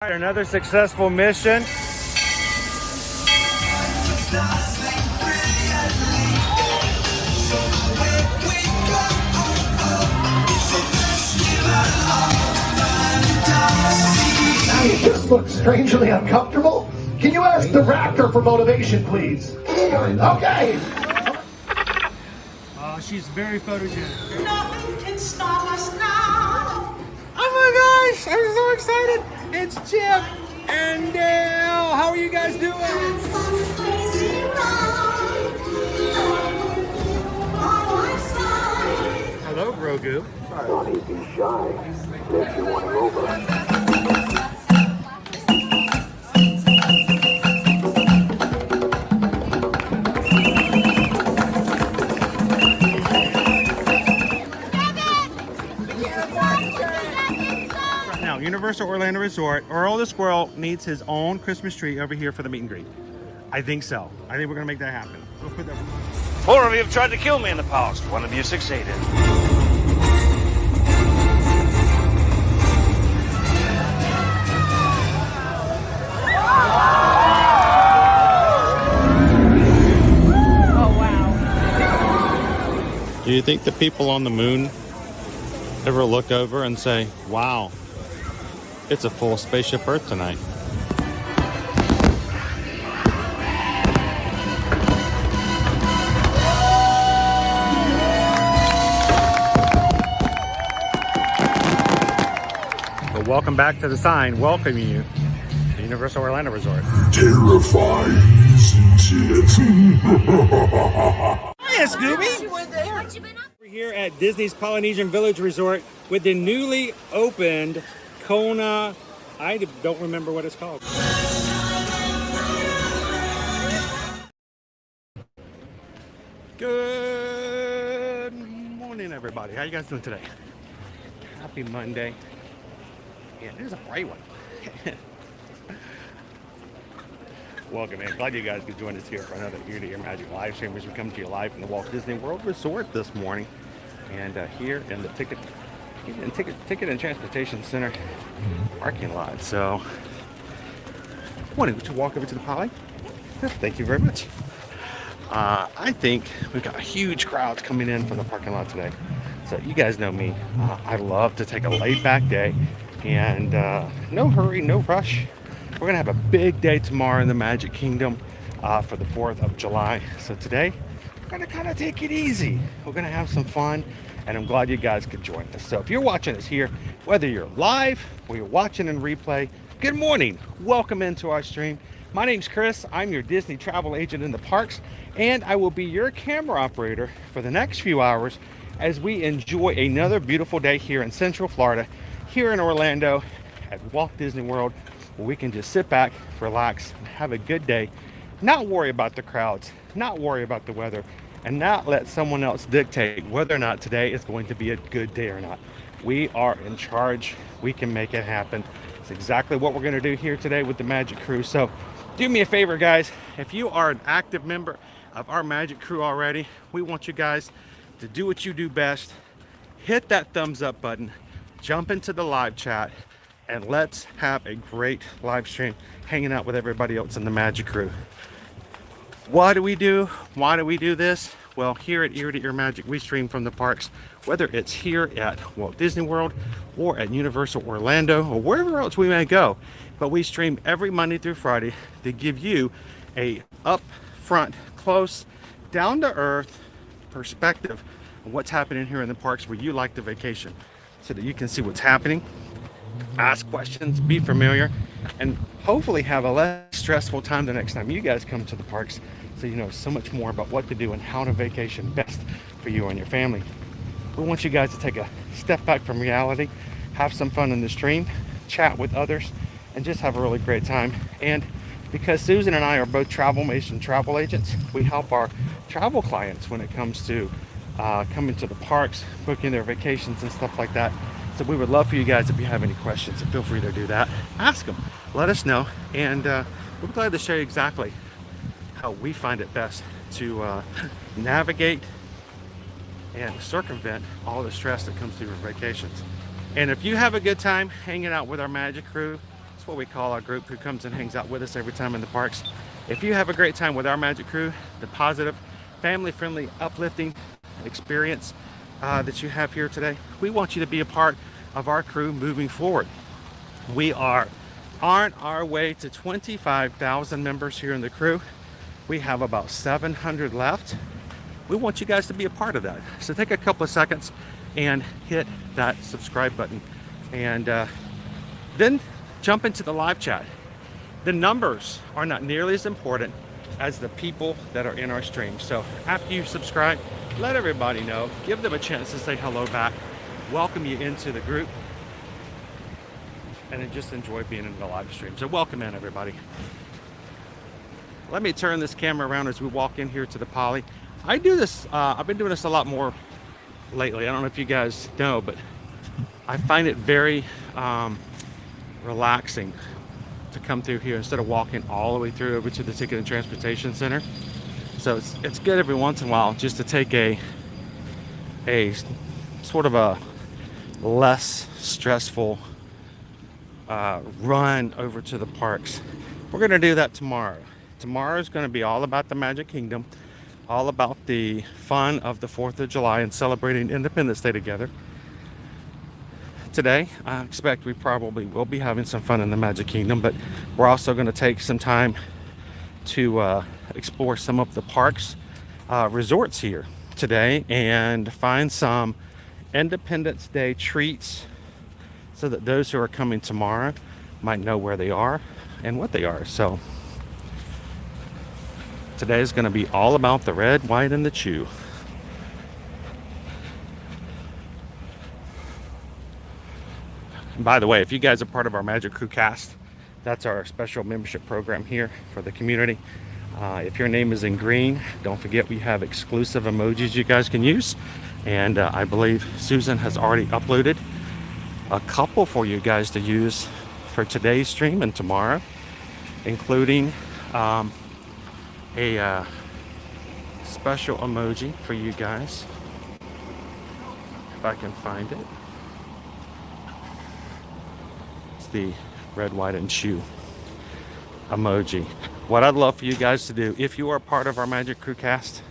All right, another successful mission. You just look strangely uncomfortable. Can you ask the raptor for motivation, please? Okay. She's very photogenic. Nothing can stop us now. Oh my gosh, I'm so excited. It's Chip and Dale. How are you guys doing? Hello, Grogu. Don't be shy. Makes you want to over. Now, Universal Orlando Resort, Earl the Squirrel needs his own Christmas tree over here for the meet and greet. I think so. I think we're gonna make that happen. We'll put that. 4 of you have tried to kill me in the past. 1 of you succeeded. Do you think the people on the moon ever look over and say, wow, it's a full spaceship Earth tonight? Well, welcome back to the sign welcoming you to Universal Orlando Resort. Terrifying, isn't it? Hiya, Scooby! We're here at Disney's Polynesian Village Resort with the newly opened Kona. I don't remember what it's called. Good morning, everybody. How you guys doing today? Happy Monday. Yeah, it is a bright one. Welcome in. Glad you guys could join us here for another Ear to Ear Magic live stream as we come to you live from the Walt Disney World Resort this morning. And here in the Ticket and Transportation Center parking lot. So, morning, would you walk over to the Poly? Yeah, thank you very much. I think we've got huge crowds coming in from the parking lot today. So you guys know me. I love to take a laid back day and no hurry, no rush. We're gonna have a big day tomorrow in the Magic Kingdom for the 4th of July. So today, we're gonna kind of take it easy. We're gonna have some fun, and I'm glad you guys could join us. So if you're watching us here, whether you're live or you're watching in replay, good morning. Welcome into our stream. My name's Chris. I'm your Disney travel agent in the parks, and I will be your camera operator for the next few hours as we enjoy another beautiful day here in Central Florida, here in Orlando at Walt Disney World, where we can just sit back, relax, and have a good day, not worry about the crowds, not worry about the weather, and not let someone else dictate whether or not today is going to be a good day or not. We are in charge. We can make it happen. It's exactly what we're going to do here today with the Magic Crew. So do me a favor, guys. If you are an active member of our Magic Crew already, we want you guys to do what you do best. Hit that thumbs up button, jump into the live chat, and let's have a great live stream hanging out with everybody else in the Magic Crew. Why do we do this? Well, here at Ear to Ear Magic, we stream from the parks, whether it's here at Walt Disney World or at Universal Orlando or wherever else we may go. But we stream every Monday through Friday to give you a up front, close, down to earth perspective of what's happening here in the parks where you like to vacation, so that you can see what's happening, ask questions, be familiar, and hopefully have a less stressful time the next time you guys come to the parks, so you know so much more about what to do and how to vacation best for you and your family. We want you guys to take a step back from reality, have some fun in the stream, chat with others, and just have a really great time. And because Susan and I are both travel agents, we help our travel clients when it comes to coming to the parks, booking their vacations and stuff like that. So we would love for you guys, if you have any questions, feel free to do that. Ask them, let us know, and we're glad to show you exactly how we find it best to navigate and circumvent all the stress that comes through your vacations. And if you have a good time hanging out with our Magic Crew, That's what we call our group who comes and hangs out with us every time in the parks. If you have a great time with our Magic Crew, the positive, family-friendly, uplifting experience that you have here today, we want you to be a part of our crew moving forward. We are on our way to 25,000 members here in the crew. We have about 700 left. We want you guys to be a part of that. So take a couple of seconds and hit that subscribe button. And then jump into the live chat. The numbers are not nearly as important as the people that are in our stream. So after you subscribe, let everybody know. Give them a chance to say hello back. Welcome you into the group. And then just enjoy being in the live stream. So welcome in, everybody. Let me turn this camera around as we walk in here to the Poly. I do this, I've been doing this a lot more lately. I don't know if you guys know, but I find it very relaxing to come through here instead of walking all the way through over to the Ticket and Transportation Center. So it's good every once in a while just to take a sort of a less stressful run over to the parks. We're going to do that tomorrow. Tomorrow is going to be all about the Magic Kingdom, all about the fun of the 4th of July and celebrating Independence Day together. Today, I expect we probably will be having some fun in the Magic Kingdom, but we're also going to take some time to explore some of the parks, resorts here today and find some Independence Day treats so that those who are coming tomorrow might know where they are and what they are. So today is going to be all about the red, white, and the chew. And by the way, if you guys are part of our Magic Crew cast, that's our special membership program here for the community. If your name is in green, don't forget we have exclusive emojis you guys can use. And I believe Susan has already uploaded a couple for you guys to use for today's stream and tomorrow, including a special emoji for you guys, if I can find it. It's the red, white, and chew emoji. What I'd love for you guys to do, if you are part of our Magic Crew cast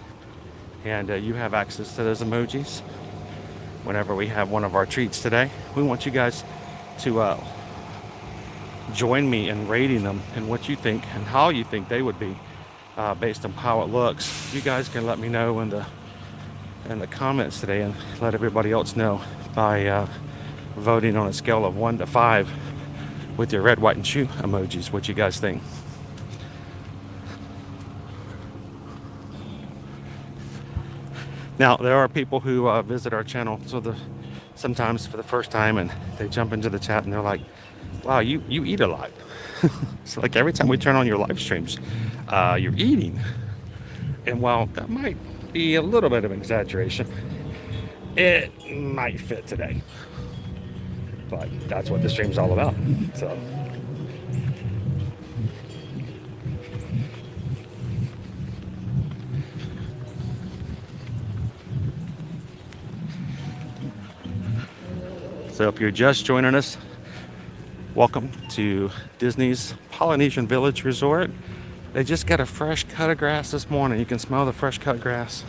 and you have access to those emojis, whenever we have one of our treats today, we want you guys to join me in rating them and what you think and how you think they would be based on how it looks. You guys can let me know in the comments today and let everybody else know by voting on a scale of 1 to 5 with your red, white, and chew emojis what you guys think. Now, there are people who visit our channel sometimes for the first time, and they jump into the chat and they're like, wow, you eat a lot. So like every time we turn on your live streams, you're eating. And while that might be a little bit of an exaggeration, it might fit today. But that's what the stream's all about. So if you're just joining us, welcome to Disney's Polynesian Village Resort. They just got a fresh cut of grass this morning. You can smell the fresh cut grass.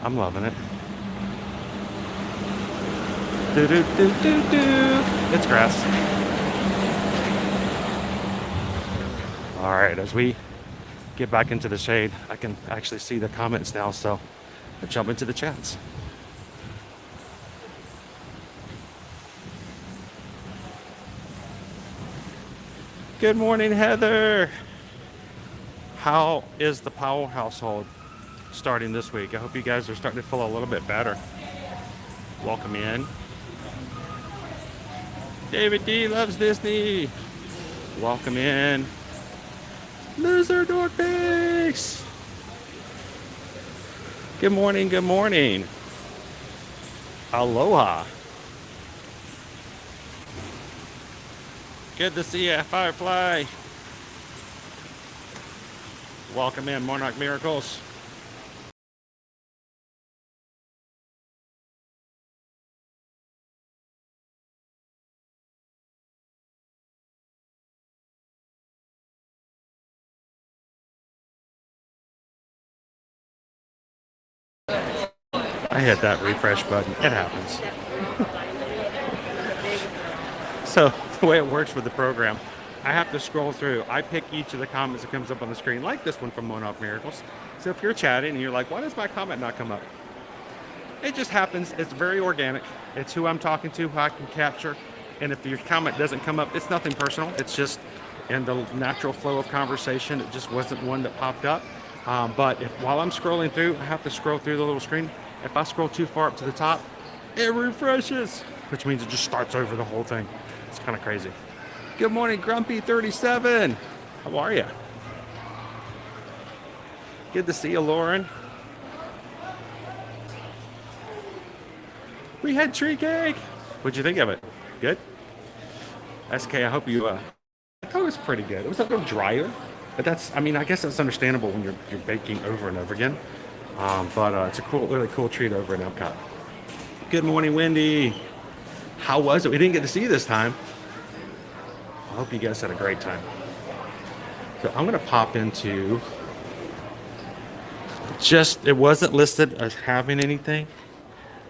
I'm loving it. Do do do do do. It's grass. All right, as we get back into the shade, I can actually see the comments now, so I'll jump into the chats. Good morning, Heather. How is the Powell household starting this week? I hope you guys are starting to feel a little bit better. Welcome in. David D loves Disney. Welcome in. Loser Dorkface. Good morning, good morning. Aloha. Good to see you, Firefly. Welcome in, Monarch Miracles. I hit that refresh button. It happens. So the way it works with the program, I have to scroll through. I pick each of the comments that comes up on the screen, like this one from One Off Miracles. So if you're chatting and you're like, why does my comment not come up? It just happens. It's very organic. It's who I'm talking to, who I can capture. And if your comment doesn't come up, it's nothing personal. It's just in the natural flow of conversation. It just wasn't one that popped up. But while I'm scrolling through, I have to scroll through the little screen. If I scroll too far up to the top, it refreshes, which means it just starts over the whole thing. It's kind of crazy. Good morning, Grumpy37. How are you? Good to see you, Lauren. We had tree cake. What'd you think of it? Good? SK, I hope you, I thought it was pretty good. It was a little drier, but I mean, I guess that's understandable when you're baking over and over again. But it's a really cool treat over in Epcot. Good morning, Wendy. How was it? We didn't get to see you this time. I hope you guys had a great time. So I'm gonna pop into, it wasn't listed as having anything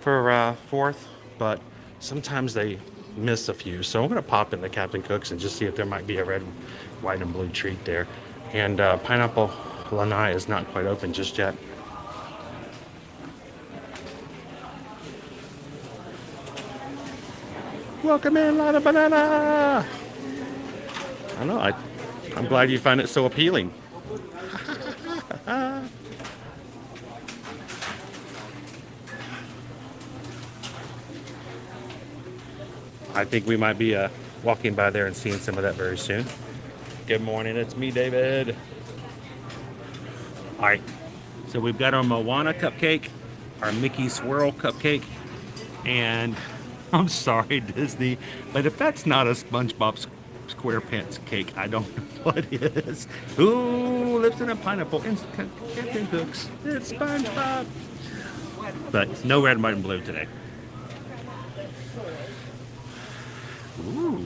for 4th, but sometimes they miss a few. So I'm gonna pop into Captain Cook's and just see if there might be a red, white, and blue treat there. And Pineapple Lanai is not quite open just yet. Welcome in, Lana Banana. I know, I'm glad you find it so appealing. I think we might be walking by there and seeing some of that very soon. Good morning, it's me, David. All right, so we've got our Moana cupcake, our Mickey Swirl cupcake, and I'm sorry, Disney, but if that's not a SpongeBob SquarePants cake, I don't know what is. Who lives in a pineapple in Captain Cook's? It's SpongeBob. But no red, white, and blue today. Ooh.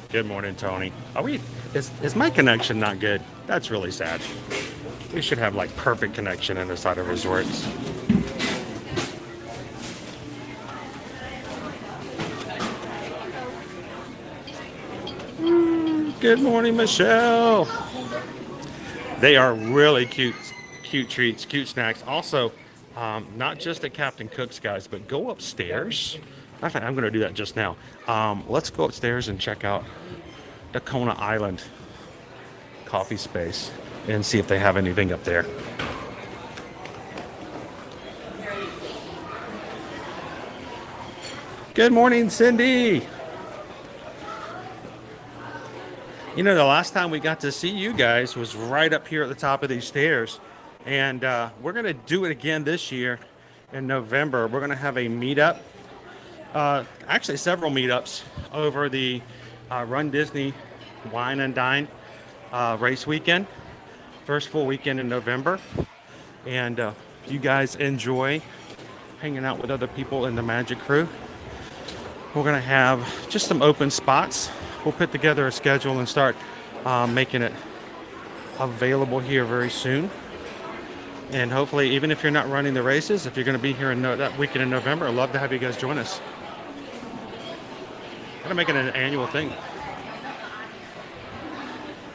Good morning, Tony. Is my connection not good? That's really sad. We should have like perfect connection in the side of resorts. Good morning, Michelle. They are really cute treats, cute snacks. Also, not just at Captain Cook's, guys, but go upstairs. In fact, I'm going to do that just now. Let's go upstairs and check out the Kona Island coffee space and see if they have anything up there. Good morning, Cindy. You know, the last time we got to see you guys was right up here at the top of these stairs. And we're going to do it again this year in November. We're going to have a meetup. Actually, several meetups over the Run Disney Wine and Dine race weekend. First full weekend in November. And if you guys enjoy hanging out with other people in the Magic Crew, we're going to have just some open spots. We'll put together a schedule and start making it available here very soon. And hopefully, even if you're not running the races, if you're going to be here in that weekend in November, I'd love to have you guys join us. I'm going to make it an annual thing.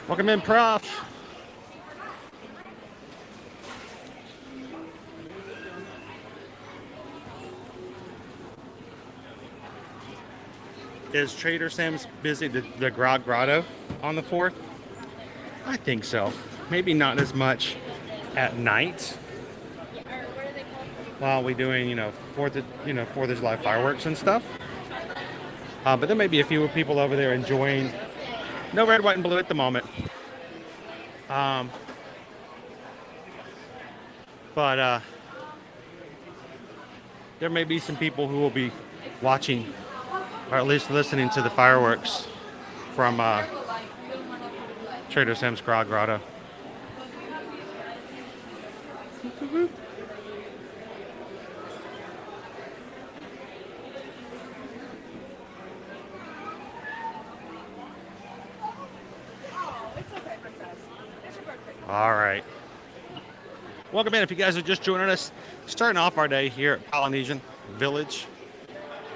Welcome in, Prof. Is Trader Sam's busy, the Grog Grotto on the 4th? I think so. Maybe not as much at night. While we're doing, 4th of July fireworks and stuff. But there may be a few people over there enjoying. No red, white, and blue at the moment. But there may be some people who will be watching, or at least listening to the fireworks from Trader Sam's Grog Grotto. All right. Welcome in. If you guys are just joining us, starting off our day here at Polynesian Village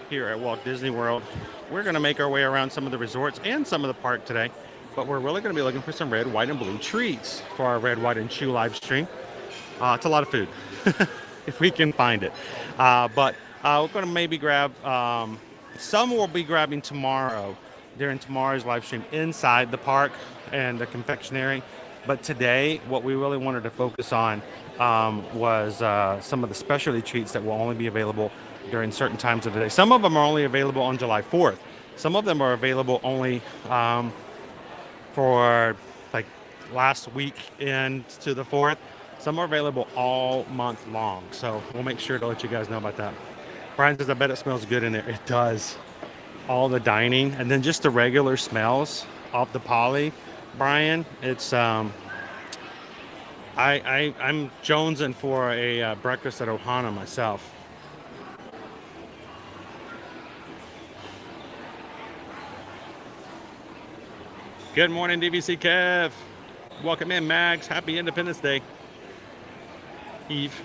here at Walt Disney World. We're going to make our way around some of the resorts and some of the park today, but we're really going to be looking for some red, white, and blue treats for our Red, White, and Chew live stream. It's a lot of food if we can find it. But we're going to maybe grab, some we'll be grabbing tomorrow during tomorrow's live stream inside the park and the confectionery. But today, what we really wanted to focus on was some of the specialty treats that will only be available during certain times of the day. Some of them are only available on July 4th. Some of them are available only for like last week into the 4th. Some are available all month long. So we'll make sure to let you guys know about that. Brian says, I bet it smells good in there. It does. All the dining and then just the regular smells off the poly. Brian, it's I'm jonesing for a breakfast at Ohana myself. Good morning, DVC Kev. Welcome in, Mags. Happy Independence Day. Eve.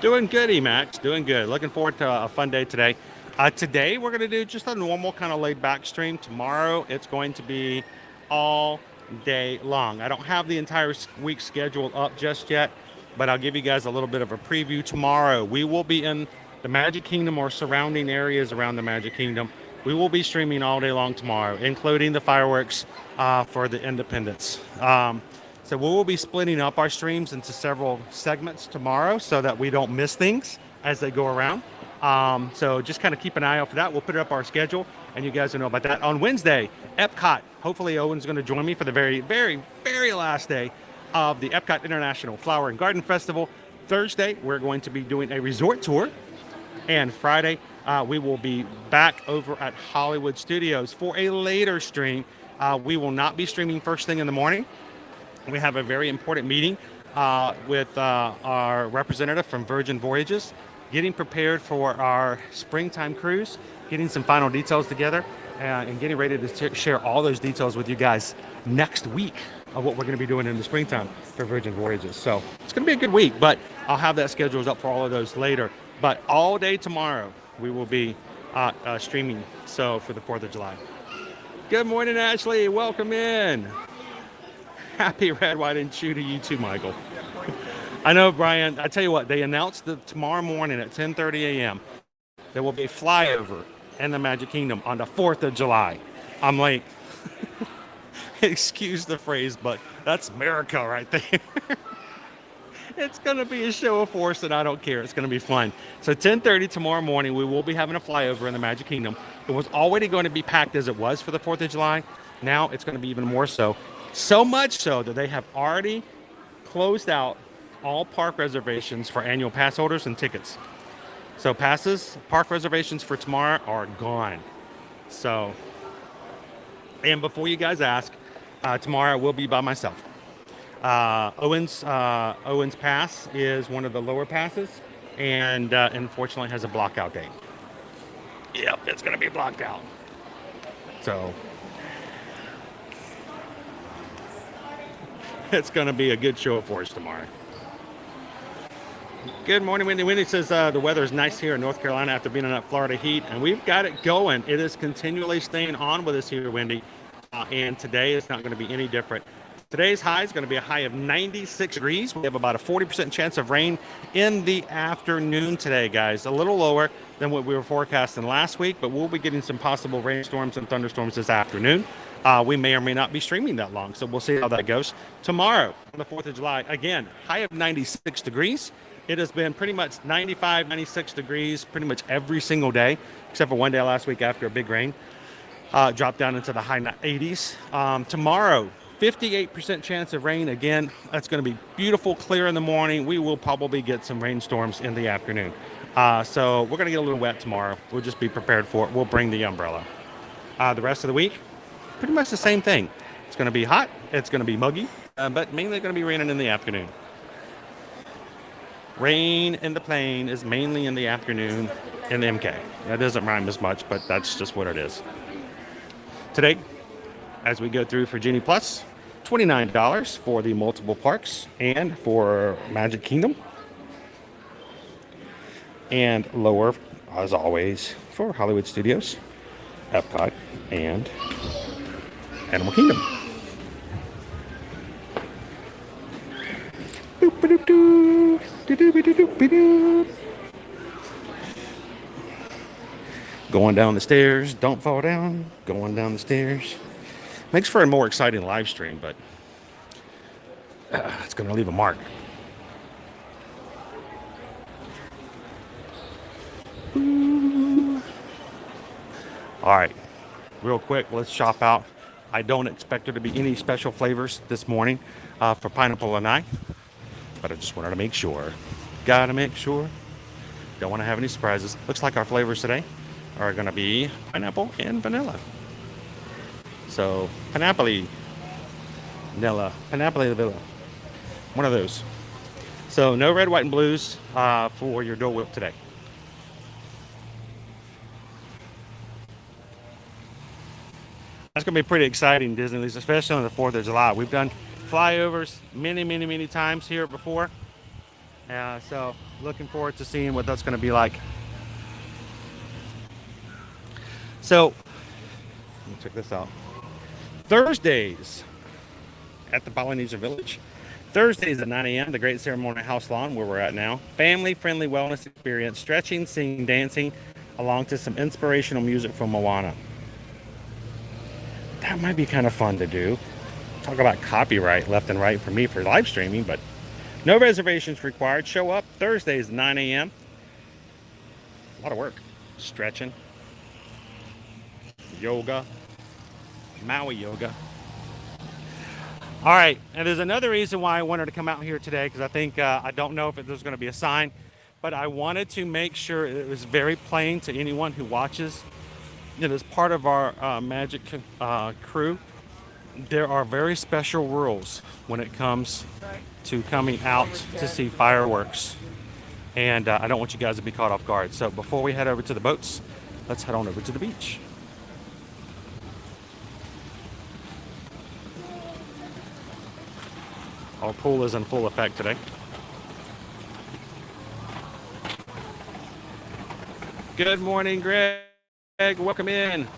Doing good, Emax. Doing good. Looking forward to a fun day today. Today, we're going to do just a normal kind of laid-back stream. Tomorrow, it's going to be all day long. I don't have the entire week scheduled up just yet, but I'll give you guys a little bit of a preview. Tomorrow, we will be in the Magic Kingdom or surrounding areas around the Magic Kingdom. We will be streaming all day long tomorrow, including the fireworks for the Independence. So we will be splitting up our streams into several segments tomorrow so that we don't miss things as they go around. So just kind of keep an eye out for that. We'll put it up our schedule, and you guys will know about that. On Wednesday, Epcot. Hopefully Owen's going to join me for the very, very, very last day of the Epcot International Flower and Garden Festival. Thursday, we're going to be doing a resort tour. And Friday, we will be back over at Hollywood Studios for a later stream. We will not be streaming first thing in the morning. We have a very important meeting with our representative from Virgin Voyages, getting prepared for our springtime cruise, getting some final details together, and getting ready to share all those details with you guys next week of what we're going to be doing in the springtime for Virgin Voyages. So it's going to be a good week, but I'll have that scheduled up for all of those later. But all day tomorrow, we will be streaming so for the 4th of July. Good morning, Ashley. Welcome in. Happy Red, White, and Chew to you too, Michael. I know, Brian. I tell you what, they announced that tomorrow morning at 10:30 a.m. there will be a flyover in the Magic Kingdom on the 4th of July. I'm like, excuse the phrase, but that's America right there. It's going to be a show of force, and I don't care. It's going to be fun. So 10:30 tomorrow morning, we will be having a flyover in the Magic Kingdom. It was already going to be packed as it was for the 4th of July. Now it's going to be even more so. So much so that they have already closed out all park reservations for annual pass holders and tickets. So passes, park reservations for tomorrow are gone. So, and before you guys ask, tomorrow I will be by myself. Owen's pass is one of the lower passes, and unfortunately has a blockout date. Yep, it's going to be blocked out. So it's going to be a good show for us tomorrow. Good morning, Wendy. Wendy says the weather is nice here in North Carolina after being in that Florida heat, and we've got it going. It is continually staying on with us here, Wendy, and today is not going to be any different. Today's high is going to be a high of 96 degrees. We have about a 40% chance of rain in the afternoon today, guys. A little lower than what we were forecasting last week, but we'll be getting some possible rainstorms and thunderstorms this afternoon. We may or may not be streaming that long, so we'll see how that goes. Tomorrow, on the 4th of July, again, high of 96 degrees. It has been pretty much 95, 96 degrees pretty much every single day, except for one day last week after a big rain. Dropped down into the high 80s. Tomorrow, 58% chance of rain. Again, that's going to be beautiful, clear in the morning. We will probably get some rainstorms in the afternoon. So we're going to get a little wet tomorrow. We'll just be prepared for it. We'll bring the umbrella. The rest of the week, pretty much the same thing. It's going to be hot. It's going to be muggy, but mainly going to be raining in the afternoon. Rain in the plane is mainly in the afternoon in MK. That doesn't rhyme as much, but that's just what it is. Today, as we go through for Genie Plus, $29 for the multiple parks and for Magic Kingdom. And lower, as always, for Hollywood Studios, Epcot, and Animal Kingdom. Going down the stairs, don't fall down. Going down the stairs. Makes for a more exciting live stream, but it's going to leave a mark. All right, real quick, let's shop out. I don't expect there to be any special flavors this morning for Pineapple and I, but I just wanted to make sure. Gotta make sure. Don't want to have any surprises. Looks like our flavors today are going to be pineapple and vanilla. So, pineapple, vanilla, vanilla. One of those. So, no red, white, and blues for your Dole Whip today. That's going to be pretty exciting, Disneyland, especially on the 4th of July. We've done flyovers many times here before. So, looking forward to seeing what that's going to be like. So, let me check this out. Thursdays at the Polynesian Village. Thursdays at 9 a.m., the Great Ceremonial House Lawn, where we're at now. Family-friendly wellness experience, stretching, singing, dancing, along to some inspirational music from Moana. That might be kind of fun to do. Talk about copyright left and right for me for live streaming, but no reservations required. Show up Thursdays at 9 a.m. A lot of work. Stretching. Yoga. Maui yoga. All right, and there's another reason why I wanted to come out here today, because I think, I don't know if there's going to be a sign, but I wanted to make sure it was very plain to anyone who watches. That as part of our Magic crew, there are very special rules when it comes to coming out to see fireworks. And I don't want you guys to be caught off guard. So before we head over to the boats, let's head on over to the beach. Our pool is in full effect today. Good morning, Greg. Welcome in.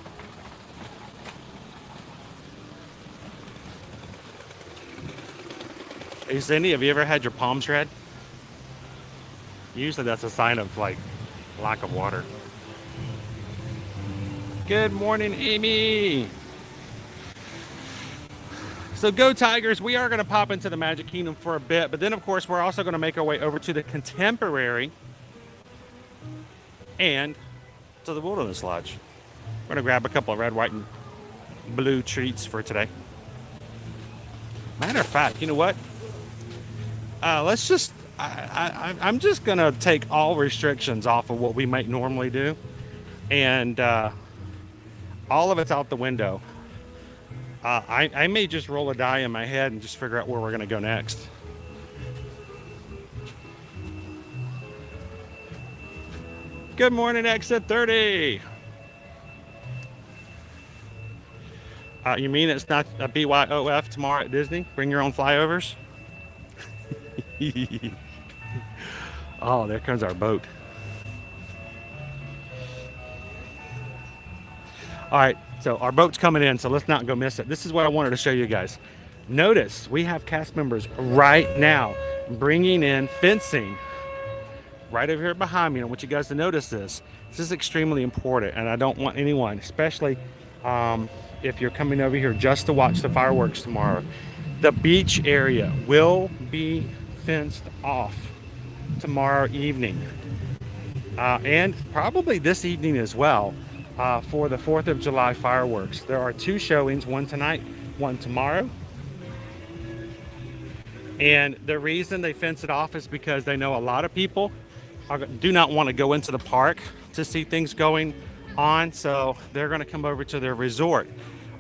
Hey, Cindy, have you ever had your palms red? Usually that's a sign of like lack of water. Good morning, Amy. So go Tigers. We are going to pop into the Magic Kingdom for a bit, but then of course we're also going to make our way over to the Contemporary and to the Wilderness Lodge. We're going to grab a couple of red, white, and blue treats for today. Matter of fact, you know what? Let's just, I'm just going to take all restrictions off of what we might normally do. And all of it's out the window. I may just roll a die in my head and just figure out where we're going to go next. Good morning, Exit 30. You mean it's not a BYOF tomorrow at Disney? Bring your own flyovers? Oh, there comes our boat. All right, so our boat's coming in, so let's not go miss it. This is what I wanted to show you guys. Notice we have cast members right now bringing in fencing right over here behind me. I want you guys to notice this. This is extremely important, and I don't want anyone, especially if you're coming over here just to watch the fireworks tomorrow. The beach area will be fenced off tomorrow evening, and probably this evening as well, for the 4th of July fireworks. There are 2 showings, one tonight, one tomorrow. And the reason they fence it off is because they know a lot of people do not want to go into the park to see things going on, so they're going to come over to their resort.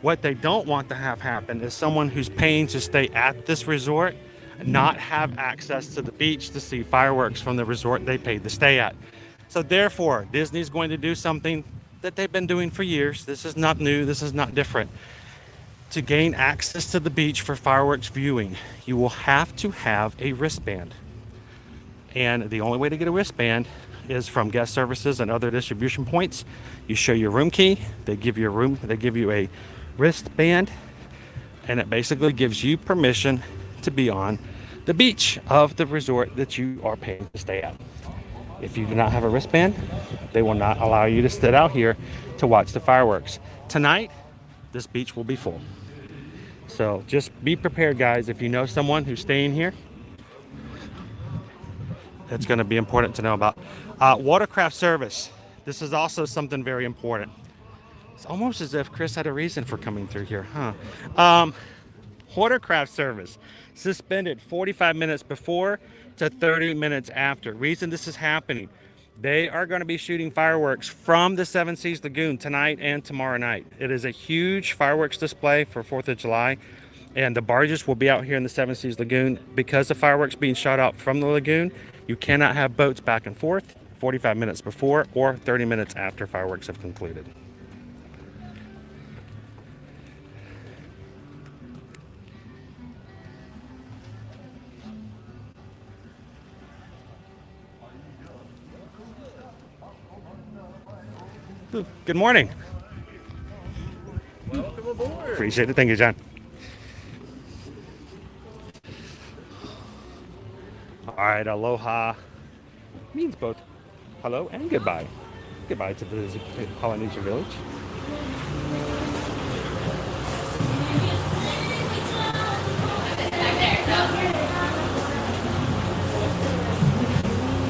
What they don't want to have happen is someone who's paying to stay at this resort not have access to the beach to see fireworks from the resort they paid to stay at. So therefore, Disney's going to do something that they've been doing for years. This is not new, this is not different. To gain access to the beach for fireworks viewing, you will have to have a wristband. And the only way to get a wristband is from guest services and other distribution points. You show your room key, they give you a wristband, and it basically gives you permission to be on the beach of the resort that you are paying to stay at. If you do not have a wristband, they will not allow you to sit out here to watch the fireworks. Tonight, this beach will be full. So just be prepared, guys. If you know someone who's staying here, that's going to be important to know about. Watercraft service. This is also something very important. It's almost as if Chris had a reason for coming through here, huh? Watercraft service suspended 45 minutes before to 30 minutes after. Reason this is happening, they are going to be shooting fireworks from the Seven Seas Lagoon tonight and tomorrow night. It is a huge fireworks display for 4th of July, and the barges will be out here in the Seven Seas Lagoon. Because the fireworks being shot out from the lagoon, you cannot have boats back and forth 45 minutes before or 30 minutes after fireworks have concluded. Good morning. Welcome aboard. Appreciate it. Thank you, John. All right, aloha means both hello and goodbye. Goodbye to the Polynesian village.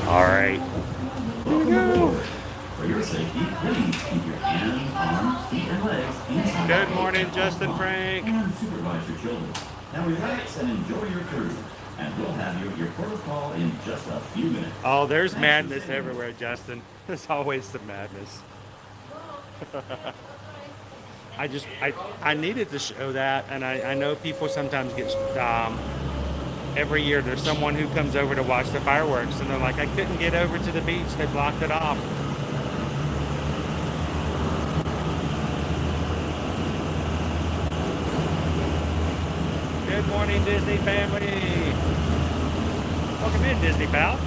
All right. Here we go. For your safety, please keep your hands, arms, feet, and legs inside. Good morning, Justin Frank. And supervise your children. Now relax and enjoy your cruise. And we'll have you at your port of call in just a few minutes. Oh, there's madness everywhere, Justin. There's always some madness. I needed to show that, and I know people sometimes get every year there's someone who comes over to watch the fireworks, and they're like, I couldn't get over to the beach, they blocked it off. Good morning, Disney family. Welcome in, Disney pal.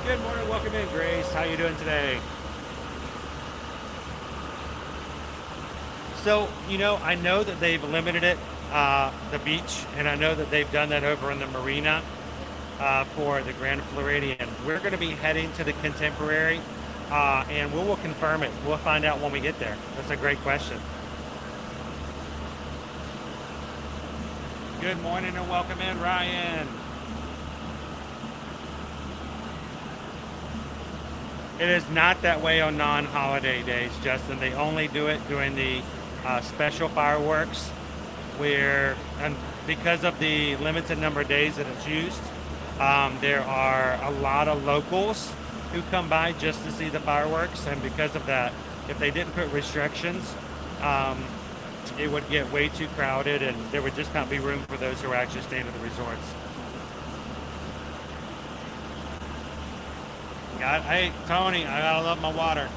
Good morning, welcome in, Grace. How you doing today? So, you know, I know that they've limited it, the beach, and I know that they've done that over in the marina for the Grand Floridian. We're going to be heading to the Contemporary, and we will confirm it. We'll find out when we get there. That's a great question. Good morning and welcome in, Ryan. It is not that way on non-holiday days, Justin. They only do it during the special fireworks, where, and because of the limited number of days that it's used, there are a lot of locals who come by just to see the fireworks, and because of that, if they didn't put restrictions, it would get way too crowded, and there would just not be room for those who are actually staying at the resorts. Hey, Tony, I gotta love my water.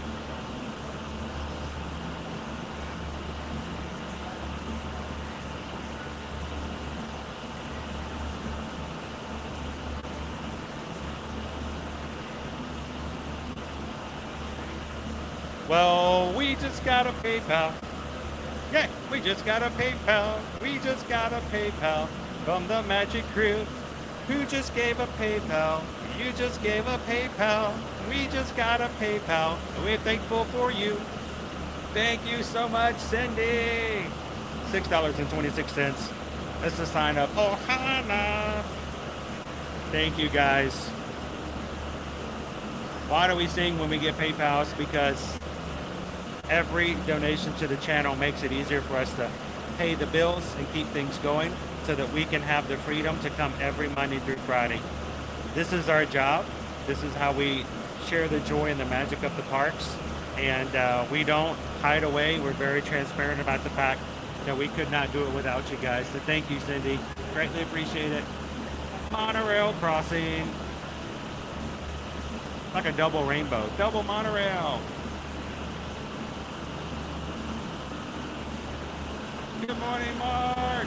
Well, we just got a PayPal. Yeah, we just got a PayPal. We just got a PayPal from the Magic Crew. Who just gave a PayPal? You just gave a PayPal. We just got a PayPal. And we're thankful for you. Thank you so much, Cindy. $6.26. That's the sign up. Ohana. Thank you guys. Why do we sing when we get PayPals? Because every donation to the channel makes it easier for us to pay the bills and keep things going so that we can have the freedom to come every Monday through Friday. This is our job. This is how we share the joy and the magic of the parks. And we don't hide away. We're very transparent about the fact that we could not do it without you guys. So thank you, Cindy. Greatly appreciate it. Monorail crossing. Like a double rainbow. Double monorail. Good morning, Mark.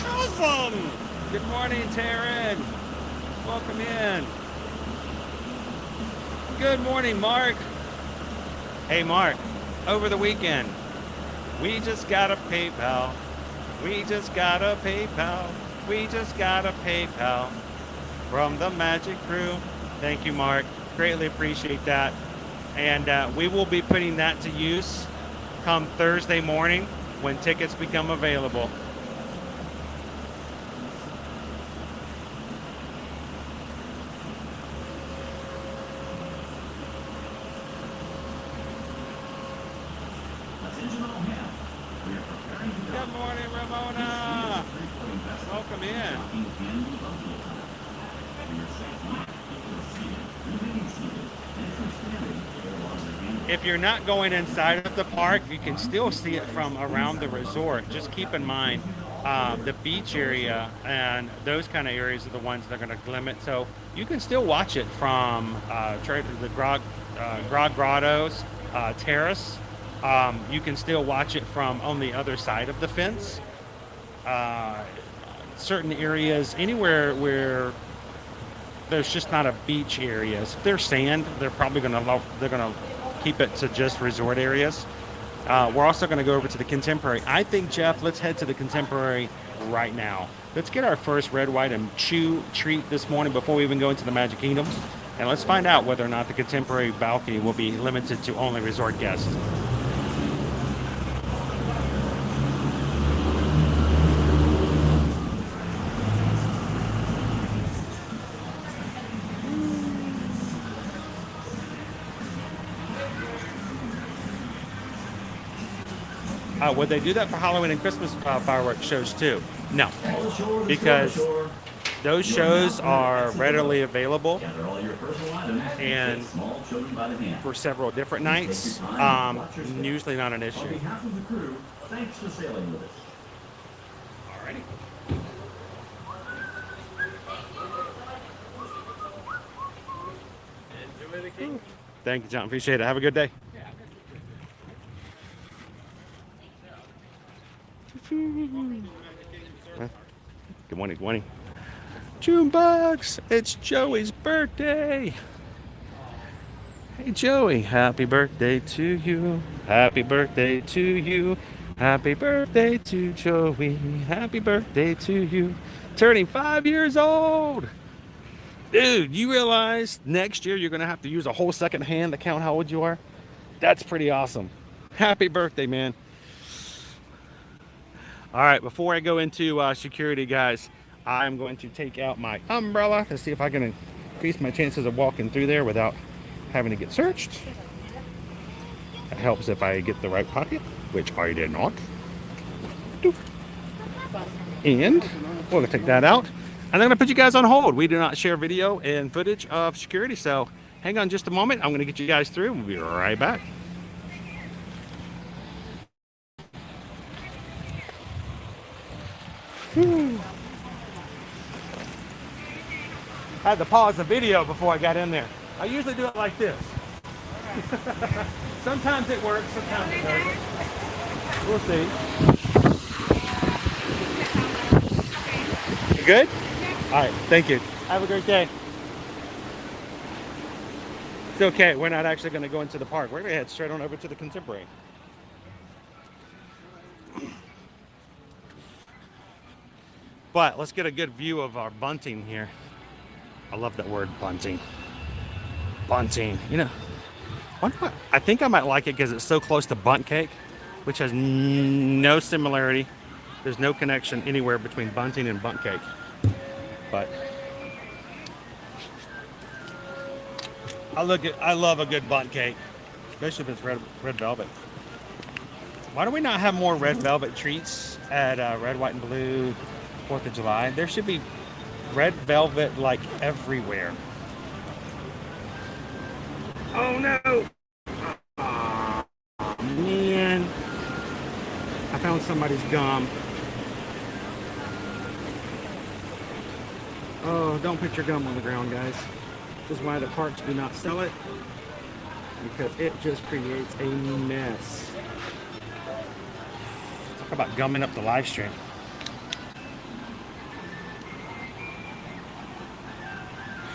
Awesome. Good morning, Taryn. Welcome in. Good morning, Mark. Hey, Mark. Over the weekend, we just got a PayPal. We just got a PayPal. We just got a PayPal from the Magic Crew. Thank you, Mark. Greatly appreciate that. And we will be putting that to use come Thursday morning when tickets become available. Good morning, Ramona. Welcome in. If you're not going inside of the park, you can still see it from around the resort. Just keep in mind the beach area and those kind of areas are the ones that are going to limit. So you can still watch it from the Grog Grottoes terrace. You can still watch it from on the other side of the fence. Certain areas, anywhere where there's just not a beach areas. If there's sand, they're probably gonna keep it to just resort areas. We're also gonna go over to the Contemporary. I think, Jeff, let's head to the Contemporary right now. Let's get our first red, white, and chew treat this morning before we even go into the Magic Kingdom. And let's find out whether or not the Contemporary balcony will be limited to only resort guests. Would they do that for Halloween and Christmas fireworks shows too? No, because those shows are readily available and for several different nights. Usually not an issue. Thanks for sailing with us. Alrighty. Thank you, John. Appreciate it. Have a good day. Good morning, good morning. Junebox, it's Joey's birthday. Hey, Joey, happy birthday to you. Happy birthday to you. Happy birthday to Joey. Happy birthday to you. Turning 5 years old. Dude, you realize next year you're going to have to use a whole second hand to count how old you are? That's pretty awesome. Happy birthday, man. All right, before I go into security, guys, I'm going to take out my umbrella to see if I can increase my chances of walking through there without having to get searched. That helps if I get the right pocket, which I did not. And we're going to take that out. And I'm going to put you guys on hold. We do not share video and footage of security, so hang on just a moment. I'm going to get you guys through. We'll be right back. I had to pause the video before I got in there. I usually do it like this. Sometimes it works, sometimes it doesn't. We'll see. You good? All right, thank you. Have a great day. It's okay. We're not actually going to go into the park. We're going to head straight on over to the Contemporary. But let's get a good view of our bunting here. I love that word, bunting. Bunting. You know, I think I might like it because it's so close to bundt cake, which has no similarity. There's no connection anywhere between bunting and bundt cake. But I love a good bundt cake, especially if it's red velvet. Why do we not have more red velvet treats at Red, White, and Blue 4th of July? There should be red velvet like everywhere. Oh no! Oh, man, I found somebody's gum. Oh, don't put your gum on the ground, guys. This is why the parks do not sell it, because it just creates a mess. Talk about gumming up the live stream.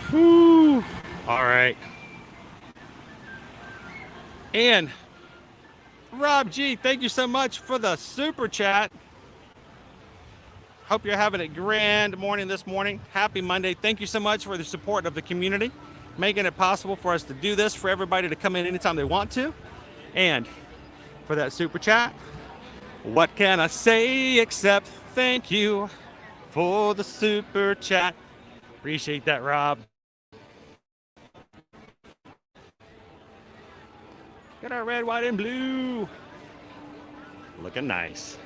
Whew. All right. And Rob G, thank you so much for the super chat. Hope you're having a grand morning this morning. Happy Monday. Thank you so much for the support of the community, making it possible for us to do this, for everybody to come in anytime they want to. And for that super chat, what can I say except thank you for the super chat. Appreciate that, Rob. Got our red, white, and blue. Looking nice.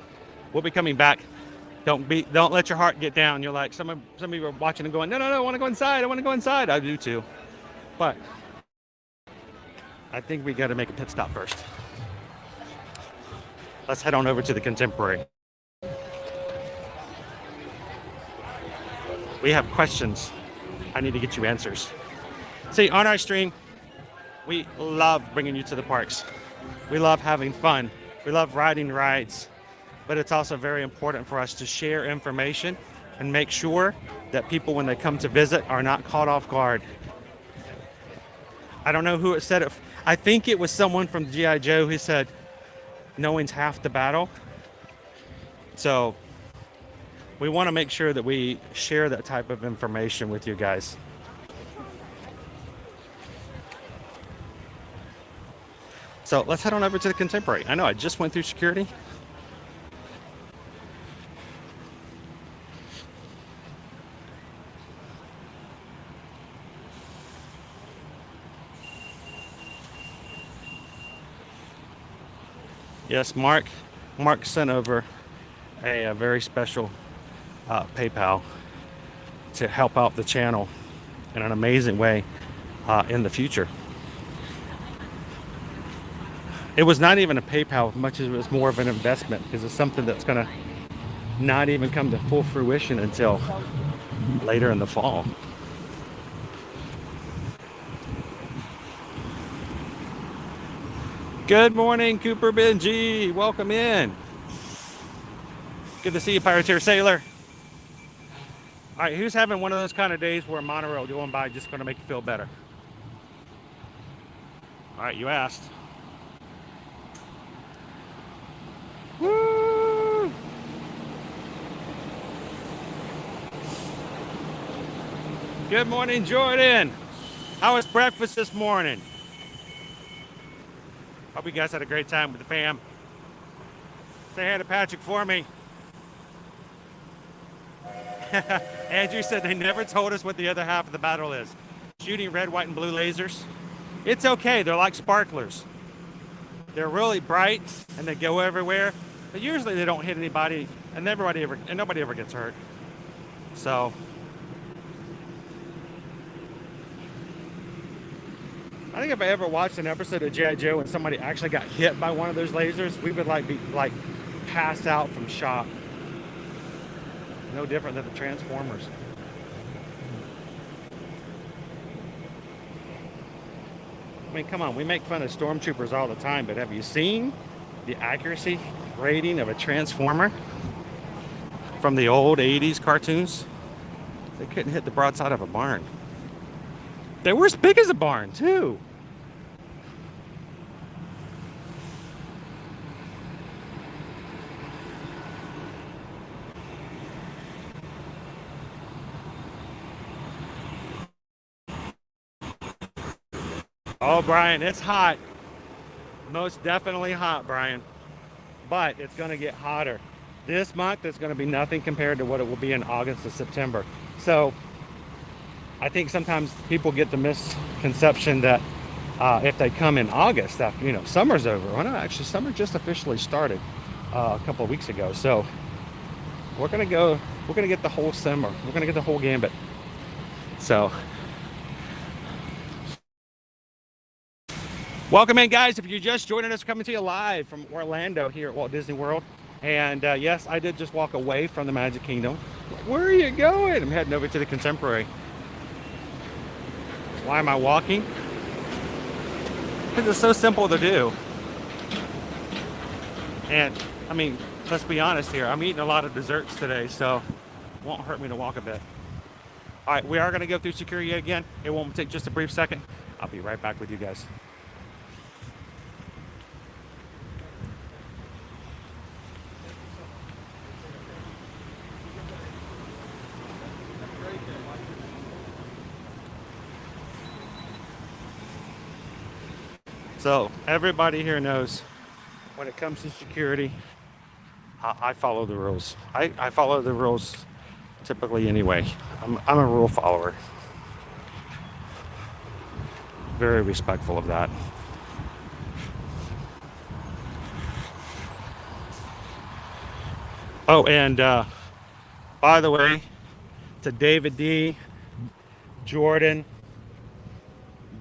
We'll be coming back. Don't let your heart get down. You're like, some of you are watching and going, no, I want to go inside. I want to go inside. I do too. But I think we got to make a pit stop first. Let's head on over to the Contemporary. We have questions. I need to get you answers. See, on our stream, we love bringing you to the parks. We love having fun. We love riding rides. But it's also very important for us to share information and make sure that people, when they come to visit, are not caught off guard. I don't know who it said it. I think it was someone from G.I. Joe who said, knowing's half the battle. So we want to make sure that we share that type of information with you guys. So let's head on over to the Contemporary. I know I just went through security. Yes, Mark sent over a very special PayPal to help out the channel in an amazing way in the future. It was not even a PayPal, much as it was more of an investment, because it's something that's going to not even come to full fruition until later in the fall. Good morning, Cooper Benji. Welcome in. Good to see you, Pirateer Sailor. All right, who's having one of those kind of days where a monorail going by just going to make you feel better? All right, you asked. Woo! Good morning, Jordan. How was breakfast this morning? Hope you guys had a great time with the fam. Say hi to Patrick for me. Andrew said they never told us what the other half of the battle is. Shooting red, white, and blue lasers. It's okay, they're like sparklers. They're really bright and they go everywhere, but usually they don't hit anybody and nobody ever gets hurt. So I think if I ever watched an episode of G.I. Joe and somebody actually got hit by one of those lasers, we would be passed out from shock. No different than the Transformers. I mean, come on, we make fun of stormtroopers all the time, but have you seen the accuracy rating of a Transformer from the old 80s cartoons? They couldn't hit the broadside of a barn. They were as big as a barn, too. Oh, Brian, it's hot. Most definitely hot, Brian. But it's going to get hotter. This month is going to be nothing compared to what it will be in August or September. So I think sometimes people get the misconception that if they come in August, after, you know, summer's over. Well, no, actually, summer just officially started a couple of weeks ago. So we're going to get the whole summer. We're going to get the whole gambit. So welcome in, guys. If you're just joining us, we're coming to you live from Orlando here at Walt Disney World. And yes, I did just walk away from the Magic Kingdom. Where are you going? I'm heading over to the Contemporary. Why am I walking? Because it's so simple to do. And I mean, let's be honest here. I'm eating a lot of desserts today, so it won't hurt me to walk a bit. All right, we are going to go through security again. It won't take just a brief second. I'll be right back with you guys. So everybody here knows when it comes to security, I follow the rules. I follow the rules typically anyway. I'm a rule follower. Very respectful of that. Oh, and by the way, to David D, Jordan,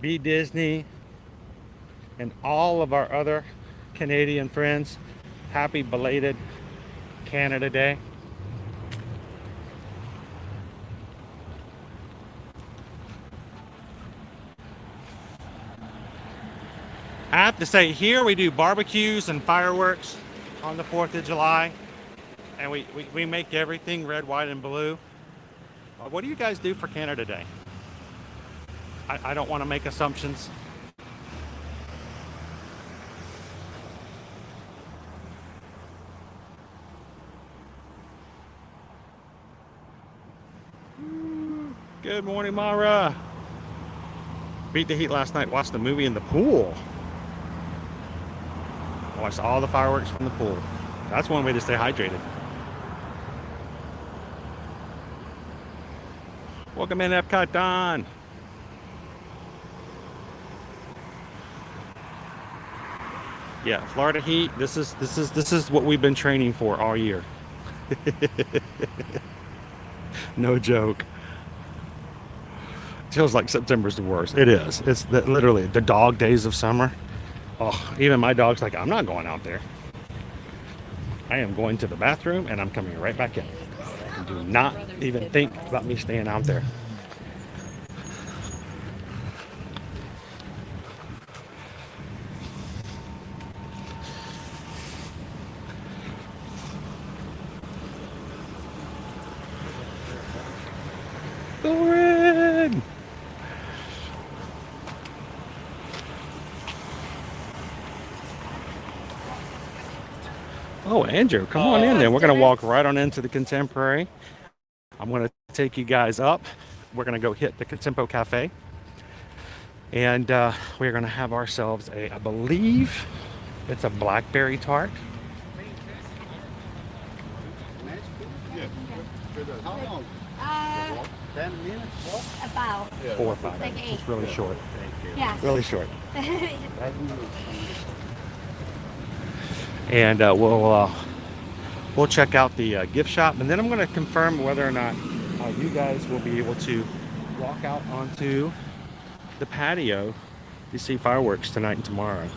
B Disney, and all of our other Canadian friends, happy belated Canada Day. I have to say, here we do barbecues and fireworks on the 4th of July, and we make everything red, white, and blue. What do you guys do for Canada Day? I don't want to make assumptions. Good morning, Mara. Beat the heat last night. Watched the movie in the pool. Watched all the fireworks from the pool. That's one way to stay hydrated. Welcome in, Epcot Don. Yeah, Florida heat. This is what we've been training for all year. No joke. Feels like September's the worst. It is. It's literally the dog days of summer. Oh, even my dog's like, I'm not going out there. I am going to the bathroom and I'm coming right back in. Do not even think about me staying out there. Lauren! Oh, Andrew, come on in there. We're going to walk right on into the Contemporary. I'm going to take you guys up. We're going to go hit the Contempo Cafe. And we're going to have ourselves I believe it's a blackberry tart. How long? 10 minutes? About 4 or 5. like 8. It's really short. Yeah. Really short. And we'll check out the gift shop, and then I'm going to confirm whether or not you guys will be able to walk out onto the patio to see fireworks tonight and tomorrow.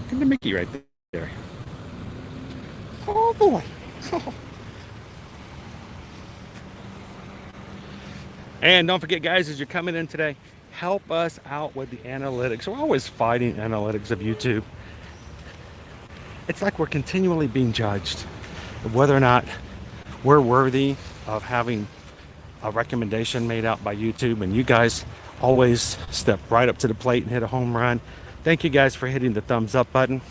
Look at the Mickey right there. Oh boy. Oh. And don't forget, guys, as you're coming in today, help us out with the analytics. We're always fighting analytics of YouTube. It's like we're continually being judged of whether or not we're worthy of having a recommendation made out by YouTube, and you guys always step right up to the plate and hit a home run. Thank you guys for hitting the thumbs up button.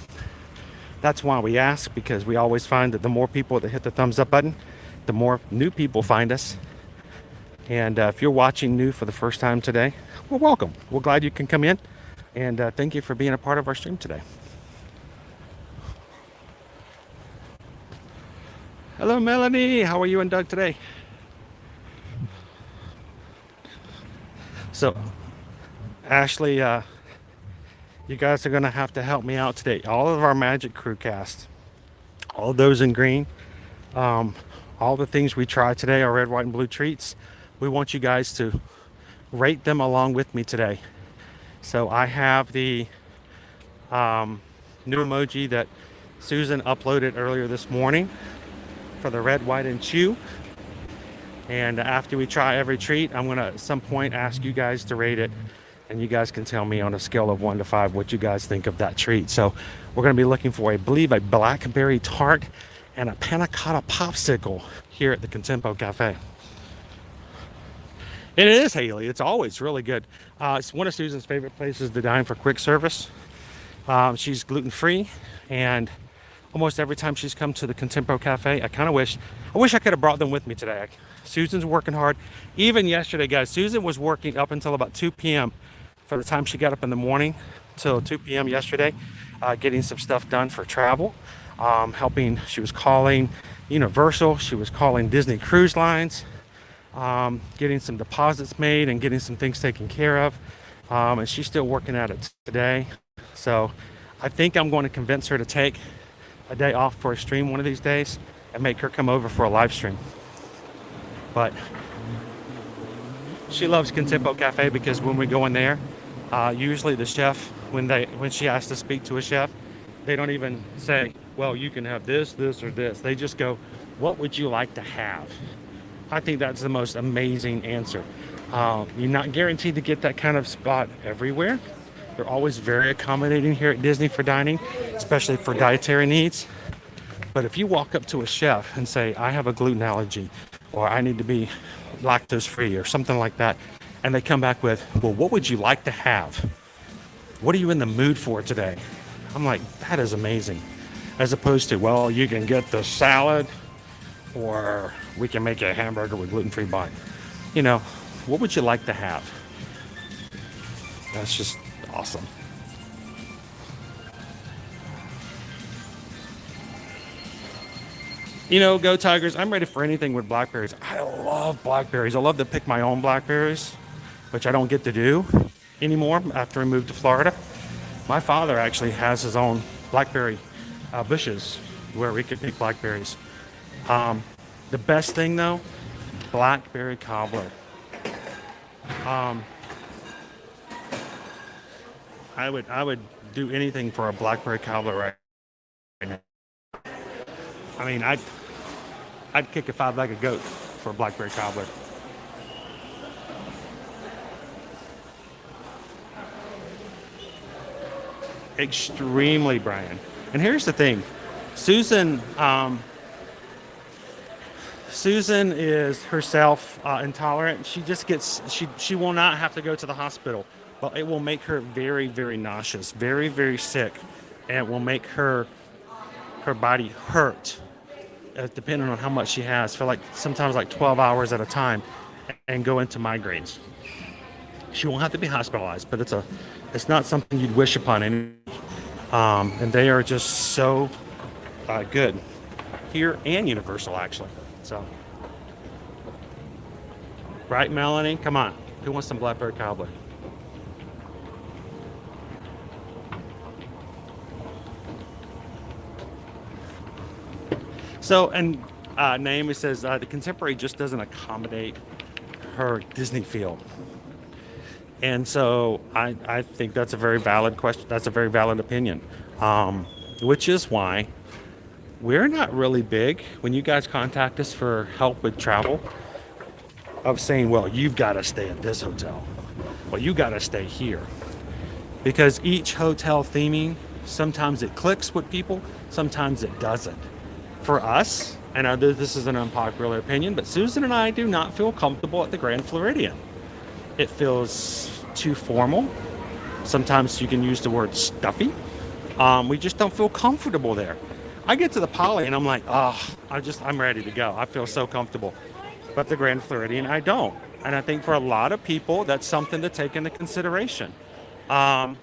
That's why we ask, because we always find that the more people that hit the thumbs up button, the more new people find us. And if you're watching new for the first time today, well, welcome. We're glad you can come in. And thank you for being a part of our stream today. Hello, Melanie. How are you and Doug today? So, Ashley, you guys are going to have to help me out today. All of our Magic Crew cast, all those in green, all the things we tried today, our red, white, and blue treats, we want you guys to rate them along with me today. So I have the new emoji that Susan uploaded earlier this morning for the red, white, and chew. And after we try every treat, I'm going to at some point ask you guys to rate it. And you guys can tell me on a scale of 1 to 5 what you guys think of that treat. So we're going to be looking for, I believe, a blackberry tart and a panna cotta popsicle here at the Contempo Cafe. And it is, Haley. It's always really good. It's one of Susan's favorite places to dine for quick service. She's gluten-free, and almost every time she's come to the Contempo Cafe, I wish I could have brought them with me today. Susan's working hard. Even yesterday, guys, Susan was working up until about 2 p.m. for the time she got up in the morning till 2 p.m. yesterday, getting some stuff done for travel, helping. She was calling Universal. She was calling Disney Cruise Lines. Getting some deposits made and getting some things taken care of, and she's still working at it today. So I think I'm going to convince her to take a day off for a stream one of these days and make her come over for a live stream. But she loves Contempo Cafe because when we go in there, usually the chef, when she has to speak to a chef, they don't even say, well, you can have this, this, or this. They just go, what would you like to have? I think that's the most amazing answer. You're not guaranteed to get that kind of spot everywhere. They're always very accommodating here at Disney for dining, especially for dietary needs. But if you walk up to a chef and say, I have a gluten allergy, or I need to be lactose free, or something like that, and they come back with, well, what would you like to have? What are you in the mood for today? I'm like, that is amazing. As opposed to, well, you can get the salad, or we can make you a hamburger with gluten-free bun. What would you like to have? That's just awesome. Go Tigers. I'm ready for anything with blackberries. I love blackberries. I love to pick my own blackberries, which I don't get to do anymore after I moved to Florida. My father actually has his own blackberry bushes where we could pick blackberries. The best thing though, blackberry cobbler. I would do anything for a blackberry cobbler right now. I mean, I'd kick a 5-legged goat for a blackberry cobbler. Extremely, Brian. And here's the thing, Susan is herself intolerant. She just she will not have to go to the hospital, but it will make her very, very nauseous, very, very sick, and it will make her body hurt, depending on how much she has, for sometimes 12 hours at a time, and go into migraines. She won't have to be hospitalized, but it's not something you'd wish upon any. And they are just so good here and Universal, actually. So, right, Melanie? Come on. Who wants some blackberry cobbler? So, and Naomi says the Contemporary just doesn't accommodate her Disney feel. And so I think that's a very valid question. That's a very valid opinion, which is why we're not really big when you guys contact us for help with travel of saying, well, you've got to stay at this hotel. Well, you got to stay here. Because each hotel theming, sometimes it clicks with people, sometimes it doesn't. For us, and I know this is an unpopular opinion, but Susan and I do not feel comfortable at the Grand Floridian. It feels too formal. Sometimes you can use the word stuffy. We just don't feel comfortable there. I get to the Poly and I'm like, I'm ready to go. I feel so comfortable. But the Grand Floridian, I don't. And I think for a lot of people, that's something to take into consideration. And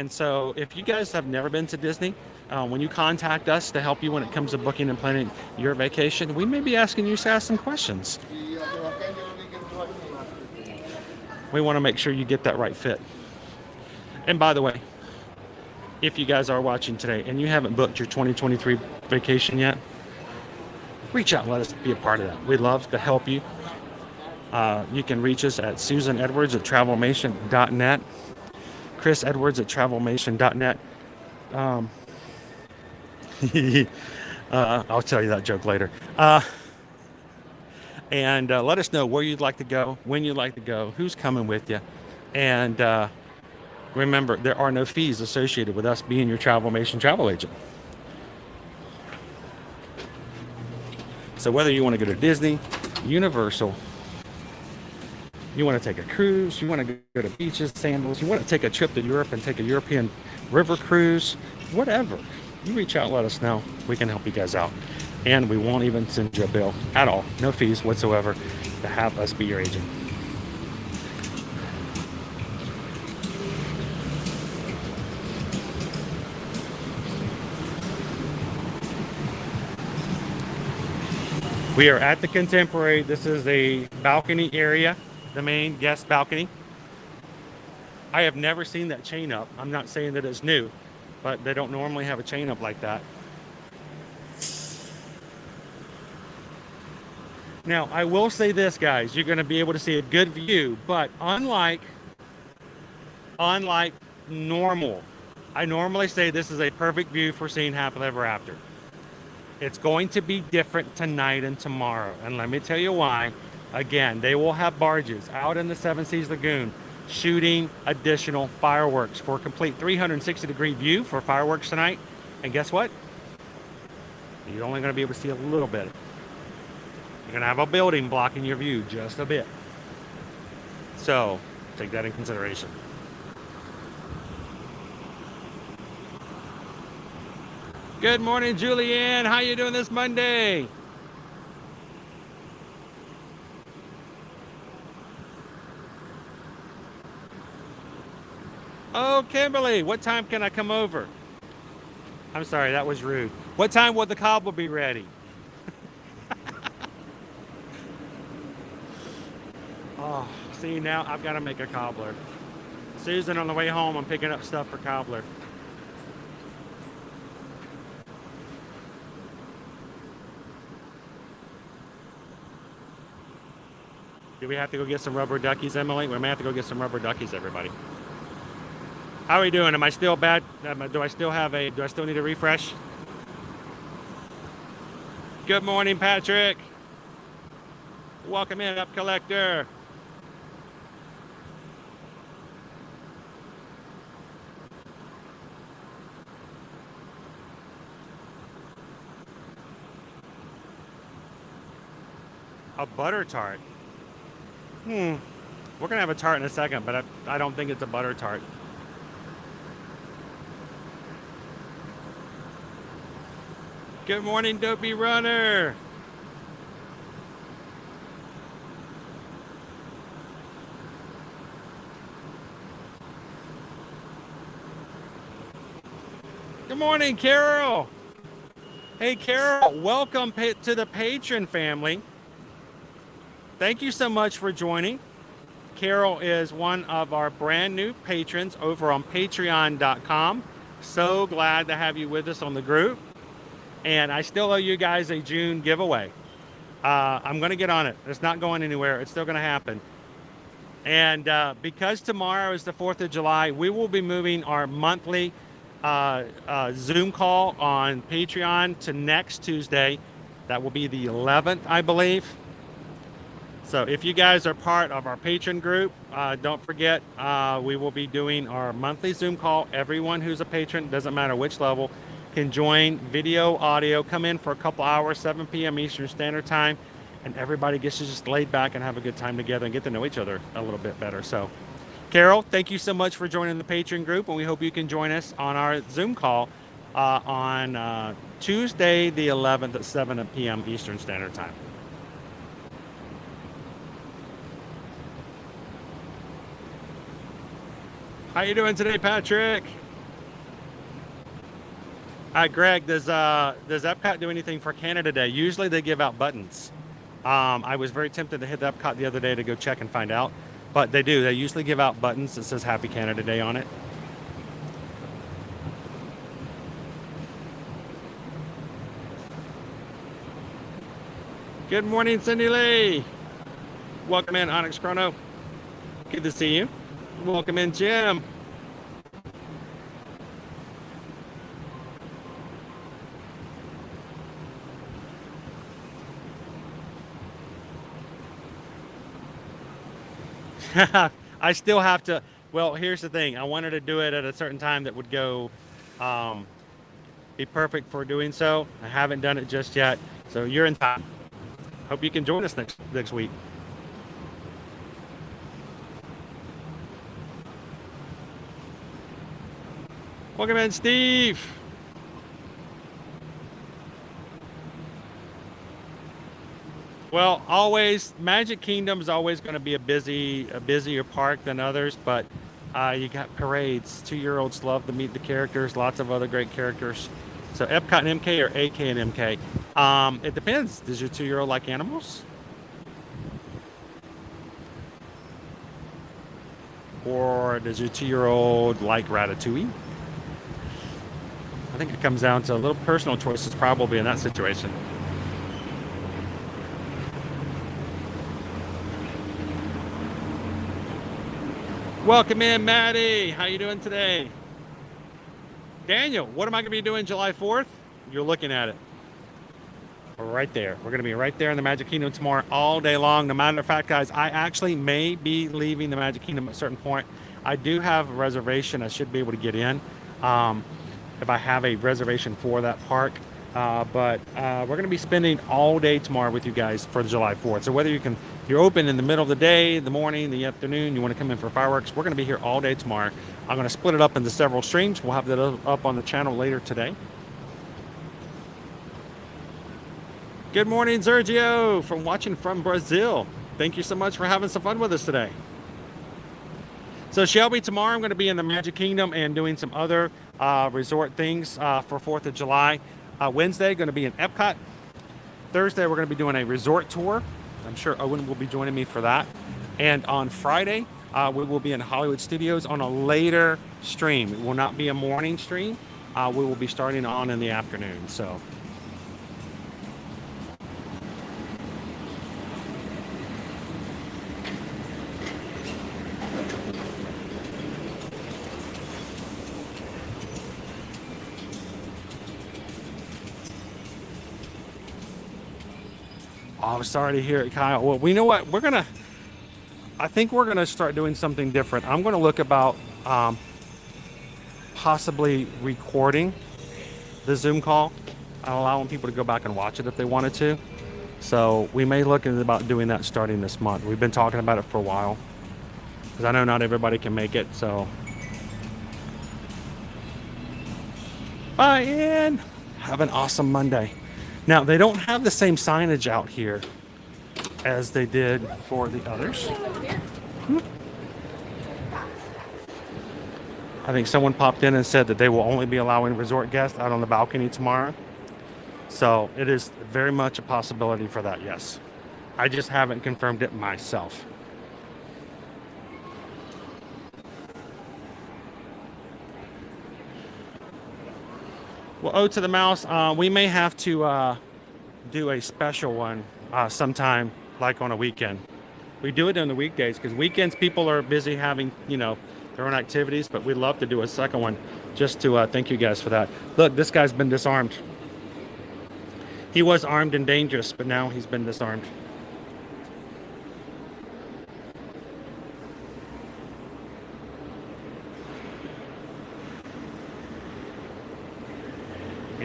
so if you guys have never been to Disney, when you contact us to help you when it comes to booking and planning your vacation, we may be asking you to ask some questions. We want to make sure you get that right fit. And by the way, if you guys are watching today and you haven't booked your 2023 vacation yet, reach out and let us be a part of that. We'd love to help you. You can reach us at susanedwards@travelmation.net, chrisedwards@travelmation.net. I'll tell you that joke later. And let us know where you'd like to go, when you'd like to go, who's coming with you. And remember, there are no fees associated with us being your Travelmation travel agent. So whether you want to go to Disney, Universal, you want to take a cruise, you want to go to beaches, sandals, you want to take a trip to Europe and take a European river cruise, whatever, you reach out, let us know. We can help you guys out. And we won't even send you a bill at all. No fees whatsoever to have us be your agent. We are at the Contemporary. This is a balcony area, the main guest balcony. I have never seen that chain up. I'm not saying that it's new, but they don't normally have a chain up like that. Now, I will say this, guys, you're going to be able to see a good view, but unlike normal, I normally say this is a perfect view for seeing Happily Ever After. It's going to be different tonight and tomorrow, and let me tell you why. Again, they will have barges out in the Seven Seas Lagoon shooting additional fireworks for a complete 360-degree view for fireworks tonight. And guess what? You're only going to be able to see a little bit. You're going to have a building blocking your view just a bit. So, take that in consideration. Good morning, Julianne. How you doing this Monday? Oh, Kimberly, what time can I come over? I'm sorry, that was rude. What time will the cobbler be ready? Oh, see, now I've got to make a cobbler. Susan, on the way home, I'm picking up stuff for cobbler. Do we have to go get some rubber duckies, Emily? We may have to go get some rubber duckies, everybody. How are we doing? Am I still bad? Do I still need a refresh? Good morning, Patrick. Welcome in, Up Collector. A butter tart. We're gonna have a tart in a second, but I don't think it's a butter tart. Good morning, Dopey Runner. Good morning, Carol. Hey, Carol, welcome to the patron family. Thank you so much for joining. Carol is one of our brand new patrons over on patreon.com. So glad to have you with us on the group. And I still owe you guys a June giveaway. I'm going to get on it. It's not going anywhere. It's still going to happen. And because tomorrow is the 4th of July, we will be moving our monthly Zoom call on Patreon to next Tuesday. That will be the 11th, I believe. So if you guys are part of our patron group, don't forget, we will be doing our monthly Zoom call. Everyone who's a patron, doesn't matter which level, can join video, audio, come in for a couple hours, 7 p.m. Eastern Standard Time, and everybody gets to just lay back and have a good time together and get to know each other a little bit better. So, Carol, thank you so much for joining the patron group, and we hope you can join us on our Zoom call on Tuesday the 11th at 7 p.m. Eastern Standard Time. How you doing today, Patrick? Hi, Greg. Does Epcot do anything for Canada Day? Usually they give out buttons. I was very tempted to hit the Epcot the other day to go check and find out, but they do. They usually give out buttons that says Happy Canada Day on it. Good morning, Cindy Lee. Welcome in, Onyx Chrono. Good to see you. Welcome in, Jim. I still have to, well, here's the thing. I wanted to do it at a certain time that would go, be perfect for doing so. I haven't done it just yet. So you're in time. Hope you can join us next week. Welcome in, Steve. Well, always Magic Kingdom is always going to be a busier park than others, but you got parades. 2-year-olds love to meet the characters. Lots of other great characters. So Epcot and MK or AK and MK? It depends. Does your 2-year-old like animals? Or does your 2-year-old like Ratatouille? I think it comes down to a little personal choices probably in that situation. Welcome in, Maddie. How you doing today? Daniel, what am I going to be doing July 4th? You're looking at it. Right there. We're going to be right there in the Magic Kingdom tomorrow all day long. No matter of fact, guys, I actually may be leaving the Magic Kingdom at a certain point. I do have a reservation. I should be able to get in if I have a reservation for that park. But we're going to be spending all day tomorrow with you guys for July 4th. So whether you're open in the middle of the day, the morning, the afternoon, you want to come in for fireworks, we're going to be here all day tomorrow. I'm going to split it up into several streams. We'll have that up on the channel later today. Good morning, Sergio, watching from Brazil. Thank you so much for having some fun with us today. So Shelby, tomorrow I'm going to be in the Magic Kingdom and doing some other resort things for 4th of July. Wednesday, going to be in Epcot. Thursday, we're going to be doing a resort tour. I'm sure Owen will be joining me for that. And on Friday, we will be in Hollywood Studios on a later stream. It will not be a morning stream. We will be starting on in the afternoon. So. Oh, I'm sorry to hear it, Kyle. Well, we know what? I think we're going to start doing something different. I'm going to look about possibly recording the Zoom call and allowing people to go back and watch it if they wanted to. So we may look at about doing that starting this month. We've been talking about it for a while because I know not everybody can make it. So bye, Ian. Have an awesome Monday. Now, they don't have the same signage out here as they did for the others. I think someone popped in and said that they will only be allowing resort guests out on the balcony tomorrow. So it is very much a possibility for that, yes. I just haven't confirmed it myself. Well, oh, to the mouse, we may have to do a special one sometime, like on a weekend. We do it on the weekdays because weekends people are busy having, their own activities, but we'd love to do a second one just to thank you guys for that. Look, this guy's been disarmed. He was armed and dangerous, but now he's been disarmed.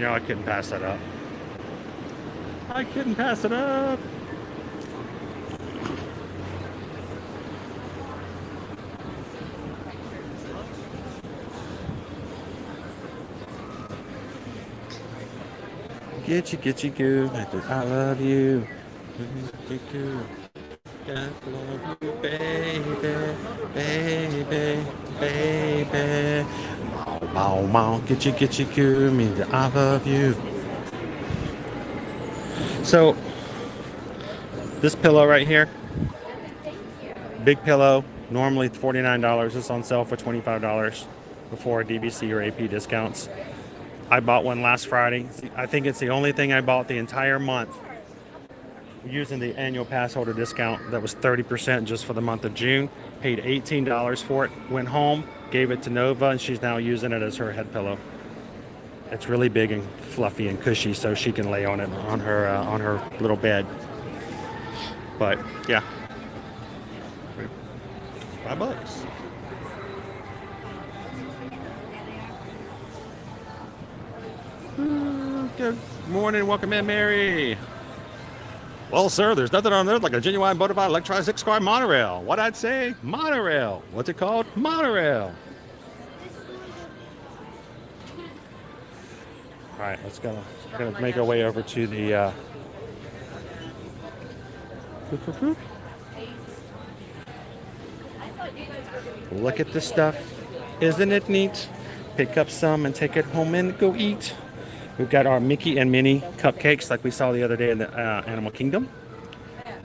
I couldn't pass that up. I couldn't pass it up. Get you, goo. I love you. love you, baby, baby, baby. Bow, bow, get you, good, me, I love you. So, this pillow right here, big pillow, normally $49. It's on sale for $25 before DVC or AP discounts. I bought one last Friday. I think it's the only thing I bought the entire month using the annual pass holder discount. That was 30% just for the month of June. Paid $18 for it. Went home, gave it to Nova, and she's now using it as her head pillow. It's really big and fluffy and cushy, so she can lay on it on her little bed. But yeah, $5. Good morning, welcome in, Mary. Well, sir, there's nothing on earth like a genuine bona fide electrified 6-car monorail. What I'd say, monorail. What's it called? Monorail. All right, let's go. We're gonna make our way over to the. Look at this stuff. Isn't it neat? Pick up some and take it home and go eat. We've got our Mickey and Minnie cupcakes like we saw the other day in the Animal Kingdom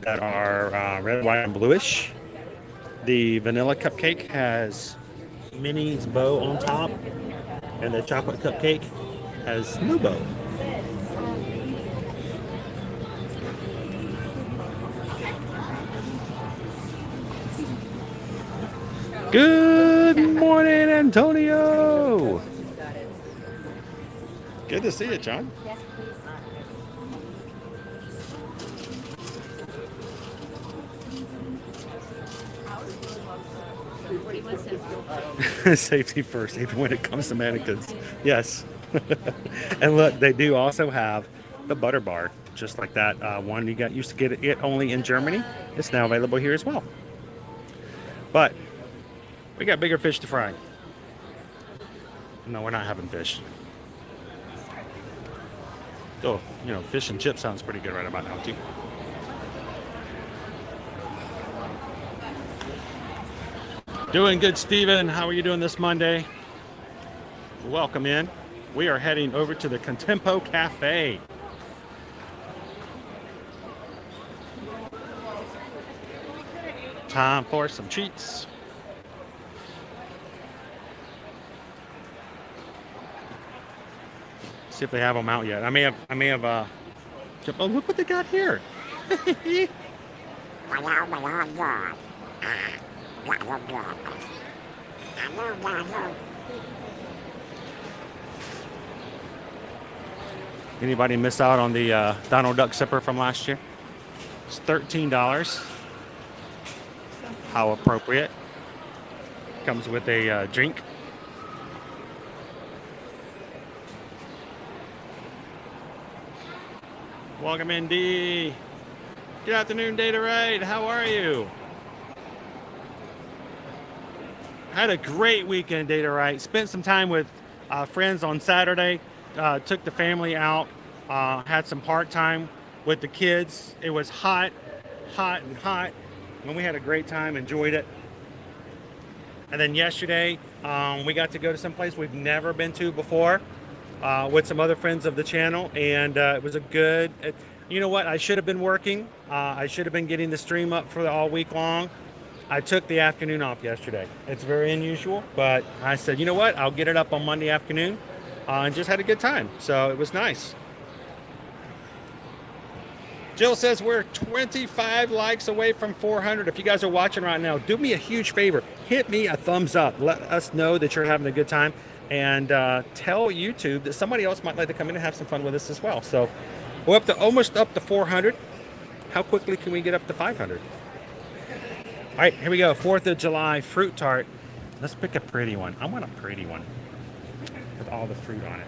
that are red, white, and bluish. The vanilla cupcake has Minnie's bow on top, and the chocolate cupcake has no bow. Good morning, Antonio. Good to see you, John. Safety first, even when it comes to mannequins. Yes. And look, they do also have the butter bar, just like that one you got used to get it only in Germany. It's now available here as well. But we got bigger fish to fry. No, we're not having fish. Oh, you know, fish and chips sounds pretty good right about now, too. Doing good, Steven. How are you doing this Monday? Welcome in. We are heading over to the Contempo Cafe. Time for some treats. See if they have them out yet. I may have. Oh, look what they got here. Anybody miss out on the Donald Duck sipper from last year? It's $13. How appropriate. Comes with a drink. Welcome in, D. Good afternoon, Data Right. How are you? Had a great weekend, Data Right. Spent some time with friends on Saturday. Took the family out. Had some park time with the kids. It was hot. And we had a great time, enjoyed it. And then yesterday, we got to go to some place we've never been to before. With some other friends of the channel, and it was a good. You know what? I should have been working. I should have been getting the stream up for all week long. I took the afternoon off yesterday. It's very unusual, but I said, you know what? I'll get it up on Monday afternoon, and just had a good time. So it was nice. Jill says we're 25 likes away from 400. If you guys are watching right now, do me a huge favor. Hit me a thumbs up. Let us know that you're having a good time. And tell YouTube that somebody else might like to come in and have some fun with us as well. So we're almost up to 400. How quickly can we get up to 500? All right, here we go. 4th of July fruit tart. Let's pick a pretty one. I want a pretty one with all the fruit on it.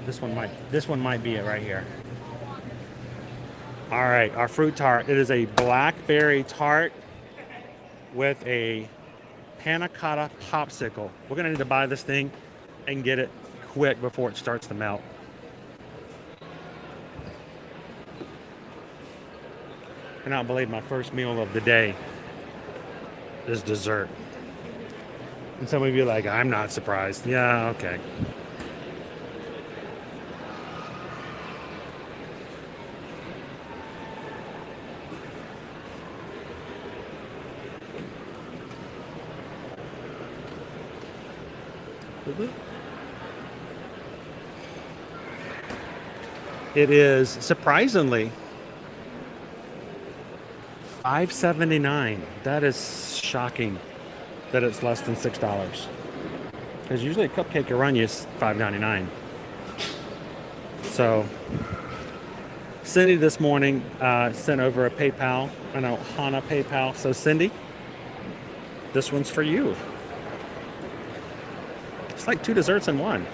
This one might be it right here. All right, our fruit tart. It is a blackberry tart with a panna cotta popsicle. We're gonna need to buy this thing and get it quick before it starts to melt. cannot believe my first meal of the day is dessert. And some of you are like, I'm not surprised. Yeah, okay. It is surprisingly $5.79. That is shocking that it's less than $6. Because usually a cupcake will run you $5.99. So Cindy this morning sent over a PayPal, an Ohana PayPal. So Cindy, this one's for you. It's like 2 desserts in one.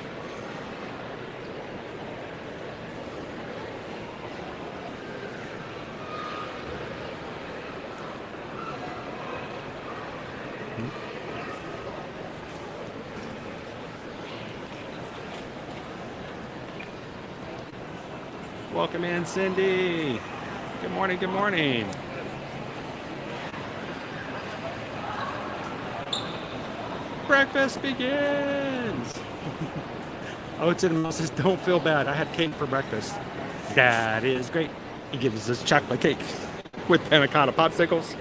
Welcome in, Cindy. Good morning, good morning. Breakfast begins. Oats and Mouse says, don't feel bad. I had cake for breakfast. That is great. He gives us chocolate cake with panna cotta popsicles.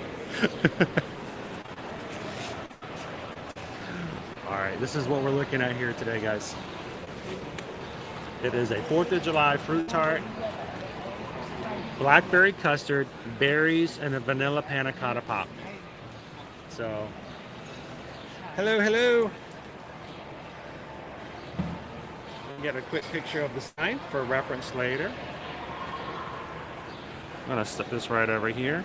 All right, this is what we're looking at here today, guys. It is a 4th of July fruit tart, blackberry custard, berries, and a vanilla panna cotta pop. So, hello, hello. We'll get a quick picture of the sign for reference later. I'm gonna set this right over here.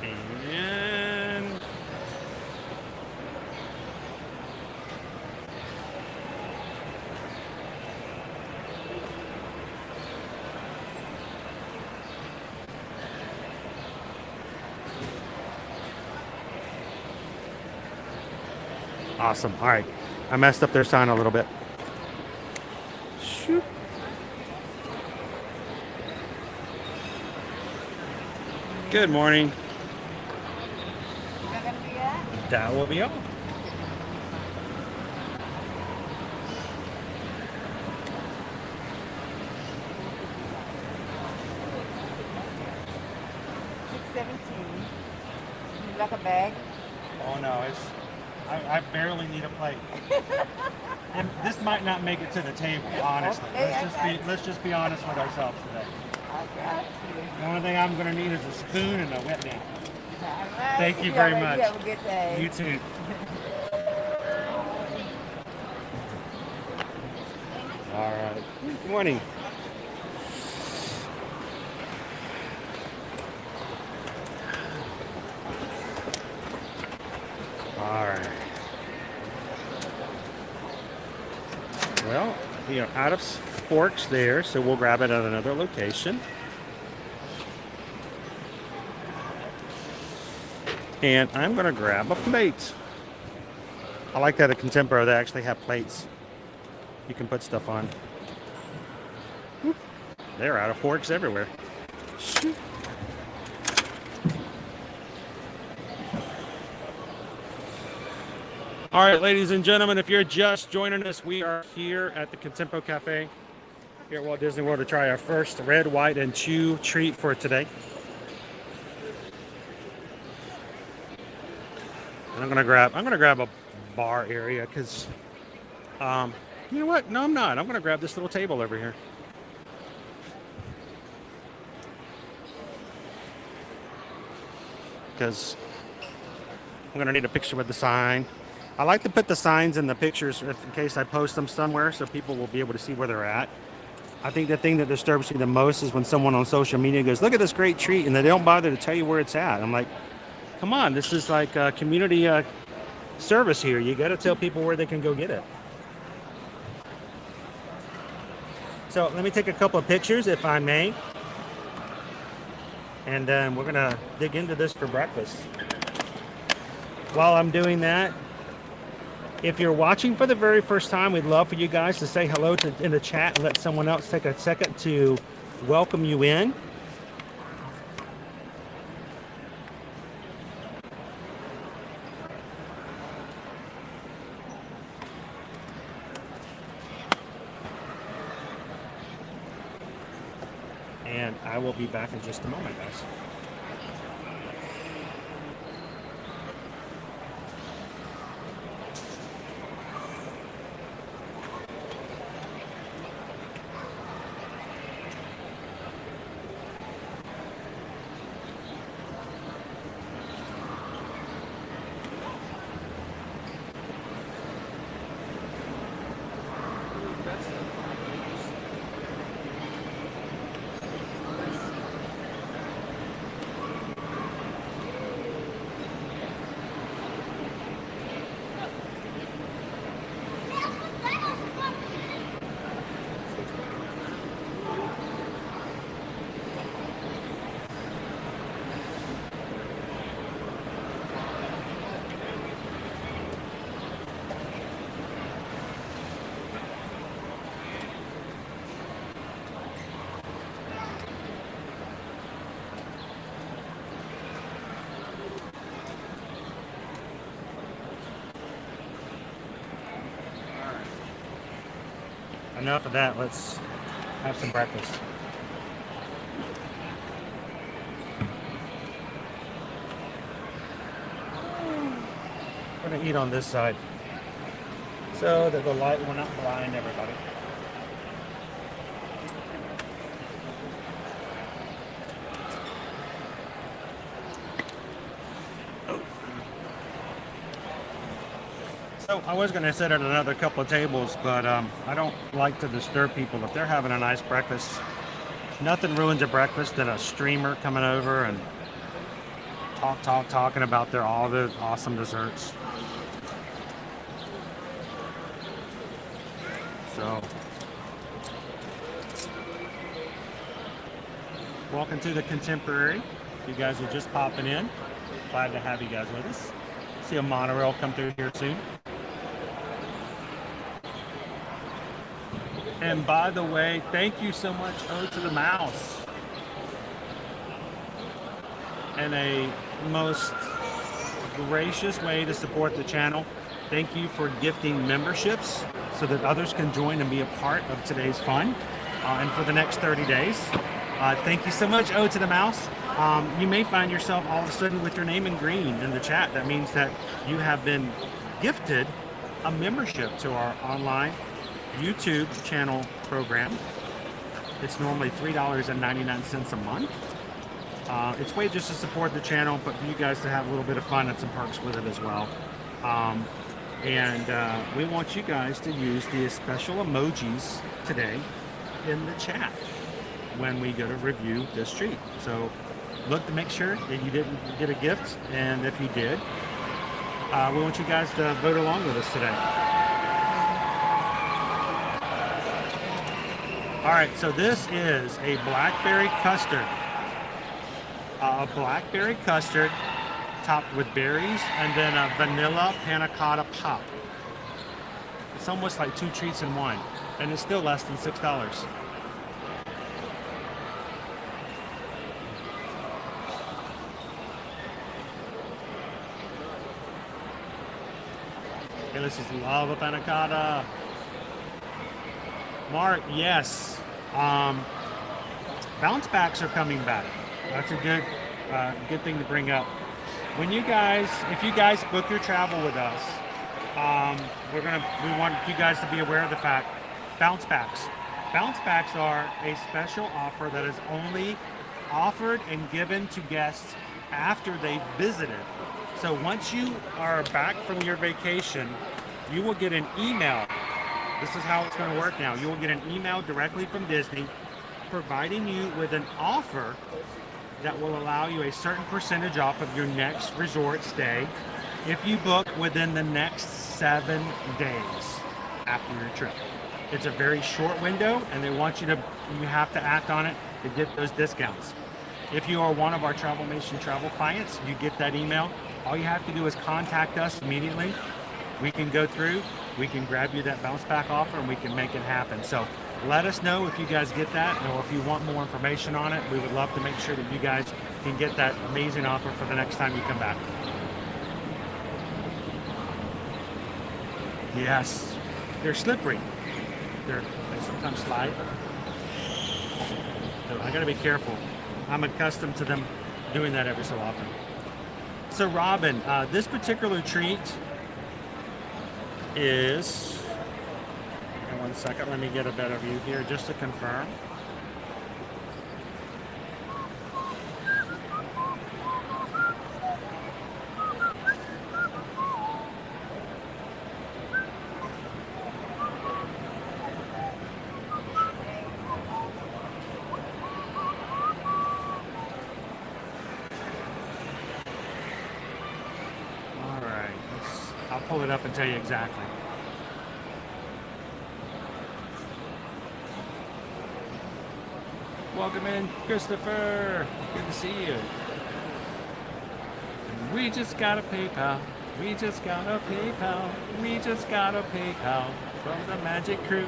And awesome. All right. I messed up their sign a little bit. Shoot. Good morning. That will be all. $6.17. Like a bag? Oh no, I barely need a plate. And this might not make it to the table, honestly. Okay, Let's just be honest with ourselves today. I got you. The only thing I'm going to need is a spoon and a Whitney. All right. Thank you very much. You have a good day. You too. All right. Good morning. All right. Well, you know, out of forks there, so we'll grab it at another location. And I'm going to grab a plate. I like that at Contempo, they actually have plates you can put stuff on. Whoop. They're out of forks everywhere. Shoot. All right, ladies and gentlemen, if you're just joining us, we are here at the Contempo Cafe here at Walt Disney World to try our first red, white, and chew treat for today. And I'm gonna grab a bar area because, you know what? No, I'm not. I'm gonna grab this little table over here. Because I'm gonna need a picture with the sign. I like to put the signs in the pictures in case I post them somewhere so people will be able to see where they're at. I think the thing that disturbs me the most is when someone on social media goes, look at this great treat, and they don't bother to tell you where it's at. I'm like, come on, this is like a community service here. You got to tell people where they can go get it. So let me take a couple of pictures, if I may. And then we're going to dig into this for breakfast. While I'm doing that, If you're watching for the very first time, we'd love for you guys to say hello in the chat and let someone else take a second to welcome you in. And I will be back in just a moment, guys. Enough of that. Let's have some breakfast. We're going to eat on this side so that the light will not blind everybody. So I was going to sit at another couple of tables, but I don't like to disturb people if they're having a nice breakfast. Nothing ruins a breakfast than a streamer coming over and talking about all the awesome desserts. So, welcome to the Contemporary. You guys are just popping in. Glad to have you guys with us. See a monorail come through here soon. And by the way, thank you so much, O to the Mouse. And a most gracious way to support the channel. Thank you for gifting memberships so that others can join and be a part of today's fun. And for the next 30 days. Thank you so much, O to the Mouse. You may find yourself all of a sudden with your name in green in the chat. That means that you have been gifted a membership to our online YouTube channel program. It's normally $3.99 a month. It's way just to support the channel, but for you guys to have a little bit of fun and some perks with it as well. We want you guys to use the special emojis today in the chat when we go to review this treat. So look to make sure that you didn't get a gift, and if you did, we want you guys to vote along with us today. All right, so this is a blackberry custard. A blackberry custard topped with berries and then a vanilla panna cotta pop. It's almost like two treats in one, and it's still less than $6. Okay, this is lava panna cotta. Mark, yes. Bounce backs are coming back. That's a good thing to bring up. If you guys book your travel with us, we want you guys to be aware of the fact, bounce backs. Bounce backs are a special offer that is only offered and given to guests after they've visited. So once you are back from your vacation, you will get an email. This is how it's going to work now. You will get an email directly from Disney providing you with an offer that will allow you a certain percentage off of your next resort stay if you book within the next 7 days after your trip. It's a very short window, and you have to act on it to get those discounts. If you are one of our Travel Nation travel clients, you get that email. All you have to do is contact us immediately, we can go through, we can grab you that bounce back offer, and we can make it happen. So let us know if you guys get that, or if you want more information on it. We would love to make sure that you guys can get that amazing offer for the next time you come back. Yes, they're slippery. They sometimes slide. So I gotta be careful. I'm accustomed to them doing that every so often. So Robin, this particular treat is, hang on 1 second, let me get a better view here just to confirm. I'll pull it up and tell you exactly. Welcome in, Christopher. Good to see you. We just got a PayPal. We just got a PayPal. We just got a PayPal from the Magic Crew.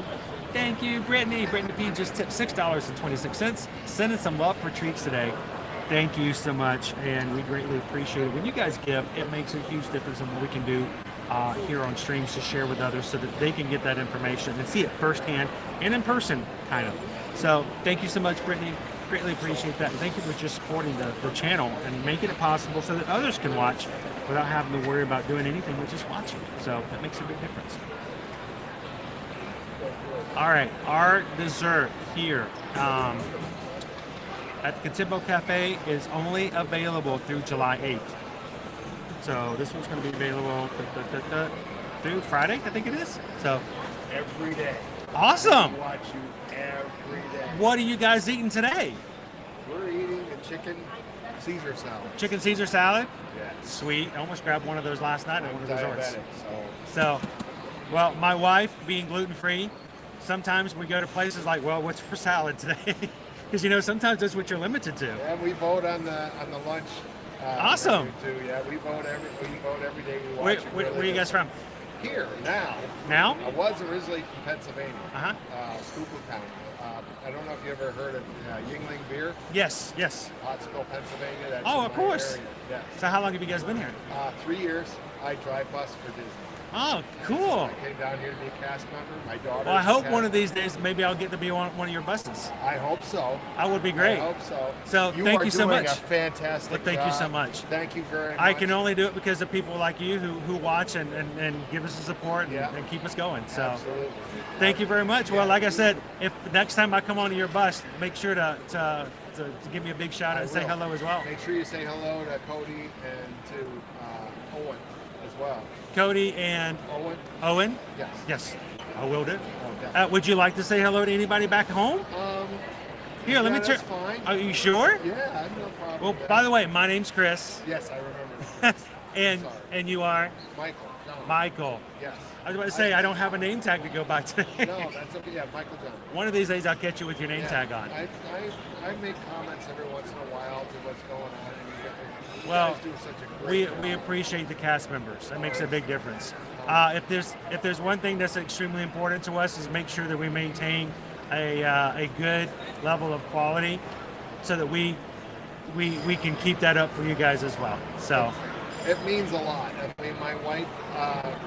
Thank you, Brittany. Brittany P just tipped $6.26. Sending some love for treats today. Thank you so much, and we greatly appreciate it. When you guys give, it makes a huge difference in what we can do here on streams to share with others so that they can get that information and see it firsthand and in person, kind of. So thank you so much, Brittany. Greatly appreciate that. And thank you for just supporting the channel and making it possible so that others can watch without having to worry about doing anything but just watching. So that makes a big difference. All right, our dessert here at the Contempo Cafe is only available through July 8th. So this one's going to be available through Friday, I think it is. So Every day. awesome. I watch you every day. What are you guys eating today? We're eating a chicken Caesar salad. Chicken Caesar salad? Yeah. Sweet. I almost grabbed one of those last night at one of the resorts. Diabetic, So, well, my wife being gluten-free, sometimes we go to places like, well, what's for salad today? Because, you know, sometimes that's what you're limited to. Yeah, we vote on the lunch. Awesome. Too. Yeah, we vote every day. We Where, watch it where are really you guys from? Here now. Now? I was originally from Pennsylvania. Uh-huh. Schuylkill County. I don't know if you ever heard of Yingling beer. Yes, yes. Pottsville, Pennsylvania. That's Oh, in of my course. area. Yes. So how long have you guys been here? 3 years. I drive bus for Disney. Oh, cool. I came down here to be a cast member. My daughter. Well, I hope one of these days maybe I'll get to be on one of your buses. I hope so. That would be great. I hope so. So thank you so much. You are doing a fantastic Well, thank you so job. much. Thank you very much. I can only do it because of people like you who watch and give us the support and keep us going. So Absolutely. thank you very much. Well, like I said, if next time I come onto your bus, make sure to give me a big shout out and say hello as well. Make sure you say hello to Cody and to Owen as well. Cody and Owen? Yes. Yes, I will do. Oh, definitely. Would you like to say hello to anybody back home? Here, let me turn. That's fine. Are you sure? Yeah, I have no problem. Well, with that. by the way, my name's Chris. Yes, I remember. and Sorry. and you are Michael. John. Michael. Yes. I was about to say I don't have a name tag to go by today. No, that's okay. Yeah, Michael John. One of these days I'll catch you with your name Yeah, tag on. I make comments every once in a while to what's going on. And you Well, guys do such a great we job. appreciate the cast members. That makes a big difference. If there's one thing that's extremely important to us is make sure that we maintain a good level of quality, so that we can keep that up for you guys as well. So it means a lot. I mean, my wife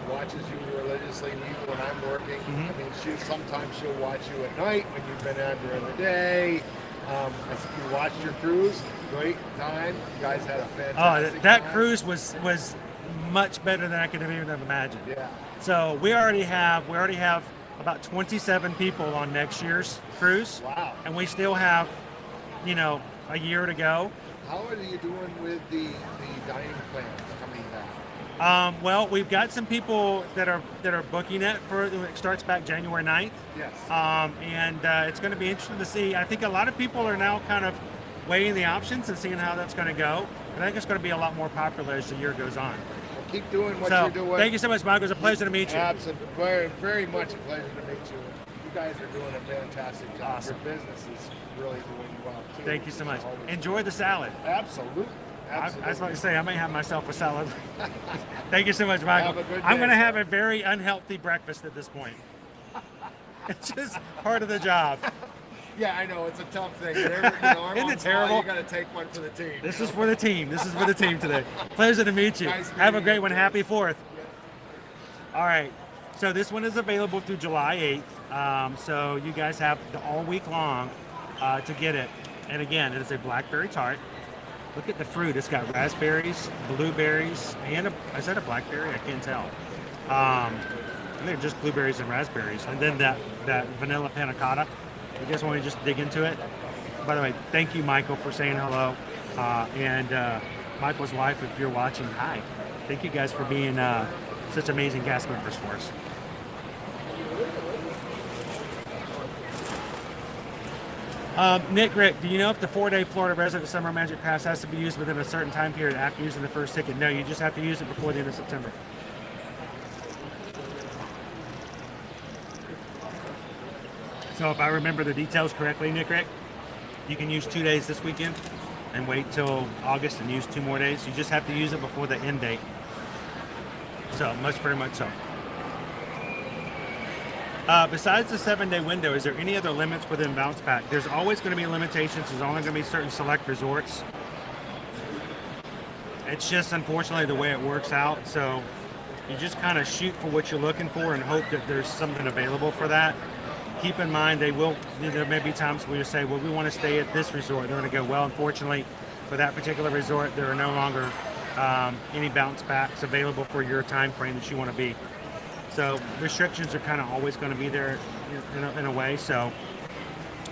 watches you religiously even when I'm working. I mean, sometimes she'll watch you at night when you've been out during the day. You watched your cruise. Great time. You guys had a fantastic that time. cruise was much better than I could have even imagined. Yeah. So we already have about 27 people on next year's cruise. Wow. And we still have, a year to go. How are you doing with the dining plans coming back? Well, we've got some people that are booking it it starts back January 9th. Yes. And it's going to be interesting to see. I think a lot of people are now kind of weighing the options and seeing how that's going to go. I think it's going to be a lot more popular as the year goes on. Well, keep doing what So, you're doing. thank you so much, Michael. It was a pleasure to meet you. Absolutely. Very, very much a pleasure to meet you. You guys are doing a fantastic job. Awesome. Your business is really doing well, too. Thank you so much. Always- Enjoy the salad. Absolutely. I was about to say, I may have myself a salad. Thank you so much, Michael. Have a good I'm day, going to sir. have a very unhealthy breakfast at this point. It's just part of the job. Yeah, I know, it's a tough thing. Our Isn't it mom's terrible? You got to take one for the team. This is for the team. This is for the team today. Pleasure to meet you. Nice Have a meeting great you, one. Chris. Happy 4th. All right. So this one is available through July 8th. So you guys have all week long to get it. And again, it is a blackberry tart. Look at the fruit. It's got raspberries, blueberries, and is that a blackberry? I can't tell. And they're just blueberries and raspberries. And then that vanilla panna cotta. You guys want to just dig into it? By the way, thank you, Michael, for saying hello. And Michael's wife, if you're watching, hi. Thank you guys for being such amazing cast members for us. Nick, Rick, do you know if the 4-day Florida resident summer magic pass has to be used within a certain time period after using the first ticket? No, you just have to use it before the end of September. So if I remember the details correctly, Nick, Rick, you can use 2 days this weekend and wait till August and use 2 more days. You just have to use it before the end date. So very much so. Besides the 7-day window, is there any other limits within Bounce Pack? There's always going to be limitations. There's only going to be certain select resorts. It's just unfortunately the way it works out. So you just kind of shoot for what you're looking for and hope that there's something available for that. Keep in mind there may be times where you say, well, we want to stay at this resort. They're going to go, well, unfortunately, for that particular resort, there are no longer any bounce backs available for your time frame that you want to be. So restrictions are kind of always going to be there in a way. So,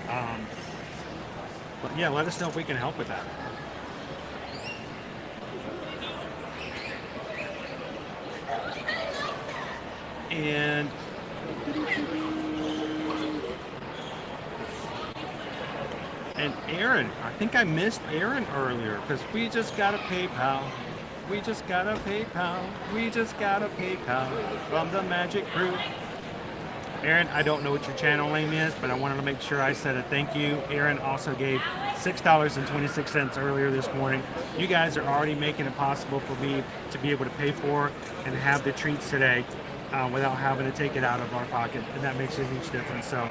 but yeah, let us know if we can help with that. And Aaron, I think I missed Aaron earlier because we just got a PayPal. We just got a PayPal. We just got a PayPal from the Magic Crew. Aaron, I don't know what your channel name is, but I wanted to make sure I said a thank you. Aaron also gave $6.26 earlier this morning. You guys are already making it possible for me to be able to pay for and have the treats today without having to take it out of our pocket, and that makes a huge difference. So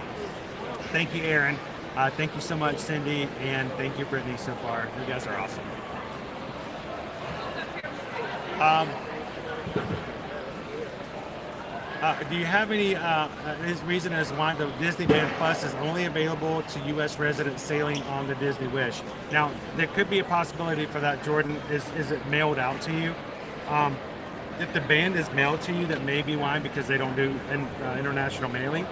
thank you, Aaron. Thank you so much, Cindy, and thank you, Brittany, so far. You guys are awesome. Do you have any reason as why the Disney Band Plus is only available to U.S. residents sailing on the Disney Wish? Now, there could be a possibility for that, Jordan. Is it mailed out to you? If the band is mailed to you, that may be why, because they don't do international mailing.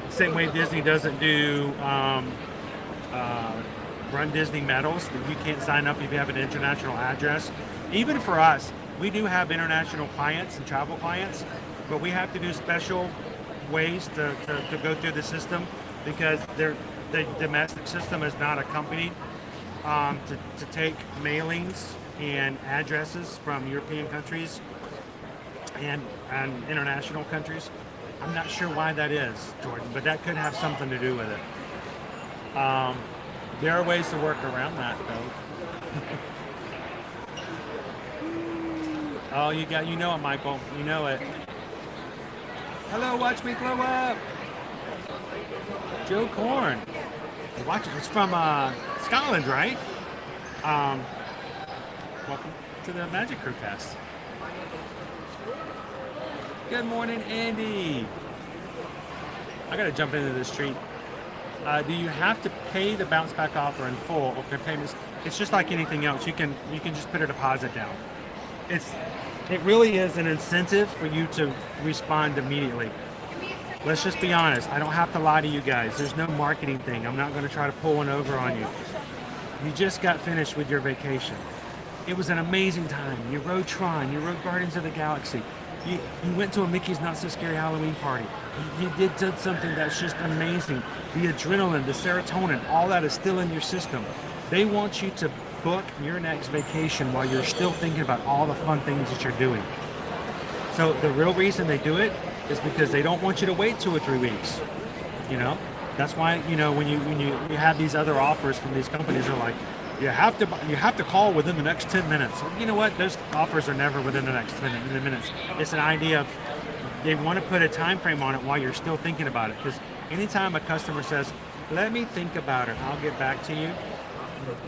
Same way Disney doesn't do Run Disney medals. You can't sign up if you have an international address. Even for us, we do have international clients and travel clients, but we have to do special ways to go through the system because the domestic system is not accompanied to take mailings and addresses from European countries and international countries. I'm not sure why that is, Jordan, but that could have something to do with it. There are ways to work around that, though. Oh, you know it, Michael. You know it. Hello, watch me glow up. Joe Korn. Watch it. It's from Scotland, right? Welcome to the Magic Crew cast. Good morning, Andy. I gotta jump into this treat. Do you have to pay the bounce back offer in full, or can payments? It's just like anything else. You can just put a deposit down. It really is an incentive for you to respond immediately. Let's just be honest. I don't have to lie to you guys. There's no marketing thing. I'm not going to try to pull one over on you. You just got finished with your vacation. It was an amazing time. You rode Tron. You rode Guardians of the Galaxy. You went to a Mickey's Not So Scary Halloween party. You did something that's just amazing. The adrenaline, the serotonin, all that is still in your system. They want you to book your next vacation while you're still thinking about all the fun things that you're doing. So the real reason they do it is because they don't want you to wait 2 or 3 weeks. You know, that's why, you know, when you have these other offers from these companies, they're like, You have to call within the next 10 minutes. You know what? Those offers are never within the next 10 minutes. It's an idea of they want to put a time frame on it while you're still thinking about it. Because anytime a customer says, "Let me think about it, I'll get back to you,"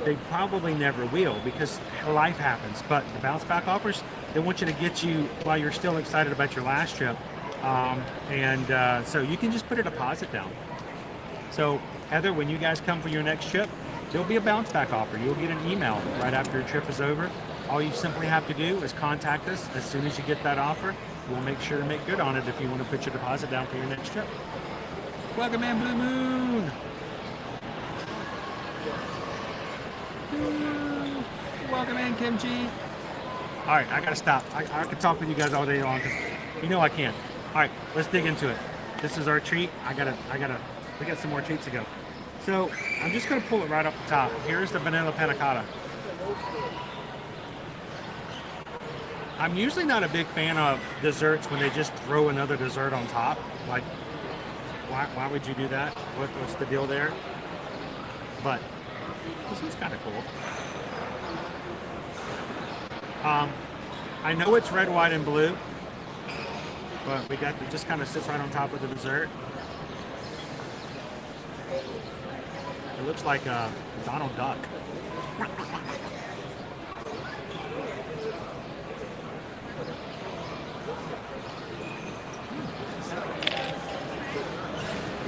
they probably never will because life happens. But the bounce back offers, they want you to get you while you're still excited about your last trip. So you can just put a deposit down. So Heather, when you guys come for your next trip, there'll be a bounce back offer. You'll get an email right after your trip is over. All you simply have to do is contact us as soon as you get that offer. We'll make sure to make good on it if you want to put your deposit down for your next trip. Welcome in, Blue Moon. Welcome in, Kim G. All right, I gotta stop. I could talk with you guys all day long because you know I can. All right, let's dig into it. This is our treat. We got some more treats to go. So I'm just gonna pull it right off the top. Here's the vanilla panna cotta. I'm usually not a big fan of desserts when they just throw another dessert on top. Like, why would you do that? What's the deal there? But this one's kind of cool. I know it's red, white, and blue, but it just kind of sits right on top of the dessert. It looks like a Donald Duck.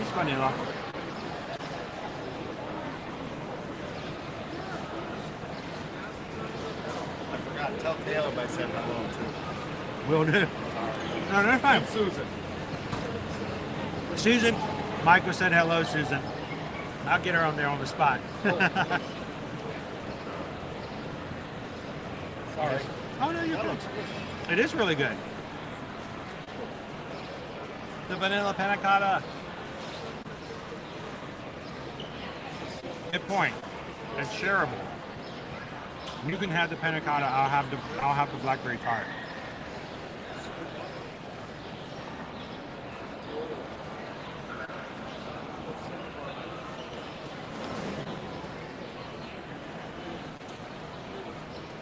It's vanilla. Tell Caleb I said hello too. Will do. No, that's fine. And Susan. Susan, Michael said hello, Susan. I'll get her on there on the spot. Sorry. Oh no, you're good. It is really good. The vanilla panna cotta. Good point. It's shareable. You can have the panna cotta. I'll have the blackberry tart.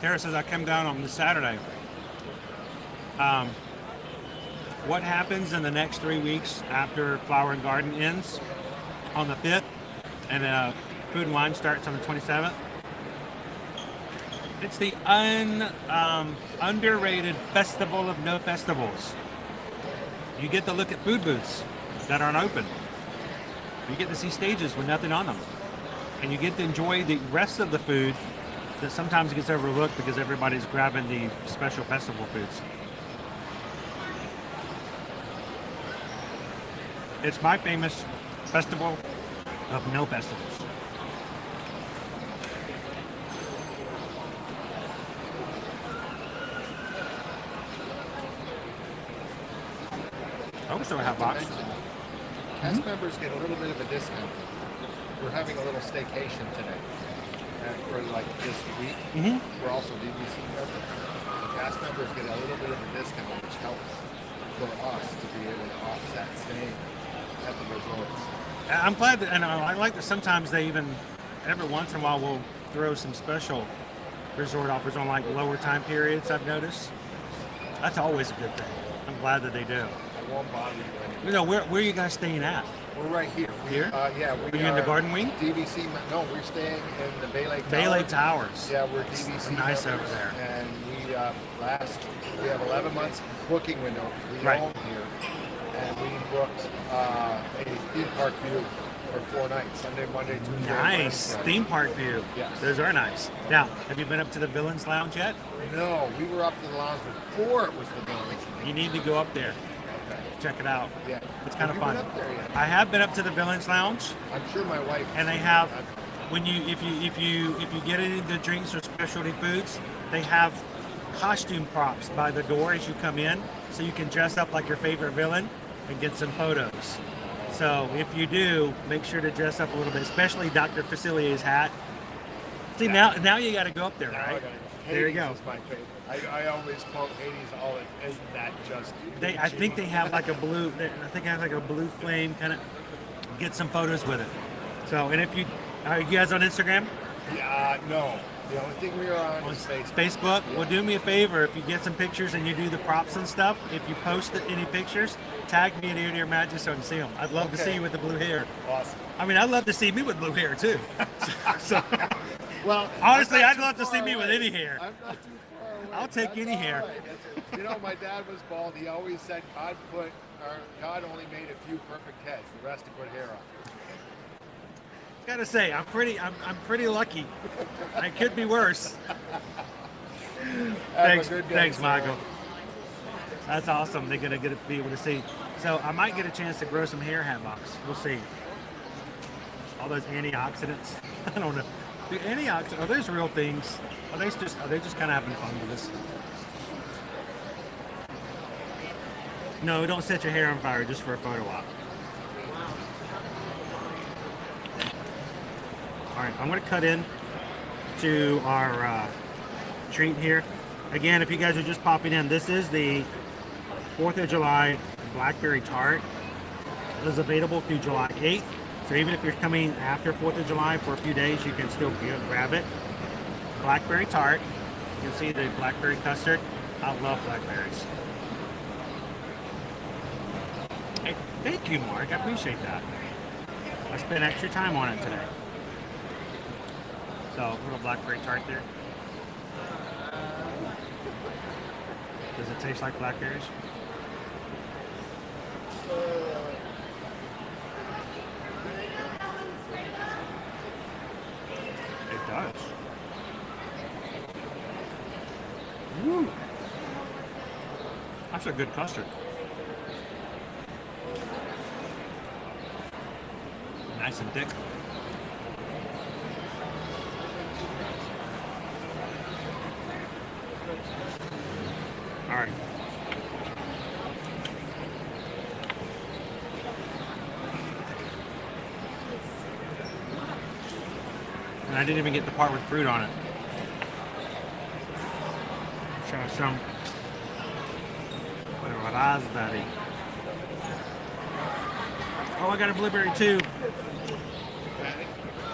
Tara says I come down on this Saturday. What happens in the next 3 weeks after Flower and Garden ends on the 5th and Food and Wine starts on the 27th? It's the underrated festival of no festivals. You get to look at food booths that aren't open. You get to see stages with nothing on them. And you get to enjoy the rest of the food that sometimes gets overlooked because everybody's grabbing the special festival foods. It's my famous festival of no festivals. I wish I would have box. Cast members get a little bit of a discount. We're having a little staycation today. For like this week, we're also DVC members. The cast members get a little bit of a discount, which helps for us to be able to offset staying at the resorts. I'm glad that, and I like that sometimes they even, every once in a while, will throw some special resort offers on like lower time periods, I've noticed. That's always a good thing. I'm glad that they do. I won't bother you anymore. You know, where are you guys staying at? We're right here. Here? Yeah. Are you in the Garden Wing? DVC, no, we're staying in the Bay Lake Towers. Bay Lake Towers. Yeah, we're DVC nice members, over there. And we have 11 months booking window. We own here. And we booked a theme park view for 4 nights, Sunday, Monday, Tuesday. Nice. Wednesday. Theme park view. Yes. Those are nice. Now, have you been up to the Villains Lounge yet? No, we were up to the lounge before it was the Villains. You need to go up there. Okay. Check it out. Yeah. It's kind of fun. Have you been up there yet? I have been up to the Villains Lounge. I'm sure my wife. And they have, when you if you get any of the drinks or specialty foods, they have costume props by the door as you come in, so you can dress up like your favorite villain and get some photos. So if you do, make sure to dress up a little bit, especially Dr. Facilier's hat. See, now you got to go up there, right? There you go. Hades is my favorite. I always quote Hades all it is that just. I think they have like a blue. I think they have like a blue flame kind of. Get some photos with it. So, and if you are you guys on Instagram? Yeah, no. The only thing we are on is Facebook. Facebook. Well, do me a favor. If you get some pictures and you do the props and stuff, if you post any pictures, tag me at Ear to Ear Magic so I can see them. I'd love to see you with the blue hair. Awesome. I mean, I'd love to see me with blue hair too. So, Well, honestly, I'm I'd not love too to see far me with away. any hair. I'm not too far away. I'll take That's any all hair. right. You know, my dad was bald. He always said God only made a few perfect heads. The rest he put hair on. Gotta say, I'm pretty lucky. I could be worse. Have a good day, Thanks, sir. Michael. That's awesome. They're gonna be able to see. So I might get a chance to grow some hair hemlocks. We'll see. All those antioxidants. I don't know. The antioxidants, are those real things? Are they just kind of having fun with us? No, don't set your hair on fire just for a photo op. All right, I'm going to cut in to our treat here. Again, if you guys are just popping in, this is the 4th of July Blackberry Tart. It is available through July 8th. So even if you're coming after 4th of July for a few days, you can still grab it. Blackberry Tart. You can see the blackberry custard. I love blackberries. Hey, thank you, Mark. I appreciate that. I spent extra time on it today. So, a little blackberry tart there. Does it taste like blackberries? It does. Woo! That's a good custard. Nice and thick. All right. And I didn't even get the part with fruit on it. Show some raspberry. Oh, I got a blueberry too.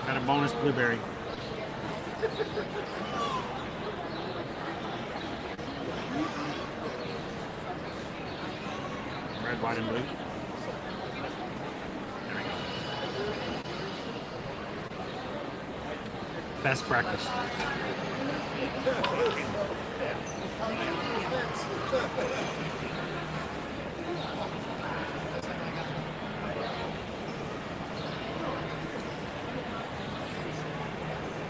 Got a bonus blueberry. Red, white, and blue. There we go. Best breakfast.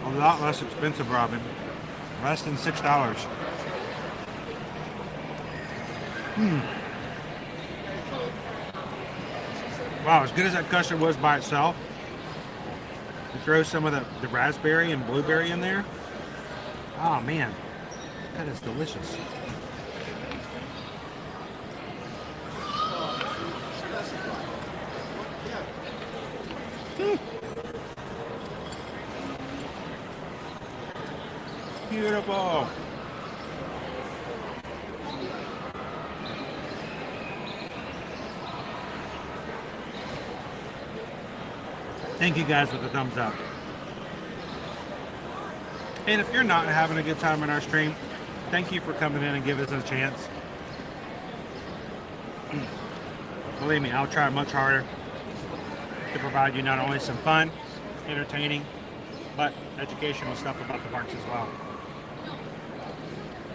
A lot less expensive, Robin. Less than $6. Wow, as good as that custard was by itself, you throw some of the raspberry and blueberry in there. Oh man, that is delicious. Beautiful. Thank you guys for the thumbs up. And if you're not having a good time in our stream, thank you for coming in and giving us a chance. Believe me, I'll try much harder to provide you not only some fun, entertaining, but educational stuff about the parks as well.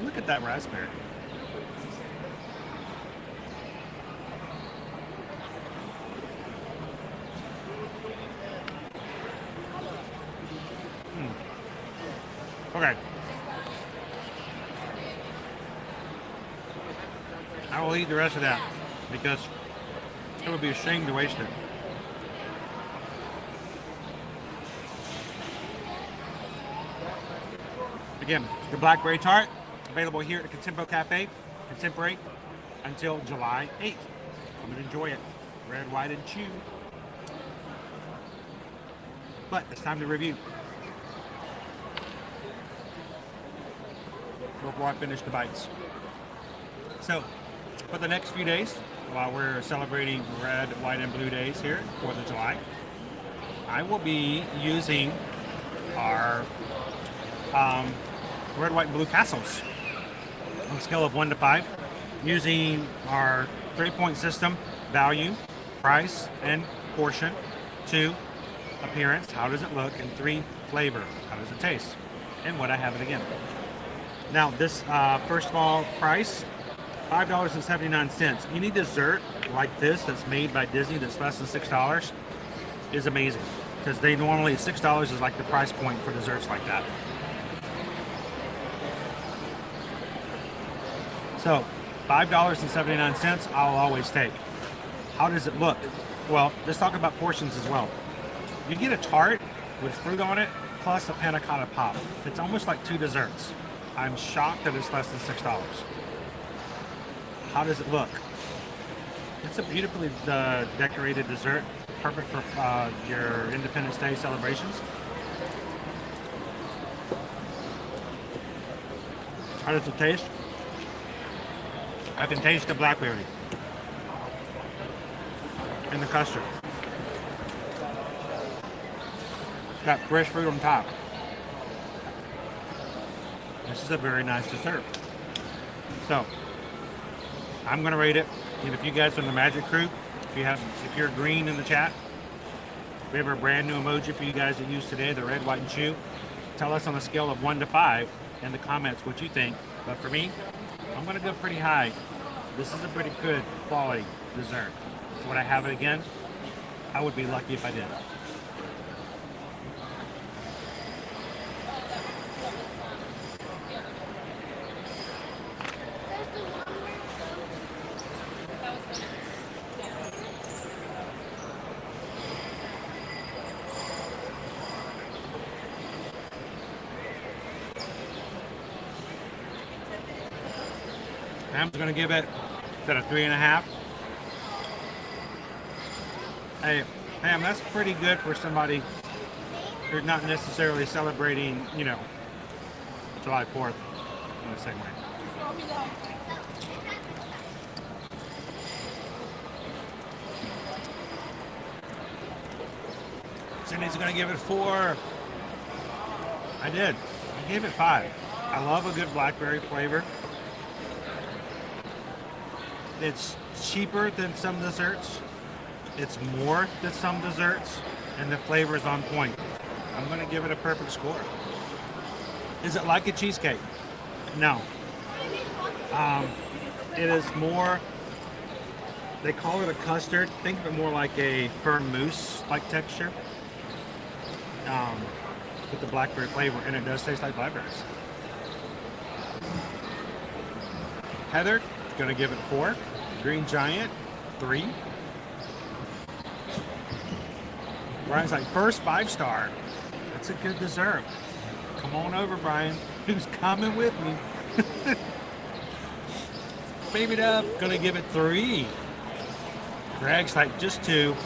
Look at that raspberry. Okay. I will eat the rest of that because it would be a shame to waste it. Again, the Blackberry Tart, available here at the Contempo Cafe, Contemporary, until July 8th. Come and enjoy it. Red, white, and chew. But it's time to review. Before I finish the bites. So, for the next few days, while we're celebrating Red, White, and Blue Days here, 4th of July, I will be using are red, white, and blue castles on a scale of 1 to 5, using our 3-point system: value, price, and portion. 2, appearance, how does it look? And 3, flavor, how does it taste? And would I have it again? Now, this first of all, price, $5.79. Any dessert like this that's made by Disney that's less than $6 is amazing, because they normally $6 is like the price point for desserts like that. So $5.79 I'll always take. How does it look? Well, let's talk about portions as well. You get a tart with fruit on it plus a panna cotta pop. It's almost like 2 desserts. I'm shocked that it's less than $6. How does it look? It's a beautifully decorated dessert, perfect for your Independence Day celebrations. How does it taste? I can taste the blackberry and the custard. It's got fresh fruit on top. This is a very nice dessert. So I'm gonna rate it. And if you guys are in the Magic Crew, if you're green in the chat, we have a brand new emoji for you guys to use today, the red, white, and chew. Tell us on a scale of 1 to 5 in the comments what you think. But for me, I'm gonna go pretty high. This is a pretty good quality dessert. Would I have it again? I would be lucky if I did. I'm going to give it a 3.5. Hey, Pam, that's pretty good for somebody who's not necessarily celebrating, you know, July 4th in the same way. Cindy's going to give it 4. I did. I gave it 5. I love a good blackberry flavor. It's cheaper than some desserts. It's more than some desserts, and the flavor is on point. I'm going to give it a perfect score. Is it like a cheesecake? No. It is more, they call it a custard. Think of it more like a firm mousse-like texture with the blackberry flavor, and it does taste like blackberries. Heather, going to give it 4. Green Giant, 3. Brian's like, first 5-star. That's a good dessert. Come on over, Brian. Who's coming with me? Baby Dub, gonna give it 3. Greg's like, just 2.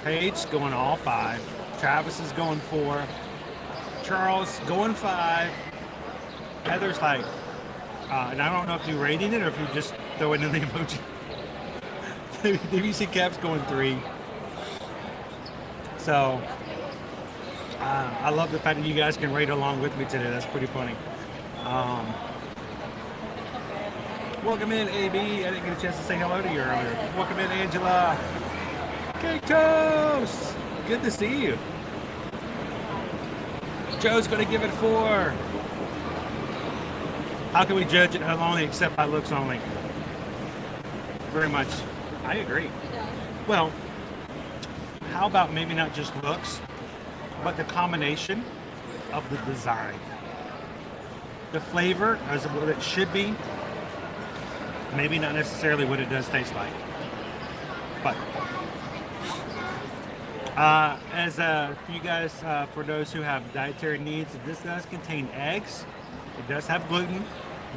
Paige going all 5. Travis is going 4. Charles going 5. Heather's like, and I don't know if you're rating it or if you just throw it in the emoji. DVC Cap's going 3. So, I love the fact that you guys can rate along with me today. That's pretty funny. Welcome in, AB. I didn't get a chance to say hello to you earlier. Welcome in, Angela. Cake Toast. Good to see you. Joe's going to give it 4. How can we judge it only except by looks only? Very much. I agree. Well, how about maybe not just looks, but the combination of the design. The flavor as what it should be, maybe not necessarily what it does taste like. But for you guys, for those who have dietary needs, this does contain eggs. It does have gluten,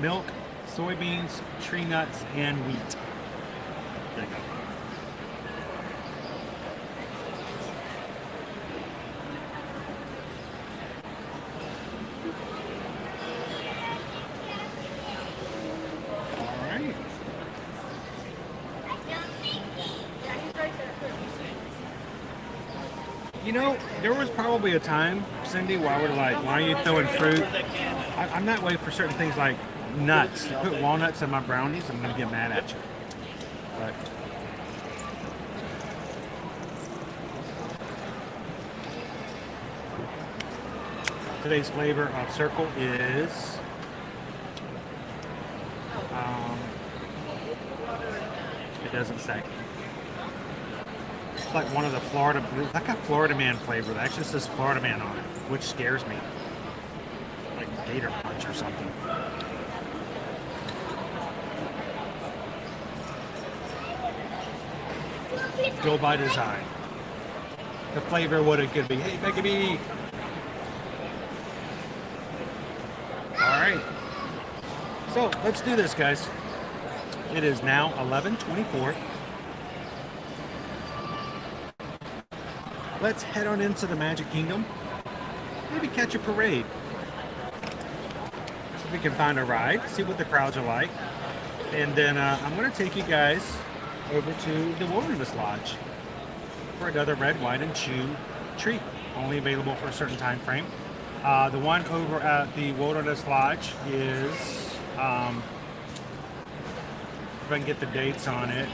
milk, soybeans, tree nuts, and wheat. There you go. All right. You know, there was probably a time, Cindy, where I would like, why are you throwing fruit? I'm that way for certain things like nuts. You put walnuts in my brownies, I'm gonna get mad at you. But today's flavor of Circle is it doesn't say. It's like one of the Florida, like a Florida Man flavor. That actually says Florida Man on it, which scares me. Like Gator Punch or something. Go by design. The flavor, what it could be. Hey, that could be. All right. So let's do this, guys. It is now 11:24. Let's head on into the Magic Kingdom. Maybe catch a parade. See if we can find a ride, see what the crowds are like. And then I'm going to take you guys over to the Wilderness Lodge for another red, white, and chew treat. Only available for a certain time frame. The one over at the Wilderness Lodge is, if I can get the dates on it,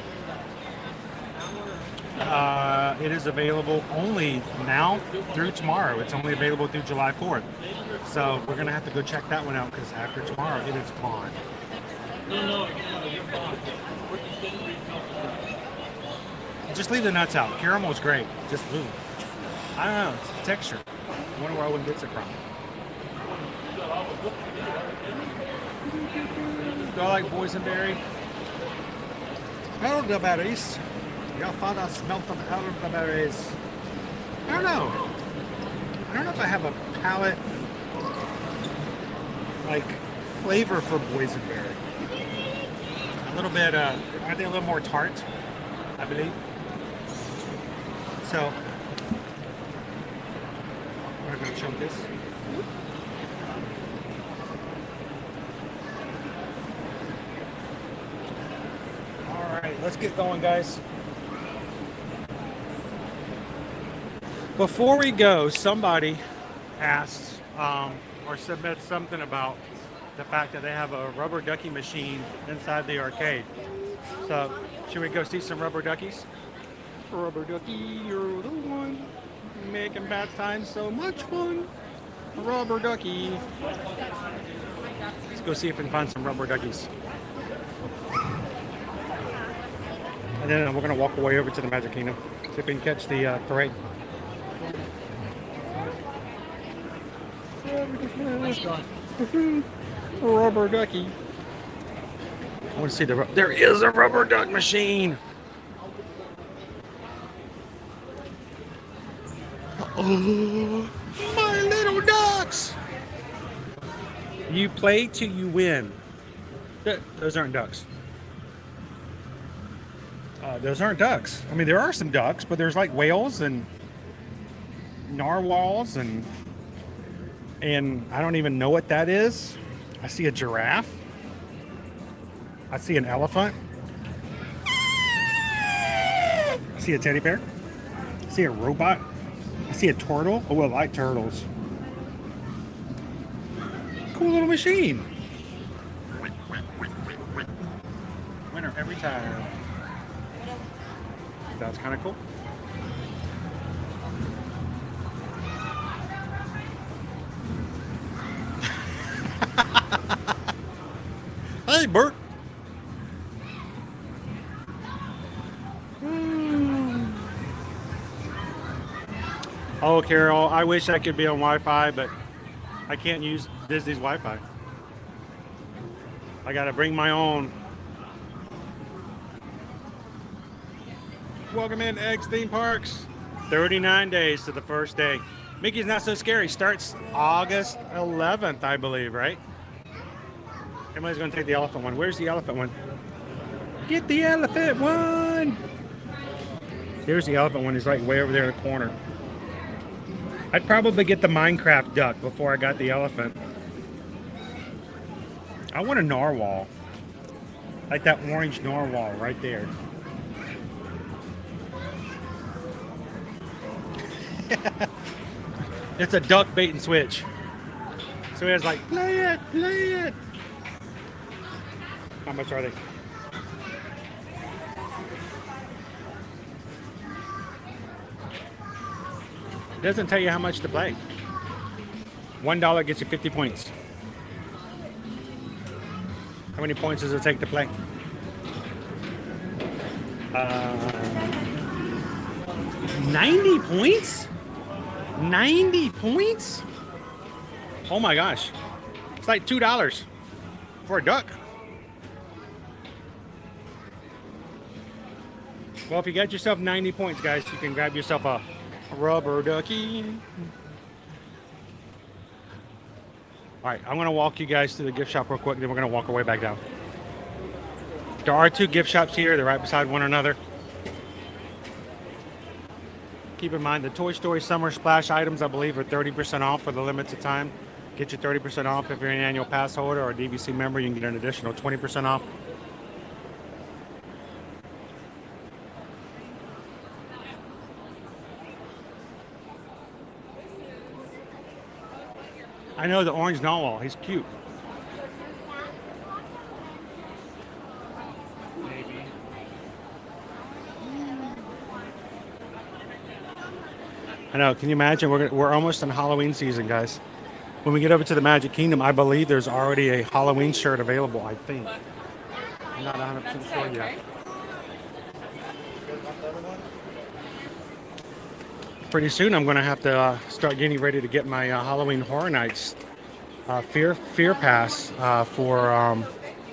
it is available only now through tomorrow. It's only available through July 4th. So we're going to have to go check that one out because after tomorrow it is gone. Just leave the nuts out. Caramel's great. Just ooh. I don't know. It's the texture. I wonder where Owen gets it from. Do I like boysenberry? Elderberries. Your father smelt of elderberries. I don't know. I don't know if I have a palate like flavor for boysenberry. A little bit. Aren't they a little more tart? I believe. So we're gonna chunk this. All right, let's get going, guys. Before we go, somebody asked or submit something about the fact that they have a rubber ducky machine inside the arcade. So, should we go see some rubber duckies? Rubber ducky, you're the one making bad times so much fun. Rubber ducky. Let's go see if we can find some rubber duckies. And then we're going to walk away over to the Magic Kingdom. See if we can catch the parade. Rubber ducky. I want to see there is a rubber duck machine. Oh, my little ducks. You play till you win. Those aren't ducks. Those aren't ducks. I mean, there are some ducks, but there's like whales and narwhals and I don't even know what that is. I see a giraffe. I see an elephant. I see a teddy bear. I see a robot. I see a turtle. Oh, I like turtles. Cool little machine. Winner every time. That's kind of cool. Hey, Bert. Oh, Carol, I wish I could be on Wi-Fi, but I can't use Disney's Wi-Fi. I gotta bring my own. Welcome in Eggs Theme Parks. 39 days to the first day. Mickey's Not So Scary starts August 11th, I believe, right? Everybody's gonna take the elephant one. Where's the elephant one? Get the elephant one! Here's the elephant one. He's like way over there in the corner. I'd probably get the Minecraft duck before I got the elephant. I want a narwhal. Like that orange narwhal right there. It's a duck bait and switch. So he was like, play it, play it. How much are they? It doesn't tell you how much to play. $1 gets you 50 points. How many points does it take to play? 90 points? 90 points? Oh my gosh. It's like $2 for a duck. Well, if you got yourself 90 points, guys, you can grab yourself a rubber ducky. All right, I'm going to walk you guys through the gift shop real quick, then we're going to walk our way back down. There are 2 gift shops here. They're right beside one another. Keep in mind the Toy Story Summer Splash items, I believe, are 30% off for the limited time. Get you 30% off. If you're an annual pass holder or a DVC member, you can get an additional 20% off. I know the orange narwhal. He's cute. Maybe. I know. Can you imagine? We're almost in Halloween season, guys. When we get over to the Magic Kingdom, I believe there's already a Halloween shirt available. I think. I'm not 100% sure yet. Pretty soon, I'm going to have to start getting ready to get my Halloween Horror Nights Fear Pass for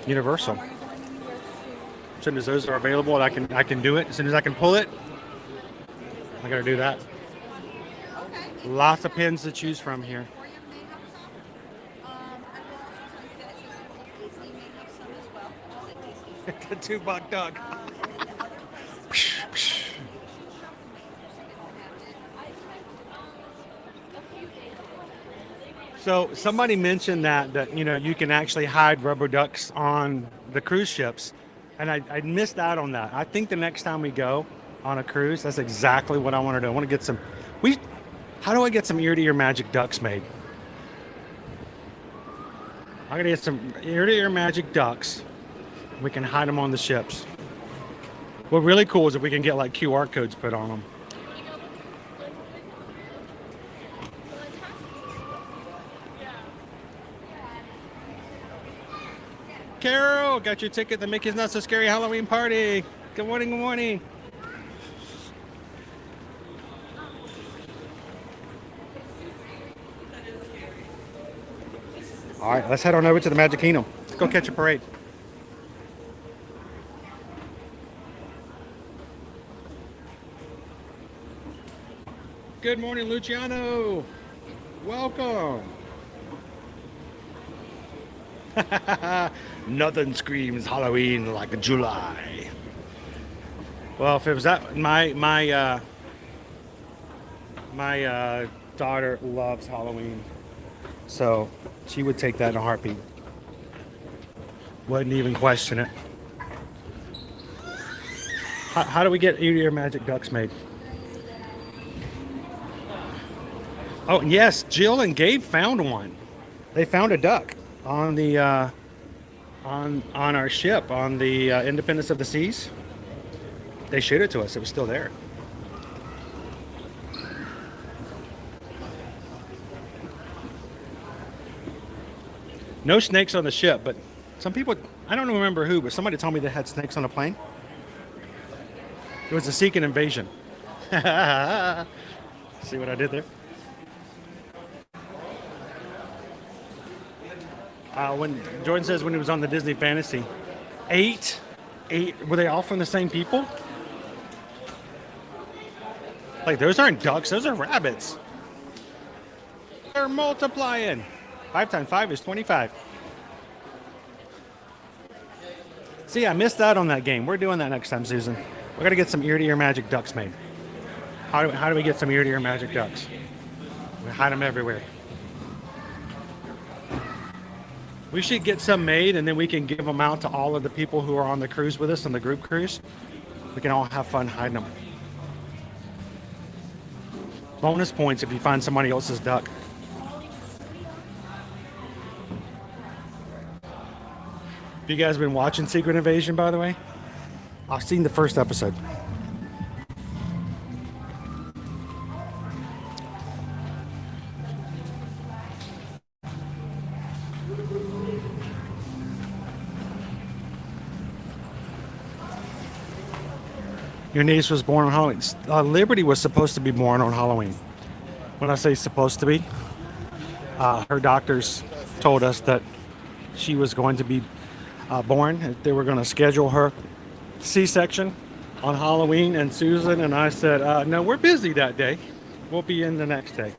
Universal. As soon as those are available, I can do it. As soon as I can pull it, I got to do that. Lots of pins to choose from here. The $2 duck. So somebody mentioned that you know you can actually hide rubber ducks on the cruise ships, and I missed out on that. I think the next time we go on a cruise, that's exactly what I want to do. I want to get some. How do I get some ear-to-ear magic ducks made? I'm gonna get some ear-to-ear magic ducks. We can hide them on the ships. What really cool is if we can get like QR codes put on them. Carol, got your ticket to Mickey's Not So Scary Halloween Party. Good morning, good morning. All right, let's head on over to the Magic Kingdom. Let's go catch a parade. Good morning, Luciano. Welcome. Nothing screams Halloween like July. Well, if it was that, my daughter loves Halloween, so she would take that in a heartbeat. Wouldn't even question it. How do we get ear-to-ear magic ducks made? Oh yes, Jill and Gabe found one. They found a duck on the on our ship on the Independence of the Seas. They showed it to us. It was still there. No snakes on the ship, but some people, I don't remember who, but somebody told me they had snakes on a plane. It was a Seeking invasion. See what I did there? When Jordan says when he was on the Disney Fantasy, eight, were they all from the same people? Like, those aren't ducks, those are rabbits. They're multiplying. 5 times 5 is 25. See, I missed out on that game. We're doing that next time, Susan. We're gonna get some ear-to-ear magic ducks made. How do we get some ear-to-ear magic ducks? We hide them everywhere. We should get some made, and then we can give them out to all of the people who are on the cruise with us, on the group cruise. We can all have fun hiding them. Bonus points if you find somebody else's duck. Have you guys been watching Secret Invasion, by the way? I've seen the first episode. Your niece was born on Halloween. Liberty was supposed to be born on Halloween. When I say supposed to be, her doctors told us that she was going to be born. They were going to schedule her C-section on Halloween, and Susan and I said, no, we're busy that day. We'll be in the next day.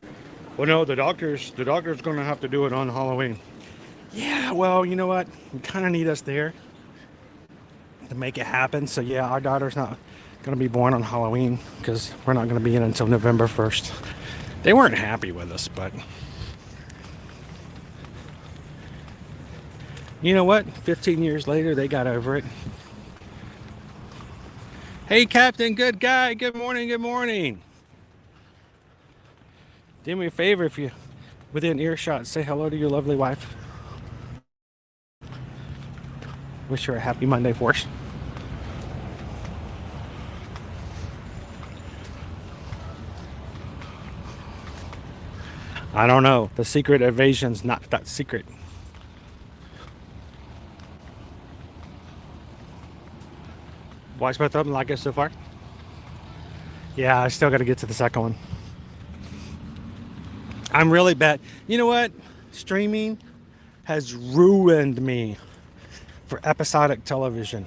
Well, no, the doctor's going to have to do it on Halloween. Yeah, well, you know what? You kind of need us there to make it happen. So yeah, our daughter's not going to be born on Halloween because we're not going to be in until November 1st. They weren't happy with us, but you know what? 15 years later, they got over it. Hey, Captain, good guy. Good morning. Good morning. Do me a favor, if you're within earshot, say hello to your lovely wife. Wish her a happy Monday for us. I don't know. The secret invasion's not that secret. Watch both of them like it so far? Yeah, I still got to get to the second one. I'm really bad. You know what? Streaming has ruined me for episodic television.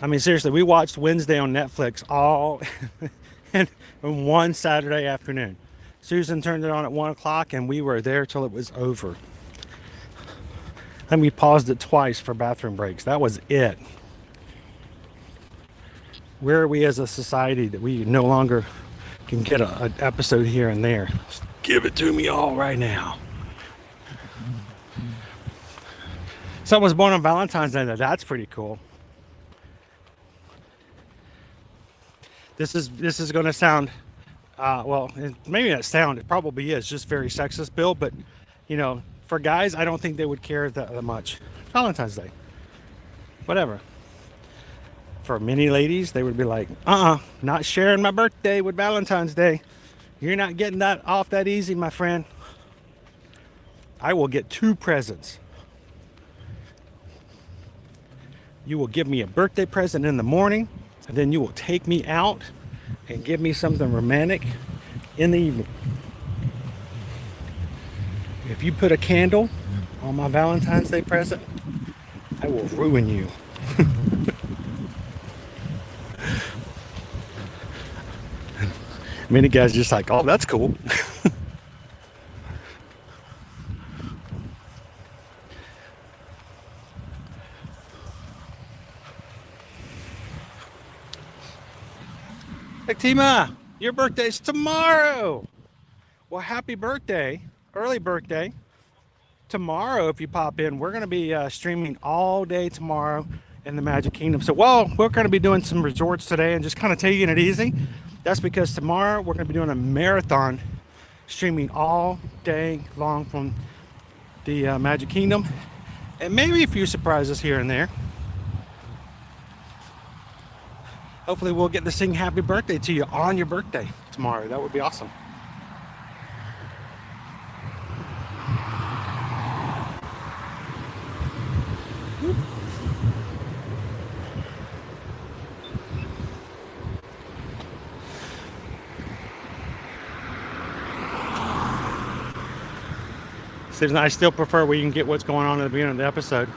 I mean, seriously, we watched Wednesday on Netflix all in one Saturday afternoon. Susan turned it on at 1 o'clock and we were there till it was over. And we paused it twice for bathroom breaks. That was it. Where are we as a society that we no longer can get an episode here and there? Just give it to me all right now. Someone was born on Valentine's Day. That's pretty cool. This is going to sound, well, maybe not sound. It probably is just very sexist, Bill. But you know, for guys, I don't think they would care that much. Valentine's Day, whatever. For many ladies, they would be like, not sharing my birthday with Valentine's Day. You're not getting that off that easy, my friend. I will get 2 presents. You will give me a birthday present in the morning, and then you will take me out and give me something romantic in the evening. If you put a candle on my Valentine's Day present, I will ruin you. Many guys just like, oh, that's cool. Hey, Tima, your birthday's tomorrow. Well, happy birthday, early birthday. Tomorrow, if you pop in, we're going to be streaming all day tomorrow in the Magic Kingdom. So, well, we're going to be doing some resorts today and just kind of taking it easy. That's because tomorrow we're going to be doing a marathon, streaming all day long from the Magic Kingdom, and maybe a few surprises here and there. Hopefully we'll get to sing happy birthday to you on your birthday tomorrow. That would be awesome. I still prefer where you can get what's going on at the beginning of the episode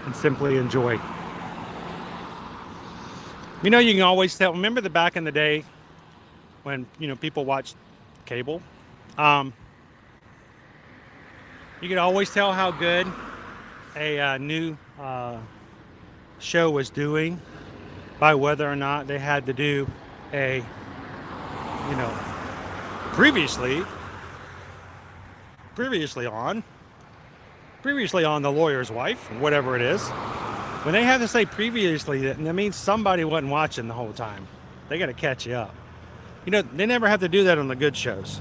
and simply enjoy. You know, you can always tell. Remember the back in the day when, you know, people watched cable? You could always tell how good a new show was doing by whether or not they had to do a, you know, previously on The Lawyer's Wife, whatever it is. When they have to say previously, that means somebody wasn't watching the whole time. They got to catch you up. You know, they never have to do that on the good shows.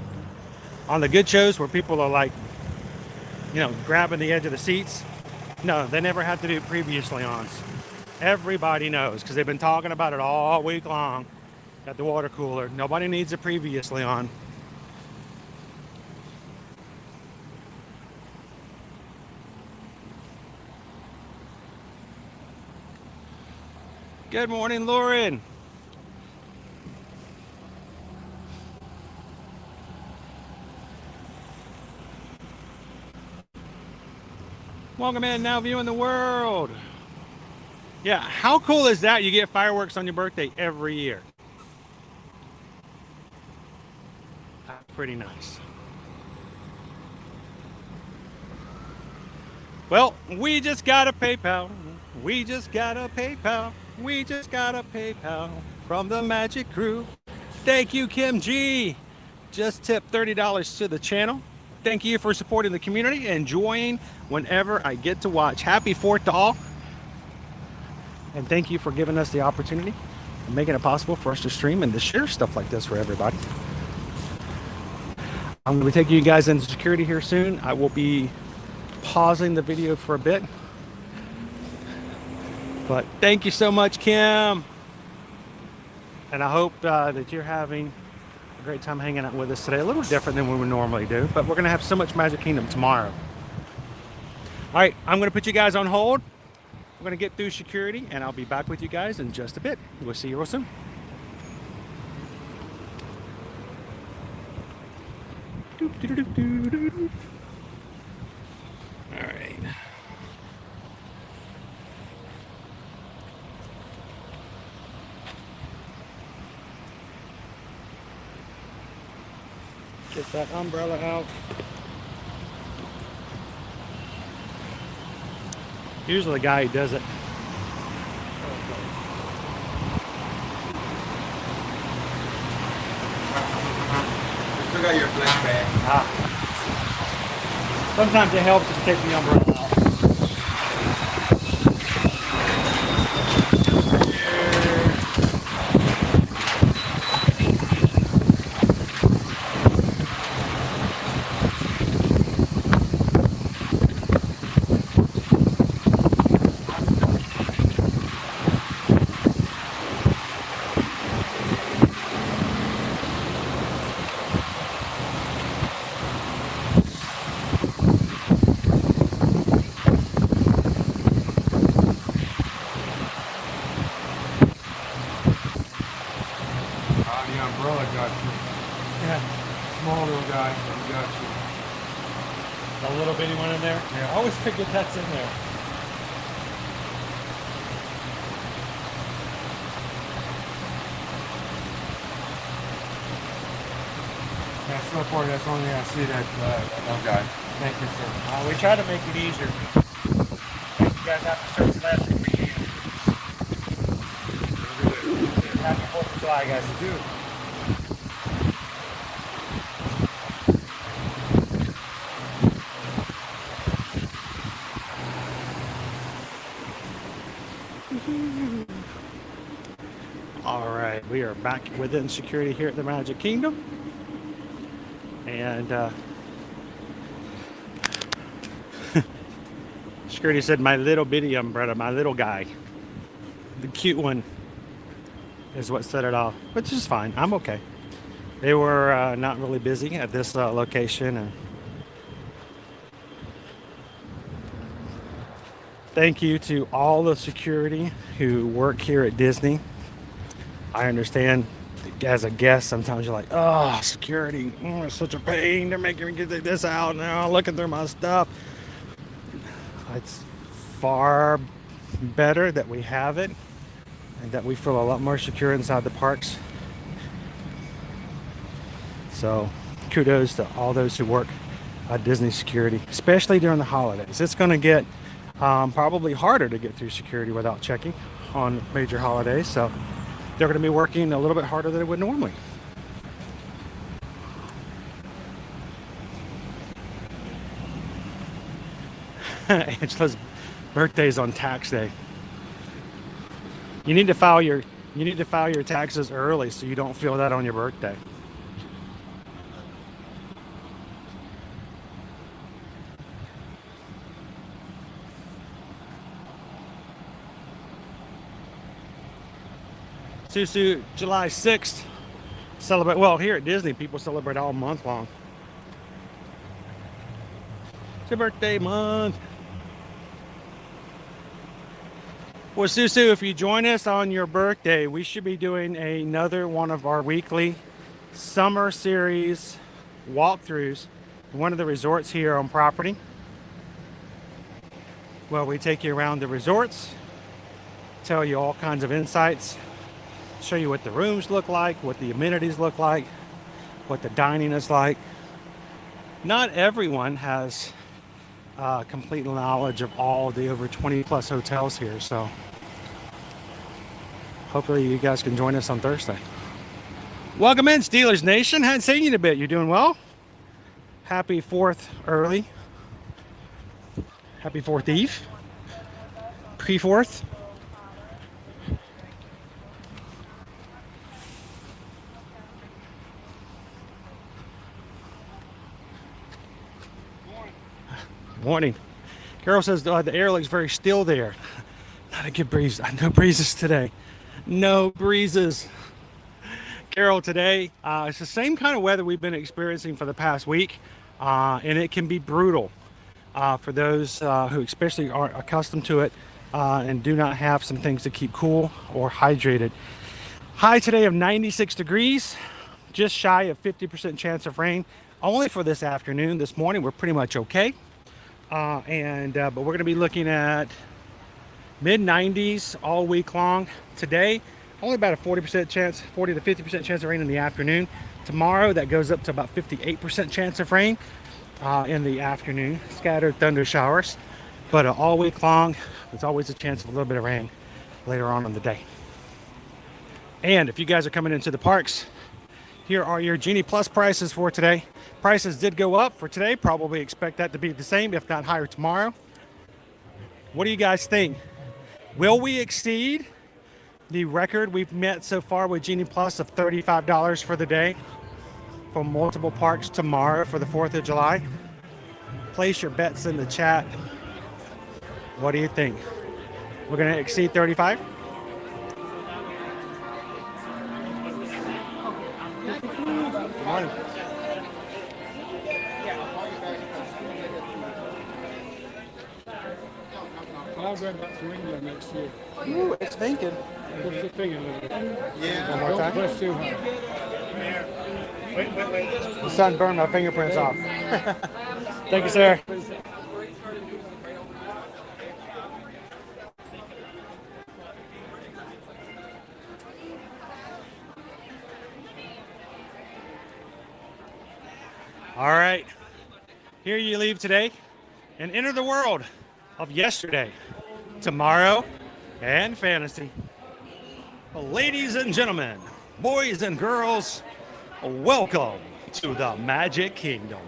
On the good shows where people are like, you know, grabbing the edge of the seats, no, they never have to do previously ons. Everybody knows because they've been talking about it all week long at the water cooler. Nobody needs a previously on. Good morning, Lauren. Welcome in, now viewing the world. Yeah, how cool is that? You get fireworks on your birthday every year. That's pretty nice. Well, we just got a PayPal. We just got a PayPal. We just got a PayPal from the Magic Crew. Thank you, Kim G. Just tipped $30 to the channel. Thank you for supporting the community and enjoying whenever I get to watch. Happy 4th to all. And thank you for giving us the opportunity and making it possible for us to stream and to share stuff like this for everybody. I'm going to be taking you guys into security here soon. I will be pausing the video for a bit. But thank you so much, Kim. And I hope that you're having a great time hanging out with us today. A little different than we would normally do, but we're going to have so much Magic Kingdom tomorrow. All right, I'm going to put you guys on hold. We're going to get through security, and I'll be back with you guys in just a bit. We'll see you real soon. All right. Get that umbrella out. Usually the guy who does it. You still got your black bag. Sometimes it helps to take the umbrella out. Figure that's in there. That's so important. That's only I see that guy. Thank you, sir. We try to make it easier. You guys have to search less if we can. Happy 4th of July, guys. You do. We are back within security here at the Magic Kingdom, and security said my little bitty umbrella, my little guy, the cute one, is what set it off, which is fine. I'm okay. They were not really busy at this location, and thank you to all the security who work here at Disney. I understand as a guest, sometimes you're like, oh, security, it's such a pain. They're making me get this out now, looking through my stuff. It's far better that we have it and that we feel a lot more secure inside the parks. So kudos to all those who work at Disney security, especially during the holidays. It's going to get probably harder to get through security without checking on major holidays. So they're going to be working a little bit harder than they would normally. Angela's birthday is on tax day. You need to file your You need to file your taxes early so you don't feel that on your birthday. Susu, July 6th. Celebrate, well, here at Disney, people celebrate all month long. It's your birthday month. Well, Susu, if you join us on your birthday, we should be doing another one of our weekly summer series walkthroughs in one of the resorts here on property. Well, we take you around the resorts, tell you all kinds of insights, show you what the rooms look like, what the amenities look like, what the dining is like. Not everyone has complete knowledge of all the over 20 plus hotels here, so hopefully you guys can join us on Thursday. Welcome in, Steelers Nation. Hadn't seen you in a bit. You doing well? Happy 4th early. Happy 4th Eve. Pre-4th. Morning. Carol says the air looks very still there. Not a good breeze. No breezes today. No breezes. Carol, today it's the same kind of weather we've been experiencing for the past week, and it can be brutal for those who especially aren't accustomed to it and do not have some things to keep cool or hydrated. High today of 96 degrees, just shy of 50% chance of rain. Only for this afternoon. This morning we're pretty much okay. But we're going to be looking at mid 90s all week long. Today, only about a 40% chance, 40 to 50% chance of rain in the afternoon. Tomorrow, that goes up to about 58% chance of rain in the afternoon. Scattered thunder showers. But all week long, there's always a chance of a little bit of rain later on in the day. And if you guys are coming into the parks, here are your Genie Plus prices for today. Prices did go up for today. Probably expect that to be the same, if not higher tomorrow. What do you guys think? Will we exceed the record we've met so far with Genie Plus of $35 for the day for multiple parks tomorrow for the 4th of July? Place your bets in the chat. What do you think? We're going to exceed 35? Good morning. I'm going back to England next year. Ooh, it's thinking. What's the thing in there? Yeah. One more Don't time. press too hard. The sun burned my fingerprints off. Thank you, sir. All right, here you leave today and enter the world of yesterday, tomorrow, and fantasy. Well, ladies and gentlemen, boys and girls, welcome to the Magic Kingdom.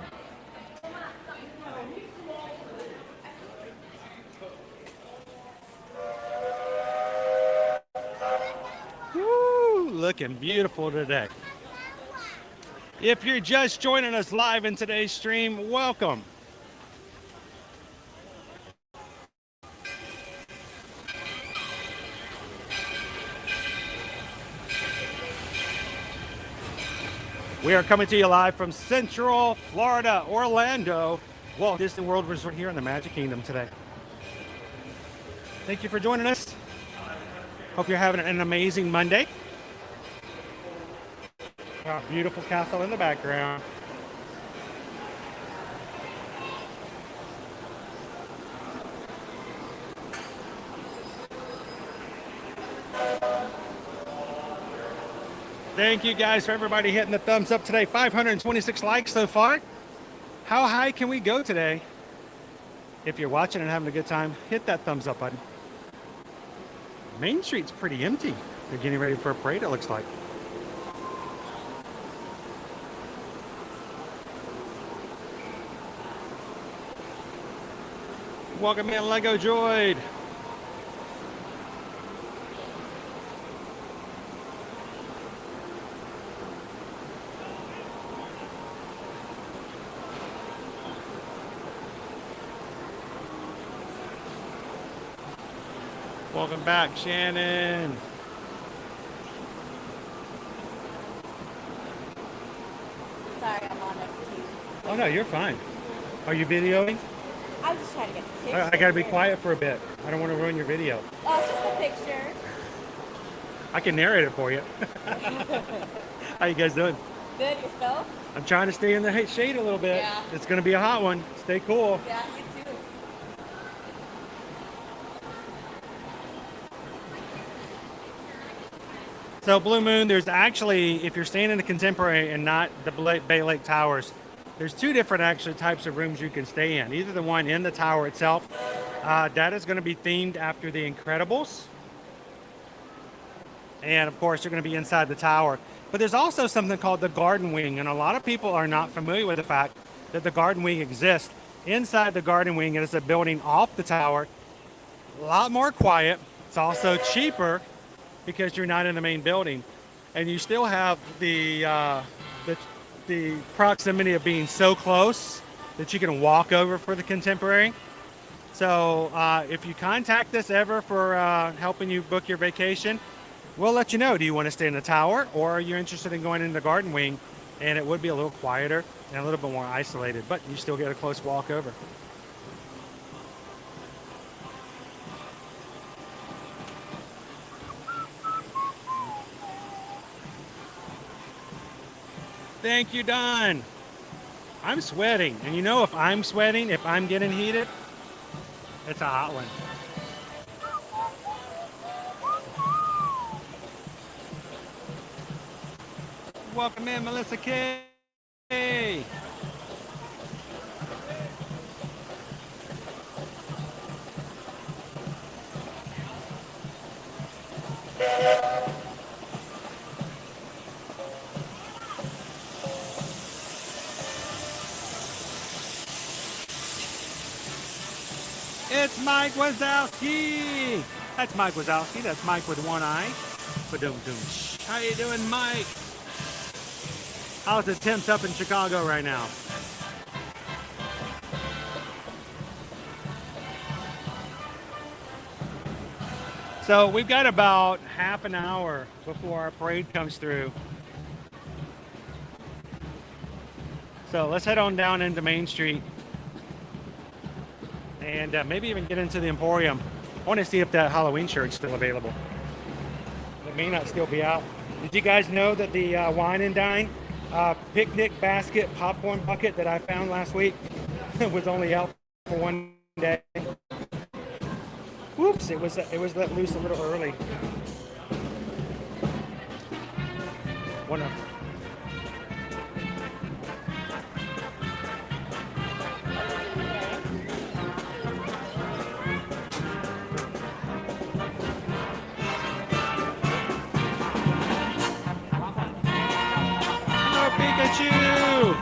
Woo, looking beautiful today. If you're just joining us live in today's stream, welcome. We are coming to you live from Central Florida, Orlando, Walt Disney World Resort here in the Magic Kingdom today. Thank you for joining us. Hope you're having an amazing Monday. Our beautiful castle in the background. Thank you guys for everybody hitting the thumbs up today. 526 likes so far. How high can we go today? If you're watching and having a good time, hit that thumbs up button. Main Street's pretty empty. They're getting ready for a parade, it looks like. Welcome in, Lego Droid. Welcome back, Shannon. Sorry, I'm on next to you. Oh no, you're fine. Are you videoing? I was just trying to get the picture. I gotta be quiet for a bit. I don't want to ruin your video. Oh, it's just a picture. I can narrate it for you. How you guys doing? Good, yourself? I'm trying to stay in the shade a little bit. Yeah. It's gonna be a hot one. Stay cool. Yeah, you too. So Blue Moon, there's actually, if you're staying in the Contemporary and not the Bay Lake Towers, there's two different actually types of rooms you can stay in. Either the one in the tower itself, that is going to be themed after the Incredibles. And of course, you're going to be inside the tower. But there's also something called the Garden Wing, and a lot of people are not familiar with the fact that the Garden Wing exists. Inside the Garden Wing, it is a building off the tower, a lot more quiet. It's also cheaper because you're not in the main building, and you still have the proximity of being so close that you can walk over for the Contemporary. So if you contact us ever for helping you book your vacation, we'll let you know. Do you want to stay in the tower, or are you interested in going in the Garden Wing? And it would be a little quieter and a little bit more isolated, but you still get a close walk over. Thank you, Don. I'm sweating. And you know, if I'm sweating, if I'm getting heated, it's a hot one. Welcome in, Melissa K. It's Mike Wazowski. That's Mike Wazowski. That's Mike with one eye. Ba-dum-dum. How you doing, Mike? How's the temps up in Chicago right now? So we've got about half an hour before our parade comes through. So let's head on down into Main Street and maybe even get into the Emporium. I want to see if that Halloween shirt's still available. It may not still be out. Did you guys know that the Wine and Dine picnic basket popcorn bucket that I found last week was only out for one day? Whoops, it was let loose a little early. Wonderful. Pikachu!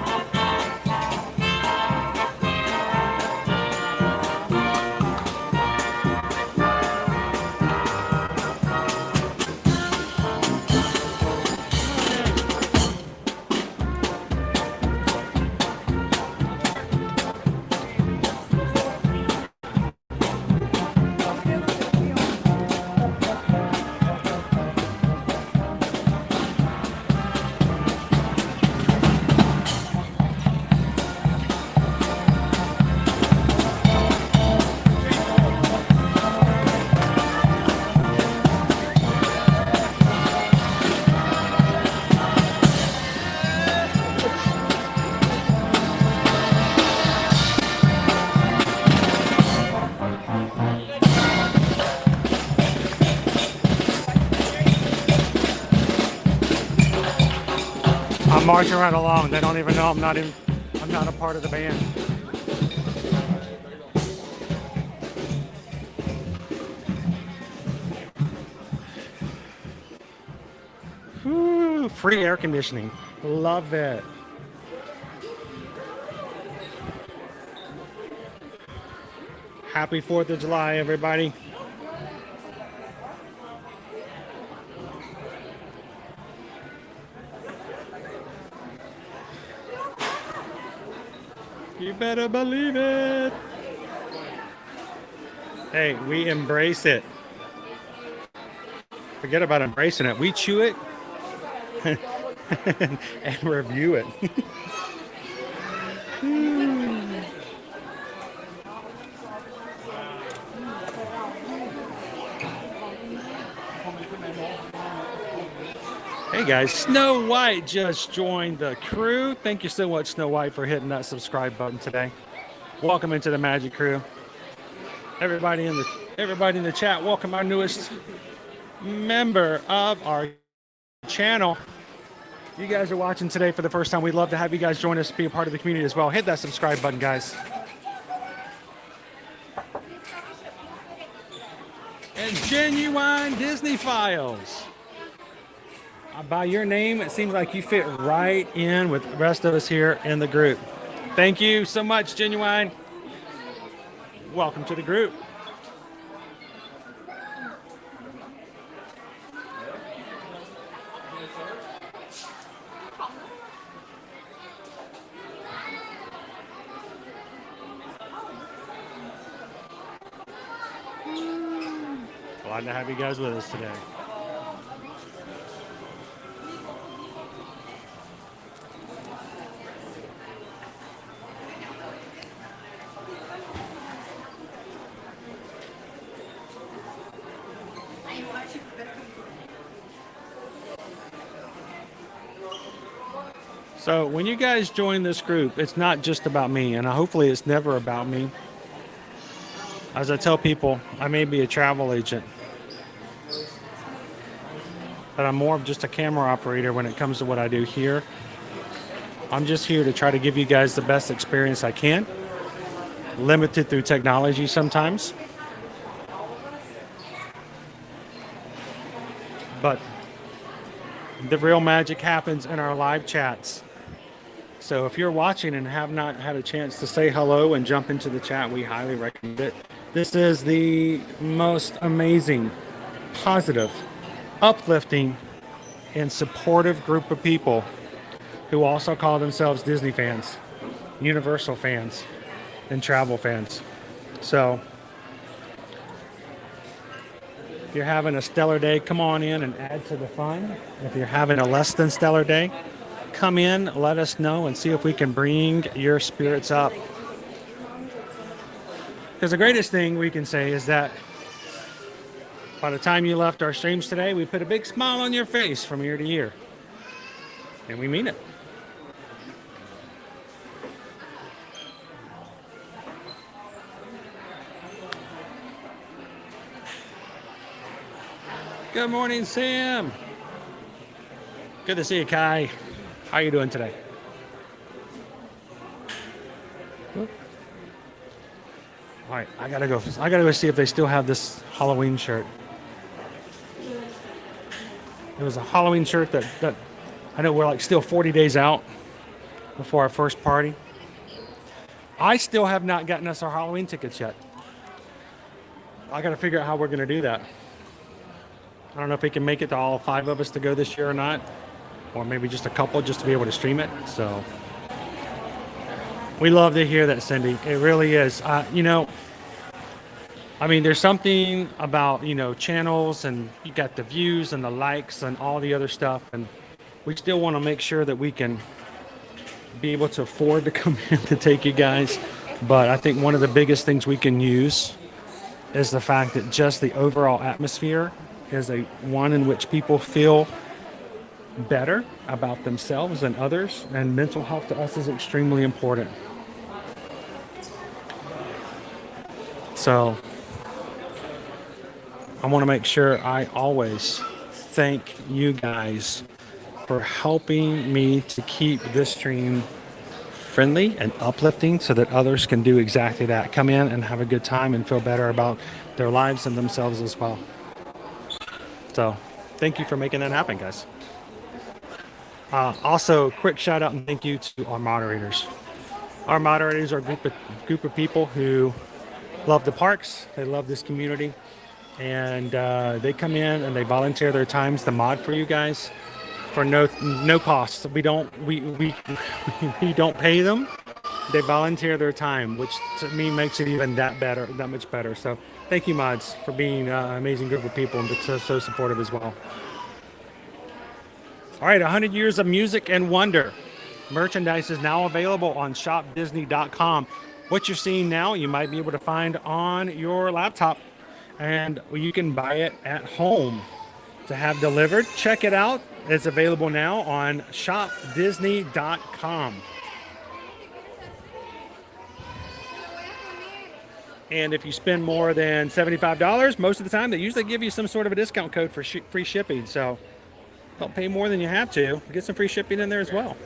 I'm marching right along. They don't even know I'm not a part of the band. Whew, free air conditioning. Love it. Happy 4th of July, everybody. You better believe it. Hey, we embrace it. Forget about embracing it. We chew it and review it. Hey guys, Snow White just joined the crew. Thank you so much, Snow White, for hitting that subscribe button today. Welcome into the Magic Crew. Everybody in the chat, welcome our newest member of our channel. You guys are watching today for the first time. We'd love to have you guys join us, be a part of the community as well. Hit that subscribe button, guys. And Genuine Disney Files. By your name, it seems like you fit right in with the rest of us here in the group. Thank you so much, Genuine. Welcome to the group. Glad to have you guys with us today. So when you guys join this group, it's not just about me, and hopefully it's never about me. As I tell people, I may be a travel agent, but I'm more of just a camera operator when it comes to what I do here. I'm just here to try to give you guys the best experience I can, limited through technology sometimes. But the real magic happens in our live chats. So if you're watching and have not had a chance to say hello and jump into the chat, we highly recommend it. This is the most amazing, positive, uplifting, and supportive group of people who also call themselves Disney fans, Universal fans, and travel fans. So if you're having a stellar day, come on in and add to the fun. If you're having a less than stellar day, come in, let us know, and see if we can bring your spirits up. Because the greatest thing we can say is that by the time you left our streams today, we put a big smile on your face from year to year. And we mean it. Good morning, Sam. Good to see you, Kai. How are you doing today? All right, I gotta go see if they still have this Halloween shirt. It was a Halloween shirt that I know we're like still 40 days out before our first party. I still have not gotten us our Halloween tickets yet. I gotta figure out how we're gonna do that. I don't know if we can make it to all 5 of us to go this year or not, or maybe just a couple just to be able to stream it. So we love to hear that, Cindy. It really is. I mean, there's something about, channels, and you got the views and the likes and all the other stuff. And we still want to make sure that we can be able to afford to come in to take you guys. But I think one of the biggest things we can use is the fact that just the overall atmosphere is one in which people feel better about themselves and others, and mental health to us is extremely important. So I want to make sure I always thank you guys for helping me to keep this stream friendly and uplifting so that others can do exactly that. Come in and have a good time and feel better about their lives and themselves as well. So thank you for making that happen, guys. Also, quick shout out and thank you to our moderators. Our moderators are a group of people who love the parks, they love this community, and they come in and they volunteer their times to mod for you guys for no cost. We don't pay them. They volunteer their time, which to me makes it even that much better. So thank you, mods, for being an amazing group of people and so supportive as well. All right, 100 years of music and wonder. Merchandise is now available on shopdisney.com. What you're seeing now, you might be able to find on your laptop, and you can buy it at home to have delivered. Check it out. It's available now on shopdisney.com. And if you spend more than $75, most of the time they usually give you some sort of a discount code for free shipping. So don't pay more than you have to. Get some free shipping in there as well.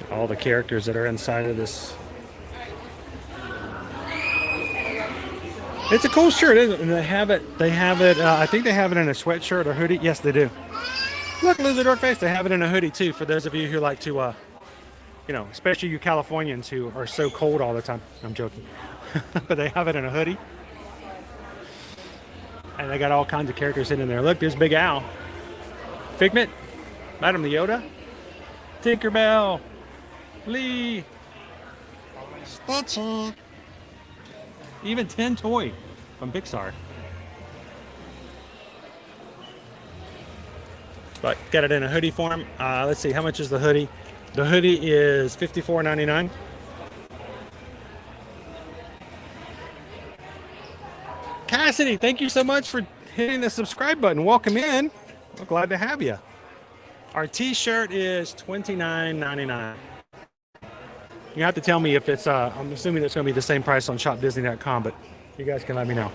All the characters that are inside of this. It's a cool shirt, isn't it? And they have it, I think they have it in a sweatshirt or hoodie. Yes, they do. Look, Lizard Dork Face, they have it in a hoodie too, for those of you who like to, especially you Californians who are so cold all the time. I'm joking. But they have it in a hoodie. And they got all kinds of characters in there. Look, there's Big Al. Figment. Madam Leota. Tinkerbell. Lee. Stitchy. Even Tin Toy from Pixar. But got it in a hoodie form. Let's see, how much is the hoodie? The hoodie is $54.99. Cassidy, thank you so much for hitting the subscribe button. Welcome in. We're glad to have you. Our t-shirt is $29.99. You have to tell me if it's, I'm assuming it's going to be the same price on shopdisney.com, but you guys can let me know.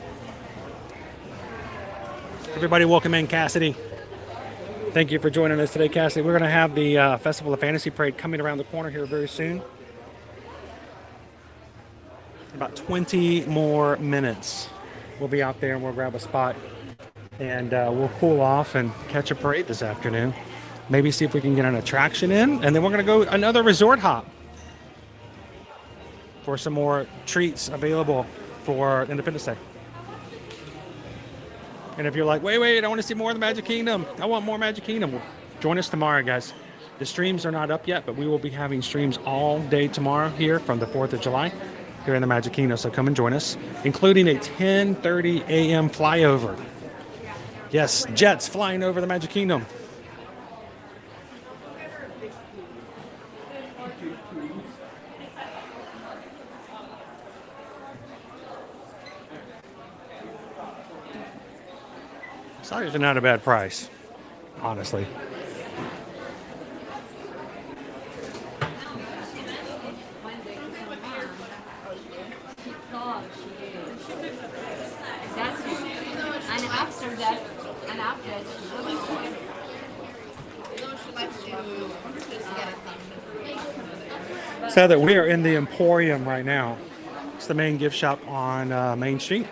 Everybody welcome in Cassidy. Thank you for joining us today, Cassidy. We're going to have the Festival of Fantasy Parade coming around the corner here very soon. About 20 more minutes. We'll be out there and we'll grab a spot and we'll cool off and catch a parade this afternoon. Maybe see if we can get an attraction in, and then we're going to go another resort hop for some more treats available for Independence Day. And if you're like, wait, I want to see more of the Magic Kingdom. I want more Magic Kingdom. Well, join us tomorrow, guys. The streams are not up yet, but we will be having streams all day tomorrow here from the 4th of July here in the Magic Kingdom. So come and join us, including a 10:30 a.m. flyover. Yes, jets flying over the Magic Kingdom. Sliders are not a bad price, honestly. So that we are in the Emporium right now. It's the main gift shop on Main Street.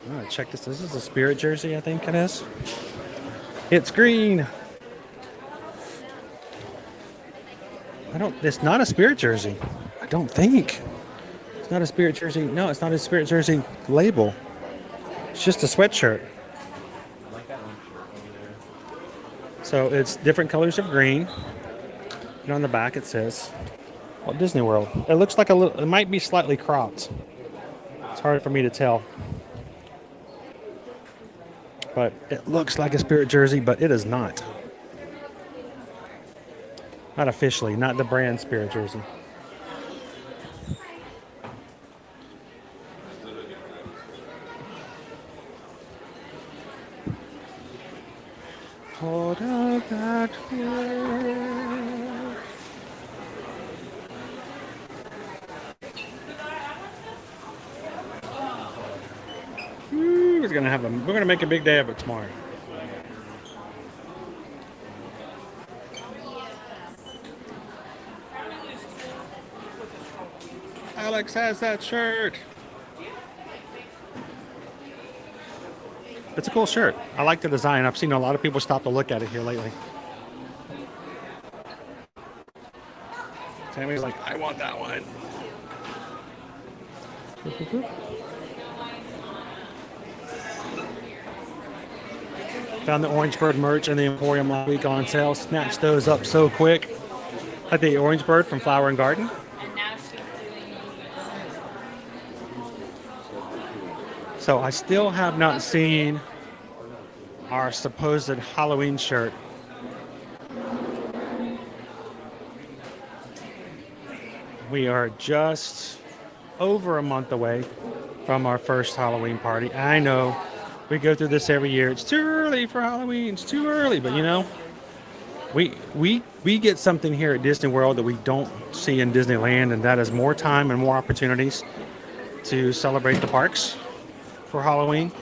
Oh, check this. This is a Spirit jersey, I think it is. It's green. It's not a Spirit jersey. I don't think. It's not a Spirit jersey. No, it's not a Spirit jersey label. It's just a sweatshirt. So it's different colors of green. And on the back it says Walt Disney World. It looks like it might be slightly cropped. It's hard for me to tell. But it looks like a Spirit jersey, but it is not. Not officially, not the brand Spirit jersey. Hold up that way. We're gonna make a big day of it tomorrow. Alex has that shirt. It's a cool shirt. I like the design. I've seen a lot of people stop to look at it here lately. Tammy's like, I want that one. Found the Orangebird merch in the Emporium last week on sale. Snatched those up so quick. Had the Orangebird from Flower and Garden. And now she's doing. So I still have not seen our supposed Halloween shirt. We are just over a month away from our first Halloween party. I know we go through this every year. It's too early for Halloween. It's too early, but you know, we get something here at Disney World that we don't see in Disneyland, and that is more time and more opportunities to celebrate the parks for Halloween.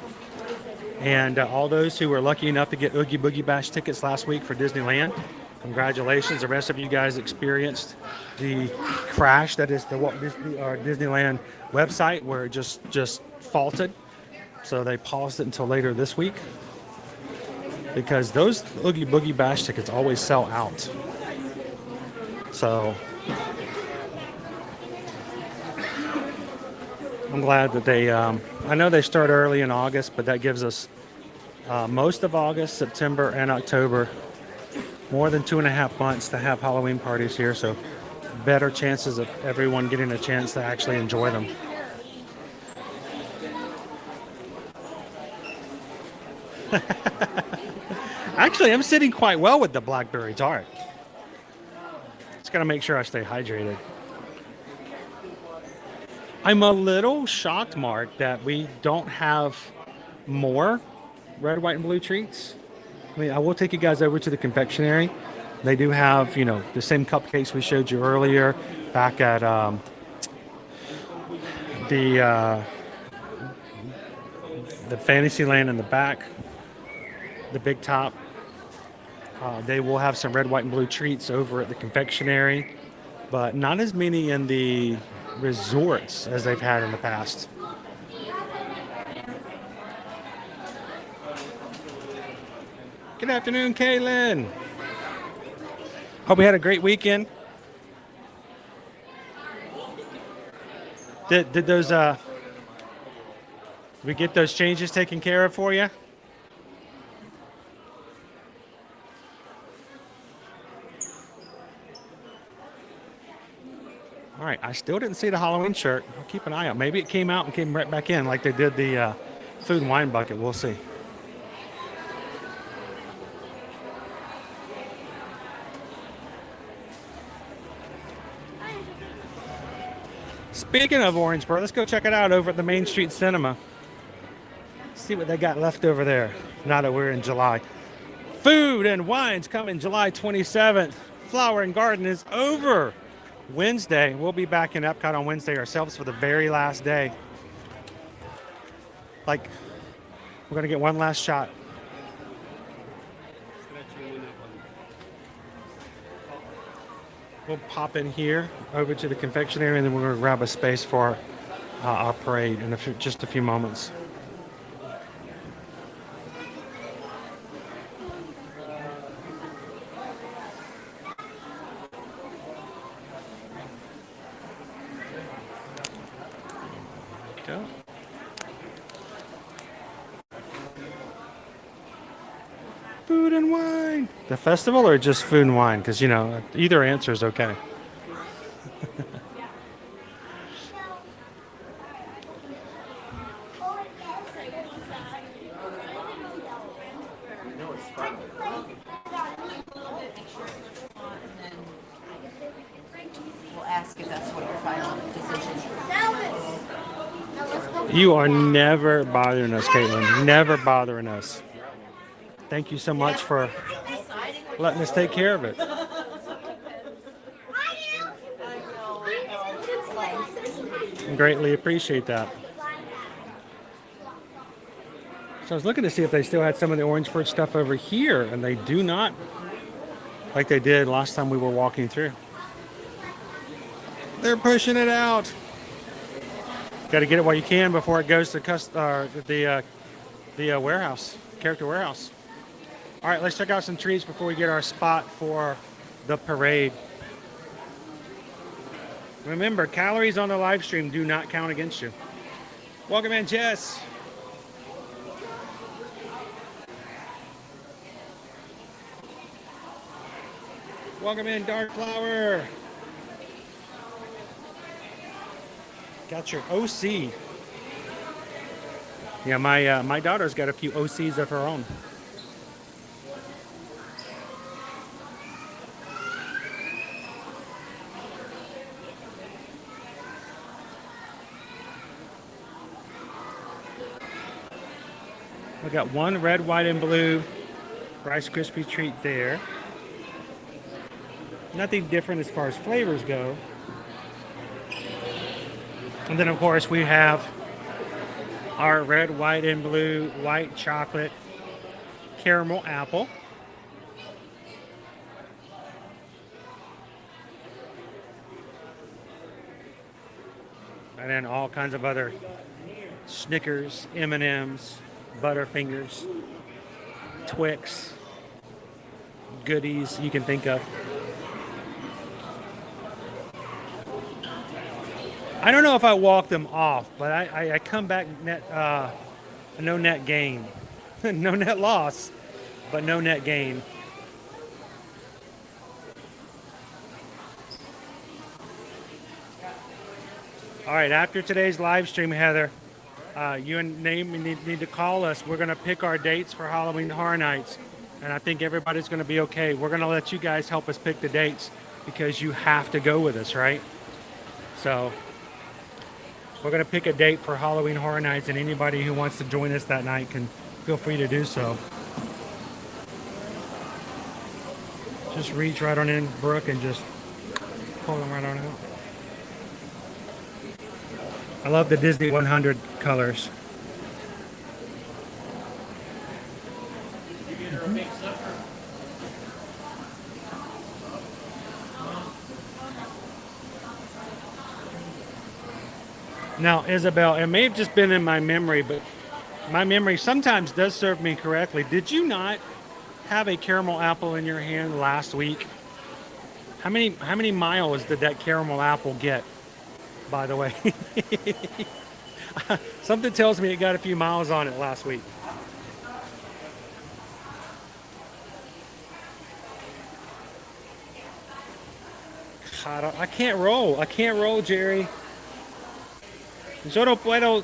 And all those who were lucky enough to get Oogie Boogie Bash tickets last week for Disneyland, congratulations. The rest of you guys experienced the crash that is the Walt Disney or Disneyland website, where it just faulted. So they paused it until later this week, because those Oogie Boogie Bash tickets always sell out. So I'm glad that they, I know they start early in August, but that gives us most of August, September, and October, more than 2.5 months to have Halloween parties here. So better chances of everyone getting a chance to actually enjoy them. Actually, I'm sitting quite well with the blackberry tart. Just gotta make sure I stay hydrated. I'm a little shocked, Mark, that we don't have more red, white, and blue treats. I mean, I will take you guys over to the confectionery. They do have, you know, the same cupcakes we showed you earlier back at the Fantasyland in the back, the big top. They will have some red, white, and blue treats over at the confectionery, but not as many in the resorts as they've had in the past. Good afternoon, Kaylin. Hope we had a great weekend. Did those we get those changes taken care of for you? All right, I still didn't see the Halloween shirt. I'll keep an eye out. Maybe it came out and came right back in like they did the food and wine bucket. We'll see. Speaking of Orangeburg, let's go check it out over at the Main Street Cinema. See what they got left over there, now that we're in July. Food and Wine's coming July 27th. Flower and Garden is over Wednesday. We'll be back in Epcot on Wednesday ourselves for the very last day. Like, we're going to get one last shot. We'll pop in here over to the confectionery, and then we're going to grab a space for our parade in just a few moments. Go. Food and wine. The festival or just food and wine? Because, you know, either answer is okay. We'll ask if that's what your final decision is. You are never bothering us, Caitlin. Never bothering us. Thank you so much for letting us take care of it. I greatly appreciate that. So I was looking to see if they still had some of the Orangeburg stuff over here, and they do not, like they did last time we were walking through. They're pushing it out. Got to get it while you can before it goes to the the warehouse, character warehouse. All right, let's check out some trees before we get our spot for the parade. Remember, calories on the live stream do not count against you. Welcome in, Jess. Welcome in, Dark Flower. Got your OC. Yeah, my daughter's got a few OCs of her own. We got one red, white, and blue Rice Krispie treat there. Nothing different as far as flavors go. And then, of course, we have our red, white, and blue white chocolate caramel apple. And then all kinds of other Snickers, M&Ms, Butterfingers, Twix, goodies you can think of. I don't know if I walk them off, but I come back net, no net gain. No net loss, but no net gain. All right, after today's live stream, Heather, you and Naomi need to call us. We're going to pick our dates for Halloween Horror Nights, and I think everybody's going to be okay. We're going to let you guys help us pick the dates because you have to go with us, right? So we're going to pick a date for Halloween Horror Nights, and anybody who wants to join us that night can feel free to do so. Just reach right on in, Brooke, and just pull them right on out. I love the Disney 100 colors. Now, Isabel, it may have just been in my memory, but my memory sometimes does serve me correctly. Did you not have a caramel apple in your hand last week? How many miles did that caramel apple get, by the way? Something tells me it got a few miles on it last week. I can't roll. I can't roll, Jerry. Yo no puedo.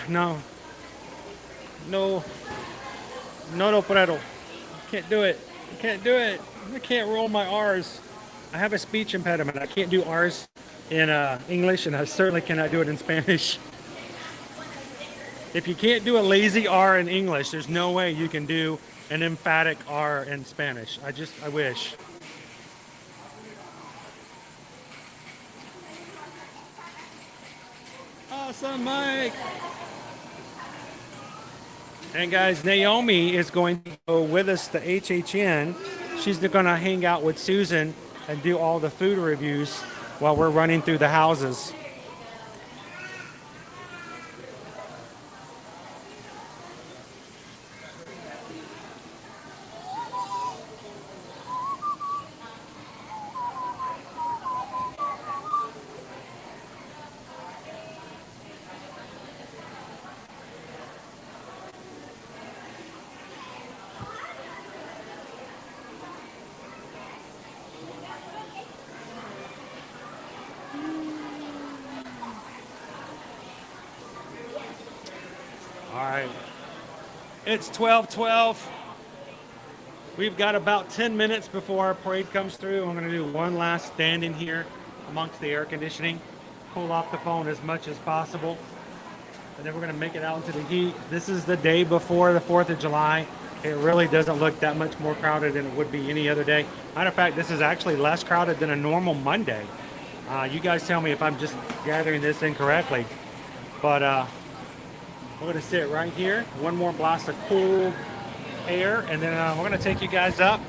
No. No. No puedo. Can't do it. I can't do it. I can't roll my R's. I have a speech impediment. I can't do R's in English, and I certainly cannot do it in Spanish. If you can't do a lazy R in English, there's no way you can do an emphatic R in Spanish. I wish. Awesome, Mike. And guys, Naomi is going to go with us to HHN. She's going to hang out with Susan and do all the food reviews while we're running through the houses. It's 12:12. We've got about 10 minutes before our parade comes through. I'm going to do one last standing here amongst the air conditioning, pull off the phone as much as possible, and then we're going to make it out into the heat. This is the day before the 4th of July. It really doesn't look that much more crowded than it would be any other day. Matter of fact, this is actually less crowded than a normal Monday. You guys tell me if I'm just gathering this incorrectly, but we're going to sit right here. One more blast of cool air, and then we're going to take you guys up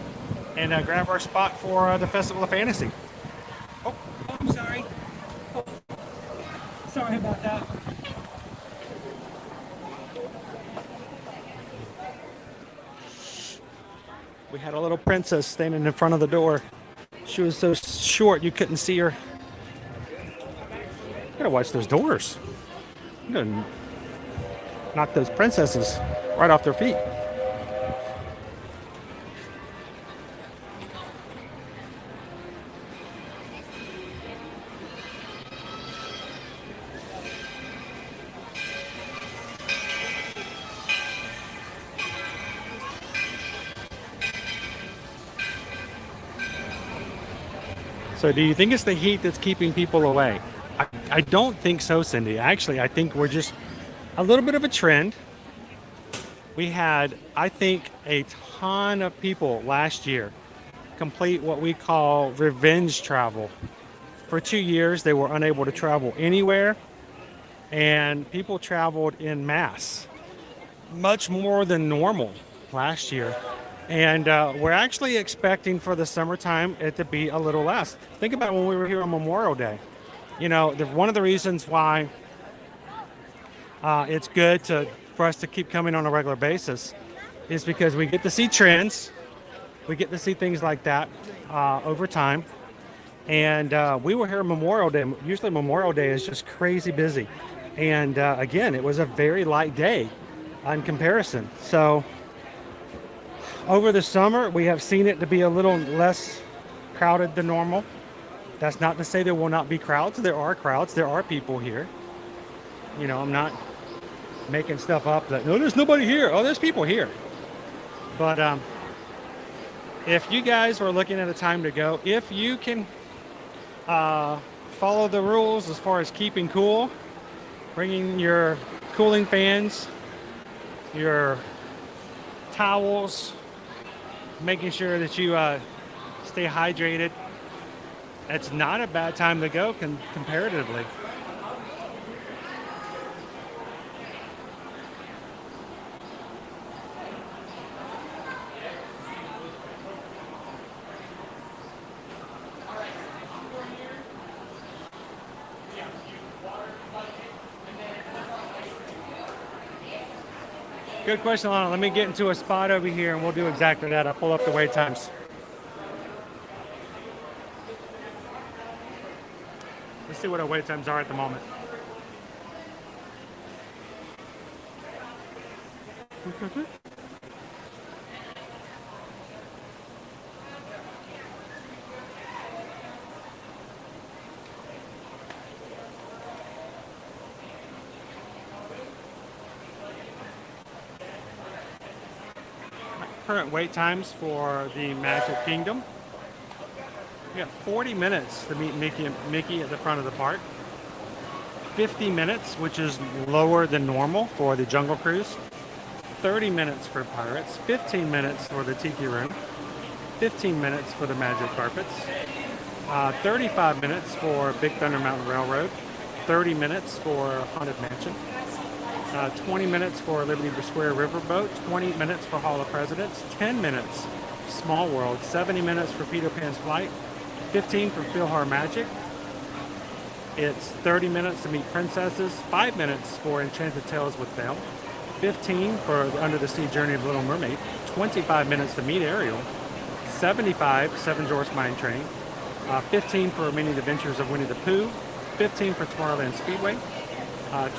and grab our spot for the Festival of Fantasy. Oh, I'm sorry. Oh, sorry about that. We had a little princess standing in front of the door. She was so short you couldn't see her. You gotta watch those doors. You gotta knock those princesses right off their feet. So do you think it's the heat that's keeping people away? I don't think so, Cindy. Actually, I think we're just a little bit of a trend. We had, I think, a ton of people last year complete what we call revenge travel. For 2 years, they were unable to travel anywhere, and people traveled en masse, much more than normal last year. And we're actually expecting for the summertime it to be a little less. Think about when we were here on Memorial Day. You know, one of the reasons why it's good for us to keep coming on a regular basis is because we get to see trends. We get to see things like that over time. And we were here on Memorial Day. Usually Memorial Day is just crazy busy. And again, it was a very light day in comparison. So over the summer, we have seen it to be a little less crowded than normal. That's not to say there will not be crowds. There are crowds. There are people here. You know, I'm not making stuff up that, no, there's nobody here. Oh, there's people here. But if you guys are looking at a time to go, if you can follow the rules as far as keeping cool, bringing your cooling fans, your towels, making sure that you stay hydrated. It's not a bad time to go comparatively. Good question, Lana. Let me get into a spot over here and we'll do exactly that. I'll pull up the wait times. Let's see what our wait times are at the moment. Current wait times for the Magic Kingdom. We got 40 minutes to meet Mickey at the front of the park. 50 minutes, which is lower than normal for the Jungle Cruise. 30 minutes for Pirates. 15 minutes for the Tiki Room. 15 minutes for the Magic Carpets. 35 minutes for Big Thunder Mountain Railroad. 30 minutes for Haunted Mansion. 20 minutes for Liberty Square Riverboat, 20 minutes for Hall of Presidents, 10 minutes Small World, 70 minutes for Peter Pan's Flight, 15 for PhilharMagic. It's 30 minutes to meet Princesses, 5 minutes for Enchanted Tales with Belle, 15 for the Under the Sea Journey of the Little Mermaid, 25 minutes to meet Ariel, 75 Seven Dwarfs Mine Train, 15 for Many Adventures of Winnie the Pooh, 15 for Tomorrowland Speedway,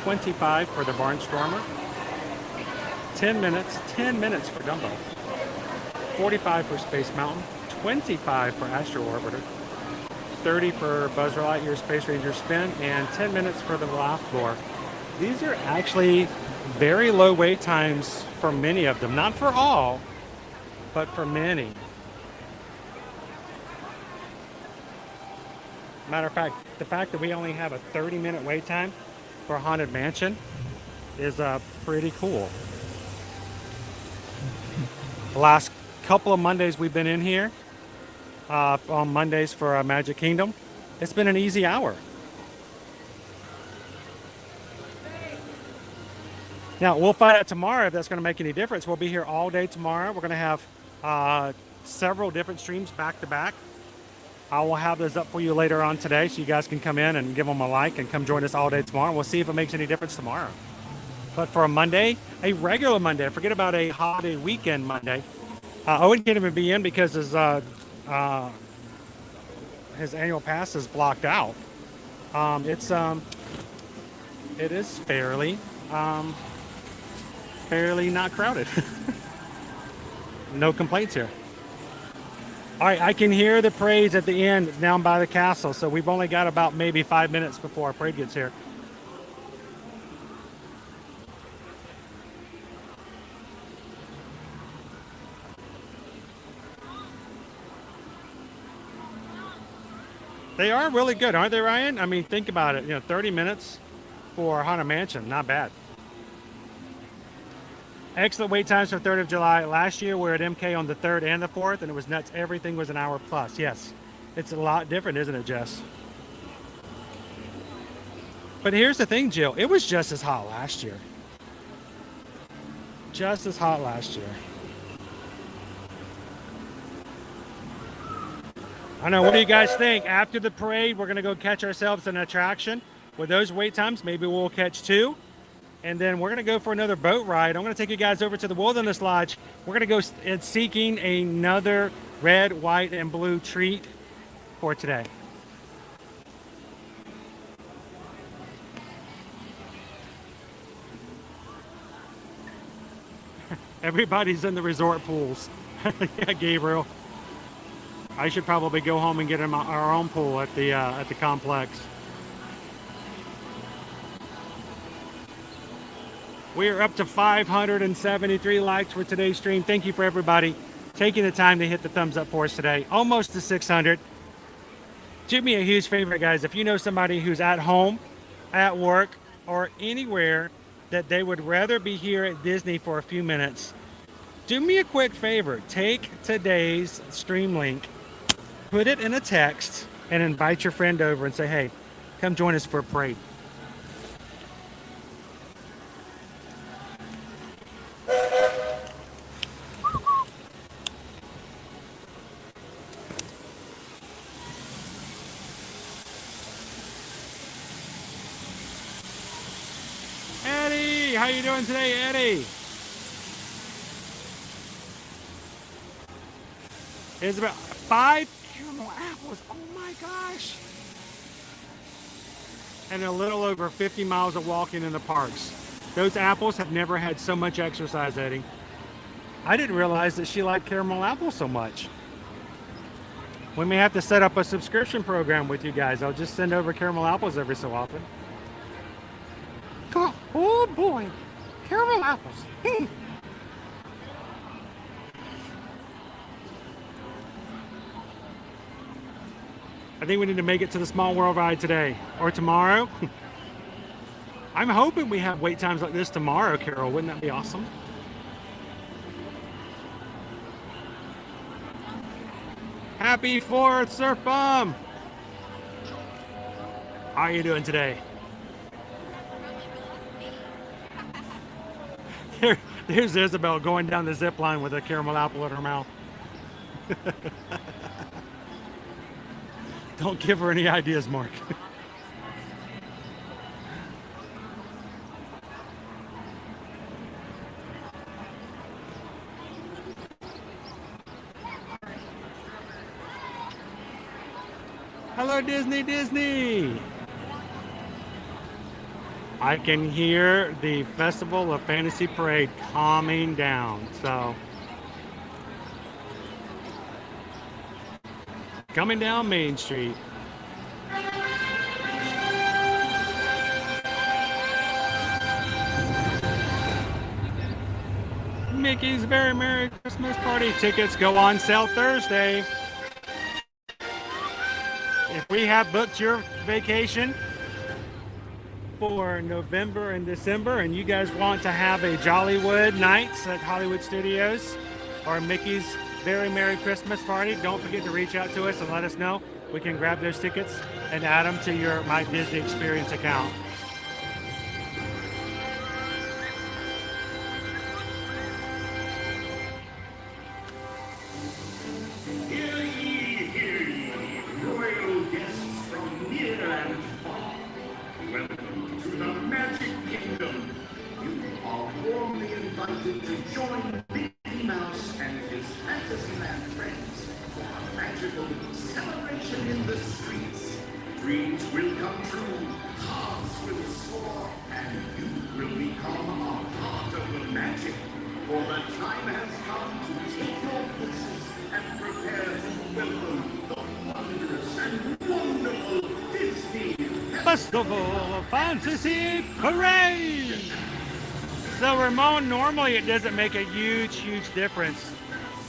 25 for the Barnstormer, 10 minutes for Dumbo, 45 for Space Mountain, 25 for Astro Orbiter, 30 for Buzz Lightyear Space Ranger Spin, and 10 minutes for the Laugh Floor. These are actually very low wait times for many of them. Not for all, but for many. Matter of fact, the fact that we only have a 30-minute wait time for Haunted Mansion is pretty cool. The last couple of Mondays we've been in here, on Mondays for Magic Kingdom, it's been an easy hour. Now, we'll find out tomorrow if that's going to make any difference. We'll be here all day tomorrow. We're going to have several different streams back to back. I will have those up for you later on today so you guys can come in and give them a like and come join us all day tomorrow. We'll see if it makes any difference tomorrow. But for a Monday, a regular Monday, forget about a holiday weekend Monday, Owen can't even be in because his annual pass is blocked out. It is fairly not crowded. No complaints here. All right, I can hear the parades at the end down by the castle, so we've only got about maybe 5 minutes before our parade gets here. They are really good, aren't they, Ryan? I mean, think about it. 30 minutes for Haunted Mansion, not bad. Excellent wait times for 3rd of July. Last year, we were at MK on the 3rd and the 4th, and it was nuts. Everything was an hour plus. Yes, it's a lot different, isn't it, Jess? But here's the thing, Jill. It was just as hot last year. Just as hot last year. I know. What do you guys think? After the parade, we're going to go catch ourselves an attraction. With those wait times, maybe we'll catch 2. And then we're going to go for another boat ride. I'm going to take you guys over to the Wilderness Lodge. We're going to go seeking another red, white, and blue treat for today. Everybody's in the resort pools. Yeah, Gabriel. I should probably go home and get in our own pool at the complex. We are up to 573 likes for today's stream. Thank you for everybody taking the time to hit the thumbs up for us today. Almost to 600. Do me a huge favor, guys. If you know somebody who's at home, at work, or anywhere that they would rather be here at Disney for a few minutes, do me a quick favor. Take today's stream link, put it in a text, and invite your friend over and say, hey, come join us for a parade. Eddie, how you doing today, Eddie? It's about 5 caramel apples. Oh my gosh. And a little over 50 miles of walking in the parks. Those apples have never had so much exercise, Eddie. I didn't realize that she liked caramel apples so much. We may have to set up a subscription program with you guys. I'll just send over caramel apples every so often. Oh boy, caramel apples. I think we need to make it to the Small World ride today or tomorrow. I'm hoping we have wait times like this tomorrow, Carol. Wouldn't that be awesome? Happy 4th, Surf Bomb. How are you doing today? There's Isabel going down the zip line with a caramel apple in her mouth. Don't give her any ideas, Mark. Hello, Disney. I can hear the Festival of Fantasy Parade calming down, so coming down Main Street. Mickey's Very Merry Christmas Party tickets go on sale Thursday. If we have booked your vacation for November and December and you guys want to have a Jollywood Nights at Hollywood Studios or Mickey's Very Merry Christmas Party, don't forget to reach out to us and let us know. We can grab those tickets and add them to your My Disney Experience account. Hear ye, royal guests from near and far. Welcome to the Magic Kingdom. You are warmly invited to join Mickey Mouse and his fancy two halves will soar, and you will become a part of the magic. For the time has come to take your places and prepare to welcome the wondrous and wonderful Disney Festival of Fantasy Parade. So Ramon, normally it doesn't make a huge difference.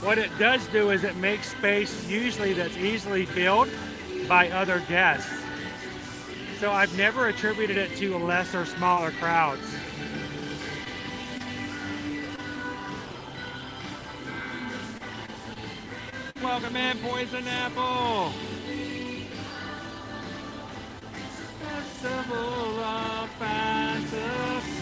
What it does do is it makes space usually that's easily filled by other guests. So I've never attributed it to less or smaller crowds. Welcome in, Poison Apple. Festival of Fantasy.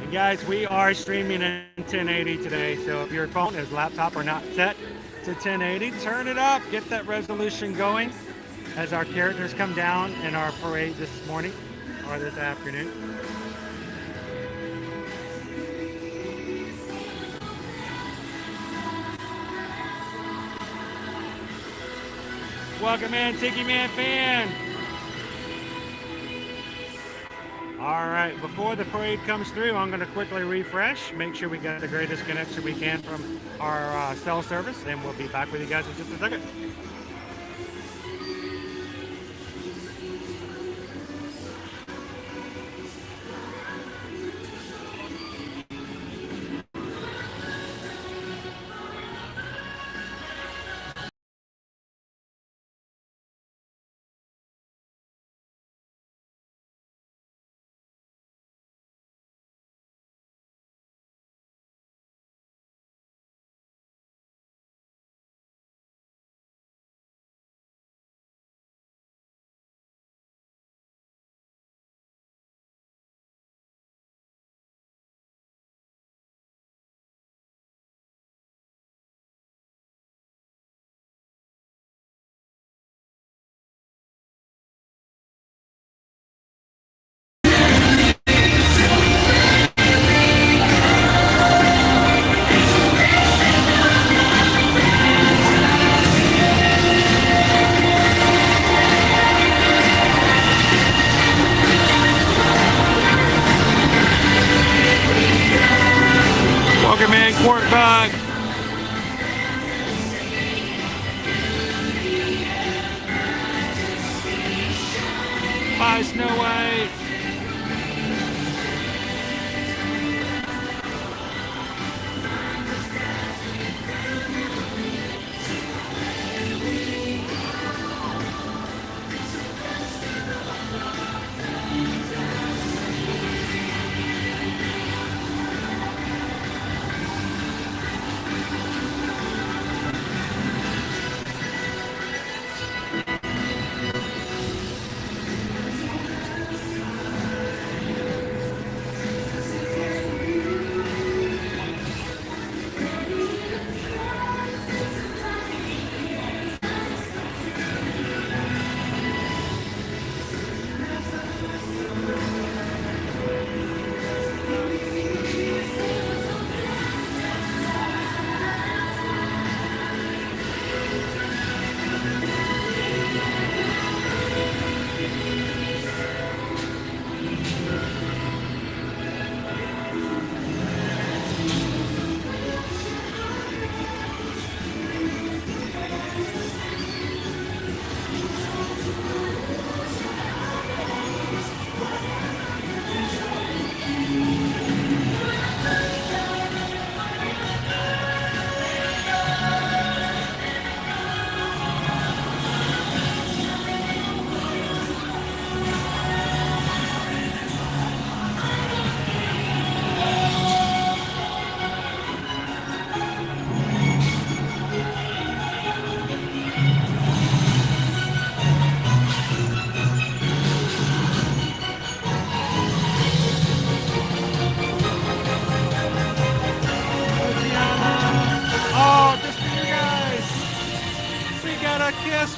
And guys, we are streaming in 1080 today, so if your phone is laptop are not set to 1080, turn it up, get that resolution going as our characters come down in our parade this morning or this afternoon. Welcome in, Tiki Man fan. All right, before the parade comes through, I'm going to quickly refresh, make sure we got the greatest connection we can from our cell service, and we'll be back with you guys in just a second. Welcome in, Quart Bug. Bye, Snow White.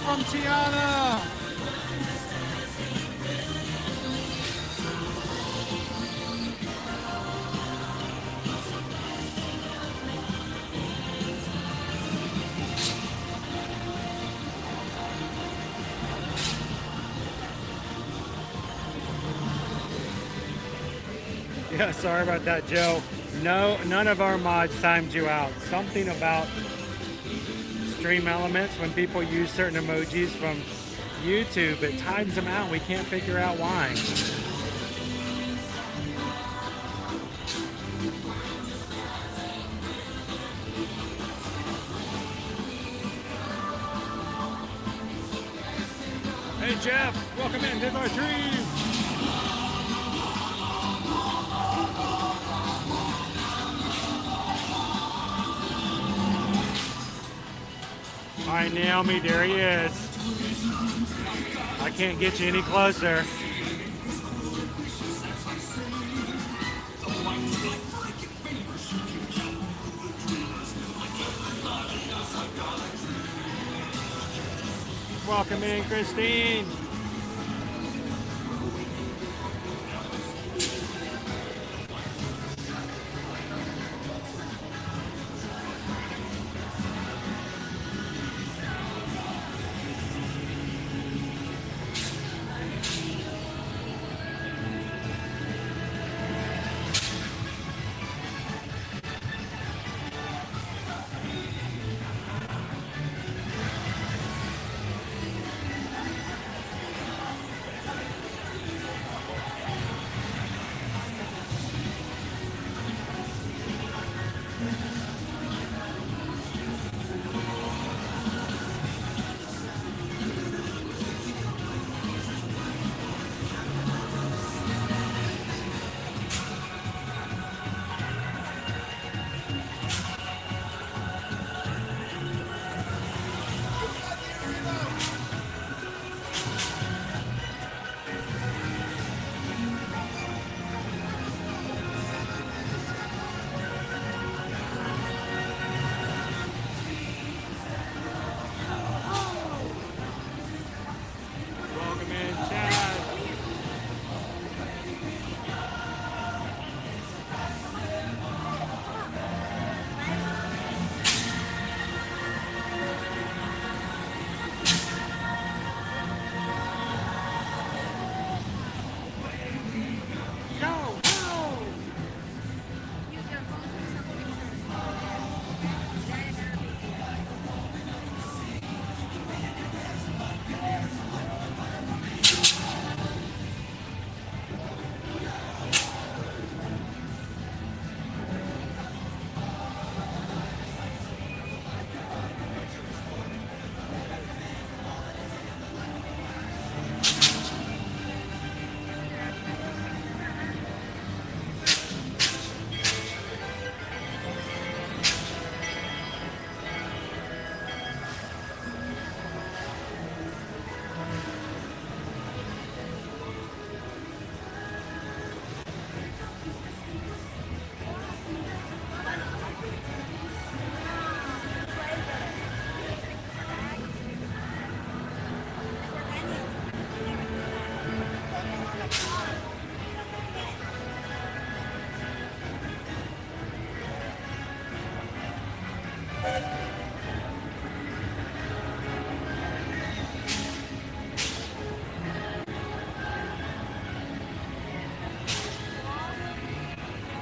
From Tiana. Yeah, sorry about that, Joe. No, none of our mods timed you out. Something about Stream Elements when people use certain emojis from YouTube, it times them out. We can't figure out why. Hey Jeff, welcome in to our stream. All right, Naomi, there he is. I can't get you any closer. Welcome in, Christine.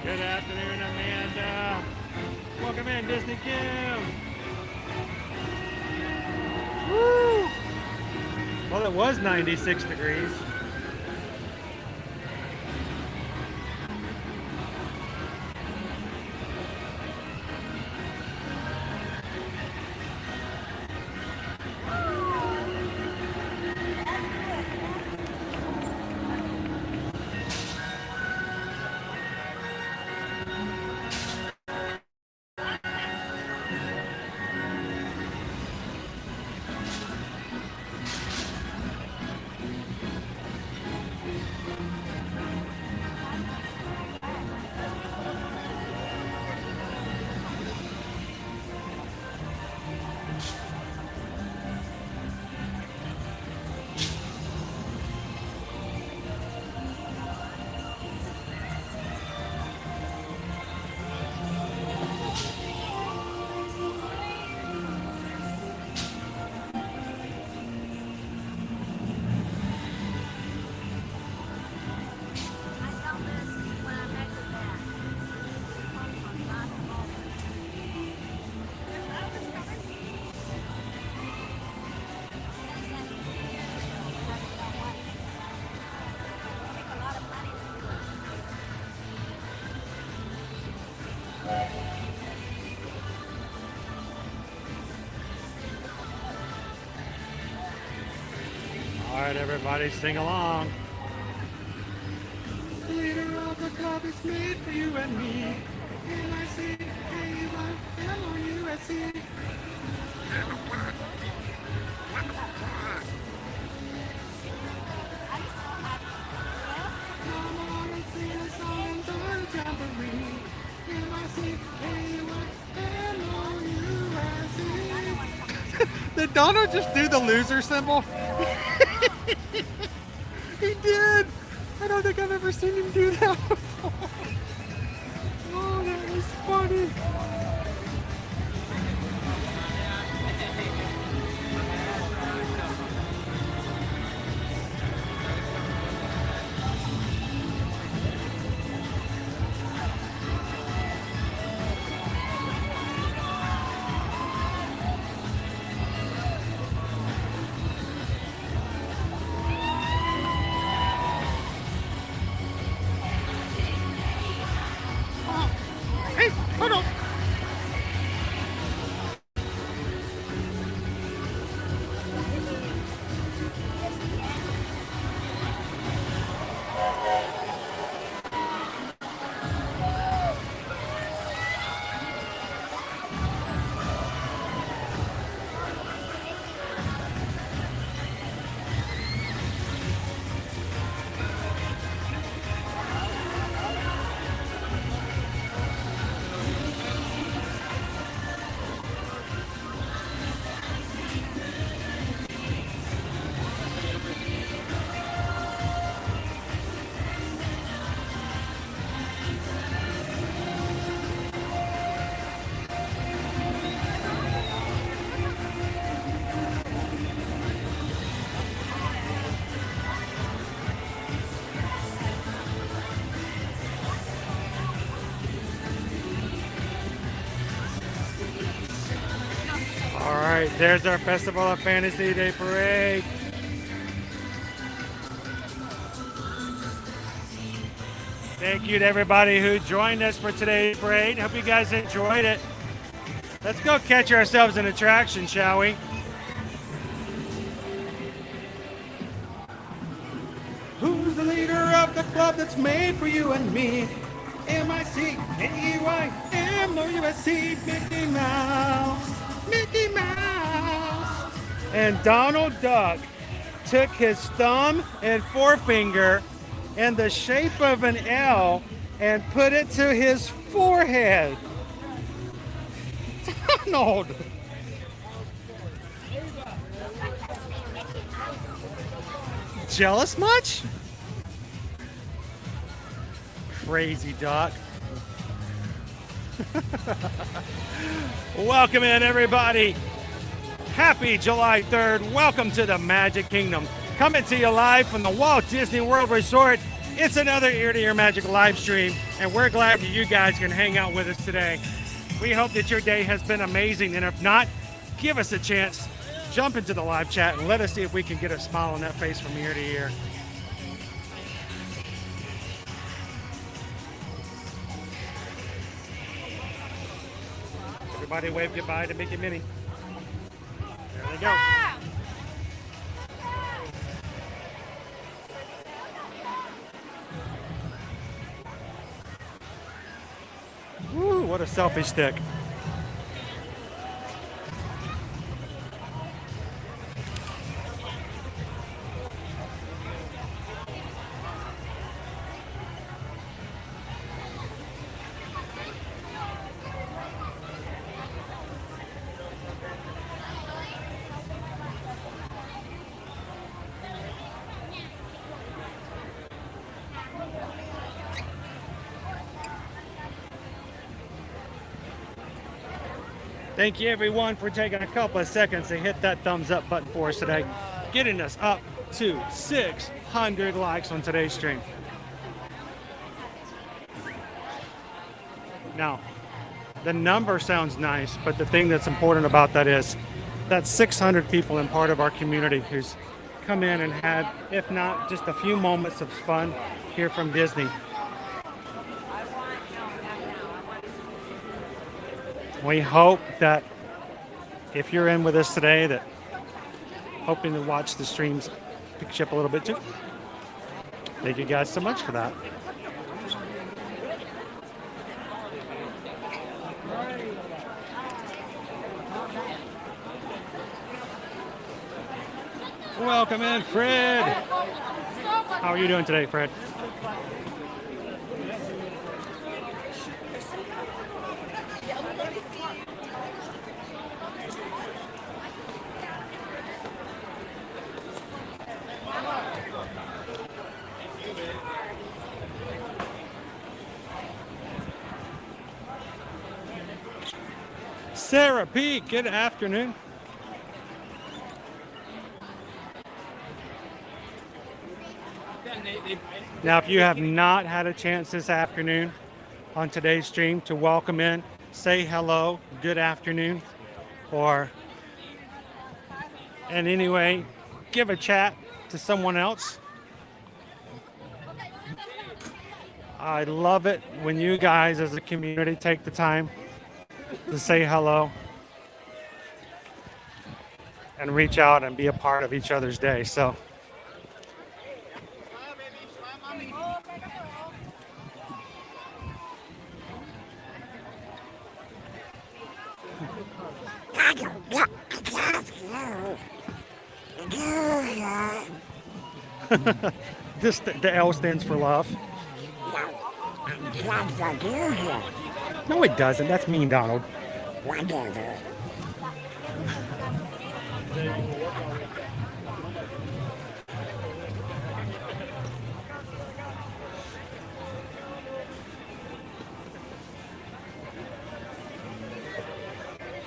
Good afternoon, Amanda. Welcome in, Disney Kim. Woo! Well, it was 96 degrees. right, everybody, sing along. The leader of the club is made for you and me. M-I-C-A-Y-M-O-U-S-E. Come on and sing a song and join the jamboree. M-I-C-A-Y-M-O-U-S-E. Did Donald just do the loser symbol? He did. I don't think I've ever seen him do that before. Oh, that was funny. Hey, hold on. All right, there's our Festival of Fantasy Day Parade. Thank you to everybody who joined us for today's parade. Hope you guys enjoyed it. Let's go catch ourselves an attraction, shall we? Who's the leader of the club that's made for you and me? M-I-C-A-Y-M-O-U-S-E, Mickey Mouse. Mickey Mouse. And Donald Duck took his thumb and forefinger in the shape of an L and put it to his forehead. Donald. Jealous much? Crazy Duck. Welcome in, everybody. Happy July 3rd. Welcome to the Magic Kingdom. Coming to you live from the Walt Disney World Resort. It's another Ear to Ear Magic live stream, and we're glad that you guys can hang out with us today. We hope that your day has been amazing, and if not, give us a chance. Jump into the live chat and let us see if we can get a smile on that face from ear to ear. Everybody wave goodbye to Mickey Minnie. There they go. Woo, what a selfie stick. Thank you everyone for taking a couple of seconds to hit that thumbs up button for us today, getting us up to 600 likes on today's stream. Now, the number sounds nice, but the thing that's important about that is that's 600 people in part of our community who's come in and had, if not just a few moments of fun here from Disney. We hope that if you're in with us today, that hoping to watch the streams pick you up a little bit too. Thank you guys so much for that. Welcome in, Fred. How are you doing today, Fred? Sarah P, good afternoon. Now, if you have not had a chance this afternoon on today's stream to welcome in, say hello, good afternoon, or in any way, give a chat to someone else. I love it when you guys as a community take the time to say hello and reach out and be a part of each other's day. So this, the L stands for love. No, it doesn't. That's mean, Donald.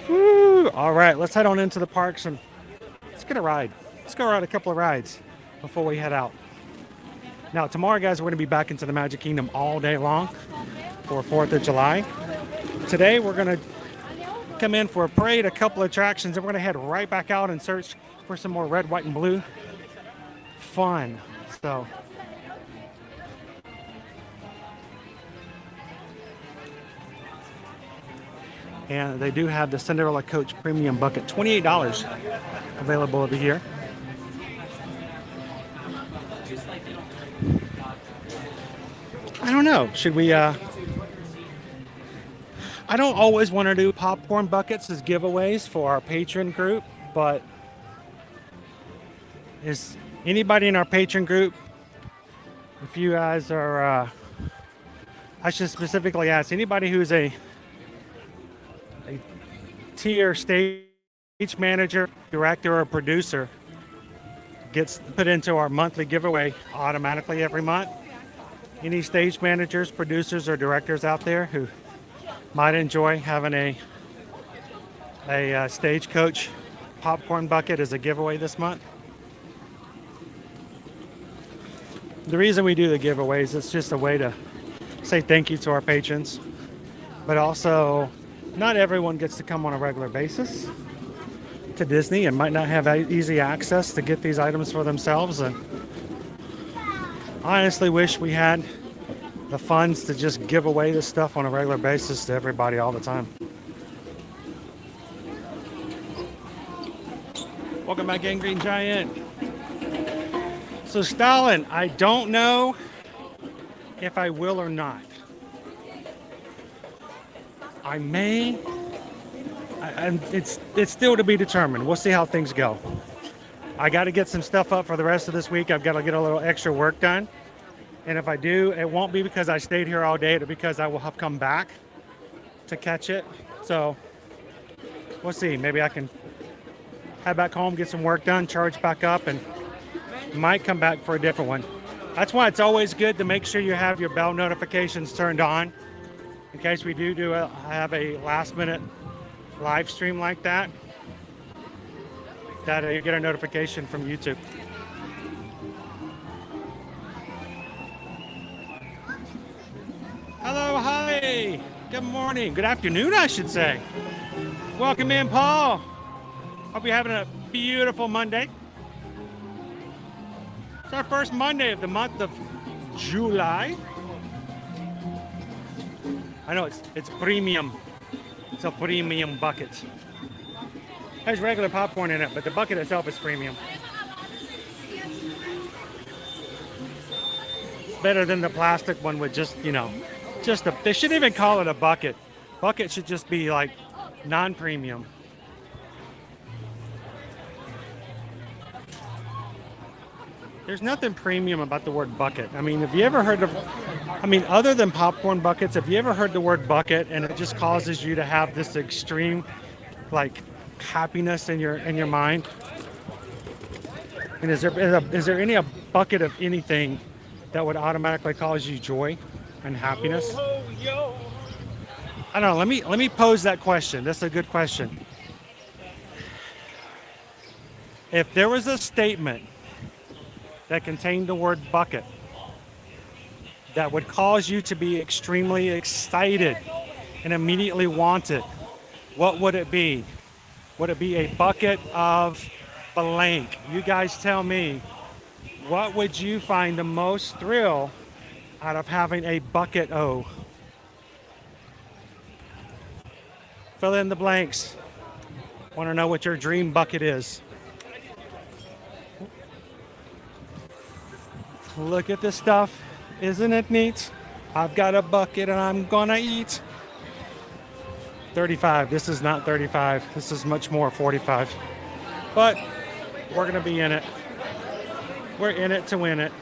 Woo. All right, let's head on into the parks and let's get a ride. Let's go ride a couple of rides before we head out. Now, tomorrow, guys, we're going to be back into the Magic Kingdom all day long for 4th of July. Today, we're going to come in for a parade, a couple of attractions, and we're going to head right back out and search for some more red, white, and blue fun. So, and they do have the Cinderella Coach Premium Bucket, $28 available over here. I don't know. Should we, I don't always want to do popcorn buckets as giveaways for our patron group, but is anybody in our patron group, if you guys are, I should specifically ask, anybody who's a tier stage manager, director, or producer gets put into our monthly giveaway automatically every month. Any stage managers, producers, or directors out there who might enjoy having a Stagecoach popcorn bucket as a giveaway this month? The reason we do the giveaways, it's just a way to say thank you to our patrons, but also not everyone gets to come on a regular basis to Disney and might not have easy access to get these items for themselves. And I honestly wish we had the funds to just give away this stuff on a regular basis to everybody all the time. Welcome back, Gangrene Giant. So Stalin, I don't know if I will or not. I may. It's still to be determined. We'll see how things go. I got to get some stuff up for the rest of this week. I've got to get a little extra work done. And if I do, it won't be because I stayed here all day. It'll be because I will have come back to catch it. So we'll see. Maybe I can head back home, get some work done, charge back up, and might come back for a different one. That's why it's always good to make sure you have your bell notifications turned on in case we do have a last minute live stream like that, that you get a notification from YouTube. Hello, hi, good morning, good afternoon, I should say. Welcome in, Paul. Hope you're having a beautiful Monday. It's our first Monday of the month of July. I know it's premium. It's a premium bucket. Has regular popcorn in it, but the bucket itself is premium. better than the plastic one with just, you know, they shouldn't even call it a bucket. Bucket should just be like non-premium. There's nothing premium about the word bucket. I mean, have you ever heard of, other than popcorn buckets, have you ever heard the word bucket and it just causes you to have this extreme, like, happiness in your mind? And is there any a bucket of anything that would automatically cause you joy and happiness? I don't know. Let me pose that question. That's a good question. If there was a statement that contained the word bucket that would cause you to be extremely excited and immediately want it, what would it be? Would it be a bucket of blank? You guys tell me, what would you find the most thrill out of having a bucket O? Fill in the blanks. Want to know what your dream bucket is? Look at this stuff. Isn't it neat? I've got a bucket and I'm gonna eat. 35. This is not 35. This is much more 45. But we're gonna be in it. We're in it to win it.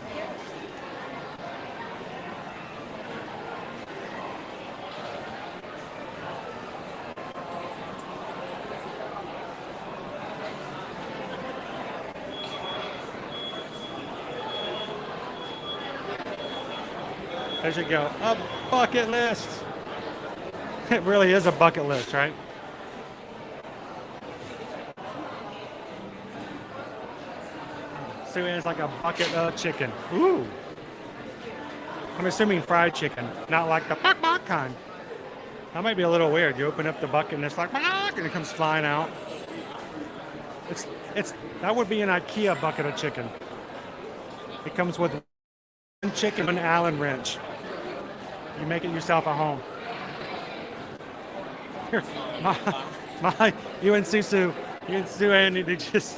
There you go. A bucket list. It really is a bucket list, right? So it's like a bucket of chicken. Ooh. I'm assuming fried chicken, not like the bok bok kind. That might be a little weird. You open up the bucket and it's like, and it comes flying out. That would be an IKEA bucket of chicken. It comes with one chicken and an Allen wrench. You make it yourself at home. Here, you and Susu Andy, they just,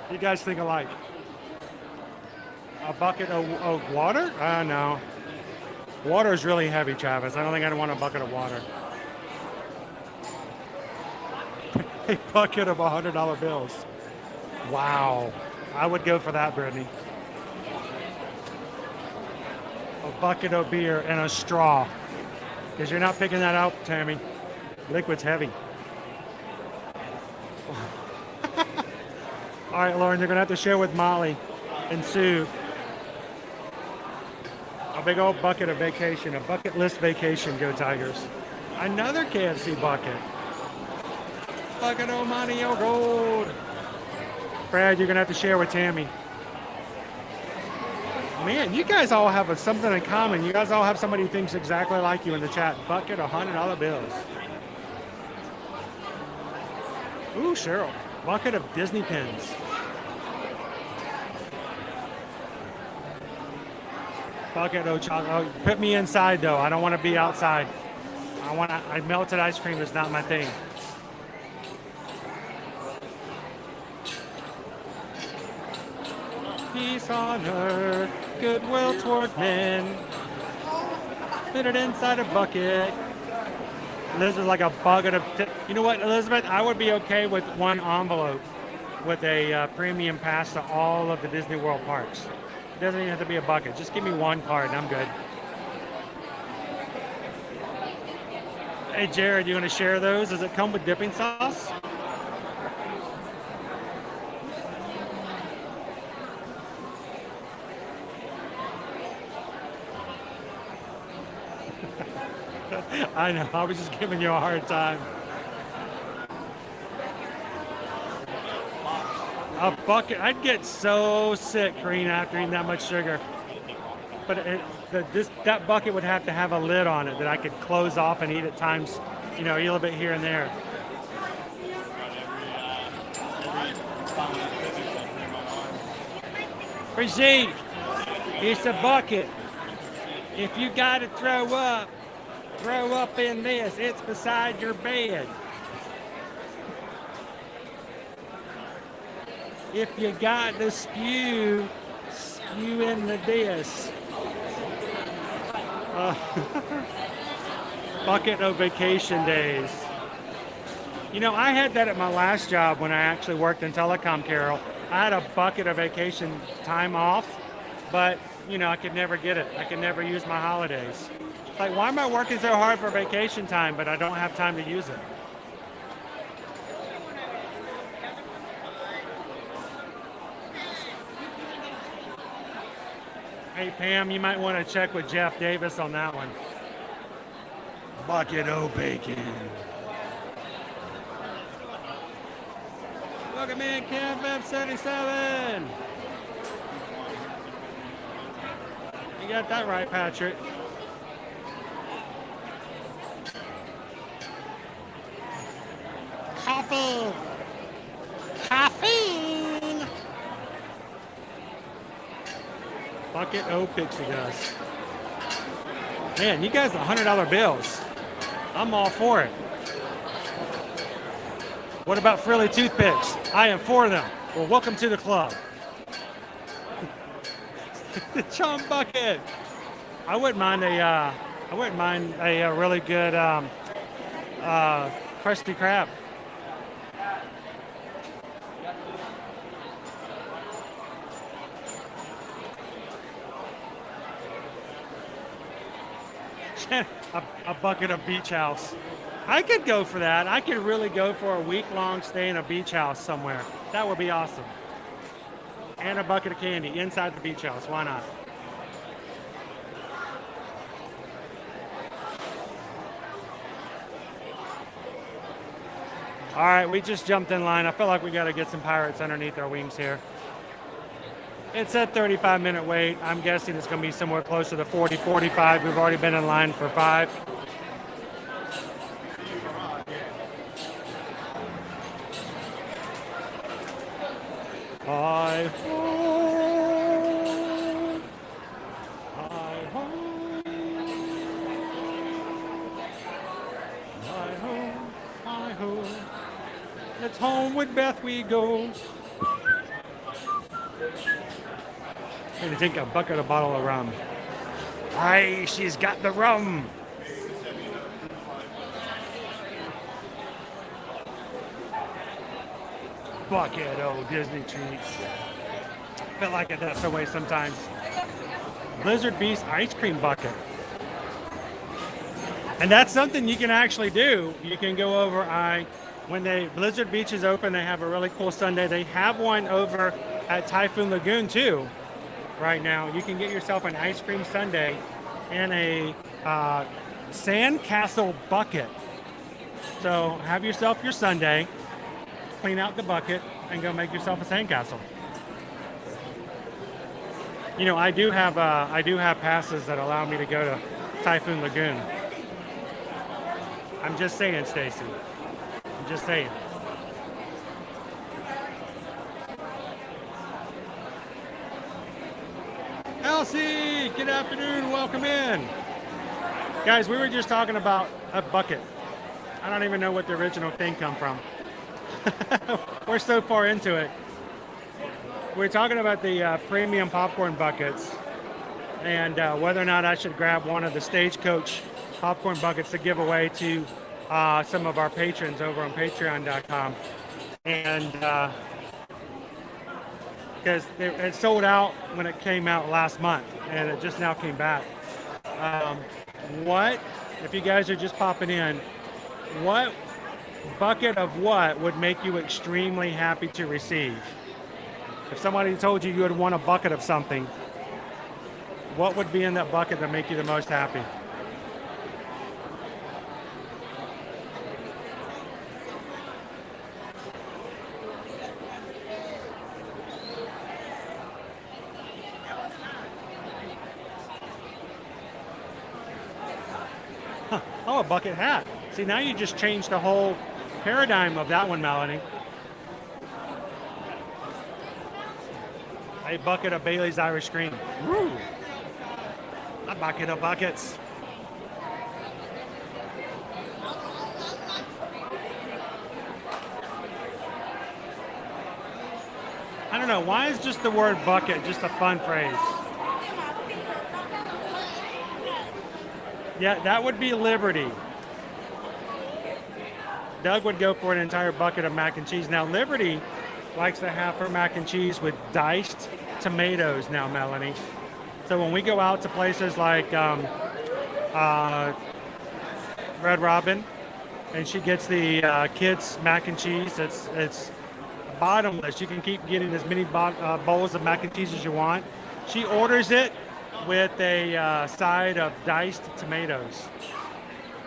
you guys think alike. A bucket of water? No. Water is really heavy, Travis. I don't think I'd want a bucket of water. A bucket of $100 bills. Wow. I would go for that, Brittany. A bucket of beer and a straw. Because you're not picking that out, Tammy. Liquid's heavy. All right, Lauren, you're going to have to share with Molly and Sue a big old bucket of vacation, a bucket list vacation, go Tigers. Another KFC bucket. Bucket of money, oh gold. Brad, you're going to have to share with Tammy. Man, you guys all have something in common. You guys all have somebody who thinks exactly like you in the chat. Bucket of $100 bills. Ooh, Cheryl. Bucket of Disney pins. Bucket of chocolate. Oh, put me inside though. I don't want to be outside. Melted ice cream is not my thing. Peace on earth, goodwill toward men. Put it inside a bucket. This is like a bucket of. You know what, Elizabeth? I would be okay with one envelope with a premium pass to all of the Disney World parks. It doesn't even have to be a bucket. Just give me one card and I'm good. Hey, Jared, you want to share those? Does it come with dipping sauce? I know, I was just giving you a hard time. A bucket, I'd get so sick, Karina, after eating that much sugar. But that bucket would have to have a lid on it that I could close off and eat at times, eat a little bit here and there. Brigitte, it's a bucket. If you gotta throw up in this. It's beside your bed. If you got to spew in the this. Bucket of vacation days. You know, I had that at my last job when I actually worked in telecom, Carol. I had a bucket of vacation time off, but, you know, I could never get it. I could never use my holidays. It's like, why am I working so hard for vacation time, but I don't have time to use it? Hey, Pam, you might want to check with Jeff Davis on that one. Bucket of bacon. Welcome in, Camp F77. You got that right, Patrick. Coffee. Caffeine. Bucket O pixie dust. Man, you guys are $100 bills. I'm all for it. What about frilly toothpicks? I am for them. Well, welcome to the club. The chum bucket. I wouldn't mind a really good crusty crab. A bucket of beach house. I could go for that. I could really go for a week-long stay in a beach house somewhere. That would be awesome. And a bucket of candy inside the beach house. Why not? All right, we just jumped in line. I feel like we got to get some pirates underneath our wings here. It's a 35-minute wait. I'm guessing it's going to be somewhere closer to 40, 45. We've already been in line for 5. Hi ho, hi ho, hi ho, hi ho. It's home with Beth we go. I'm gonna take a bucket, a bottle of rum. Aye, she's got the rum. Bucket, oh, Disney treats. Feel like it that's the way sometimes. Blizzard Beast ice cream bucket. And that's something you can actually do. You can go over, when Blizzard Beach is open, they have a really cool sundae. They have one over at Typhoon Lagoon too. Right now, you can get yourself an ice cream sundae and a sandcastle bucket. So have yourself your sundae, clean out the bucket, and go make yourself a sandcastle. You know, I do have passes that allow me to go to Typhoon Lagoon. I'm just saying, Stacy. I'm just saying. Elsie, good afternoon, welcome in. Guys, we were just talking about a bucket. I don't even know what the original thing come from. We're so far into it. We're talking about the premium popcorn buckets and whether or not I should grab one of the Stagecoach popcorn buckets to give away to some of our patrons over on patreon.com. And because it sold out when it came out last month, and it just now came back. If you guys are just popping in, what bucket of what would make you extremely happy to receive? If somebody told you you would want a bucket of something, what would be in that bucket that make you the most happy? Oh, a bucket hat. See, now you just changed the whole paradigm of that one, Melanie. A bucket of Bailey's Irish Cream. Woo! A bucket of buckets. I don't know, why is just the word bucket just a fun phrase? Yeah, that would be Liberty. Doug would go for an entire bucket of mac and cheese. Now, Liberty likes to have her mac and cheese with diced tomatoes now, Melanie. So when we go out to places like Red Robin, and she gets the kids' mac and cheese, it's bottomless. You can keep getting as many bowls of mac and cheese as you want. She orders it with a side of diced tomatoes.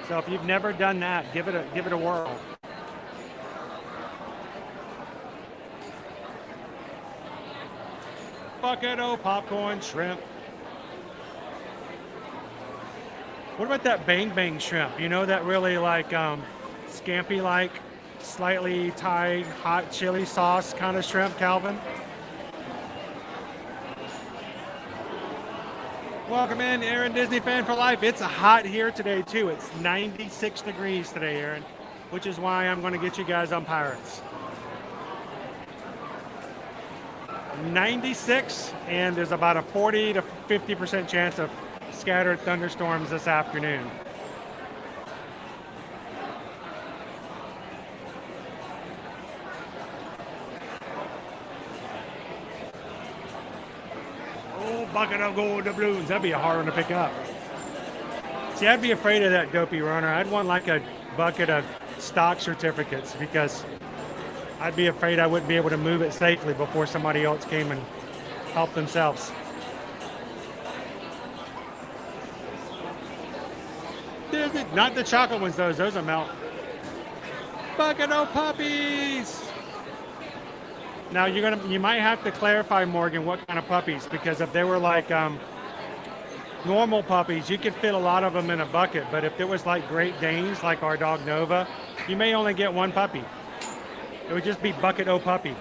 So if you've never done that, give it a whirl. Bucket of popcorn shrimp. What about that bang bang shrimp? You know, that really like scampi like, slightly Thai hot chili sauce kind of shrimp, Calvin? Welcome in, Aaron, Disney fan for life. It's hot here today too. It's 96 degrees today, Aaron, which is why I'm going to get you guys on Pirates. 96, and there's about a 40 to 50% chance of scattered thunderstorms this afternoon. Oh, bucket of gold doubloons. That'd be a hard one to pick up. See, I'd be afraid of that dopey runner. I'd want like a bucket of stock certificates because I'd be afraid I wouldn't be able to move it safely before somebody else came and helped themselves. Not the chocolate ones, those will melt. Bucket of puppies. Now you might have to clarify, Morgan, what kind of puppies, because if they were like normal puppies, you could fit a lot of them in a bucket. But if it was like Great Danes, like our dog Nova, you may only get one puppy. It would just be bucket o' puppy.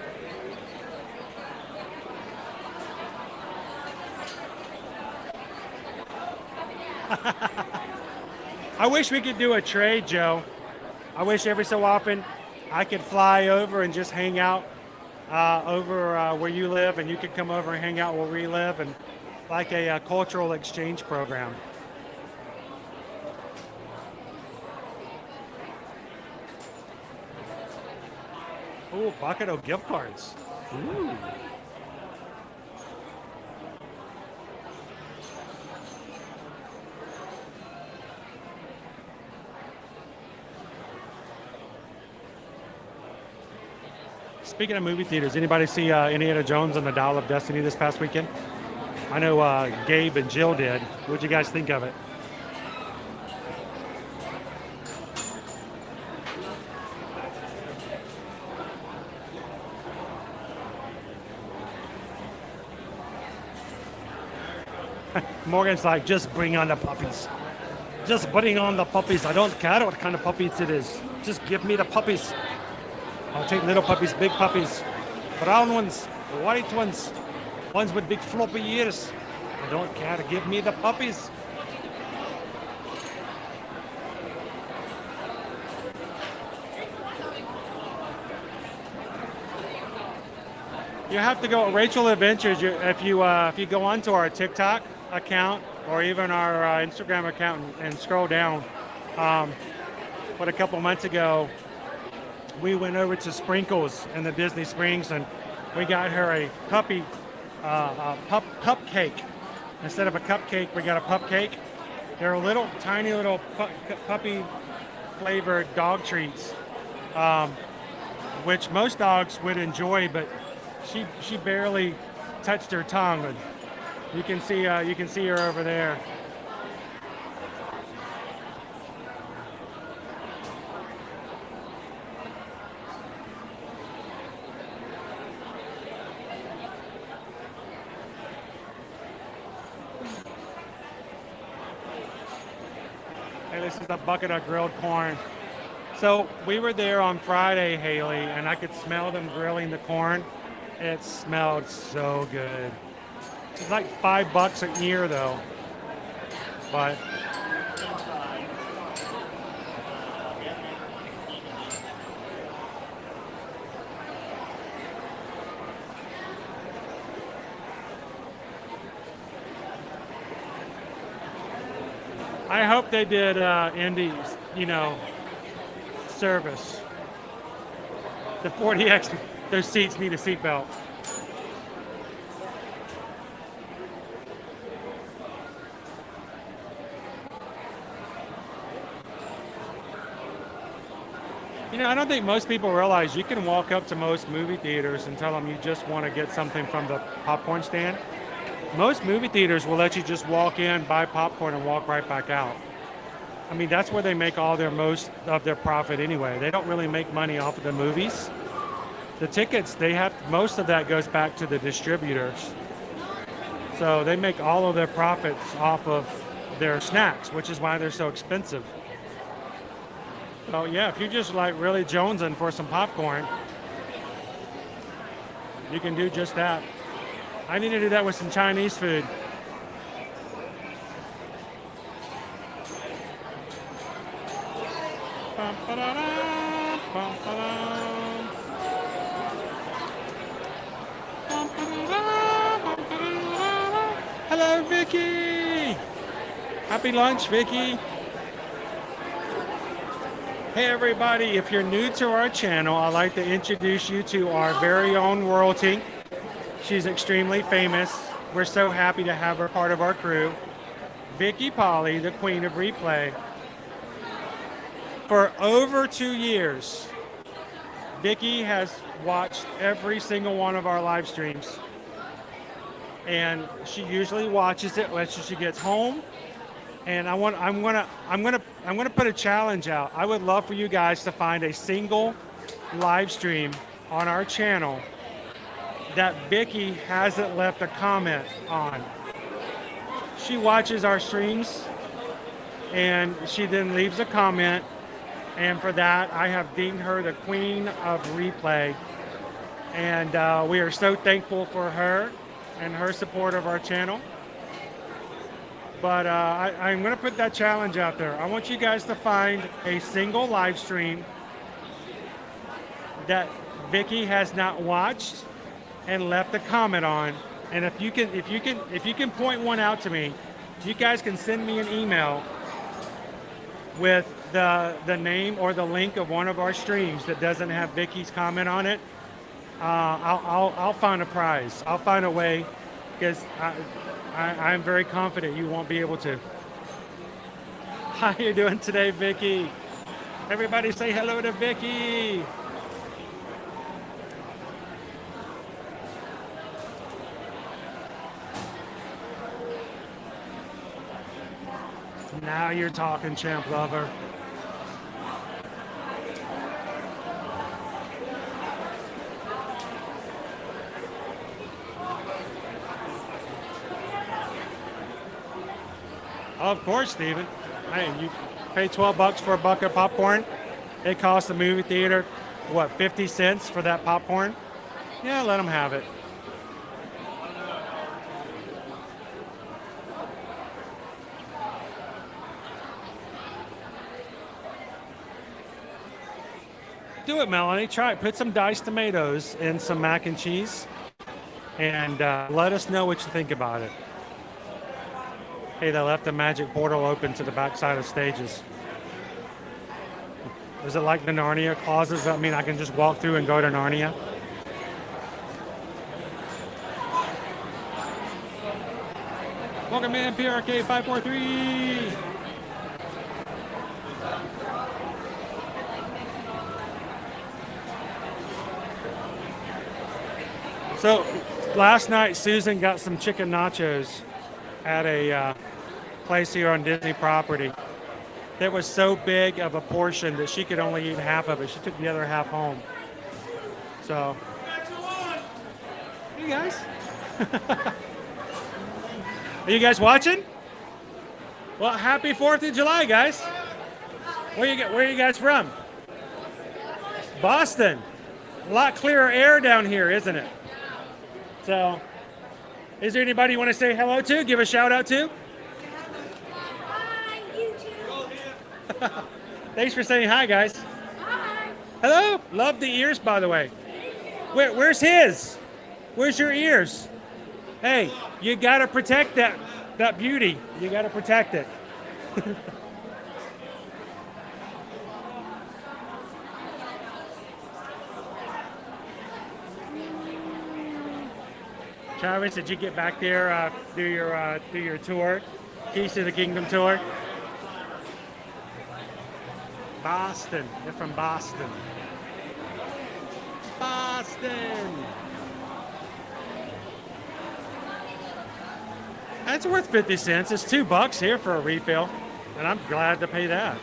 I wish we could do a trade, Joe. I wish every so often I could fly over and just hang out over where you live, and you could come over and hang out where we live, and like a cultural exchange program. Ooh, bucket of gift cards. Ooh. Speaking of movie theaters, anybody see Indiana Jones and the Dial of Destiny this past weekend? I know Gabe and Jill did. What'd you guys think of it? Morgan's like, just bring on the puppies. Just bring on the puppies. I don't care what kind of puppies it is. Just give me the puppies. I'll take little puppies, big puppies, brown ones, white ones, ones with big floppy ears. I don't care. Give me the puppies. You have to go Rachel Adventures. If you go onto our TikTok account or even our Instagram account and scroll down, but a couple months ago, we went over to Sprinkles in the Disney Springs, and we got her a puppy cupcake. Instead of a cupcake, we got a pup cake. They're little, tiny little puppy flavored dog treats, which most dogs would enjoy, but she barely touched her tongue. And you can see her over there. This is a bucket of grilled corn. So we were there on Friday, Haley, and I could smell them grilling the corn. It smelled so good. It's like $5 a year though. But I hope they did Indy's, service. The 40X, those seats need a seatbelt. I don't think most people realize you can walk up to most movie theaters and tell them you just want to get something from the popcorn stand. Most movie theaters will let you just walk in, buy popcorn, and walk right back out. I mean, that's where they make most of their profit anyway. They don't really make money off of the movies. The tickets, most of that goes back to the distributors. So they make all of their profits off of their snacks, which is why they're so expensive. So yeah, if you're just like really jonesing for some popcorn, you can do just that. I need to do that with some Chinese food. Hello, Vicky. Happy lunch, Vicky. Hey everybody, if you're new to our channel, I'd like to introduce you to our very own royalty. She's extremely famous. We're so happy to have her part of our crew. Vicky Polly, the Queen of Replay. For over 2 years, Vicky has watched every single one of our live streams. And she usually watches it when she gets home. And I'm gonna put a challenge out. I would love for you guys to find a single live stream on our channel that Vicky hasn't left a comment on. She watches our streams and she then leaves a comment, and for that I have deemed her the Queen of Replay. And we are so thankful for her and her support of our channel. But I'm going to put that challenge out there. I want you guys to find a single live stream that Vicky has not watched and left a comment on. And if you can point one out to me, you guys can send me an email with the name or the link of one of our streams that doesn't have Vicky's comment on it. I'll find a prize. I'll find a way, because I'm very confident you won't be able to. How you doing today, Vicky? Everybody say hello to Vicky. Now you're talking, champ lover. Of course, Steven. Hey, you pay $12 for a bucket of popcorn. It costs the movie theater, what, 50 cents for that popcorn? Yeah, let them have it. Do it, Melanie. Try it. Put some diced tomatoes and some mac and cheese, and let us know what you think about it. Hey, they left the magic portal open to the backside of stages. Is it like the Narnia clauses? I mean, I can just walk through and go to Narnia? Welcome in, PRK 543. So last night, Susan got some chicken nachos at a place here on Disney property. That was so big of a portion that she could only eat half of it. She took the other half home. So, hey guys. Are you guys watching? Well, happy 4th of July, guys. Where are you guys from? Boston. A lot clearer air down here, isn't it? So, is there anybody you want to say hello to? Give a shout out to? Hi, YouTube. Thanks for saying hi, guys. Hi. Hello. Love the ears, by the way. Where's his? Where's your ears? Hey, you got to protect that beauty. You got to protect it. Travis, did you get back there do your tour, Keys to the Kingdom tour? Boston. They're from Boston. Boston. That's worth 50 cents. It's $2 here for a refill, and I'm glad to pay that.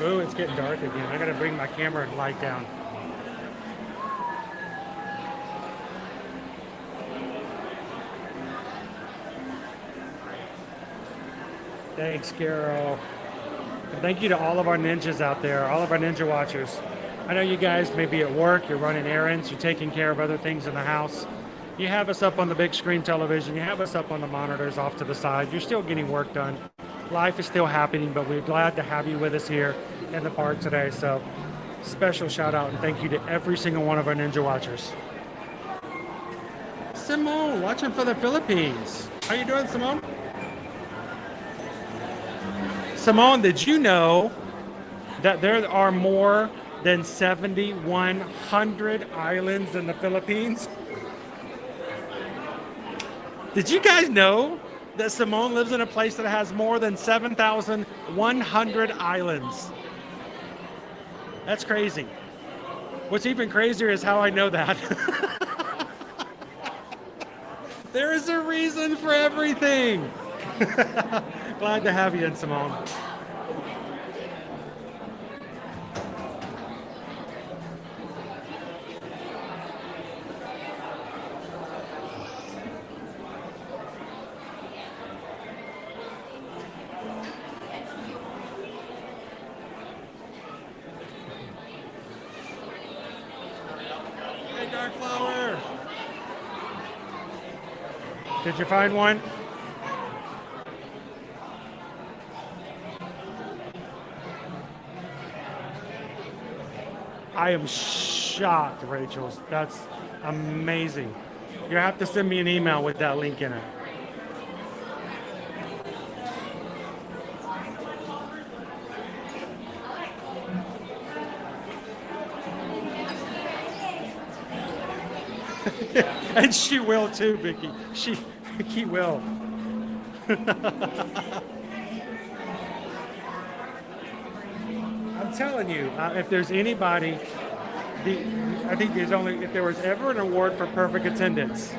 Oh, it's getting dark again. I gotta bring my camera light down. Thanks, Carol. And thank you to all of our ninjas out there, all of our ninja watchers. I know you guys may be at work, you're running errands, you're taking care of other things in the house. You have us up on the big screen television, you have us up on the monitors off to the side. You're still getting work done. Life is still happening, but we're glad to have you with us here in the park today. So special shout out and thank you to every single one of our ninja watchers. Simone, watching for the Philippines. How you doing, Simone? Simone, did you know that there are more than 7,100 islands in the Philippines? Did you guys know that Simone lives in a place that has more than 7,100 islands? That's crazy. What's even crazier is how I know that. There is a reason for everything. Glad to have you in, Simone. Hey, Dark Flower. Did you find one? I am shocked, Rachel. That's amazing. You have to send me an email with that link in it. And she will too, Vicky. Vicky will. I'm telling you, if there's anybody, I think there's only, if there was ever an award for perfect attendance.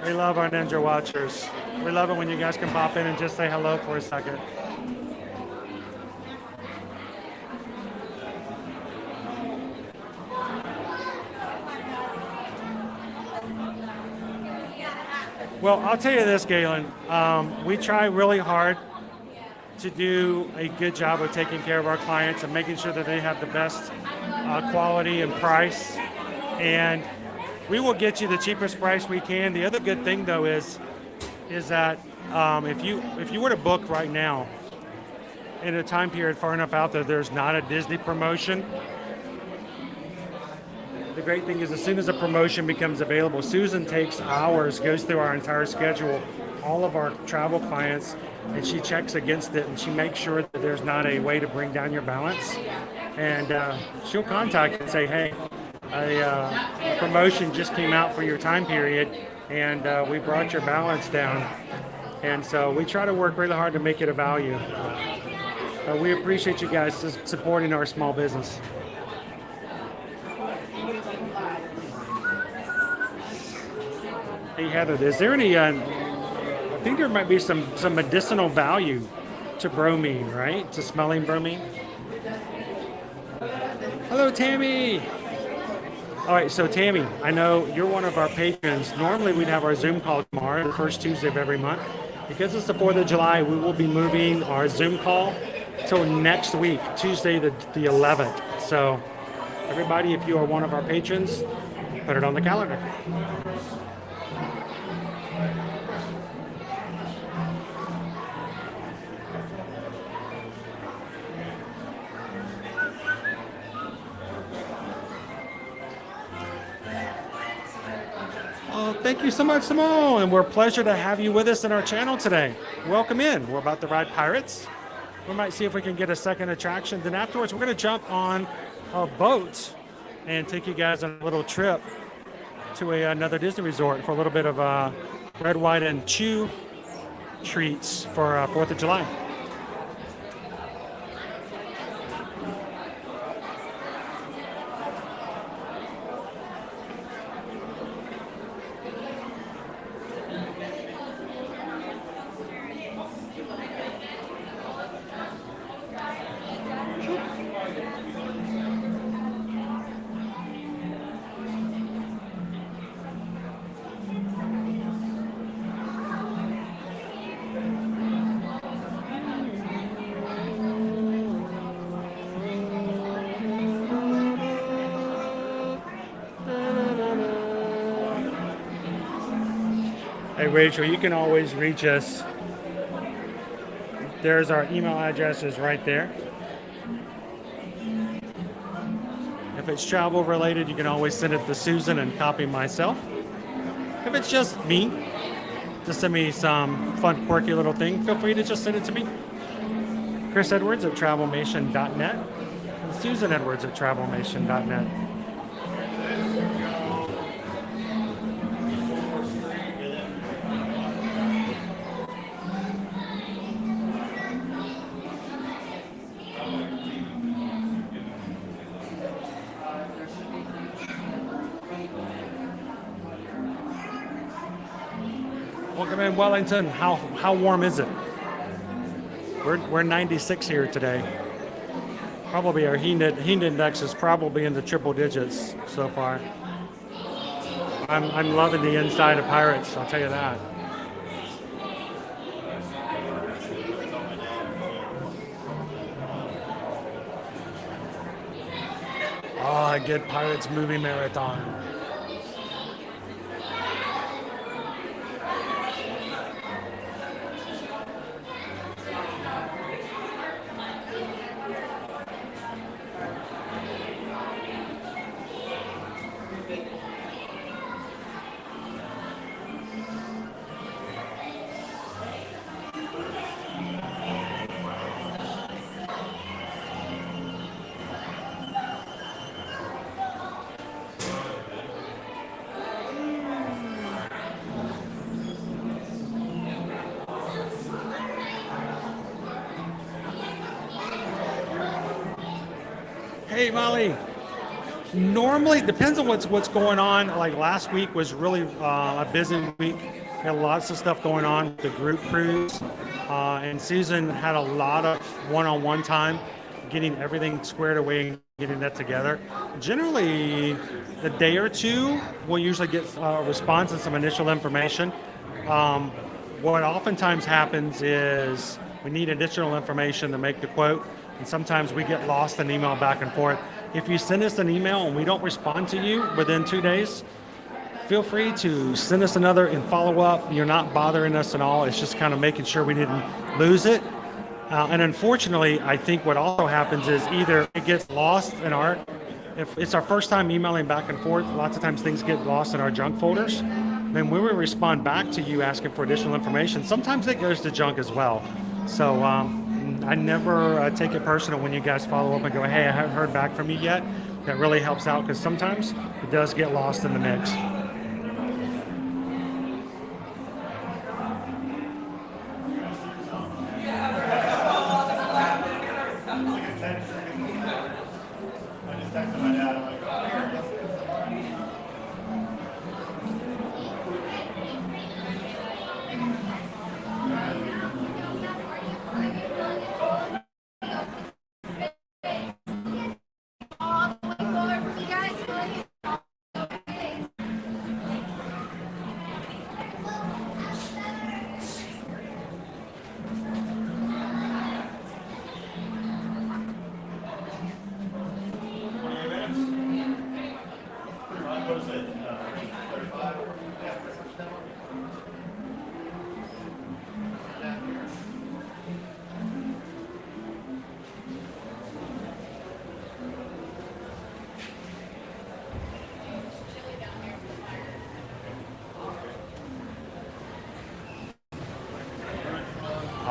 We love our Ninja Watchers. We love it when you guys can pop in and just say hello for a second. Well, I'll tell you this, Galen. We try really hard to do a good job of taking care of our clients and making sure that they have the best quality and price. And we will get you the cheapest price we can. The other good thing, though, is that if you were to book right now in a time period far enough out there, there's not a Disney promotion. The great thing is as soon as a promotion becomes available, Susan takes hours, goes through our entire schedule, all of our travel clients, and she checks against it and she makes sure that there's not a way to bring down your balance. And she'll contact you and say, hey, a promotion just came out for your time period and we brought your balance down. And so we try to work really hard to make it a value. We appreciate you guys supporting our small business. Hey Heather, is there any, I think there might be some medicinal value to bromine, right? To smelling bromine. Hello, Tammy. All right, so Tammy, I know you're one of our patrons. Normally we'd have our Zoom call tomorrow, the first Tuesday of every month. Because it's the 4th of July, we will be moving our Zoom call till next week, Tuesday the 11th. So everybody, if you are one of our patrons, put it on the calendar. Oh, thank you so much, Simone, and we're a pleasure to have you with us in our channel today. Welcome in. We're about to ride pirates. We might see if we can get a second attraction. Then afterwards, we're going to jump on a boat and take you guys on a little trip to another Disney resort for a little bit of red, white, and chew treats for 4th of July. Hey Rachel, you can always reach us. There's our email addresses right there. If it's travel related, you can always send it to Susan and copy myself. If it's just me, just send me some fun, quirky little thing, feel free to just send it to me. Chris Edwards at travelmation.net and Susan Edwards at travelmation.net. Welcome in Wellington. How warm is it? We're 96 here today. Probably our heat index is probably in the triple digits so far. I'm loving the inside of Pirates, I'll tell you that. Oh, a good Pirates movie marathon. Hey Molly, normally it depends on what's going on. Like last week was really a busy week. We had lots of stuff going on with the group cruise, and Susan had a lot of one-on-one time getting everything squared away and getting that together. Generally, a day or two, we'll usually get a response and some initial information. What oftentimes happens is we need additional information to make the quote. And sometimes we get lost in email back and forth. If you send us an email and we don't respond to you within 2 days, feel free to send us another and follow up. You're not bothering us at all. It's just kind of making sure we didn't lose it. And unfortunately, I think what also happens is either it gets lost in if it's our first time emailing back and forth, lots of times things get lost in our junk folders. Then when we respond back to you asking for additional information, sometimes it goes to junk as well. So, I never take it personal when you guys follow up and go, hey, I haven't heard back from you yet. That really helps out because sometimes it does get lost in the mix.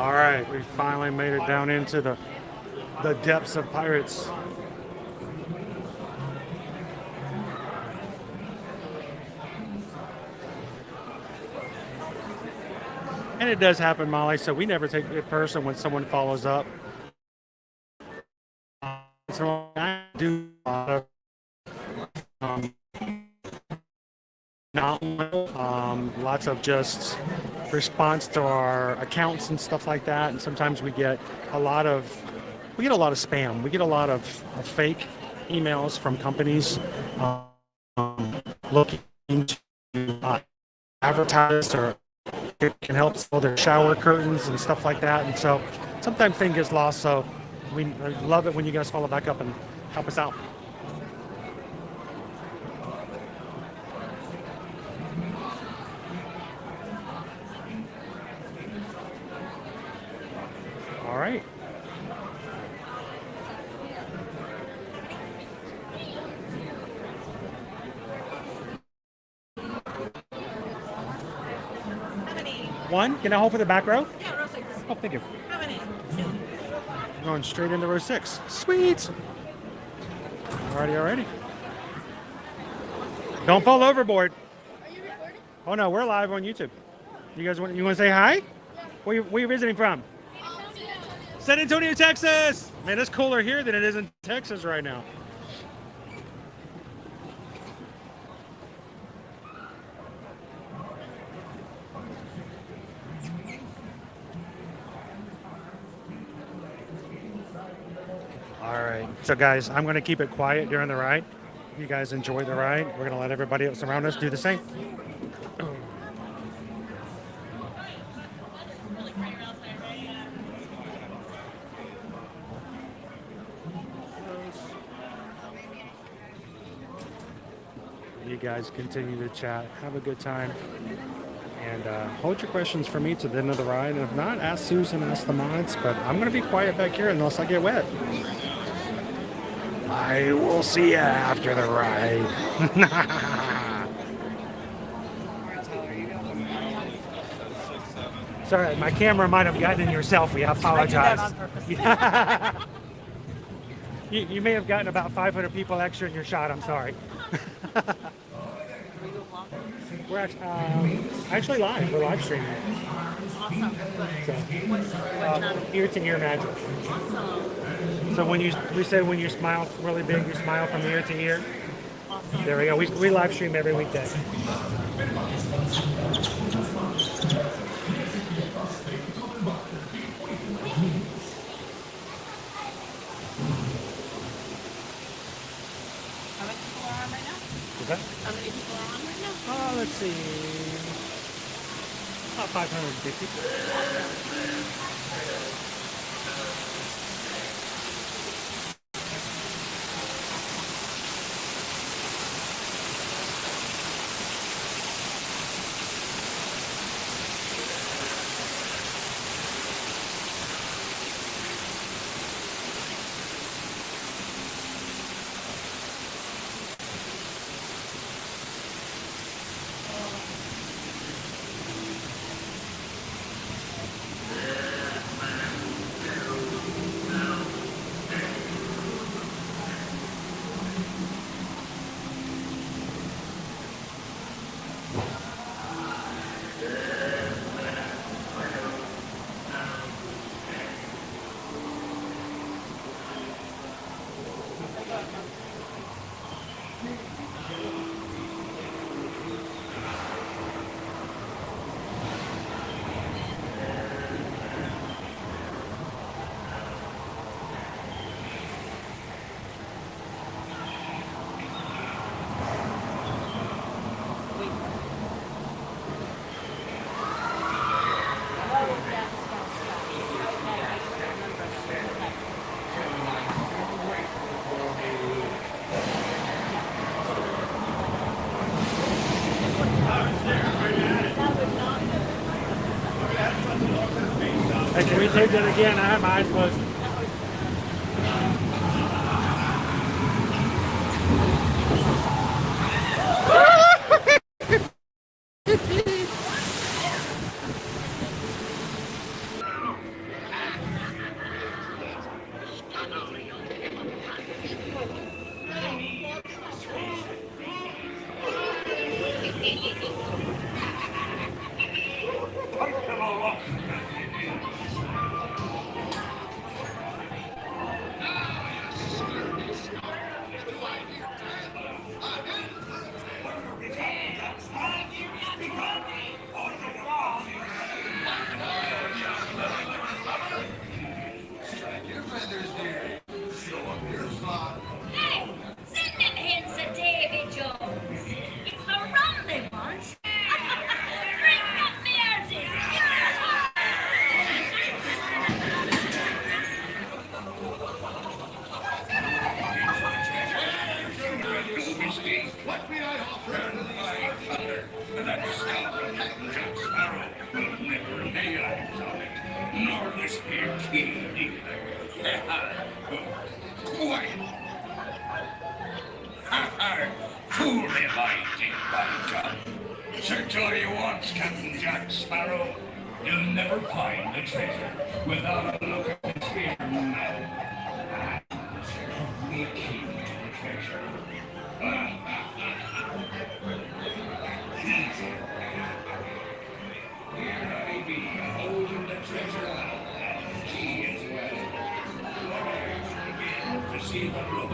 All right, we finally made it down into the depths of Pirates. And it does happen, Molly, so we never take it personal when someone follows up. So I do a lot of lots of just response to our accounts and stuff like that, and sometimes we get a lot of spam. We get a lot of fake emails from companies looking to advertise or it can help sell their shower curtains and stuff like that, and so sometimes things get lost. So we love it when you guys follow back up and help us out. All right. One? Can I hold for the back row? Yeah, row 6. Oh, thank you. How many? 2. Going straight into row 6. Sweet. Alrighty. Don't fall overboard. Are you recording? Oh no, we're live on YouTube. You guys want to say hi? Yeah. Where are you visiting from? San Antonio, Texas. Man, it's cooler here than it is in Texas right now. All right, so guys, I'm going to keep it quiet during the ride. You guys enjoy the ride. We're going to let everybody else around us do the same. You guys continue to chat. Have a good time. And hold your questions for me to the end of the ride. And if not, ask Susan, ask the mods. But I'm going to be quiet back here unless I get wet. I will see you after the ride. Sorry, my camera might have gotten in your selfie. I apologize. I did that on purpose. You may have gotten about 500 people extra in your shot. I'm sorry. We're actually live. We're live streaming. Awesome. So, ear to ear magic. Awesome. So when you smile really big, you smile from ear to ear. Awesome. There we go. We live stream every weekday. How many people are on right now? Let's see. About 550. Hey, can we take that again? I have my eyes closed. Quiet. Fool him, I did, by God. Search all you want, Captain Jack Sparrow. You'll never find the treasure without a look at the here now. And serve me key to the treasure. Here I be, holding the treasure and the key as well. What I begin to see the look.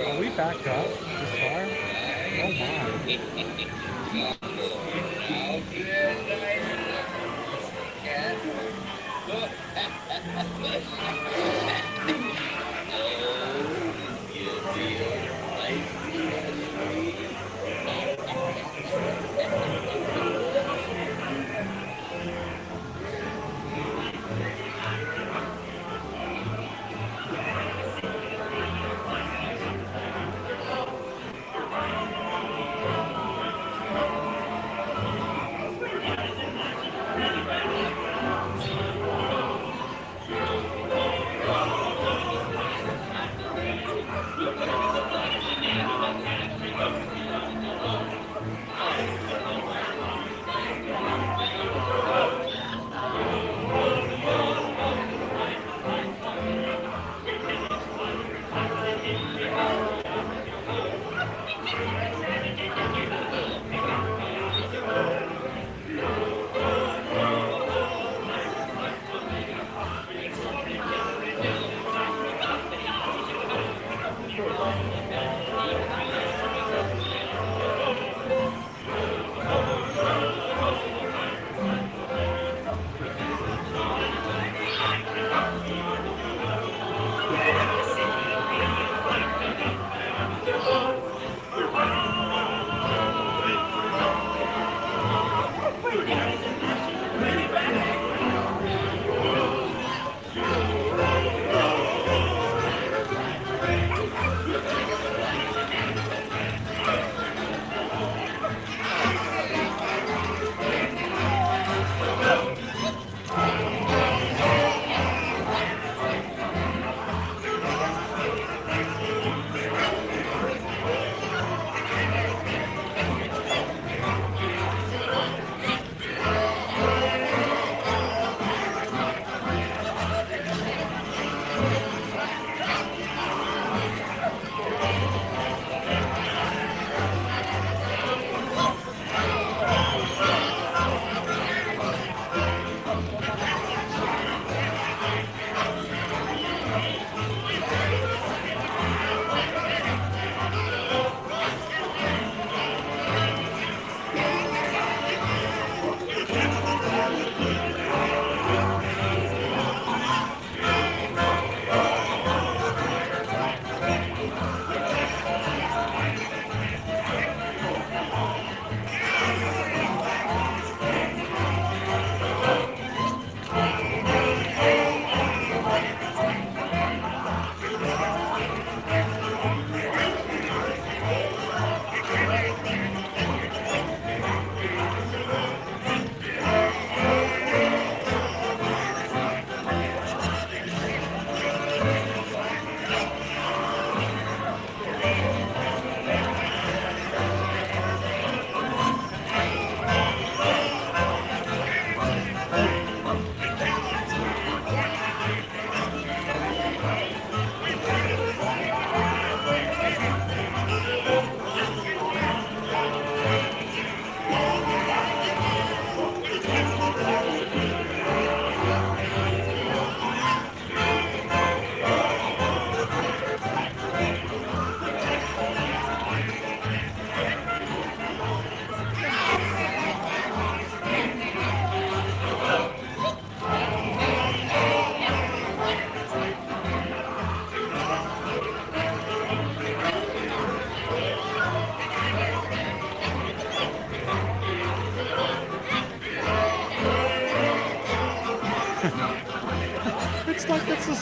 Are we backed up this far? Oh my.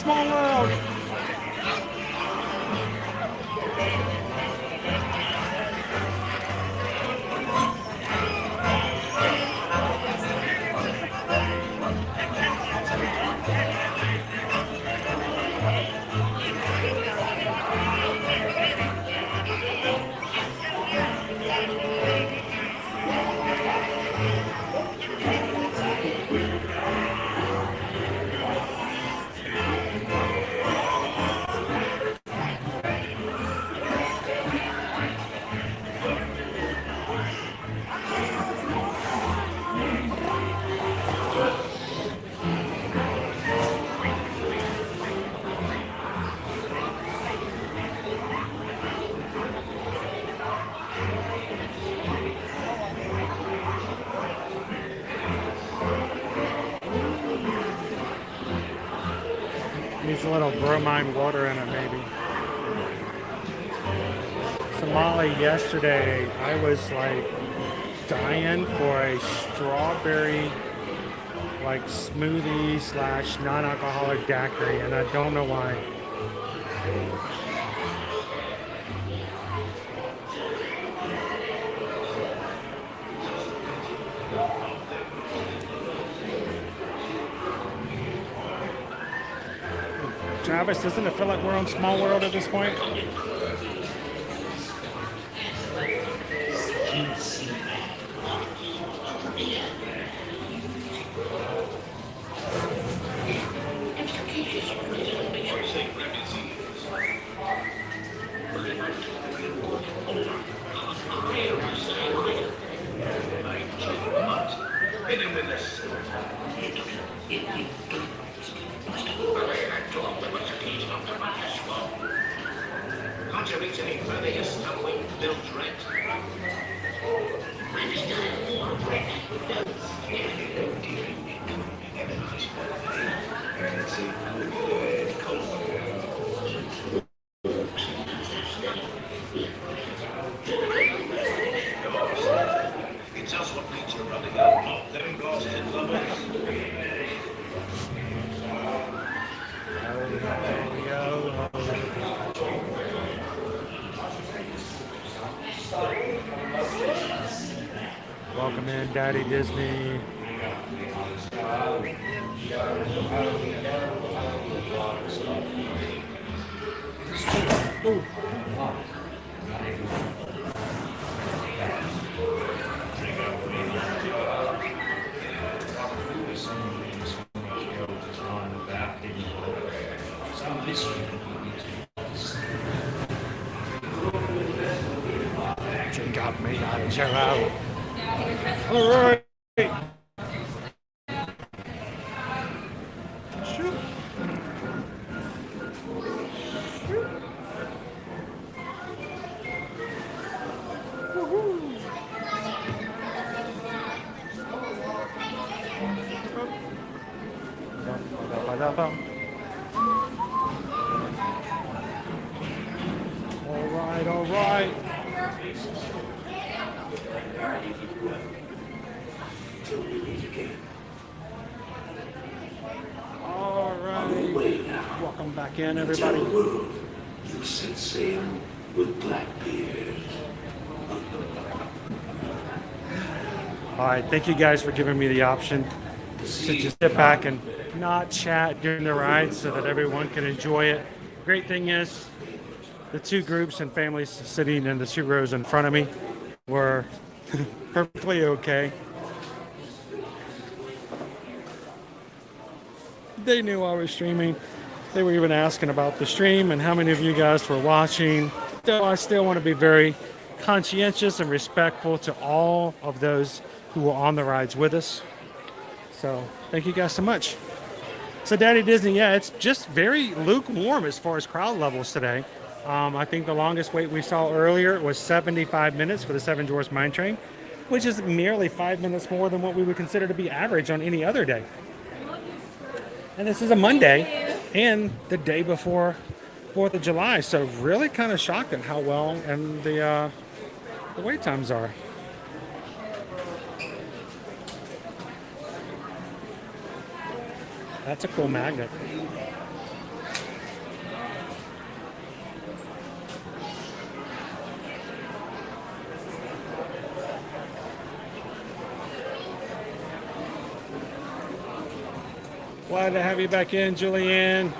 Small World. Needs a little bromine water in it, maybe. Somali, yesterday, I was like dying for a strawberry like smoothie slash non-alcoholic daiquiri, and I don't know why. Travis, doesn't it feel like we're on Small World at this point? Welcome in, Daddy Disney. Ooh. Got me out of jail. All right. All right. Welcome back in, everybody. You set sail with Blackbeard. All right, thank you guys for giving me the option to just sit back and not chat during the ride so that everyone can enjoy it. Great thing is, the two groups and families sitting in the 2 rows in front of me were perfectly okay. They knew I was streaming. They were even asking about the stream and how many of you guys were watching. So I still want to be very conscientious and respectful to all of those who were on the rides with us. So thank you guys so much. So Daddy Disney, yeah, it's just very lukewarm as far as crowd levels today. I think the longest wait we saw earlier was 75 minutes for the Seven Dwarfs Mine Train, which is merely 5 minutes more than what we would consider to be average on any other day. And this is a Monday and the day before 4th of July, so really kind of shocked at how well and the wait times are. That's a cool magnet. Glad to have you back in, Julianne.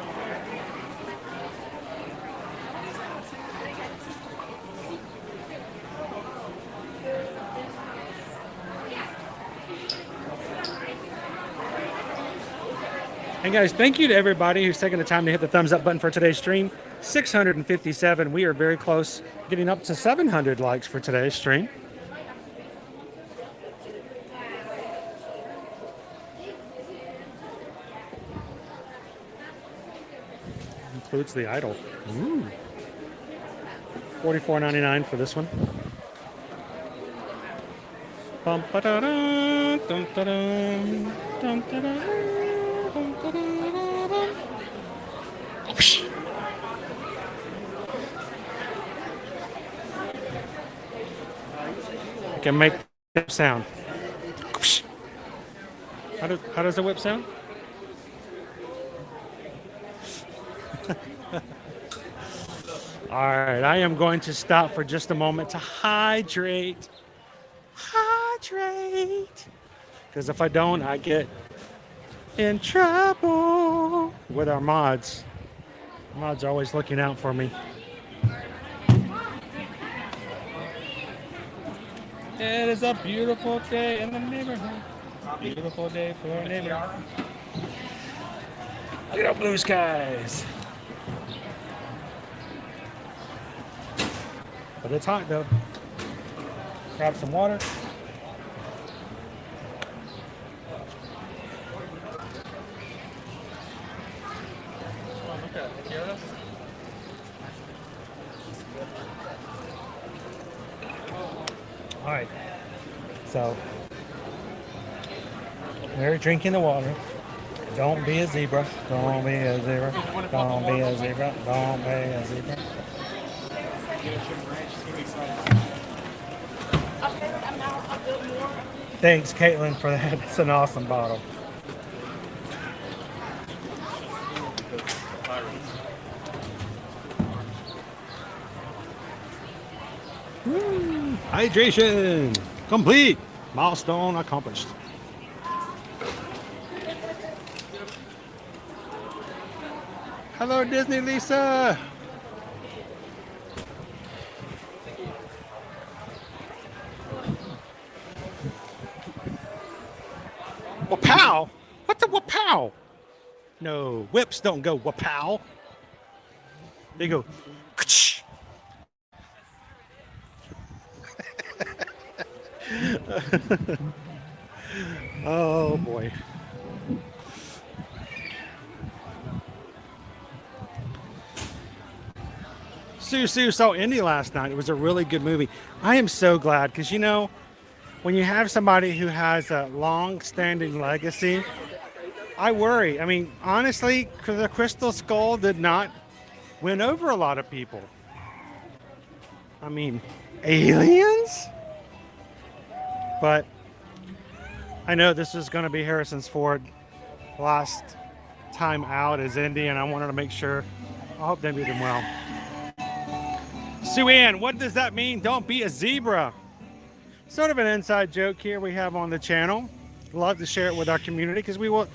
And guys, thank you to everybody who's taking the time to hit the thumbs up button for today's stream. 657. We are very close, getting up to 700 likes for today's stream. Includes the idol. Ooh. $44.99 for this one. Bum, ba-da-dum, dum, da-dum, dum, da-dum, dum, da-dum. I can make that sound. How does the whip sound? All right, I am going to stop for just a moment to hydrate. Because if I don't, I get in trouble with our mods. Mods are always looking out for me. It is a beautiful day in the neighborhood. Beautiful day for our neighborhood. Look at blue skies. But it's hot though. Grab some water. All right, so we're drinking the water. Don't be a zebra. Don't be a zebra. Don't be a zebra. Don't be a zebra. Thanks, Caitlin, for that. It's an awesome bottle. Woo. Hydration complete. Milestone accomplished. Hello, Disney Lisa. Wapow? What's a wapow? No, whips don't go wapow. They go. Oh boy. Sue saw Indy last night. It was a really good movie. I am so glad because, you know, when you have somebody who has a long-standing legacy, I worry. I mean, honestly, the Crystal Skull did not win over a lot of people. I mean, aliens? But I know this is going to be Harrison's Ford last time out as Indy, and I wanted to make sure. I hope they beat him well. Sue Ann, what does that mean? Don't be a zebra. Sort of an inside joke here we have on the channel. Love to share it with our community because we want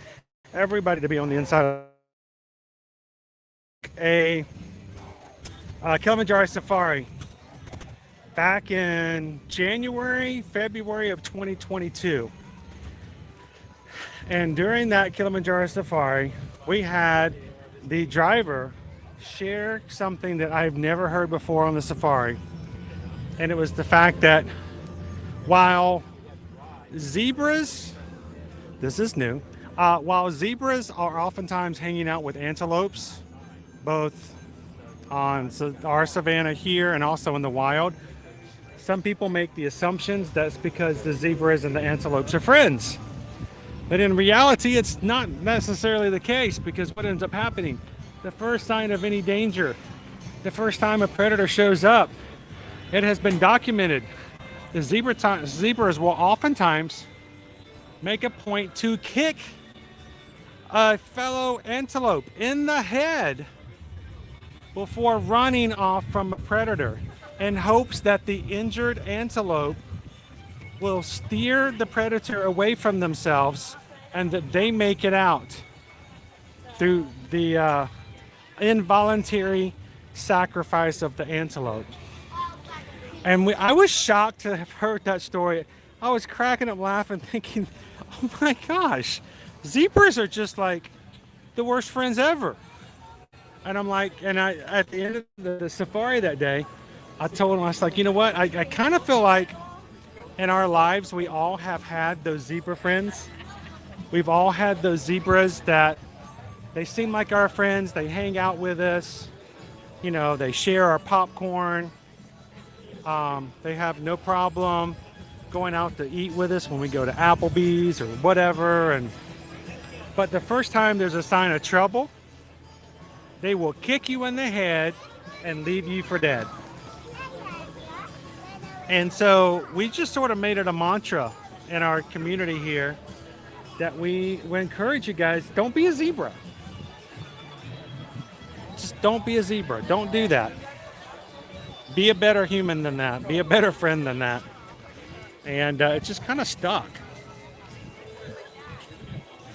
everybody to be on the inside of a Kilimanjaro safari back in February of 2022. And during that Kilimanjaro safari, we had the driver share something that I've never heard before on the safari. And it was the fact that while zebras, this is new, while zebras are oftentimes hanging out with antelopes, both on our savanna here and also in the wild, some people make the assumptions that's because the zebras and the antelopes are friends. But in reality, it's not necessarily the case, because what ends up happening, the first sign of any danger, the first time a predator shows up, it has been documented. The zebras will oftentimes make a point to kick a fellow antelope in the head before running off from a predator, in hopes that the injured antelope will steer the predator away from themselves and that they make it out. through the involuntary sacrifice of the antelope. And I was shocked to have heard that story. I was cracking up laughing, thinking, oh my gosh, zebras are just like the worst friends ever. And I'm like, and I, at the end of the safari that day, I told him, I was like, you know what? I kind of feel like in our lives, we all have had those zebra friends. We've all had those zebras that they seem like our friends. They hang out with us. You know, they share our popcorn. They have no problem going out to eat with us when we go to Applebee's or whatever. But the first time there's a sign of trouble, they will kick you in the head and leave you for dead. And so we just sort of made it a mantra in our community here that we encourage you guys, don't be a zebra. Just don't be a zebra. Don't do that. Be a better human than that. Be a better friend than that. And it just kind of stuck.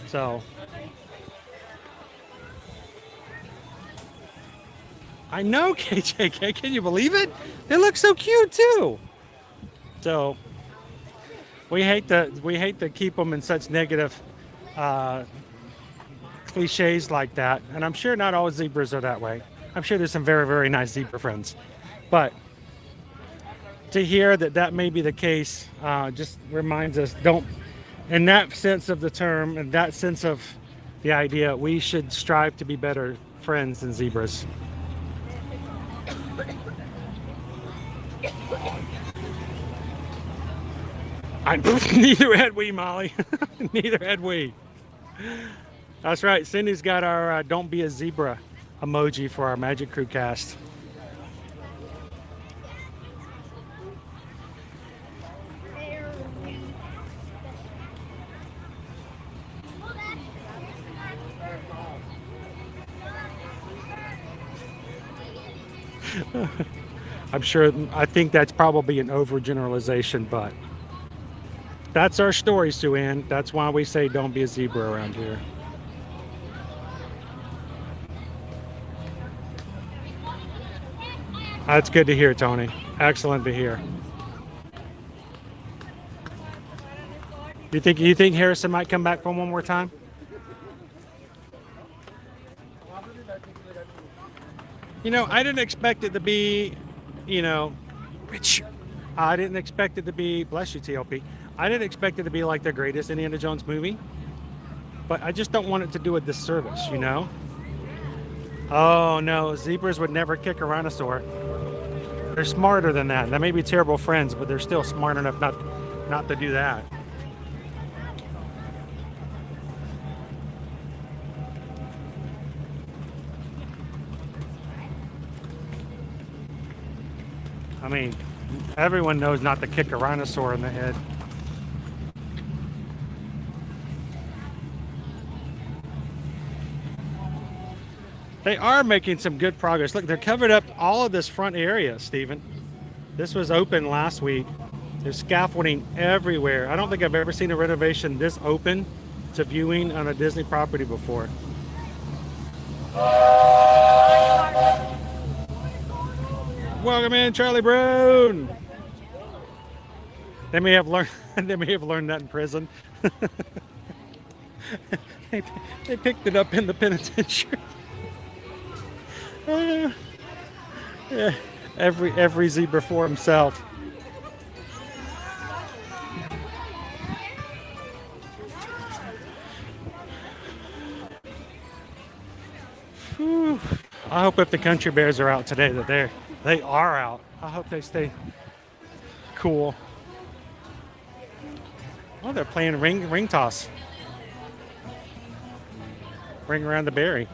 So I know, KJK. Can you believe it? They look so cute too. So we hate to keep them in such negative cliches like that. And I'm sure not all zebras are that way. I'm sure there's some very, very nice zebra friends. But to hear that may be the case just reminds us, don't, in that sense of the term, in that sense of the idea, we should strive to be better friends than zebras. Neither had we, Molly. Neither had we. That's right. Cindy's got our don't be a zebra emoji for our Magic Crew cast. I think that's probably an overgeneralization, but that's our story, Sue Ann. That's why we say don't be a zebra around here. That's good to hear, Tony. Excellent to hear. You think Harrison might come back for one more time? You know, I didn't expect it to be, you know, rich. I didn't expect it to be, bless you, TLP. I didn't expect it to be like the greatest Indiana Jones movie, but I just don't want it to do a disservice, you know? Oh no, zebras would never kick a rhinoceros. They're smarter than that. They may be terrible friends, but they're still smart enough not to do that. I mean, everyone knows not to kick a rhinoceros in the head. They are making some good progress. Look, they're covered up all of this front area, Stephen. This was open last week. There's scaffolding everywhere. I don't think I've ever seen a renovation this open to viewing on a Disney property before. Welcome in, Charlie Brown. They may have learned. They may have learned that in prison. They picked it up in the penitentiary. Yeah, every zebra for himself. Whew. I hope if the country bears are out today that they are out. I hope they stay cool. Oh, they're playing ring toss. Ring around the berry.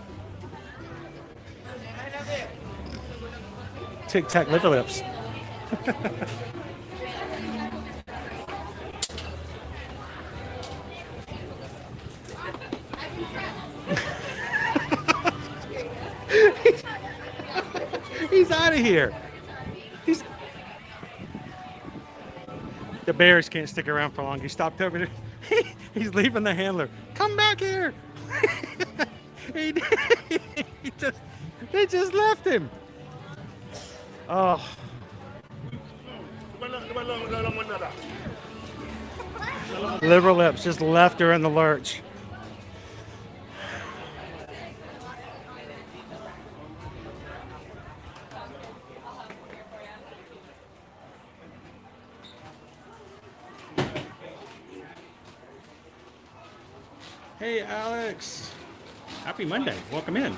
Tic Tac liver lips. He's out of here. The bears can't stick around for long. He stopped over there. He's leaving the handler. Come back here. They just left him. Oh. Liver Lips just left her in the lurch. Hey, Alex. Happy Monday. Welcome in.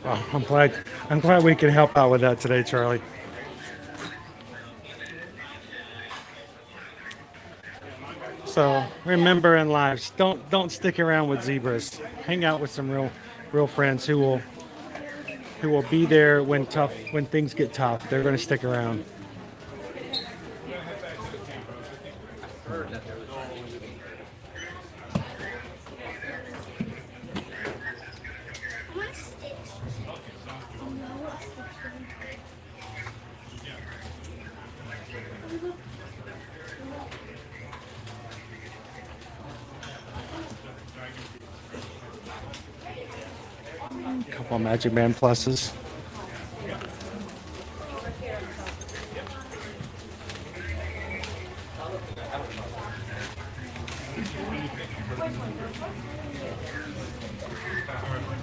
Oh, I'm glad we can help out with that today, Charlie. So remember in lives, don't stick around with zebras. Hang out with some real friends who will be there when things get tough. They're going to stick around. Couple of Magic Band pluses.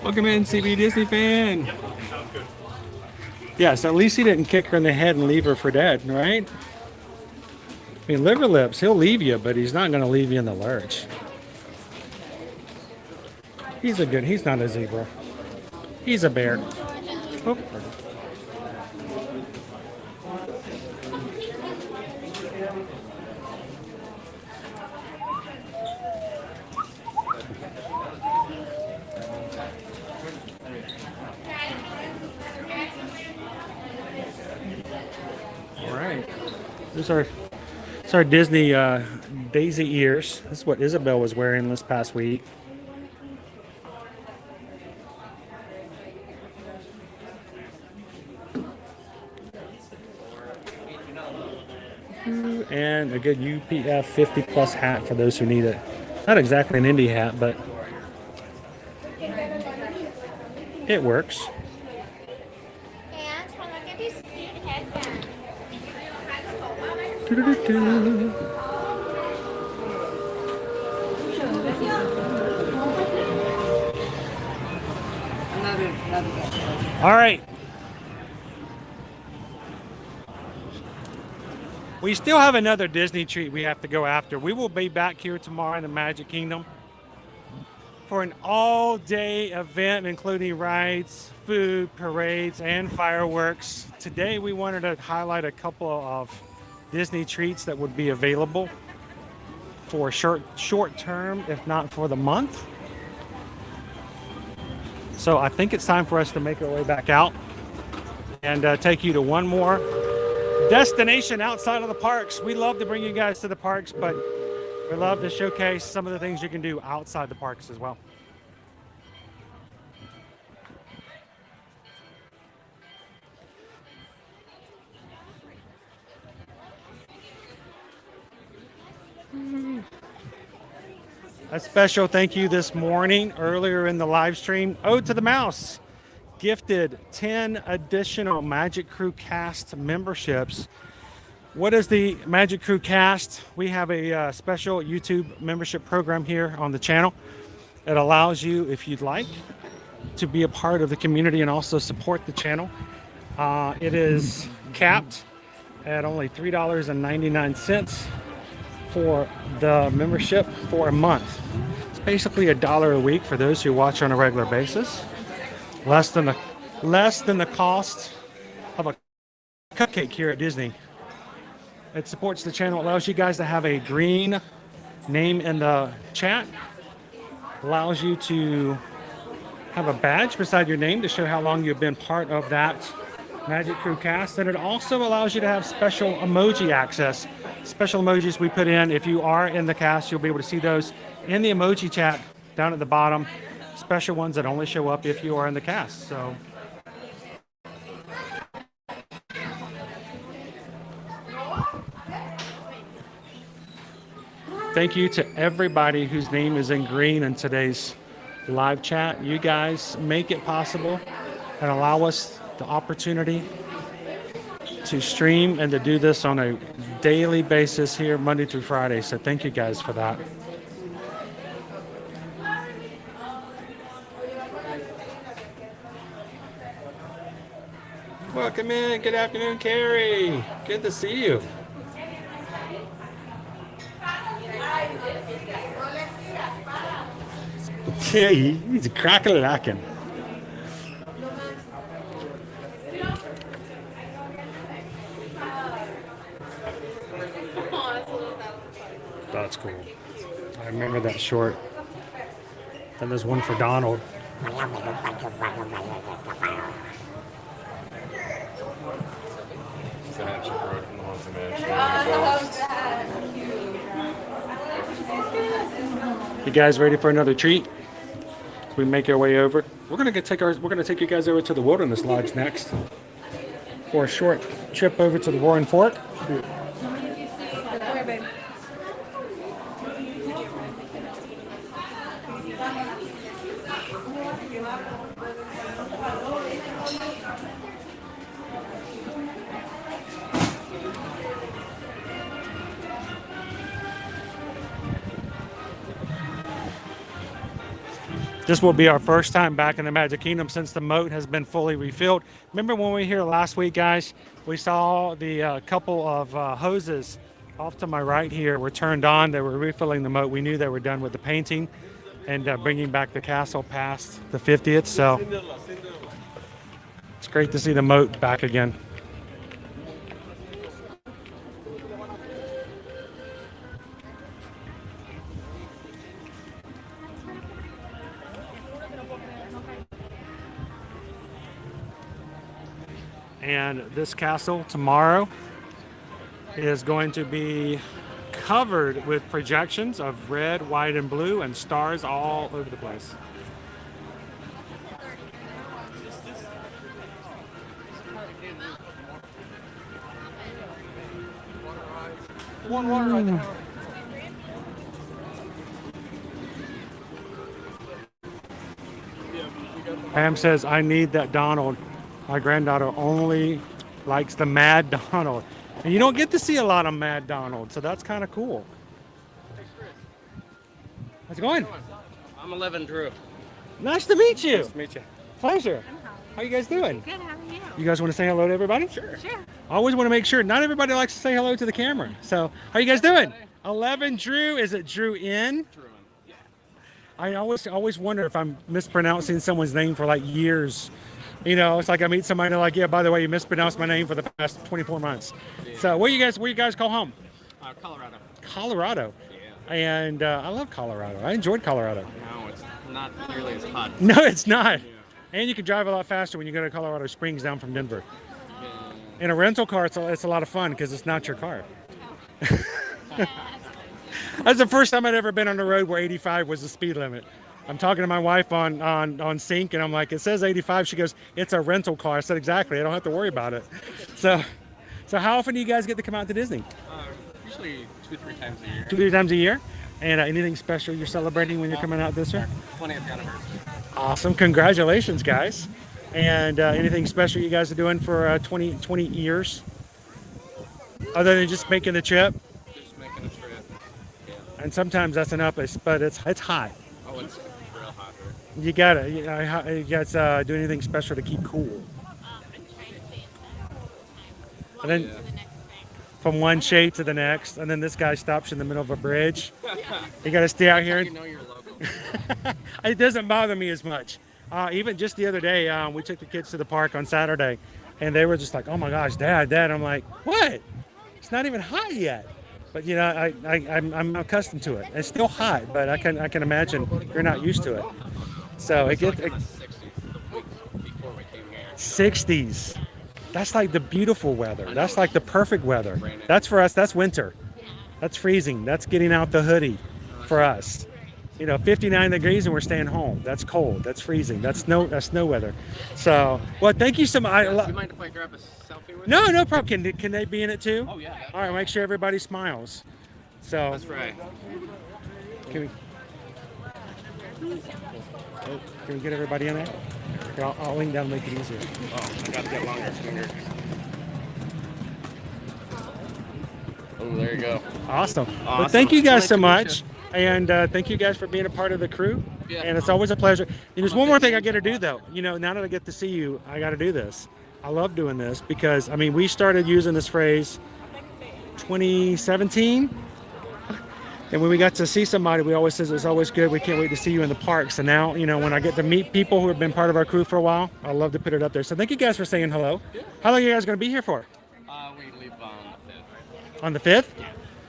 Welcome in, CB Disney fan. Yes, at least he didn't kick her in the head and leave her for dead, right? I mean, Liver Lips, he'll leave you, but he's not going to leave you in the lurch. He's not a zebra. He's a bear. Oh. All right. These are our Disney daisy ears. This is what Isabel was wearing this past week. And a good UPF 50 plus hat for those who need it. Not exactly an indie hat, but it works. All right. We still have another Disney treat we have to go after. We will be back here tomorrow in the Magic Kingdom for an all-day event, including rides, food, parades, and fireworks. Today, we wanted to highlight a couple of Disney treats that would be available for short term, if not for the month. So I think it's time for us to make our way back out and take you to one more destination outside of the parks. We love to bring you guys to the parks, but we love to showcase some of the things you can do outside the parks as well. A special thank you this morning, earlier in the live stream, Ode to the Mouse gifted 10 additional Magic Crew Cast memberships. What is the Magic Crew Cast? We have a special YouTube membership program here on the channel. It allows you, if you'd like, to be a part of the community and also support the channel. It is capped at only $3.99 for the membership for a month. It's basically $1 a week for those who watch on a regular basis. Less than the cost of a cupcake here at Disney. It supports the channel, allows you guys to have a green name in the chat, allows you to have a badge beside your name to show how long you've been part of that Magic Crew Cast, and it also allows you to have special emoji access. Special emojis we put in. If you are in the cast, you'll be able to see those in the emoji chat down at the bottom. special ones that only show up if you are in the cast. So thank you to everybody whose name is in green in today's live chat. You guys make it possible and allow us the opportunity to stream and to do this on a daily basis here, Monday through Friday. So thank you guys for that. Welcome in. Good afternoon, Carrie. Good to see you. Yeah, he's crack-a-lacking. That's cool. I remember that short. Then there's one for Donald. You guys ready for another treat? We make our way over. We're gonna take you guys over to the Wilderness Lodge next for a short trip over to the Roaring Fork. This will be our first time back in the Magic Kingdom since the moat has been fully refilled. Remember when we were here last week, guys? We saw the couple of hoses off to my right here were turned on. They were refilling the moat. We knew they were done with the painting and bringing back the castle past the 50th. So it's great to see the moat back again. And this castle tomorrow is going to be covered with projections of red, white, and blue and stars all over the place. One water right there. Pam says, I need that Donald. My granddaughter only likes the Mad Donald. And you don't get to see a lot of Mad Donald, so that's kind of cool. How's it going? I'm 11 Drew. Nice to meet you. Nice to meet you. Pleasure. How you guys doing? Good, how are you? You guys want to say hello to everybody? Sure. Sure. I always want to make sure. Not everybody likes to say hello to the camera. So, how you guys doing? 11 Drew. Is it Drew in? Drew in. Yeah. I always wonder if I'm mispronouncing someone's name for like years. You know, it's like I meet somebody and they're like, yeah, by the way, you mispronounced my name for the past 24 months. Yeah. So where you guys call home? Colorado. Colorado. Yeah. And I love Colorado. I enjoyed Colorado. No, it's not nearly as hot. No, it's not. Yeah. And you can drive a lot faster when you go to Colorado Springs down from Denver. Yeah. In a rental car, it's a lot of fun because it's not your car. That's the first time I'd ever been on the road where 85 was the speed limit. I'm talking to my wife on sync, and I'm like, it says 85. She goes, it's a rental car. I said, exactly. I don't have to worry about it. So how often do you guys get to come out to Disney? Usually 2-3 times a year. 2-3 times a year? And anything special you're celebrating when you're coming out this year? 20th anniversary. Awesome. Congratulations, guys. And anything special you guys are doing for 20 years? Other than just making the trip? Just making a trip. Yeah. And sometimes that's enough, but it's hot. Oh, it's real hot here. You gotta, you guys do anything special to keep cool? And then from one shade to the next, and then this guy stops in the middle of a bridge. You gotta stay out here. You know your local. It doesn't bother me as much. Even just the other day, we took the kids to the park on Saturday, and they were just like, "Oh my gosh, Dad!" I'm like, "What? It's not even hot yet." But you know, I'm accustomed to it. It's still hot, but I can imagine you're not used to it. So it gets 60s. That's like the beautiful weather. That's like the perfect weather. That's for us. That's winter. That's freezing. That's getting out the hoodie for us. you know, 59 degrees and we're staying home. That's cold. That's freezing. That's snow weather. So, well, thank you so much. Do you mind if I grab a selfie with you? No, no problem. Can they be in it too? Oh, yeah. All right, make sure everybody smiles. So That's right. Can we get everybody in there? Here, I'll lean down and make it easier. Oh, I got to get longer fingers. Oh, there you go. Awesome. Well, Awesome. thank you guys Nice so to meet much. you. And thank you guys for being a part of the crew. Yeah. And it's always a pleasure. And there's one more thing I got to do, though. You know, now that I get to see you, I got to do this. I love doing this because, I mean, we started using this phrase 2017. And when we got to see somebody, we always says it's always good. We can't wait to see you in the park. So now, you know, when I get to meet people who have been part of our crew for a while, I love to put it up there. So thank you guys for saying hello. Yeah. How long are you guys going to be here for? We leave on the 5th. On the 5th? Yeah.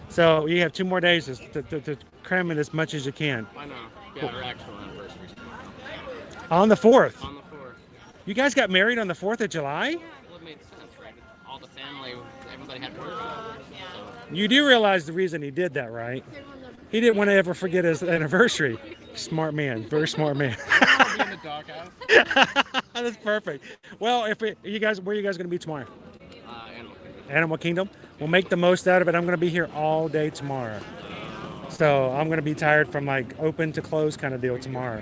So you have 2 more days to cram in as much as you can. I know. Yeah, our actual anniversary. On the 4th? On the 4th. You guys got married on the 4th of July? Well, it made sense, right? All the family, everybody had to work. So. You do realize the reason he did that, right? He didn't want to ever forget his anniversary. Smart man, very smart man. I'll be in the doghouse. That's perfect. Well, where are you guys going to be tomorrow? Animal Kingdom. Animal Kingdom. We'll make the most out of it. I'm going to be here all day tomorrow. So I'm going to be tired from like open to close kind of deal tomorrow.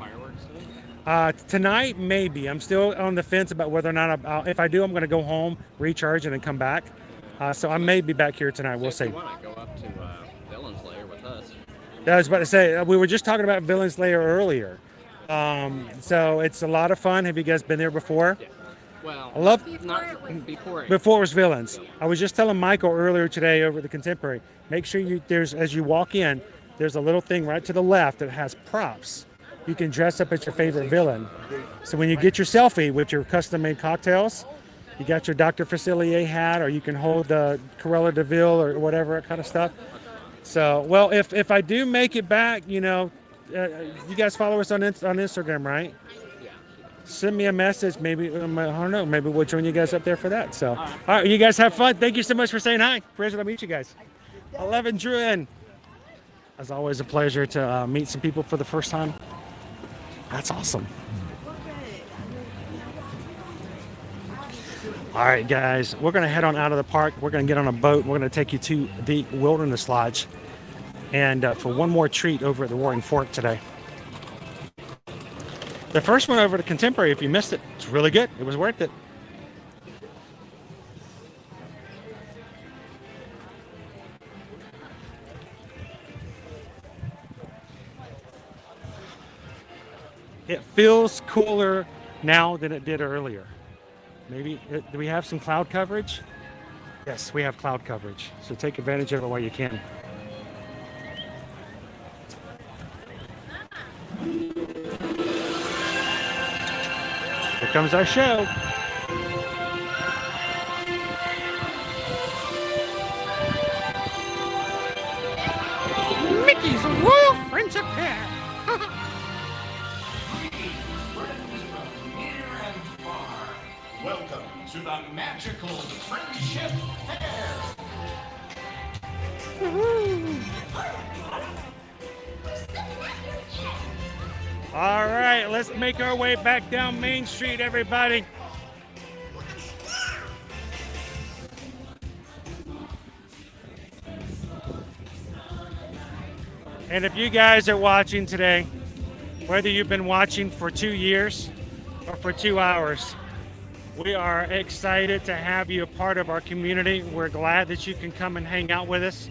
Tonight, maybe. I'm still on the fence about whether or not, if I do, I'm going to go home, recharge, and then come back. So I may be back here tonight. We'll see. If you want to go up to Villain's Lair with us. I was about to say, we were just talking about Villain's Lair earlier. So it's a lot of fun. Have you guys been there before? Yeah. Well, I love before it was Villains. I was just telling Michael earlier today over the Contemporary, make sure as you walk in, there's a little thing right to the left that has props. You can dress up as your favorite villain. So when you get your selfie with your custom-made cocktails, you got your Dr. Facilier hat, or you can hold the Corella de Ville or whatever kind of stuff. So, well, if I do make it back, you know, you guys follow us on Instagram, right? Yeah. Send me a message. Maybe, I don't know, maybe we'll join you guys up there for that. So, all right, you guys have fun. Thank you so much for saying hi. Pleasure to meet you guys. 11 drew in. It's always a pleasure to meet some people for the first time. That's awesome. All right, guys, we're going to head on out of the park. We're going to get on a boat. We're going to take you to the Wilderness Lodge and for one more treat over at the Roaring Fork today. The first one over to Contemporary, if you missed it, it's really good. It was worth it. It feels cooler now than it did earlier. Maybe, do we have some cloud coverage? Yes, we have cloud coverage. So take advantage of it while you can. Here comes our show. Mickey's Wolf Friendship Fair. Welcome to the magical Friendship Fair. All right, let's make our way back down Main Street, everybody. And if you guys are watching today, whether you've been watching for 2 years or for 2 hours, we are excited to have you a part of our community. We're glad that you can come and hang out with us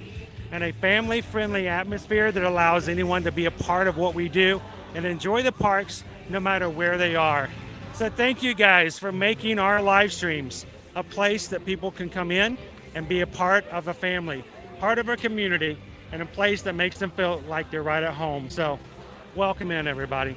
in a family-friendly atmosphere that allows anyone to be a part of what we do and enjoy the parks no matter where they are. So thank you guys for making our live streams a place that people can come in and be a part of a family, part of a community, and a place that makes them feel like they're right at home. So welcome in, everybody.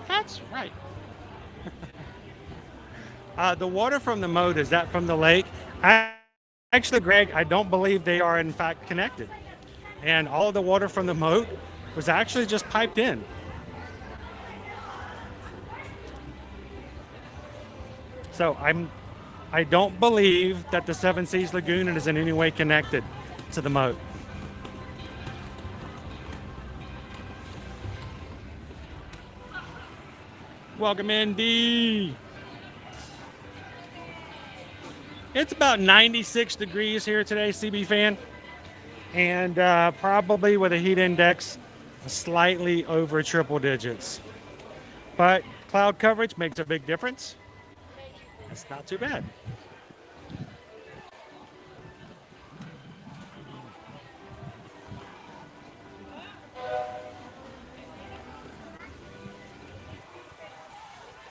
That's right. The water from the moat, is that from the lake? Actually, Greg, I don't believe they are in fact connected. and all of the water from the moat was actually just piped in. So I don't believe that the Seven Seas Lagoon is in any way connected to the moat. Welcome in, D. It's about 96 degrees here today, CB fan, and probably with a heat index slightly over triple digits. But cloud coverage makes a big difference. It's not too bad.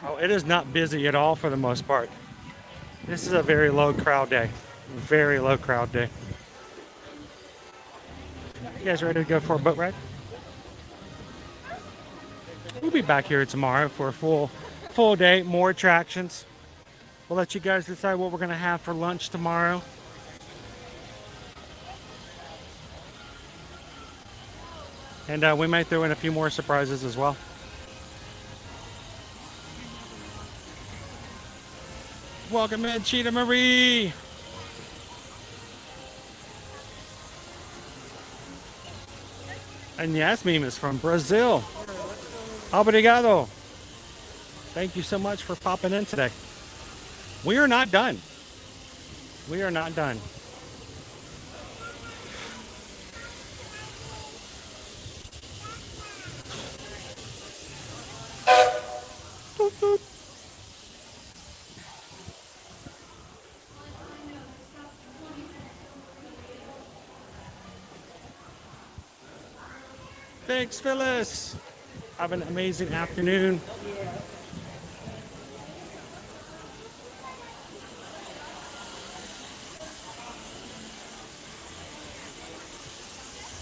Oh, it is not busy at all for the most part. This is a very low crowd day. Very low crowd day. You guys ready to go for a boat ride? We'll be back here tomorrow for a full day, more attractions. We'll let you guys decide what we're going to have for lunch tomorrow. And we may throw in a few more surprises as well. Welcome in, Cheetah Marie. And Yasmin is from Brazil. Obrigado. Thank you so much for popping in today. We are not done. We are not done. Boop, boop. Thanks, Phyllis. Have an amazing afternoon.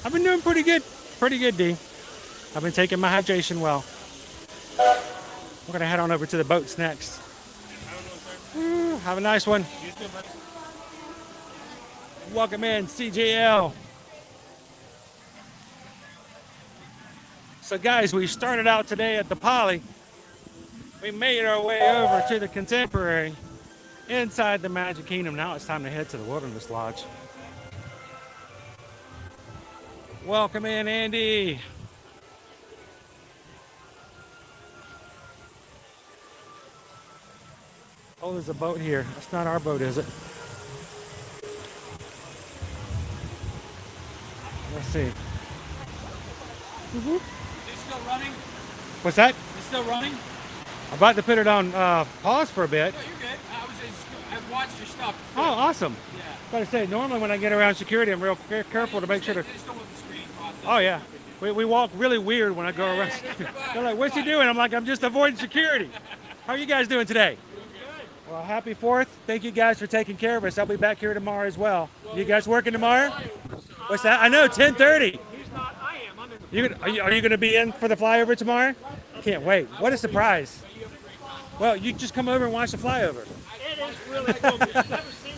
I've been doing pretty good, D. I've been taking my hydration well. We're gonna head on over to the boats next. Woo, have a nice one. Welcome in, CJL. So guys, we started out today at the Poly. We made our way over to the Contemporary inside the Magic Kingdom. Now it's time to head to the Wilderness Lodge. Welcome in, Andy. Oh, there's a boat here. That's not our boat, is it? Let's see. Is it still running? What's that? It's still running? I'm about to put it on pause for a bit. No, you're good. I've watched your stuff. Oh, awesome. Yeah. I was about to say, normally when I get around security, I'm real careful to make sure to... Oh, yeah. We walk really weird when I go around. They're like, what's he doing? I'm like, I'm just avoiding security. How are you guys doing today? Well, happy 4th. Thank you guys for taking care of us. I'll be back here tomorrow as well. You guys working tomorrow? What's that? I know, 10:30. Are you going to be in for the flyover tomorrow? Can't wait. What a surprise. Well, you just come over and watch the flyover. It is really cool.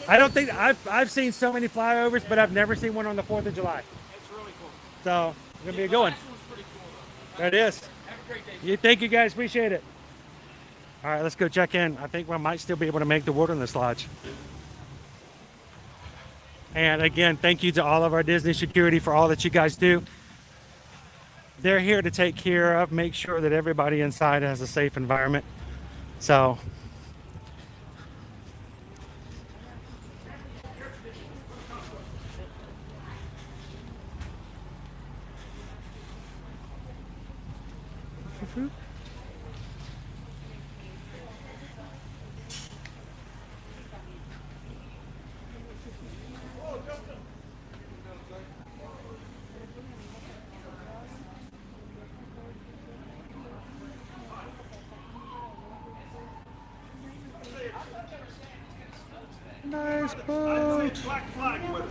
I don't think I've seen so many flyovers, but I've never seen one on the 4th of July. It's really cool. So it's going to be a good one. That is. Have a great day. Thank you guys. Appreciate it. All right, let's go check in. I think we might still be able to make the Wilderness Lodge. And again, thank you to all of our Disney security for all that you guys do. They're here to take care of, make sure that everybody inside has a safe environment. So nice boat. Black flag with it.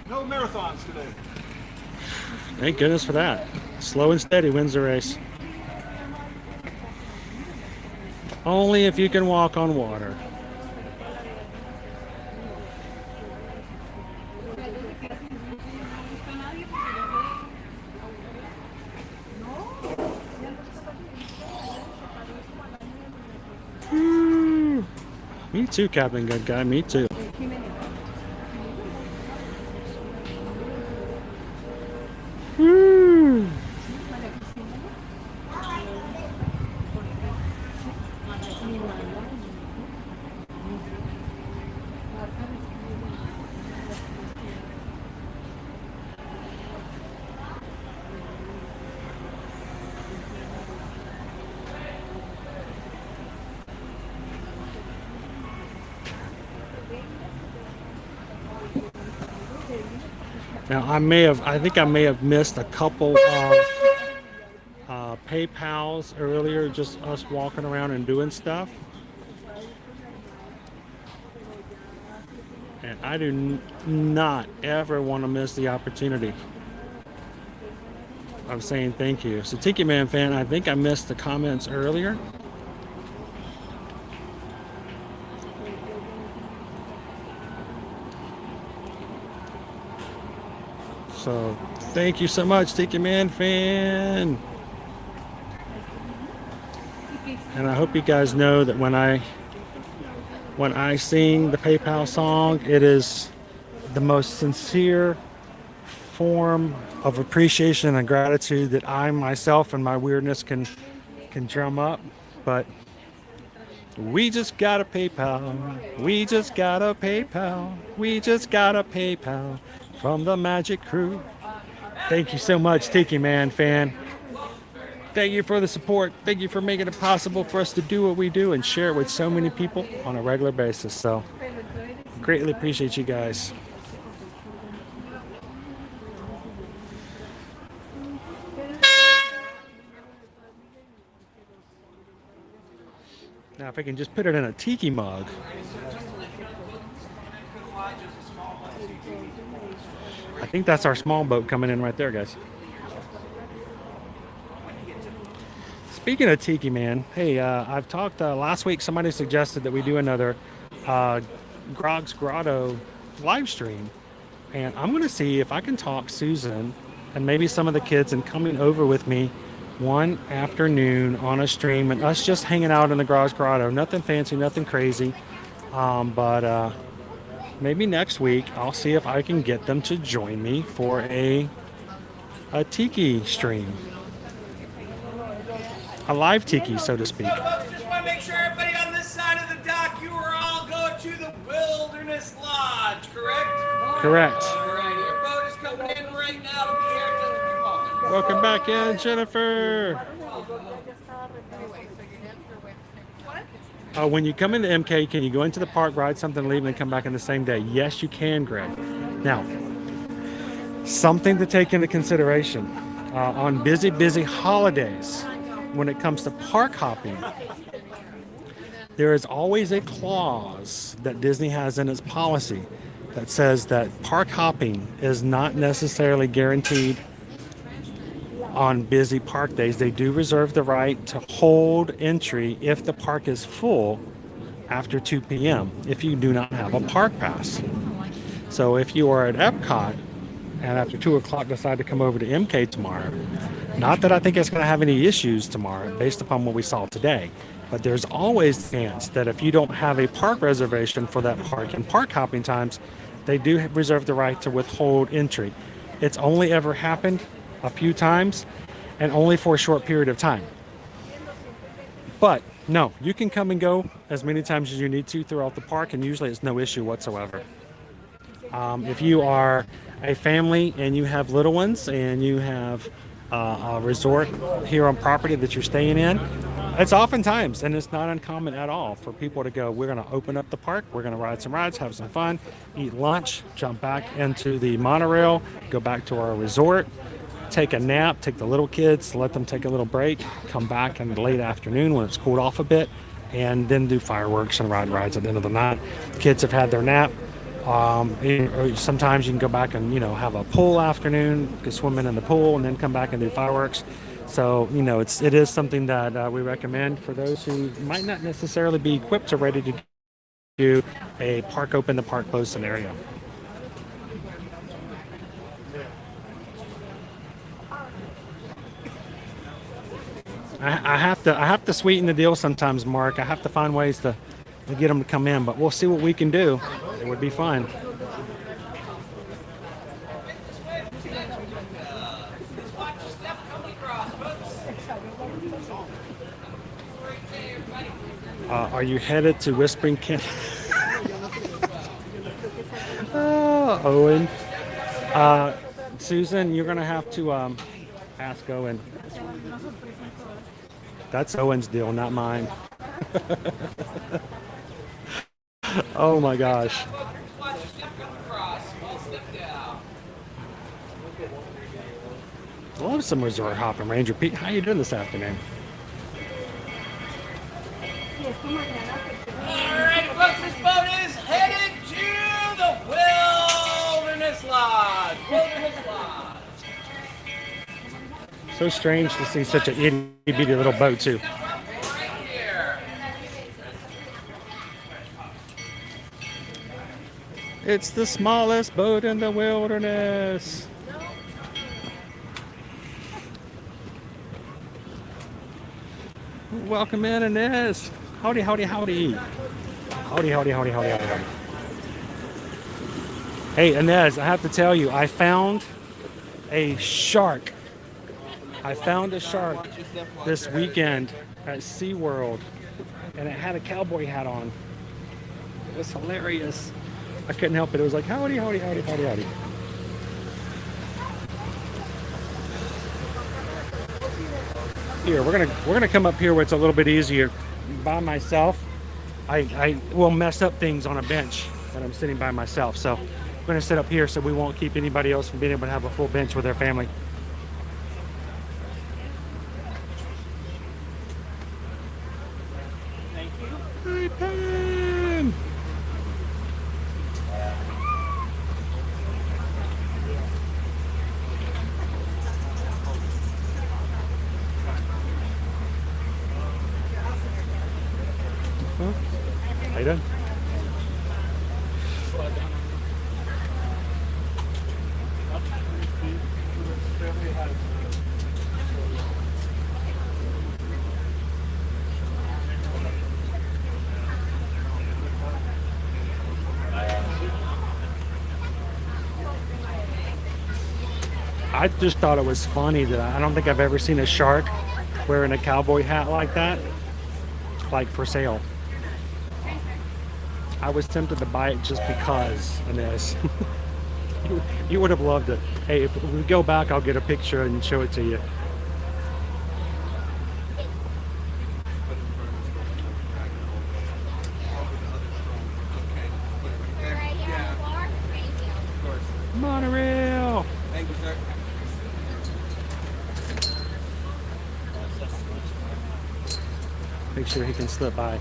No marathons today. Thank goodness for that. Slow and steady wins the race. Only if you can walk on water. Me too, Captain Good Guy. Me too. Woo. Now I think I may have missed a couple of PayPals earlier, just us walking around and doing stuff. And I do not ever want to miss the opportunity of saying thank you. So Tiki Man fan, I think I missed the comments earlier. So thank you so much, Tiki Man fan. And I hope you guys know that when I sing the PayPal song, it is the most sincere form of appreciation and gratitude that I myself and my weirdness can drum up. But we just got a PayPal. We just got a PayPal. We just got a PayPal from the Magic Crew. Thank you so much, Tiki Man fan. Thank you for the support. Thank you for making it possible for us to do what we do and share it with so many people on a regular basis. So greatly appreciate you guys. Now if I can just put it in a tiki mug. I think that's our small boat coming in right there, guys. Speaking of Tiki Man, hey, I've talked last week. Somebody suggested that we do another Grog's Grotto live stream, and I'm going to see if I can talk Susan and maybe some of the kids and coming over with me one afternoon on a stream and us just hanging out in the Grog's Grotto. Nothing fancy, nothing crazy, but maybe next week I'll see if I can get them to join me for a tiki stream. A live tiki, so to speak. Folks, just want to make sure everybody on this side of the dock, you are all going to the Wilderness Lodge, correct? Correct. All right, your boat is coming in right now to be here just a few moments. Welcome back in, Jennifer. When you come into MK, can you go into the park, ride something, leave, and come back in the same day? Yes, you can, Greg. Now, something to take into consideration on busy holidays. When it comes to park hopping, there is always a clause that Disney has in its policy that says that park hopping is not necessarily guaranteed on busy park days. They do reserve the right to hold entry if the park is full after 2 p.m. if you do not have a park pass. So if you are at Epcot and after 2 o'clock decide to come over to MK tomorrow, not that I think it's going to have any issues tomorrow based upon what we saw today, but there's always the chance that if you don't have a park reservation for that park in park hopping times, they do reserve the right to withhold entry. It's only ever happened a few times and only for a short period of time. But no, you can come and go as many times as you need to throughout the park, and usually it's no issue whatsoever. If you are a family and you have little ones and you have a resort here on property that you're staying in, it's oftentimes, and it's not uncommon at all, for people to go, we're going to open up the park, we're going to ride some rides, have some fun, eat lunch, jump back into the monorail, go back to our resort, take a nap, take the little kids, let them take a little break, come back in the late afternoon when it's cooled off a bit, and then do fireworks and ride rides at the end of the night. Kids have had their nap. Sometimes you can go back and have a pool afternoon, go swimming in the pool, and then come back and do fireworks. So it is something that we recommend for those who might not necessarily be equipped or ready to do a park open, the park closed scenario. I have to sweeten the deal sometimes, Mark. I have to find ways to to get them to come in, but we'll see what we can do. It would be fun. Are you headed to Whispering Can? Owen. Susan, you're going to have to ask Owen. That's Owen's deal, not mine. Oh my gosh. Love some resort hopping. Ranger Pete, how you doing this afternoon? Alright, folks, this boat is headed to the Wilderness Lodge. Wilderness Lodge. So strange to see such a itty bitty little boat too. Right here. It's the smallest boat in the wilderness. Welcome in, Inez. Howdy, howdy, howdy. Howdy, howdy, howdy, howdy, howdy, howdy. Hey, Inez, I have to tell you, I found a shark. I found a shark this weekend at SeaWorld, and it had a cowboy hat on. It was hilarious. I couldn't help it. It was like, howdy, howdy, howdy, howdy, howdy. Here, we're gonna come up here where it's a little bit easier. By myself, I will mess up things on a bench when I'm sitting by myself. So we're gonna sit up here so we won't keep anybody else from being able to have a full bench with their family. Thank you. Hey, Pam! How you doing? I just thought it was funny that I don't think I've ever seen a shark wearing a cowboy hat like that, like for sale. I was tempted to buy it just because, Inez. You would have loved it. Hey, if we go back, I'll get a picture and show it to you. Monorail! Thank you, sir. Make sure he can slip by.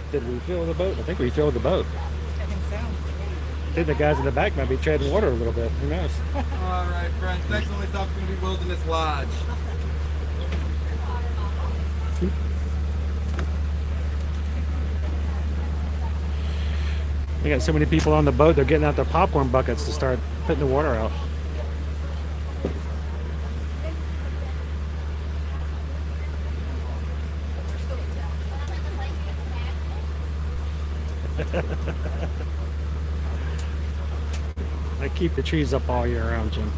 Did we fill the boat? I think we filled the boat. I think so. I think the guys in the back might be treading water a little bit. Who knows? All right, friends. Next only stop's going to be Wilderness Lodge. We got so many people on the boat, they're getting out their popcorn buckets to start putting the water out. I keep the trees up all year round, Jim.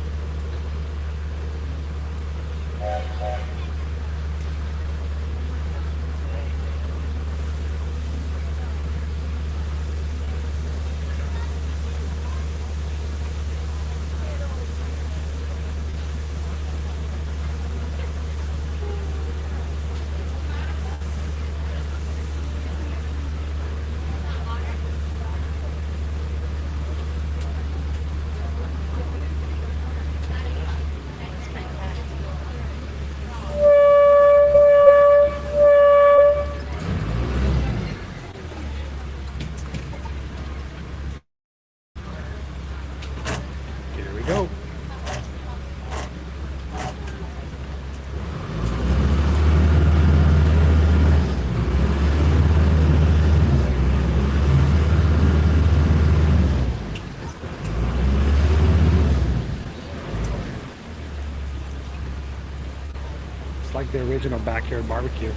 the original backyard barbecue.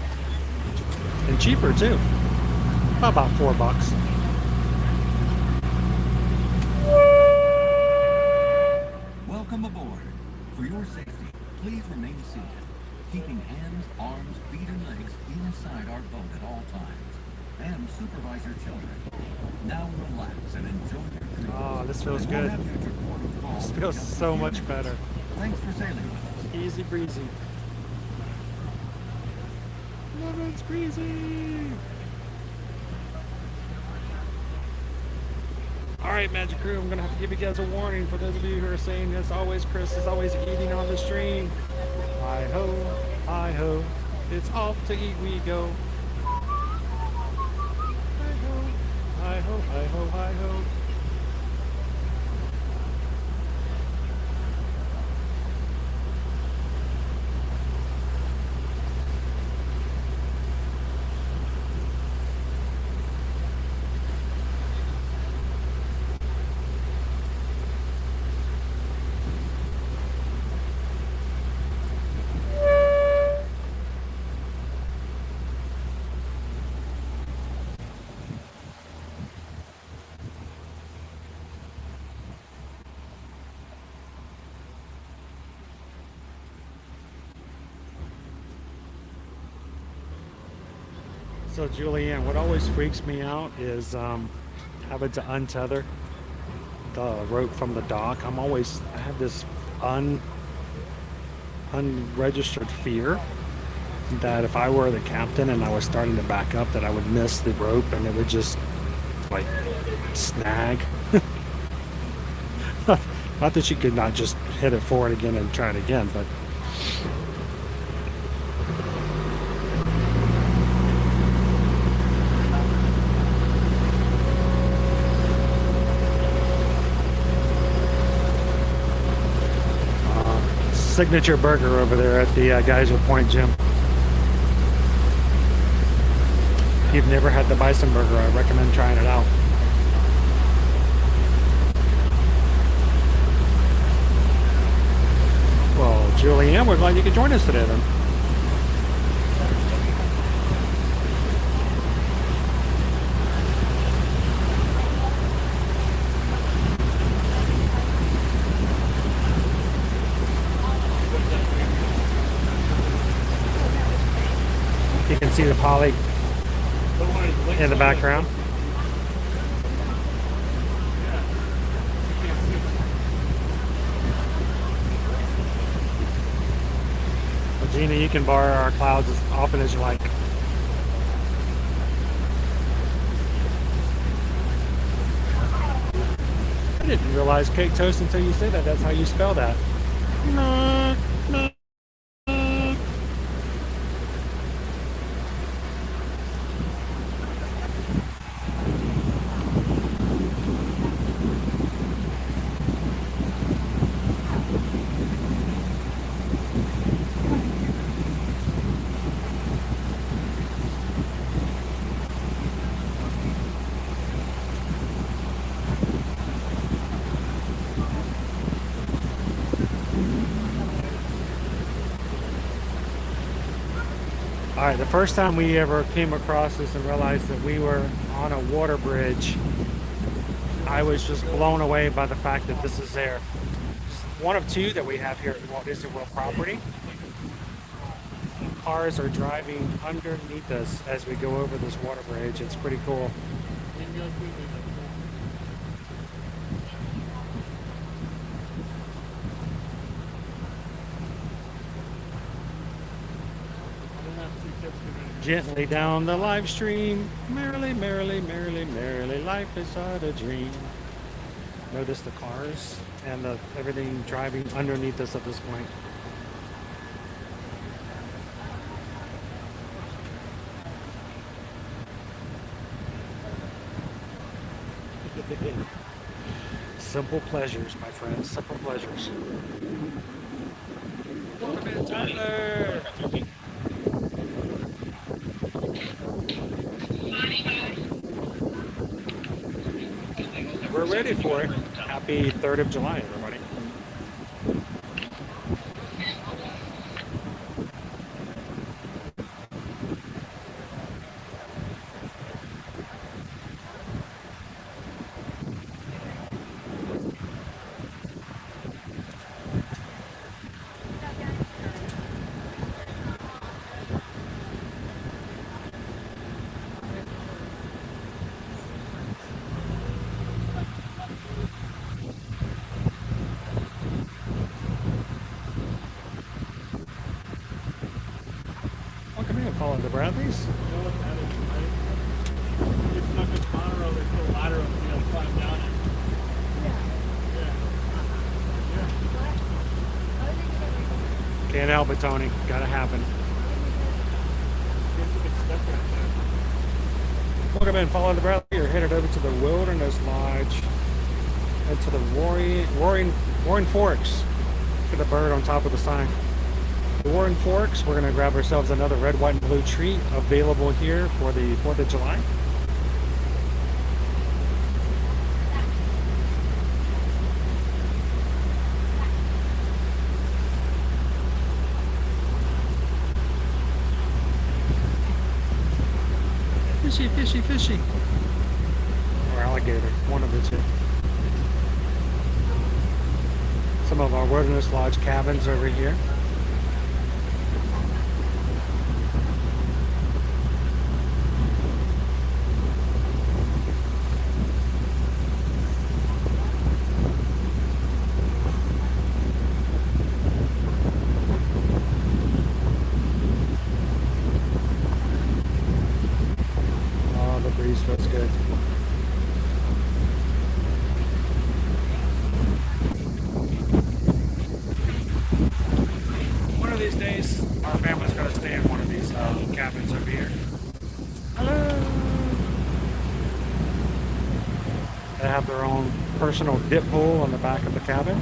And cheaper too. About $4. Welcome aboard. For your safety, please remain seated, keeping hands, arms, feet, and legs inside our boat at all times. And supervise your children. Now relax and enjoy your cruise. Oh, this feels good. This feels so much better. Thanks for sailing with us. Easy breezy. Lemon squeezy. All right, Magic Crew, I'm gonna have to give you guys a warning for those of you who are saying, as always, Chris is always eating on the stream. Hi ho, it's off to eat we go. Hi ho, hi ho, hi ho. So Julianne, what always freaks me out is having to untether the rope from the dock. I have this unregistered fear that if I were the captain and I was starting to back up, that I would miss the rope and it would just like snag. Not that you could not just hit it forward again and try it again, but signature burger over there at the Geyser Point Gym. If you've never had the bison burger, I recommend trying it out. Well, Julianne, we're glad you could join us today then. You can see the poly in the background. Well, Gina, you can borrow our clouds as often as you like. I didn't realize cake toast until you said that. That's how you spell that. All right, the first time we ever came across this and realized that we were on a water bridge, I was just blown away by the fact that this is there. Just one of two that we have here at Walt Disney World property. Cars are driving underneath us as we go over this water bridge. It's pretty cool. Gently down the live stream, merrily, merrily, merrily, merrily, life is but a dream. Notice the cars and everything driving underneath us at this point. Simple pleasures, my friends, simple pleasures. Welcome in, Tyler. We're ready for it. Happy 3rd of July, everybody. Bradley's? It's not just monorail, they put a ladder up, you know, climb down it. Can't help it, Tony. Gotta happen. Welcome in, follow the Bradley. You're headed over to the Wilderness Lodge and to the Roaring Forks. Look at the bird on top of the sign. The Roaring Forks. We're gonna grab ourselves another red, white, and blue treat available here for the 4th of July. Fishy, fishy, fishy. Or alligator, one of the two. Some of our Wilderness Lodge cabins over here. Feels good. One of these days, our family's going to stay in one of these cabins over here. Hello. They have their own personal dip pool on the back of the cabin.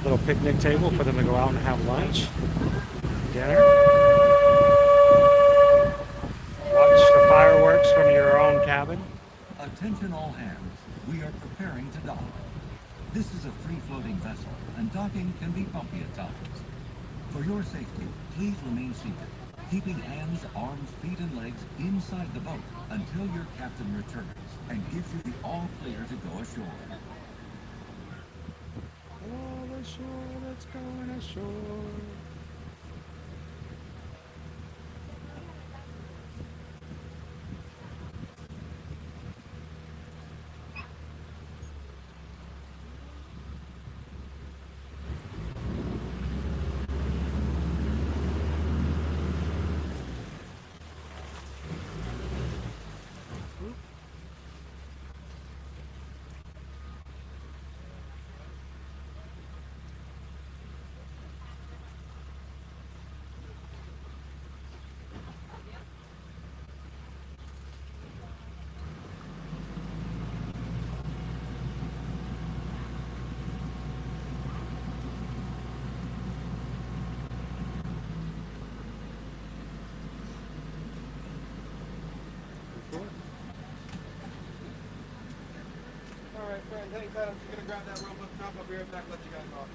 Little picnic table for them to go out and have lunch, dinner. Watch the fireworks from your own cabin. Attention all hands, we are preparing to dock. This is a free-floating vessel, and docking can be bumpy at times. For your safety, please remain seated, keeping hands, arms, feet, and legs inside the boat until your captain returns and gives you the all clear to go ashore. All ashore, let's go ashore. Alright, friends, hang tight. I'm just gonna grab that rope up top. I'll be right back, let you guys off.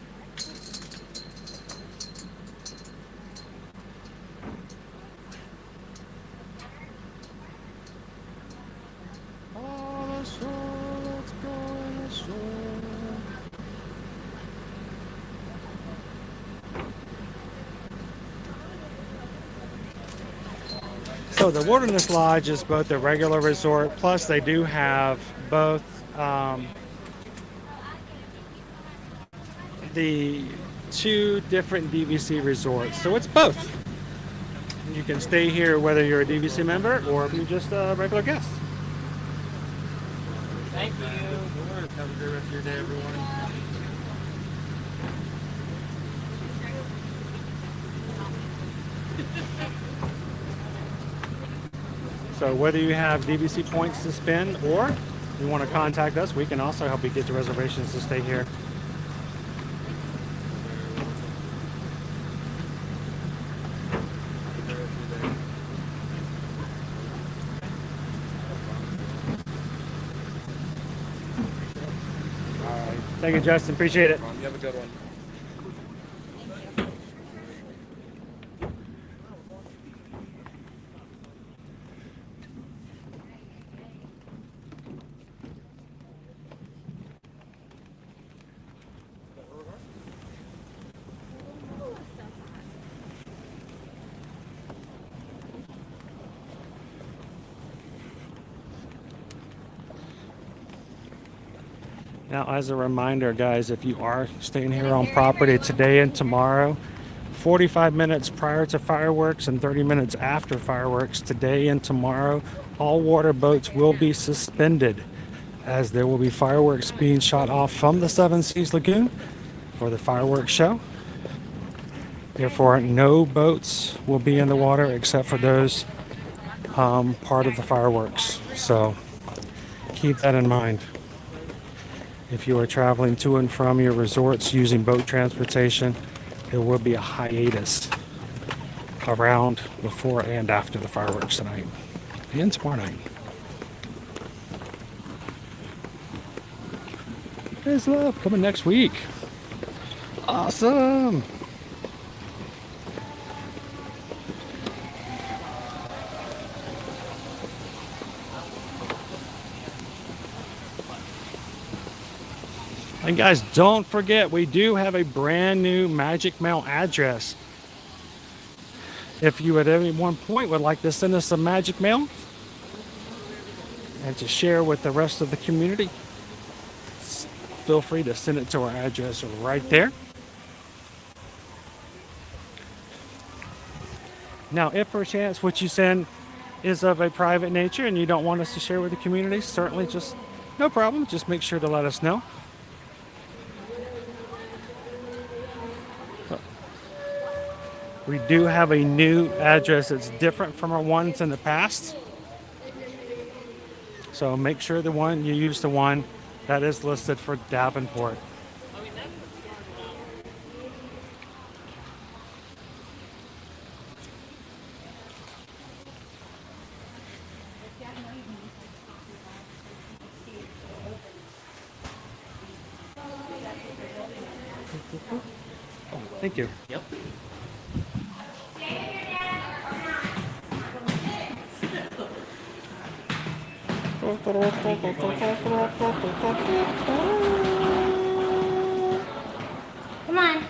All ashore, let's go ashore. So the Wilderness Lodge is both a regular resort, plus they do have both the 2 different DVC resorts. So it's both. You can stay here whether you're a DVC member or if you're just a regular guest. Thank you. Have a great rest of your day, everyone. So whether you have DVC points to spend or you want to contact us, we can also help you get the reservations to stay here. All right. Thank you, Justin. Appreciate it. You have a good one. Now, as a reminder, guys, if you are staying here on property today and tomorrow 45 minutes prior to fireworks and 30 minutes after fireworks today and tomorrow. All water boats will be suspended as there will be fireworks being shot off from the Seven Seas Lagoon for the fireworks show. Therefore, no boats will be in the water except for those part of the fireworks. So keep that in mind. If you are traveling to and from your resorts using boat transportation, there will be a hiatus around before and after the fireworks tonight and tomorrow night. There's love coming next week. Awesome. And guys, don't forget, we do have a brand new Magic Mail address. If you at any one point would like to send us some Magic Mail and to share with the rest of the community, feel free to send it to our address right there. Now, if per chance what you send is of a private nature and you don't want us to share with the community, certainly just no problem. Just make sure to let us know. We do have a new address that's different from our ones in the past. So make sure the one you use the one that is listed for Davenport. Oh, thank you. Yep. Come on.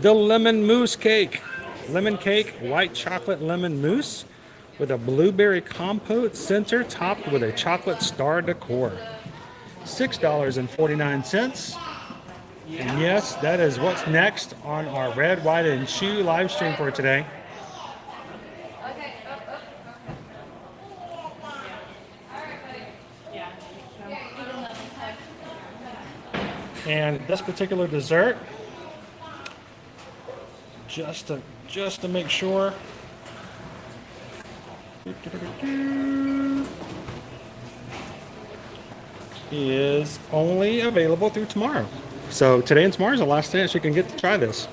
The lemon mousse cake. Lemon cake, white chocolate lemon mousse with a blueberry compote center topped with a chocolate star decor. $6.49. And yes, that is what's next on our Red, White, and Shoe live stream for today. And this particular dessert, just to make sure, is only available through tomorrow. So today and tomorrow is the last chance you can get to try this.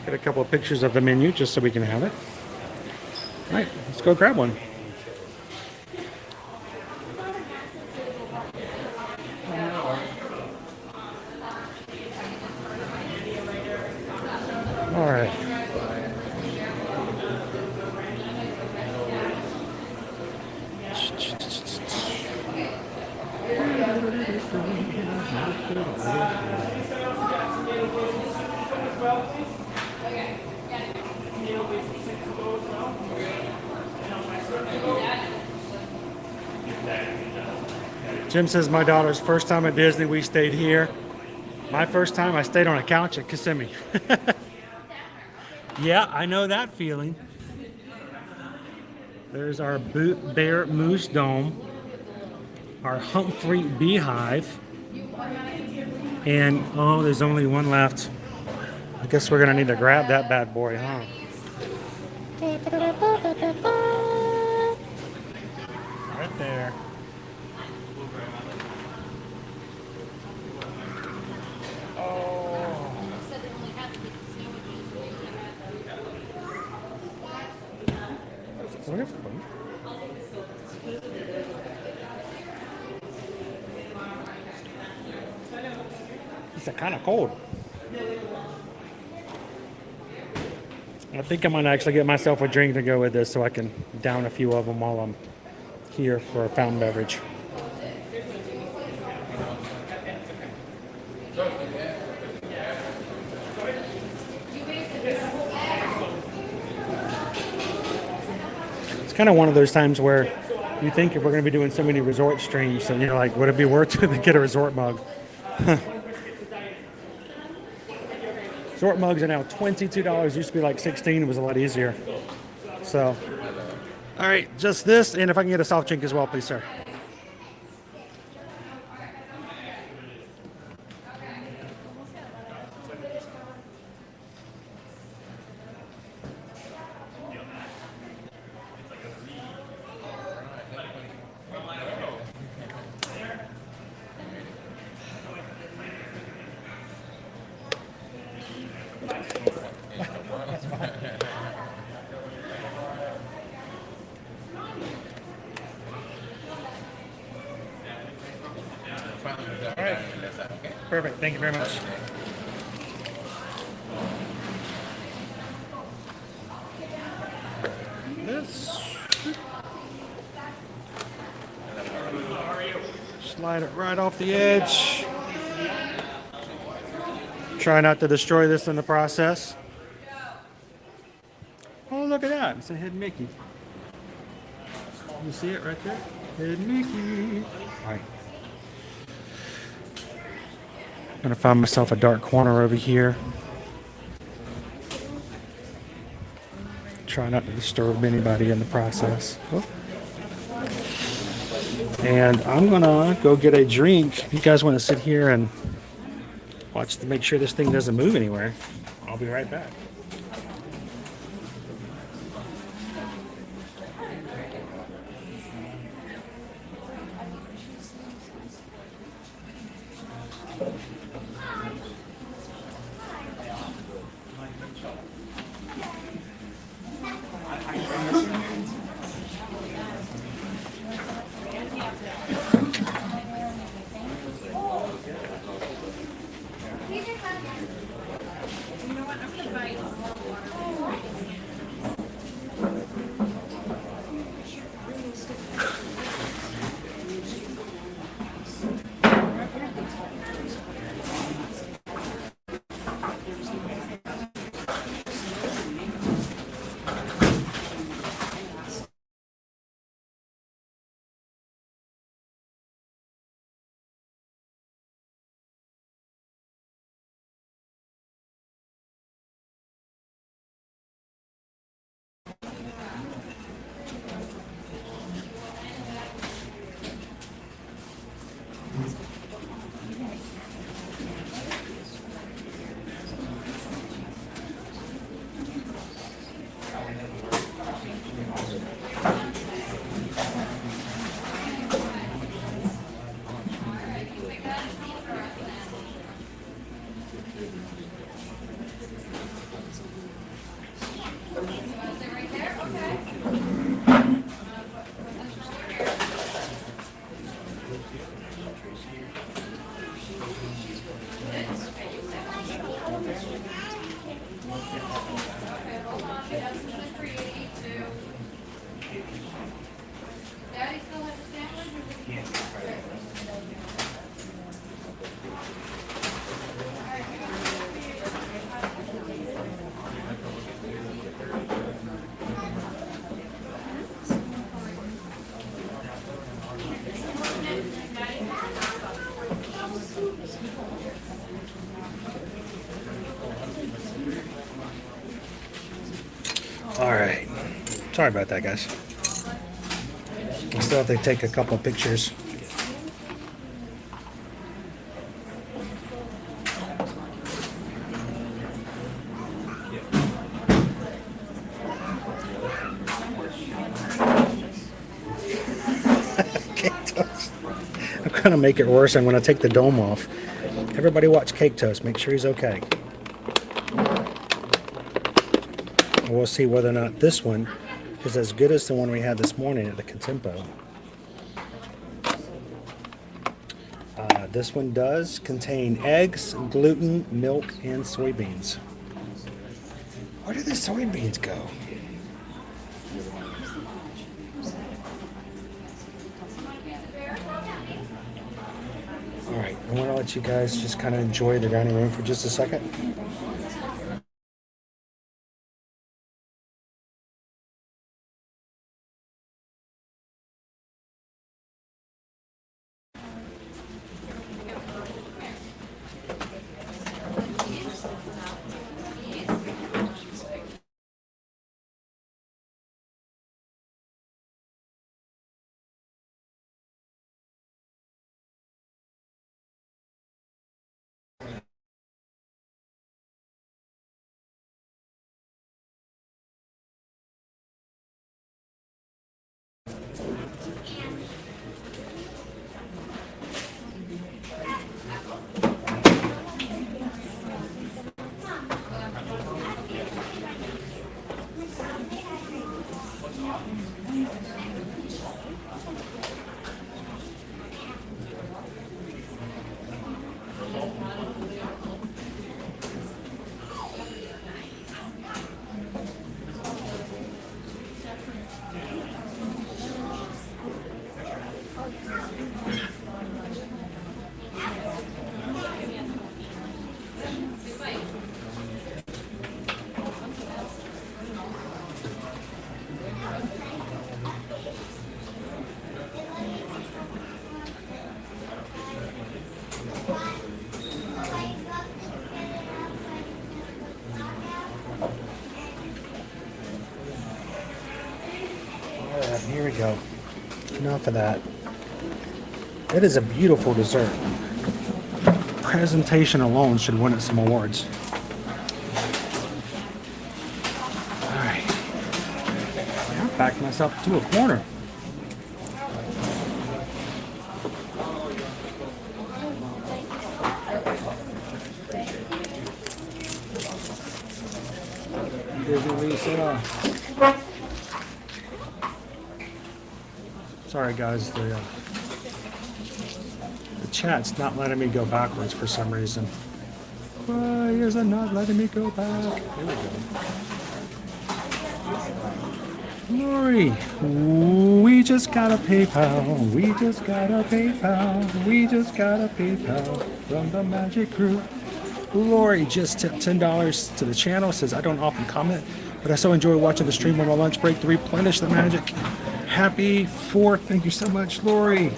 Get a couple of pictures of the menu just so we can have it. All right, let's go grab one. All right. Jim says my daughter's first time at Disney, we stayed here. My first time, I stayed on a couch at Kissimmee. Yeah, I know that feeling. There's our Bear Moose Dome, our Humphrey Beehive, and oh, there's only one left. I guess we're gonna need to grab that bad boy, huh? Right there. It's kind of cold. I think I'm gonna actually get myself a drink to go with this so I can down a few of them while I'm here for a fountain beverage. It's kind of one of those times where you think if we're going to be doing so many resort streams, so you're like, would it be worth it to get a resort mug? Resort mugs are now $22. Used to be like $16. It was a lot easier. So, all right, just this, and if I can get a soft drink as well, please, sir. All right. Perfect. Thank you very much. This. Slide it right off the edge. Try not to destroy this in the process. Oh, look at that. It's a hidden Mickey. You see it right there? Hidden Mickey. All right. I'm gonna find myself a dark corner over here. Try not to disturb anybody in the process. Oh. And I'm gonna go get a drink. If you guys want to sit here and watch to make sure this thing doesn't move anywhere, I'll be right back. All right. Sorry about that, guys. I still have to take a couple of pictures. I'm going to make it worse. I'm going to take the dome off. Everybody watch Cake Toast. Make sure he's okay. We'll see whether or not this one is as good as the one we had this morning at the Contempo. This one does contain eggs, gluten, milk, and soybeans. Where did the soybeans go? All right, I want to let you guys just kind of enjoy the dining room for just a second. Here we go. Enough of that. It is a beautiful dessert. Presentation alone should win it some awards. Alright. I backed myself to a corner. Sorry guys, the chat's not letting me go backwards for some reason. Why is it not letting me go back? Here we go. Lori, we just got a PayPal. We just got a PayPal. We just got a PayPal from the Magic Crew. Lori just tipped $10 to the channel. Says, I don't often comment, but I so enjoy watching the stream on my lunch break to replenish the magic. Happy 4th. Thank you so much, Lori.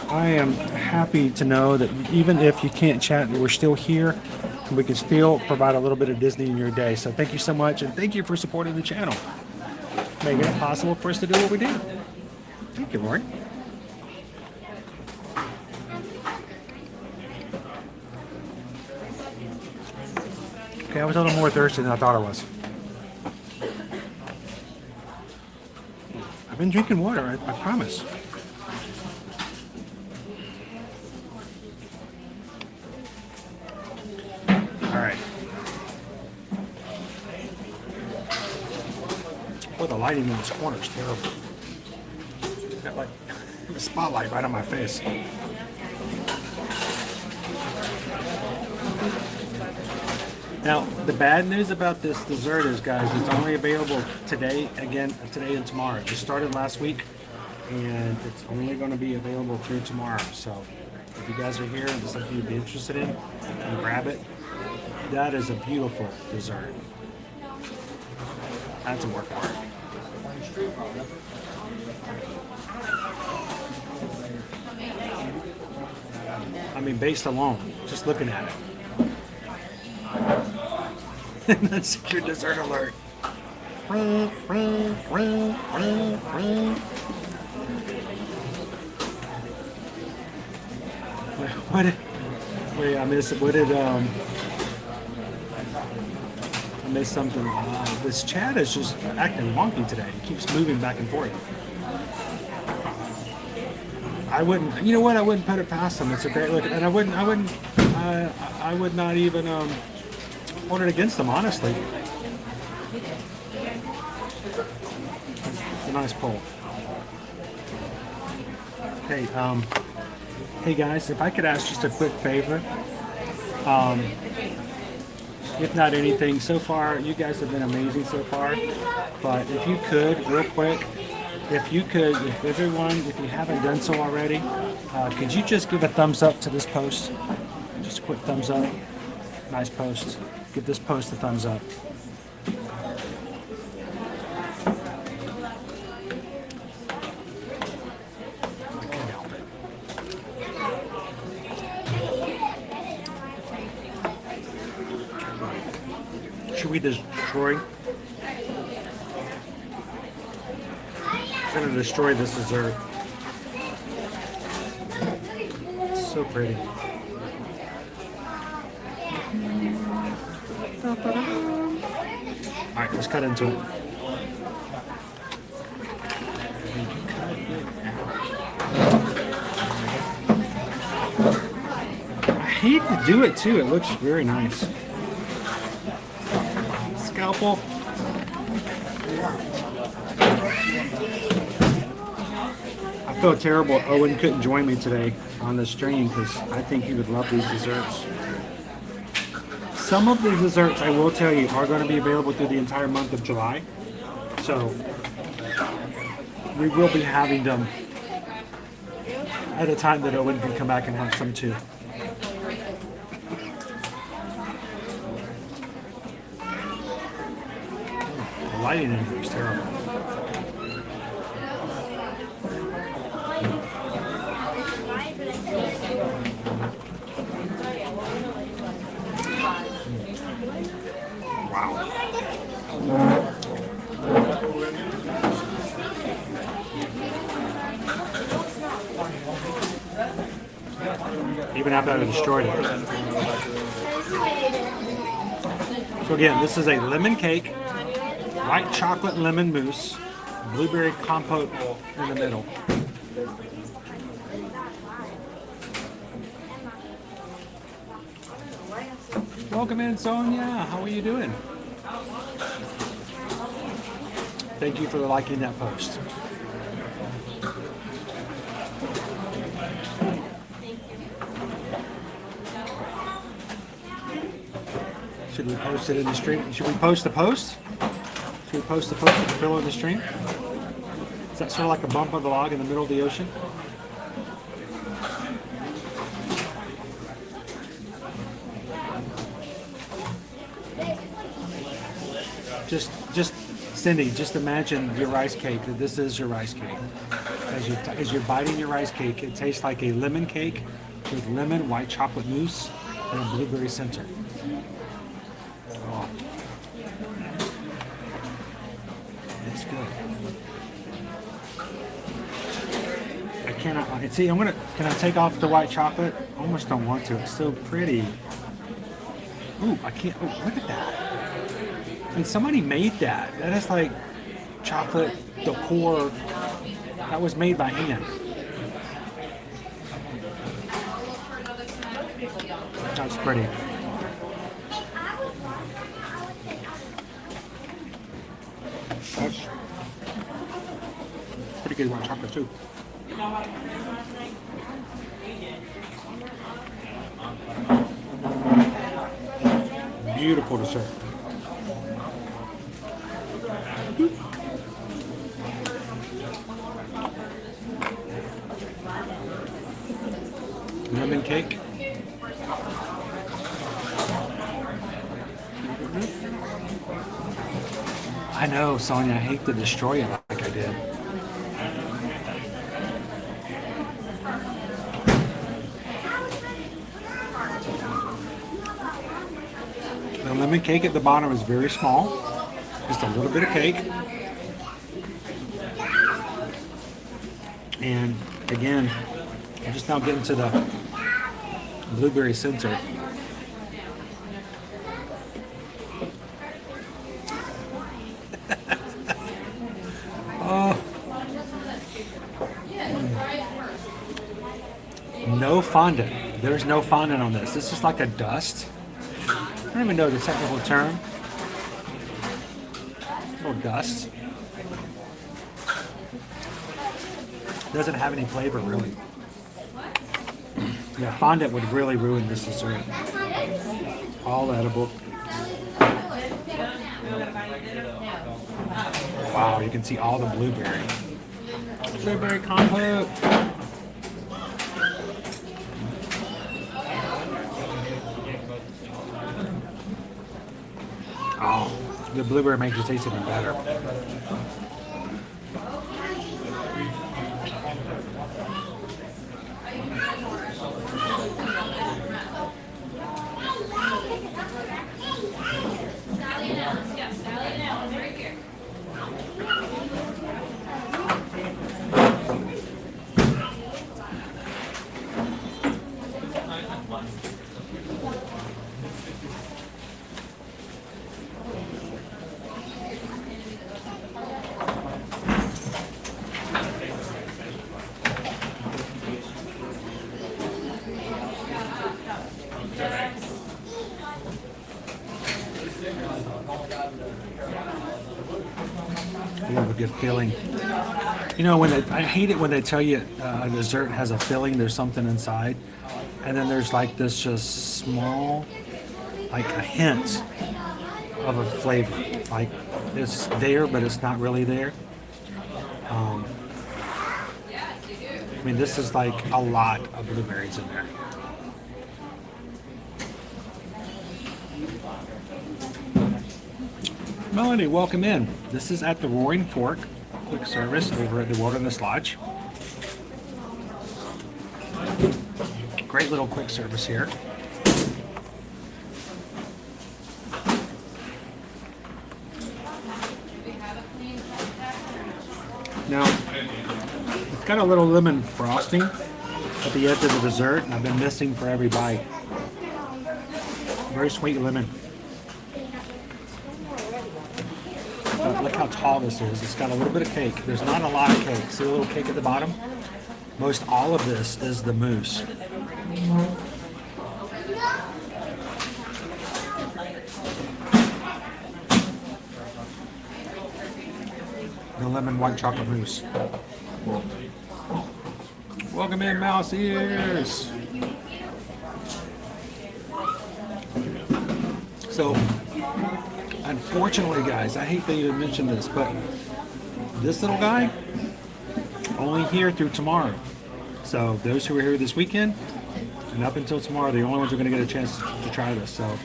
I am happy to know that even if you can't chat, that we're still here and we can still provide a little bit of Disney in your day. So thank you so much, and thank you for supporting the channel, making it possible for us to do what we do. Thank you, Lori. Okay, I was a little more thirsty than I thought I was. I've been drinking water, I promise. All right. Boy, the lighting in this corner is terrible. Got like a spotlight right on my face. Now, the bad news about this dessert is, guys, it's only available today and tomorrow. It started last week, and it's only going to be available through tomorrow. So, if you guys are here and it's something you'd be interested in, and grab it. That is a beautiful dessert. That's a work of art. I mean, based alone, just looking at it. That's your dessert alert. Wait, I missed it. What did I missed something. This chat is just acting wonky today. It keeps moving back and forth. I wouldn't, you know what? I wouldn't put it past them. It's a great look, and I would not even hold it against them, honestly. It's a nice poll. Hey, hey guys, if I could ask just a quick favor. if not anything. So far, you guys have been amazing so far. But if you could, real quick, if you haven't done so already, could you just give a thumbs up to this post? Just a quick thumbs up. Nice post. Give this post a thumbs up. Should we destroy? I'm gonna destroy this dessert. It's so pretty. Alright, let's cut into it. I hate to do it too, it looks very nice. Scalpel. I feel terrible Owen couldn't join me today on the stream because I think he would love these desserts. Some of the desserts, I will tell you, are going to be available through the entire month of July. So we will be having them at a time that Owen can come back and have some too. The lighting in here is terrible. Wow. Even after I destroyed it. So again, this is a lemon cake, white chocolate lemon mousse, blueberry compote in the middle. Welcome in, Sonia. How are you doing? Thank you for liking that post. Should we post it in the stream? Should we post the post? Should we post the post at the middle of the stream? Is that sort of like a bump of the log in the middle of the ocean? Just Cindy, just imagine your rice cake, that this is your rice cake. As you're biting your rice cake, it tastes like a lemon cake with lemon, white chocolate mousse, and a blueberry center. Oh. It's good. I cannot, see, can I take off the white chocolate? I almost don't want to, it's so pretty. Ooh, I can't, oh, look at that. I mean, somebody made that. That is like chocolate decor that was made by hand. That's pretty. That's pretty good white chocolate too. Beautiful dessert. Lemon cake. I know, Sonia, I hate to destroy it like I did. The lemon cake at the bottom is very small. Just a little bit of cake. And again, I'm just now getting to the blueberry center. Oh. No fondant. There's no fondant on this. This is like a dust. I don't even know the technical term. A little dust. Doesn't have any flavor really. Yeah, fondant would really ruin this dessert. All edible. Wow, you can see all the blueberry. Blueberry compote. Oh, the blueberry makes it taste even better. You have a good feeling. You know, I hate it when they tell you a dessert has a filling, there's something inside, and then there's like this just small, like a hint of a flavor. Like it's there, but it's not really there. I mean, this is like a lot of blueberries in there. Melanie, welcome in. This is at the Roaring Fork, quick service over at the Wilderness Lodge. Great little quick service here. Now, it's got a little lemon frosting at the edge of the dessert, and I've been missing for every bite. Very sweet lemon. Look how tall this is. It's got a little bit of cake. There's not a lot of cake. See the little cake at the bottom? Most all of this is the mousse. The lemon white chocolate mousse. Welcome in, mouse ears. So, unfortunately, guys, I hate that you mentioned this, but this little guy only here through tomorrow. So those who are here this weekend and up until tomorrow, the only ones who are going to get a chance to try this. So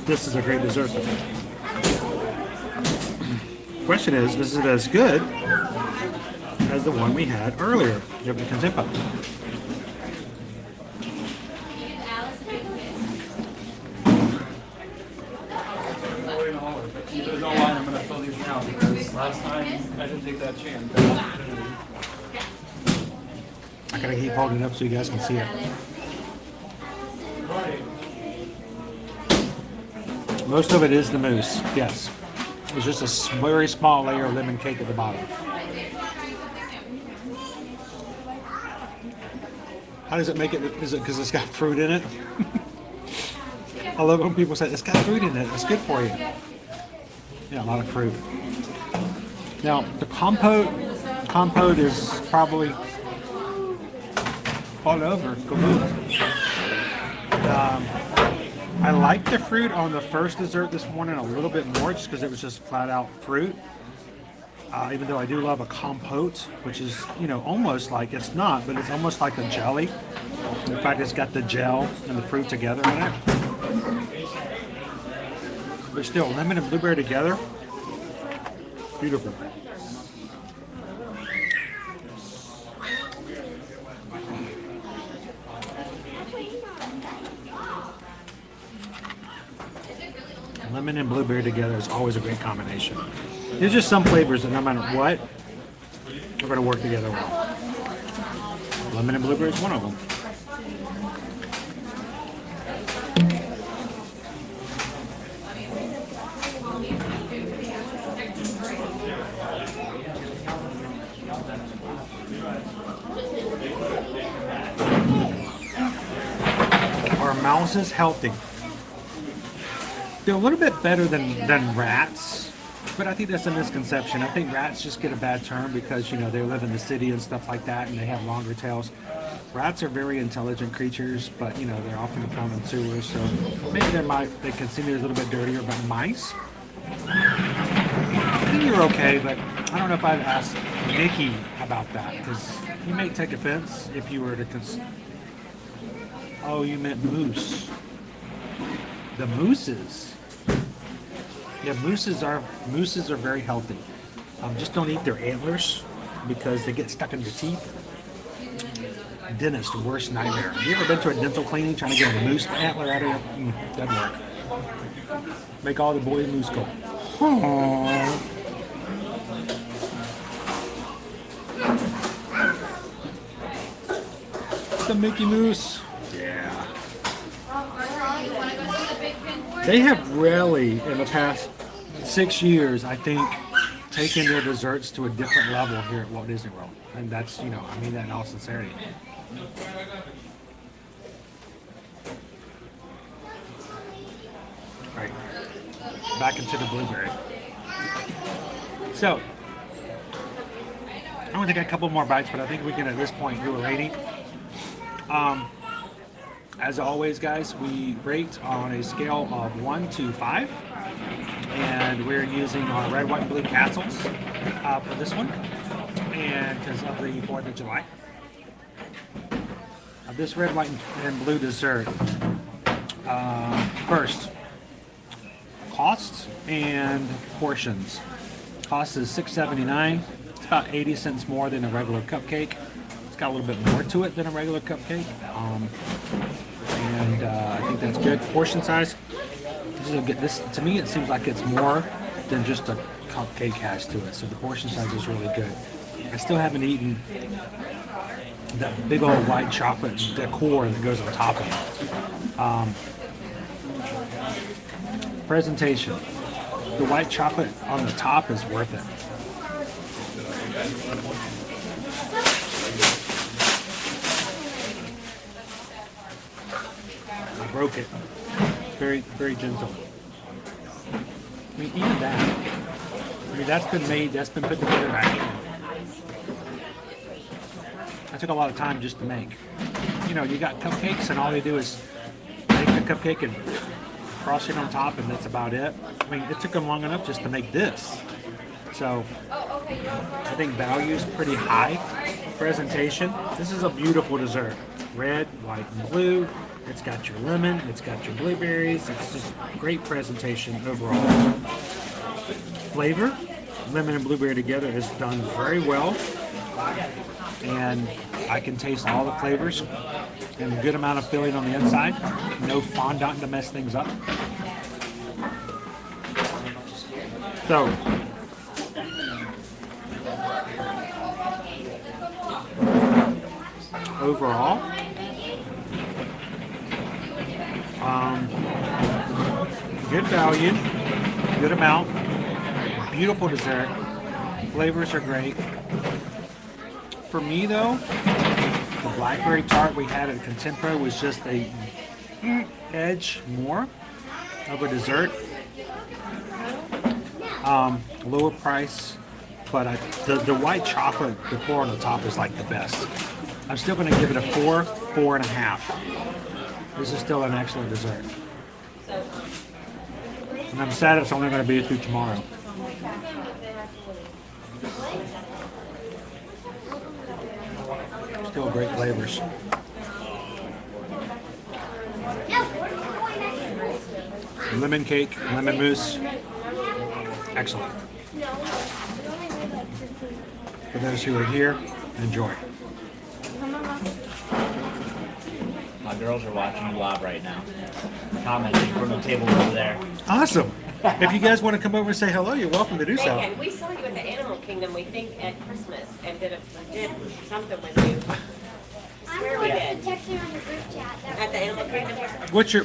this is a great dessert. Question is it as good as the one we had earlier? You have the Contempo. There's no line. I'm going to fill these now because last time I didn't take that chance. I gotta keep holding it up so you guys can see it. Most of it is the mousse, yes. It's just a very small layer of lemon cake at the bottom. How does it make it? Is it because it's got fruit in it? I love when people say it's got fruit in it. It's good for you. Yeah, a lot of fruit. Now the compote is probably all over. I like the fruit on the first dessert this morning a little bit more just because it was just flat out fruit. Even though I do love a compote, which is, you know, almost like, it's not, but it's almost like a jelly. In fact, it's got the gel and the fruit together in it. But still, lemon and blueberry together, beautiful. Lemon and blueberry together is always a great combination. There's just some flavors that no matter what, are going to work together well. Lemon and blueberry is one of them. Are mouses healthy? They're a little bit better than rats, but I think that's a misconception. I think rats just get a bad term because, you know, they live in the city and stuff like that and they have longer tails. Rats are very intelligent creatures, but you know they're often found in sewers, so maybe they can seem a little bit dirtier. But mice, I think you're okay. But I don't know if I'd ask Nikki about that because he may take offense if you were to. Oh, you meant moose. The mooses. Yeah, mooses are very healthy. Just don't eat their antlers because they get stuck in your teeth. Dentist, worst nightmare. Have you ever been to a dental cleaning trying to get a moose antler out of your? Doesn't work. Make all the boy moose go. Aww. The Mickey Mouse. Yeah. They have really, in the past 6 years, I think, taken their desserts to a different level here at Walt Disney World. And that's, you know, I mean that in all sincerity. Right. Back into the blueberry. So, I'm going to take a couple more bites, but I think we can at this point do a rating. As always, guys, we rate on a scale of 1 to 5. And we're using our red, white, and blue castles for this one. And because of the 4th of July. This red, white, and blue dessert. First, costs and portions. Cost is $6.79. It's about 80 cents more than a regular cupcake. It's got a little bit more to it than a regular cupcake. I think that's good. Portion size. This to me, it seems like it's more than just a cupcake has to it. So the portion size is really good. I still haven't eaten that big old white chocolate decor that goes on top of it. Presentation. The white chocolate on the top is worth it. I broke it. Very, very gentle. I mean, even that. I mean, that's been made, that's been put together by hand. That took a lot of time just to make. You know, you got cupcakes and all they do is make the cupcake and cross it on top and that's about it. I mean, it took them long enough just to make this. So, I think value is pretty high. Presentation. This is a beautiful dessert. Red, white, and blue. It's got your lemon, it's got your blueberries, it's just great presentation overall. Flavor, lemon and blueberry together is done very well. And I can taste all the flavors and a good amount of filling on the inside. No fondant to mess things up. So, overall, good value, good amount, beautiful dessert, flavors are great. For me though, the blackberry tart we had at Contempo was just a edge more of a dessert. Lower price, but the white chocolate decor on the top is like the best. I'm still going to give it a 4, 4.5. This is still an excellent dessert. And I'm sad it's only going to be through tomorrow. Still great flavors. Lemon cake, lemon mousse. Excellent. For those who are here, enjoy. My girls are watching you live right now, commenting from the table over there. Awesome. If you guys want to come over and say hello, you're welcome to do so. And we saw you at the Animal Kingdom, we think, at Christmas, and did something with you. Where we did? Texting on your group chat. At the Animal Kingdom.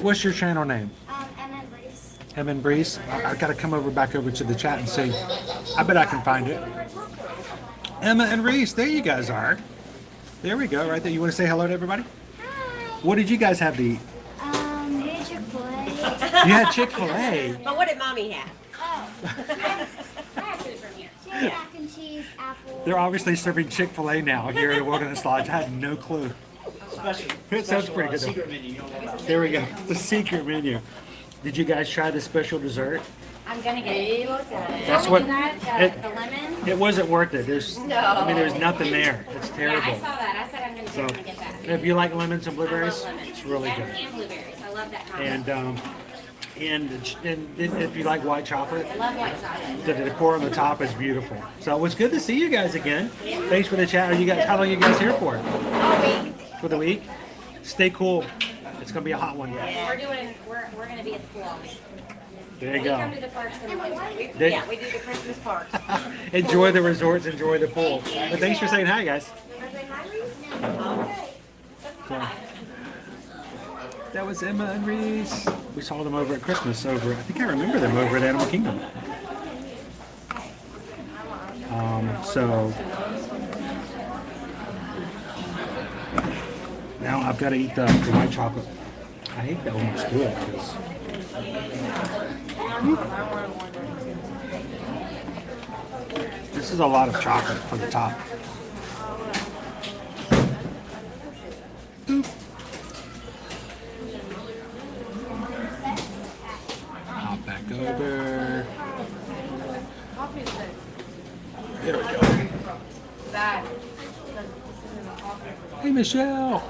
What's your channel name? Emma and Breeze. Emma and Breeze. I got to come back over to the chat and see. I bet I can find it. Emma and Reese, there you guys are. There we go, right there. You want to say hello to everybody? Hi. What did you guys have to eat? Chick-fil-A. You had Chick-fil-A. But what did Mommy have? Oh. I have food from here. Mac and cheese, apple. They're obviously serving Chick-fil-A now here at the Wilderness Lodge. I had no clue. special. It sounds special, pretty good. Secret Though. menu. You know about that. There we go. The secret menu. Did you guys try the special dessert? I'm gonna get it. That's what the lemon. it wasn't worth it. There's, I mean, there's nothing there. It's Yeah, terrible. I saw that. I said I'm gonna So, get that. if you like lemons and blueberries, I love lemons. it's really good. And blueberries. I love that combo. And if you like white chocolate, I love white chocolate. the decor on the top is beautiful. So it was good to see you guys again. Thanks for the chat. Are you guys? How long are you guys here for? All week. For the week. Stay cool. It's gonna be a hot one. We're gonna be at the pool all week. There you We go. come to the parks in the winter. There- Yeah, we do the Christmas parks. Enjoy the resorts. Enjoy the pool. But thanks for saying hi, guys. So, that was Emma and Reese. We saw them over at Christmas. I think I remember them over at Animal Kingdom. So now I've got to eat the white chocolate. I hate to almost do it because this is a lot of chocolate for the top. Boop. Hop back over. There we go. Hey, Michelle.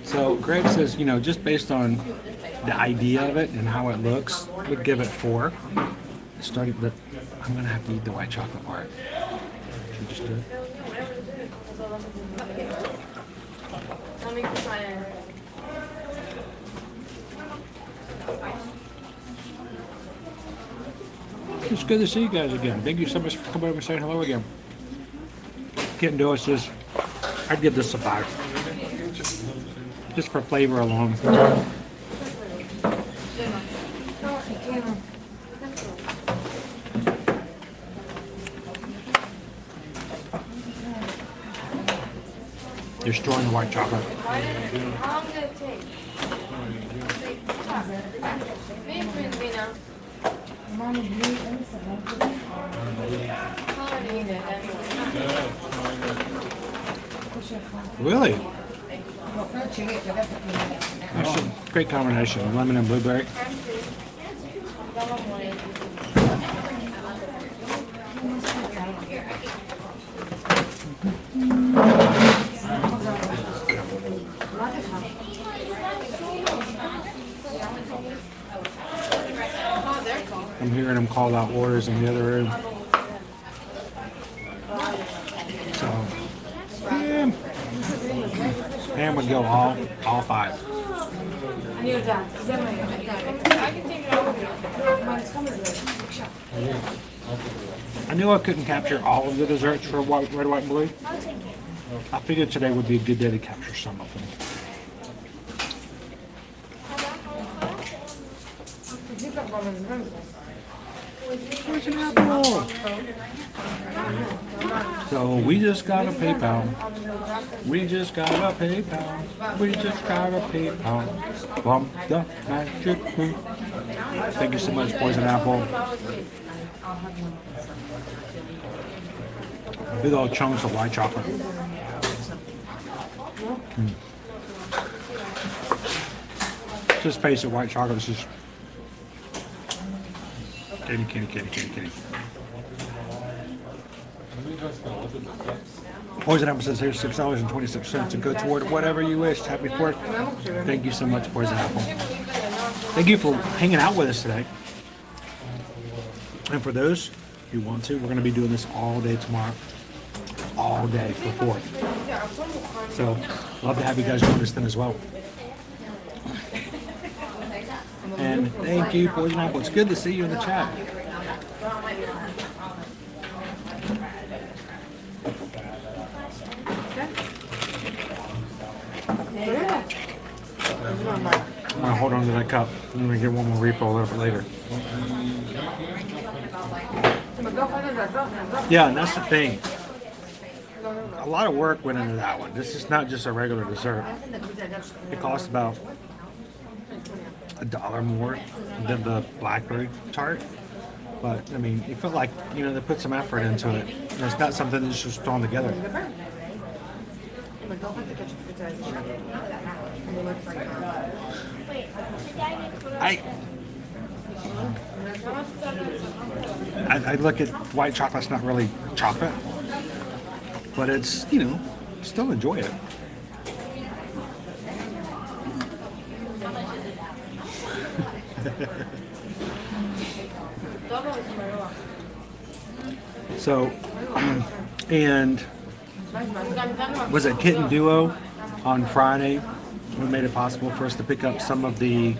So Greg says, you know, just based on the idea of it and how it looks, would give it 4. Starting, but I'm gonna have to eat the white chocolate part. Should we just do it? It's good to see you guys again. Thank you so much for coming over and saying hello again. Getting to us is, I'd give this a 5. Just for flavor alone. Destroying the white chocolate. How long did it take? Really? That's a great combination, lemon and blueberry. I'm hearing them call out orders in the other room. So, Pam would go all 5. I knew that. I can take it over. I knew I couldn't capture all of the desserts for red, white, and blue. I figured today would be a good day to capture some of them. Where's an apple? So we just got a PayPal. We just got a PayPal. We just got a PayPal from the Magic Crew. Thank you so much, Poison Apple. Big old chunks of white chocolate. Just face it, white chocolate is just kitty. Poison Apple says here's $6.26 to go toward whatever you wish. Happy 4th. Thank you so much, Poison Apple. Thank you for hanging out with us today. And for those who want to, we're going to be doing this all day tomorrow. All day for 4th. So, love to have you guys join us then as well. And thank you, Poison Apple. It's good to see you in the chat. I'm gonna hold on to that cup. I'm gonna get one more refill a little bit later. Yeah, and that's the thing. A lot of work went into that one. This is not just a regular dessert. It costs about $1 more than the blackberry tart. But I mean, it felt like, you know, they put some effort into it. And it's not something that's just thrown together. But don't put the ketchup because it's and they look like Wait, did I get put I look at white chocolate's not really chocolate, but it's, you know, still enjoy it. So, and was it Kitten Duo on Friday? We made it possible for us to pick up some of the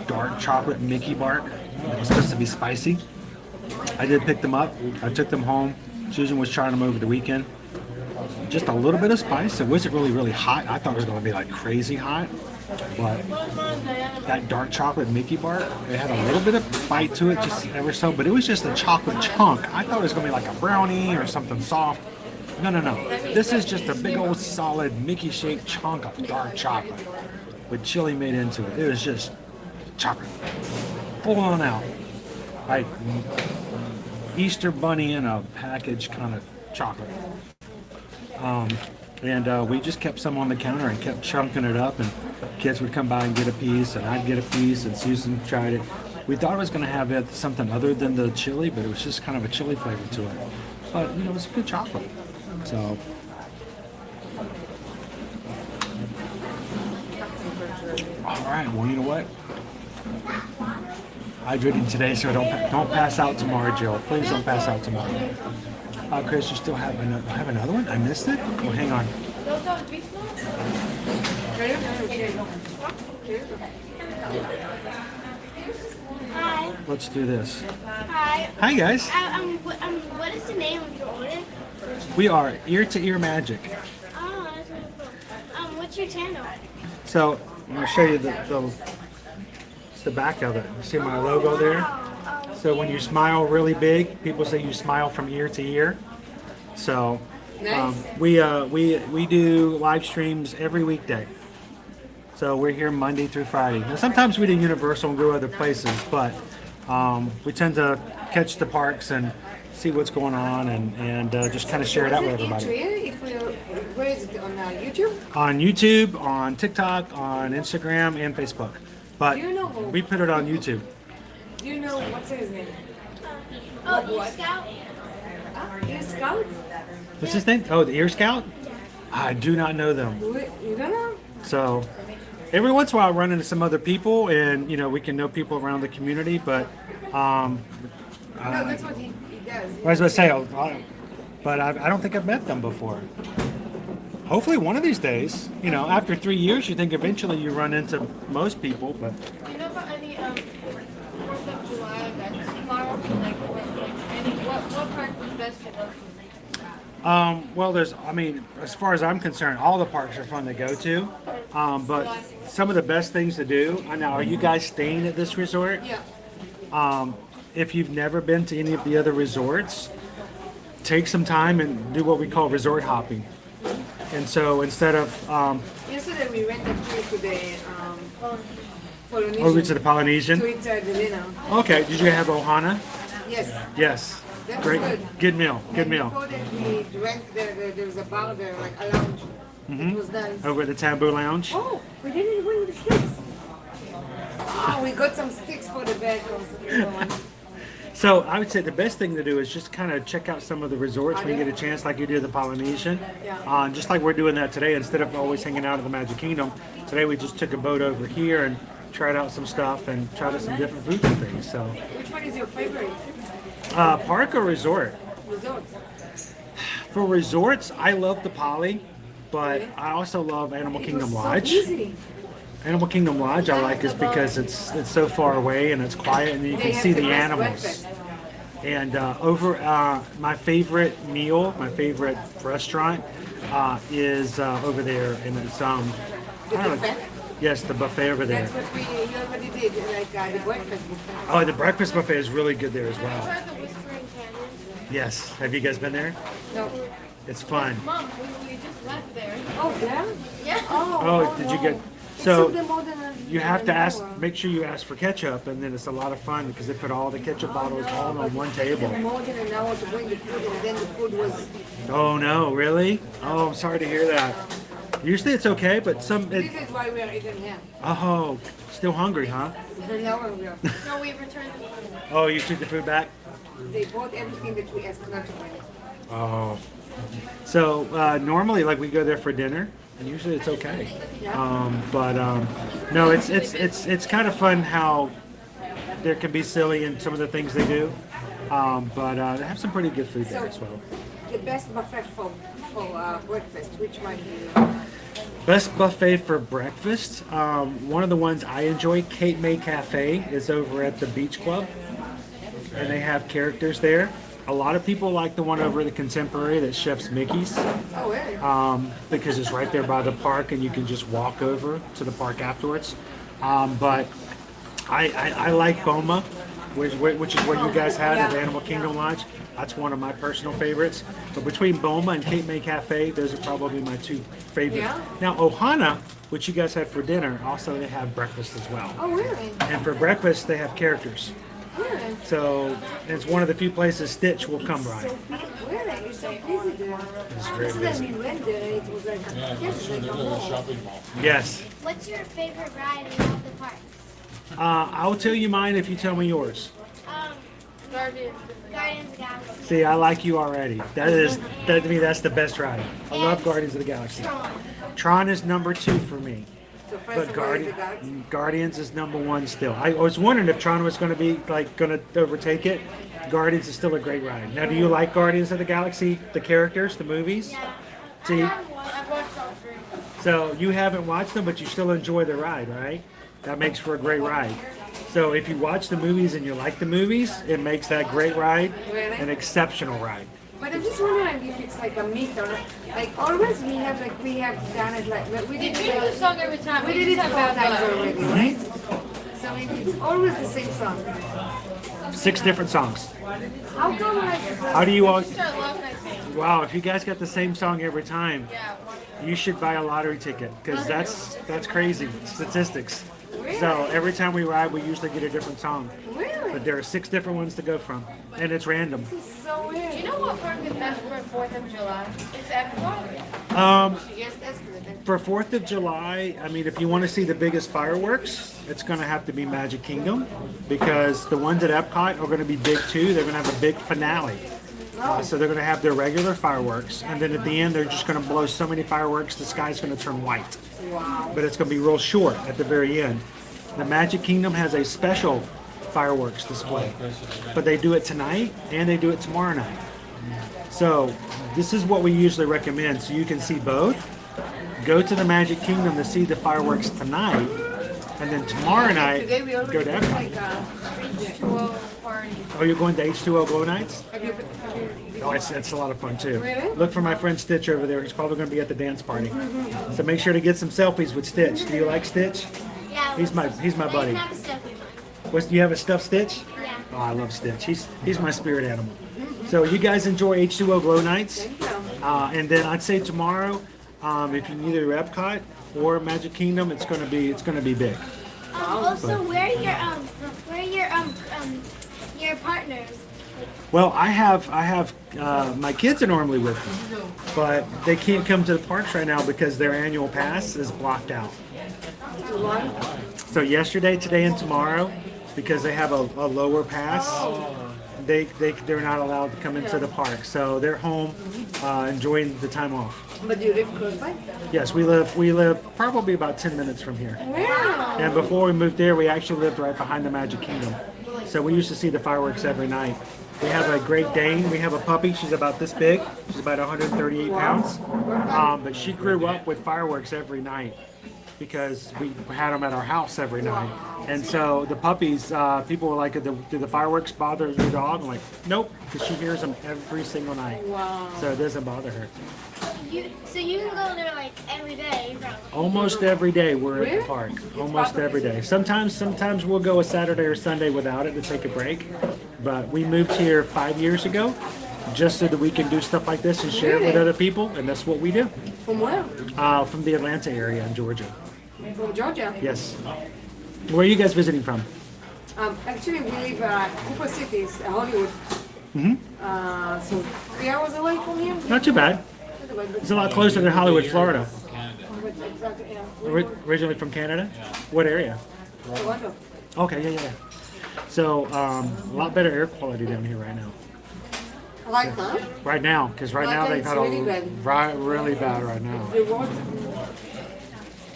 dark chocolate Mickey bark. It was supposed to be spicy. I did pick them up. I took them home. Susan was trying them over the weekend. Just a little bit of spice. It wasn't really hot. I thought it was going to be like crazy hot. But that dark chocolate Mickey bark, it had a little bit of bite to it, just ever so, but it was just a chocolate chunk. I thought it was going to be like a brownie or something soft. No. This is just a big old solid Mickey-shaped chunk of dark chocolate with chili made into it. It was just chocolate. Full on out. Like Easter bunny in a package kind of chocolate. And we just kept some on the counter and kept chunking it up, and kids would come by and get a piece, and I'd get a piece, and Susan tried it. We thought it was going to have something other than the chili, but it was just kind of a chili flavor to it. But, you know, it's good chocolate. So, all right, well, you know what? Hydrating today, so don't pass out tomorrow, Jill. Please don't pass out tomorrow. Chris, you still have another one? I missed it? Well, hang on. Hi. Let's do this. Hi. Hi, guys. What is the name of your order? We are Ear to Ear Magic. Oh, that's really cool. What's your channel? So, I'm going to show you it's the back of it. You see my logo there? So when you smile really big, people say you smile from ear to ear. So we do live streams every weekday. So we're here Monday through Friday. Now sometimes we do Universal and go other places, but we tend to catch the parks and see what's going on and just kind of share it out with everybody. Where is it? On YouTube? On YouTube, on TikTok, on Instagram, and Facebook. But we put it on YouTube. Do you know what's his name? Ear Scout. Ear Scout? What's his name? Oh, the Ear Scout? I do not know them. You don't know? So every once in a while I run into some other people, and you know, we can know people around the community, but no, that's what he does. I was going to say, but I don't think I've met them before. Hopefully one of these days, you know, after 3 years, you think eventually you run into most people, but Do you know about any 4th of July events tomorrow? Like, what park was best to go to? well, as far as I'm concerned, all the parks are fun to go to, but some of the best things to do. I know, are you guys staying at this resort? Yeah. If you've never been to any of the other resorts, take some time and do what we call resort hopping. And so instead of Yesterday we went actually to the Polynesian. over to the Polynesian. To eat dinner. Okay, did you have Ohana? Yes. Yes. That was Great. Good meal. Good meal. Before that we drank there was a bar there, like a lounge. It was nice. Over at the Taboo Lounge. Oh, we didn't bring the sticks. Oh, we got some sticks for the bagels. So I would say the best thing to do is just kind of check out some of the resorts when you get a chance, like you did the Polynesian. Yeah. Just like we're doing that today, instead of always hanging out at the Magic Kingdom, today we just took a boat over here and tried out some stuff and tried out some different foods and things. So, Which one is your favorite? park or resort? Resort. For resorts, I love the Poly, but I also love Animal Kingdom Lodge. So easy. Animal Kingdom Lodge I like is because it's so far away and it's quiet and you can see the animals. And my favorite meal, my favorite restaurant is over there, and it's yes, the buffet over there. That's what we already did, like the breakfast buffet. Oh, the breakfast buffet is really good there as well. Yes, have you guys been there? No. It's fun. Mom, we just left there. Oh, yeah? Yeah. Oh, did you get? So Something more than you have to ask. Make sure you ask for ketchup, and then it's a lot of fun because they put all the ketchup bottles all on one table. more than an hour to bring the food, and then the food was. Oh no, really? Oh, I'm sorry to hear that. Usually it's okay, but some. This is why we are eating ham. Oh, still hungry, huh? No, we are. No, we returned the money. Oh, you took the food back? They bought everything that we asked not to bring. Oh. So normally, like we go there for dinner, and usually it's okay. But no, it's kind of fun how there can be silly in some of the things they do. But they have some pretty good food there as well. The best buffet for breakfast, which one do you? Best buffet for breakfast. One of the ones I enjoy, Cape May Cafe, is over at the Beach Club, and they have characters there. A lot of people like the one over at the Contemporary that's Chef's Mickey's, Oh, really? because it's right there by the park, and you can just walk over to the park afterwards. But I like Boma, which is what you guys had at the Animal Kingdom Lodge. That's one of my personal favorites. But between Boma and Cape May Cafe, those are probably my two favorites. Yeah. Now, Ohana, which you guys had for dinner, also they have breakfast as well. Oh, really? And for breakfast, they have characters. Really? So it's one of the few places Stitch will come by. Really? It's so busy there. It's very So busy. then we went there, it was like, yes, like a mall. Yes. What's your favorite ride in all the parks? I'll tell you mine if you tell me yours. Guardians of the Galaxy. See, I like you already. That to me, that's the best ride. I love Guardians of the Galaxy. Tron is number 2 for me. So first But of all, the Galaxy. Guardians is number 1 still. I was wondering if Tron was going to be going to overtake it. Guardians is still a great ride. Now, do you like Guardians of the Galaxy, the characters, the movies? Yeah. See, I've watched all 3. so you haven't watched them, but you still enjoy the ride, right? That makes for a great ride. So if you watch the movies and you like the movies, it makes that great ride an exceptional ride. But I'm just wondering if it's like a myth or not. Like always we have done it like we did do it. the song every time. We did it 4 times already, right? So it's always the same song. 6 different songs. How come How do you all? Start laughing at me. Wow, if you guys got the same song every time, you should buy a lottery ticket because that's crazy statistics. So every time we ride, we usually get a different song. Really? But there are 6 different ones to go from, and it's random. So weird. Do you know what park is best for 4th of July? It's Epcot. Yes, that's good. For 4th of July, I mean, if you want to see the biggest fireworks, it's going to have to be Magic Kingdom because the ones at Epcot are going to be big too. They're going to have a big finale. So they're going to have their regular fireworks, and then at the end, they're just going to blow so many fireworks, the sky's going to turn white. Wow. But it's going to be real short at the very end. The Magic Kingdom has a special fireworks display, but they do it tonight and they do it tomorrow night. So this is what we usually recommend, so you can see both. Go to the Magic Kingdom to see the fireworks tonight, and then tomorrow night Today we already go to did Epcot. like a H2O party. Oh, you're going to H2O Glow Nights? Have you Oh, it's a lot of fun too. Really? Look for my friend Stitch over there. He's probably going to be at the dance party. So make sure to get some selfies with Stitch. Do you like Stitch? Yeah. He's my buddy. I have a stuffy one. Do you have a stuffed Stitch? Yeah. Oh, I love Stitch. He's my spirit animal. So you guys enjoy H2O Glow Nights, and then I'd say tomorrow, if you need either Epcot or Magic Kingdom, it's going to be big. Also, where are your partners? Well, I have my kids are normally with me, but they can't come to the parks right now because their annual pass is blocked out. So yesterday, today, and tomorrow, because they have a lower pass, they're not allowed to come into the park. So they're home enjoying the time off. But you live close by? Yes, we live probably about 10 minutes from here. Wow. And before we moved there, we actually lived right behind the Magic Kingdom. So we used to see the fireworks every night. We have a Great Dane. We have a puppy. She's about this big. She's about 138 pounds. But she grew up with fireworks every night because we had them at our house every night. And so the puppies, people were like, do the fireworks bother your dog? I'm like, nope, because she hears them every single night. Wow. So it doesn't bother her. So you can go there like every day, probably. Almost every day we're at the park. Almost every day. Sometimes we'll go a Saturday or Sunday without it to take a break. But we moved here 5 years ago just so that we can do stuff like this and share it with other people, and that's what we do. From where? From the Atlanta area in Georgia. From Georgia? Yes. Where are you guys visiting from? Actually, we live at Cooper City, it's Hollywood. Mm-hmm. So 3 hours away from here. Not too bad. It's a lot closer than Hollywood, Florida. exactly, yeah. Originally from Canada? Yeah. What area? Toronto. Okay, yeah. So, a lot better air quality down here right now. Right now? Right now, because right now they've it's had really a bad. really bad right now. The water.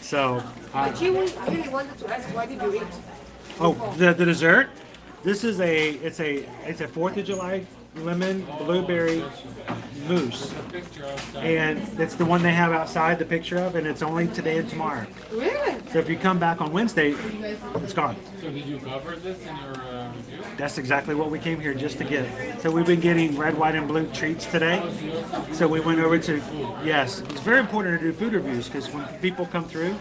So, But you really wanted to ask, what did you eat? oh, the dessert. This is it's a 4th of July lemon blueberry mousse, and it's the one they have outside the picture of, and it's only today and tomorrow. Really? So if you come back on Wednesday, it's gone. So did you cover this in your review? That's exactly what we came here just to get. So we've been getting red, white, and blue treats today. So we went over to, yes, it's very important to do food reviews because when people come through,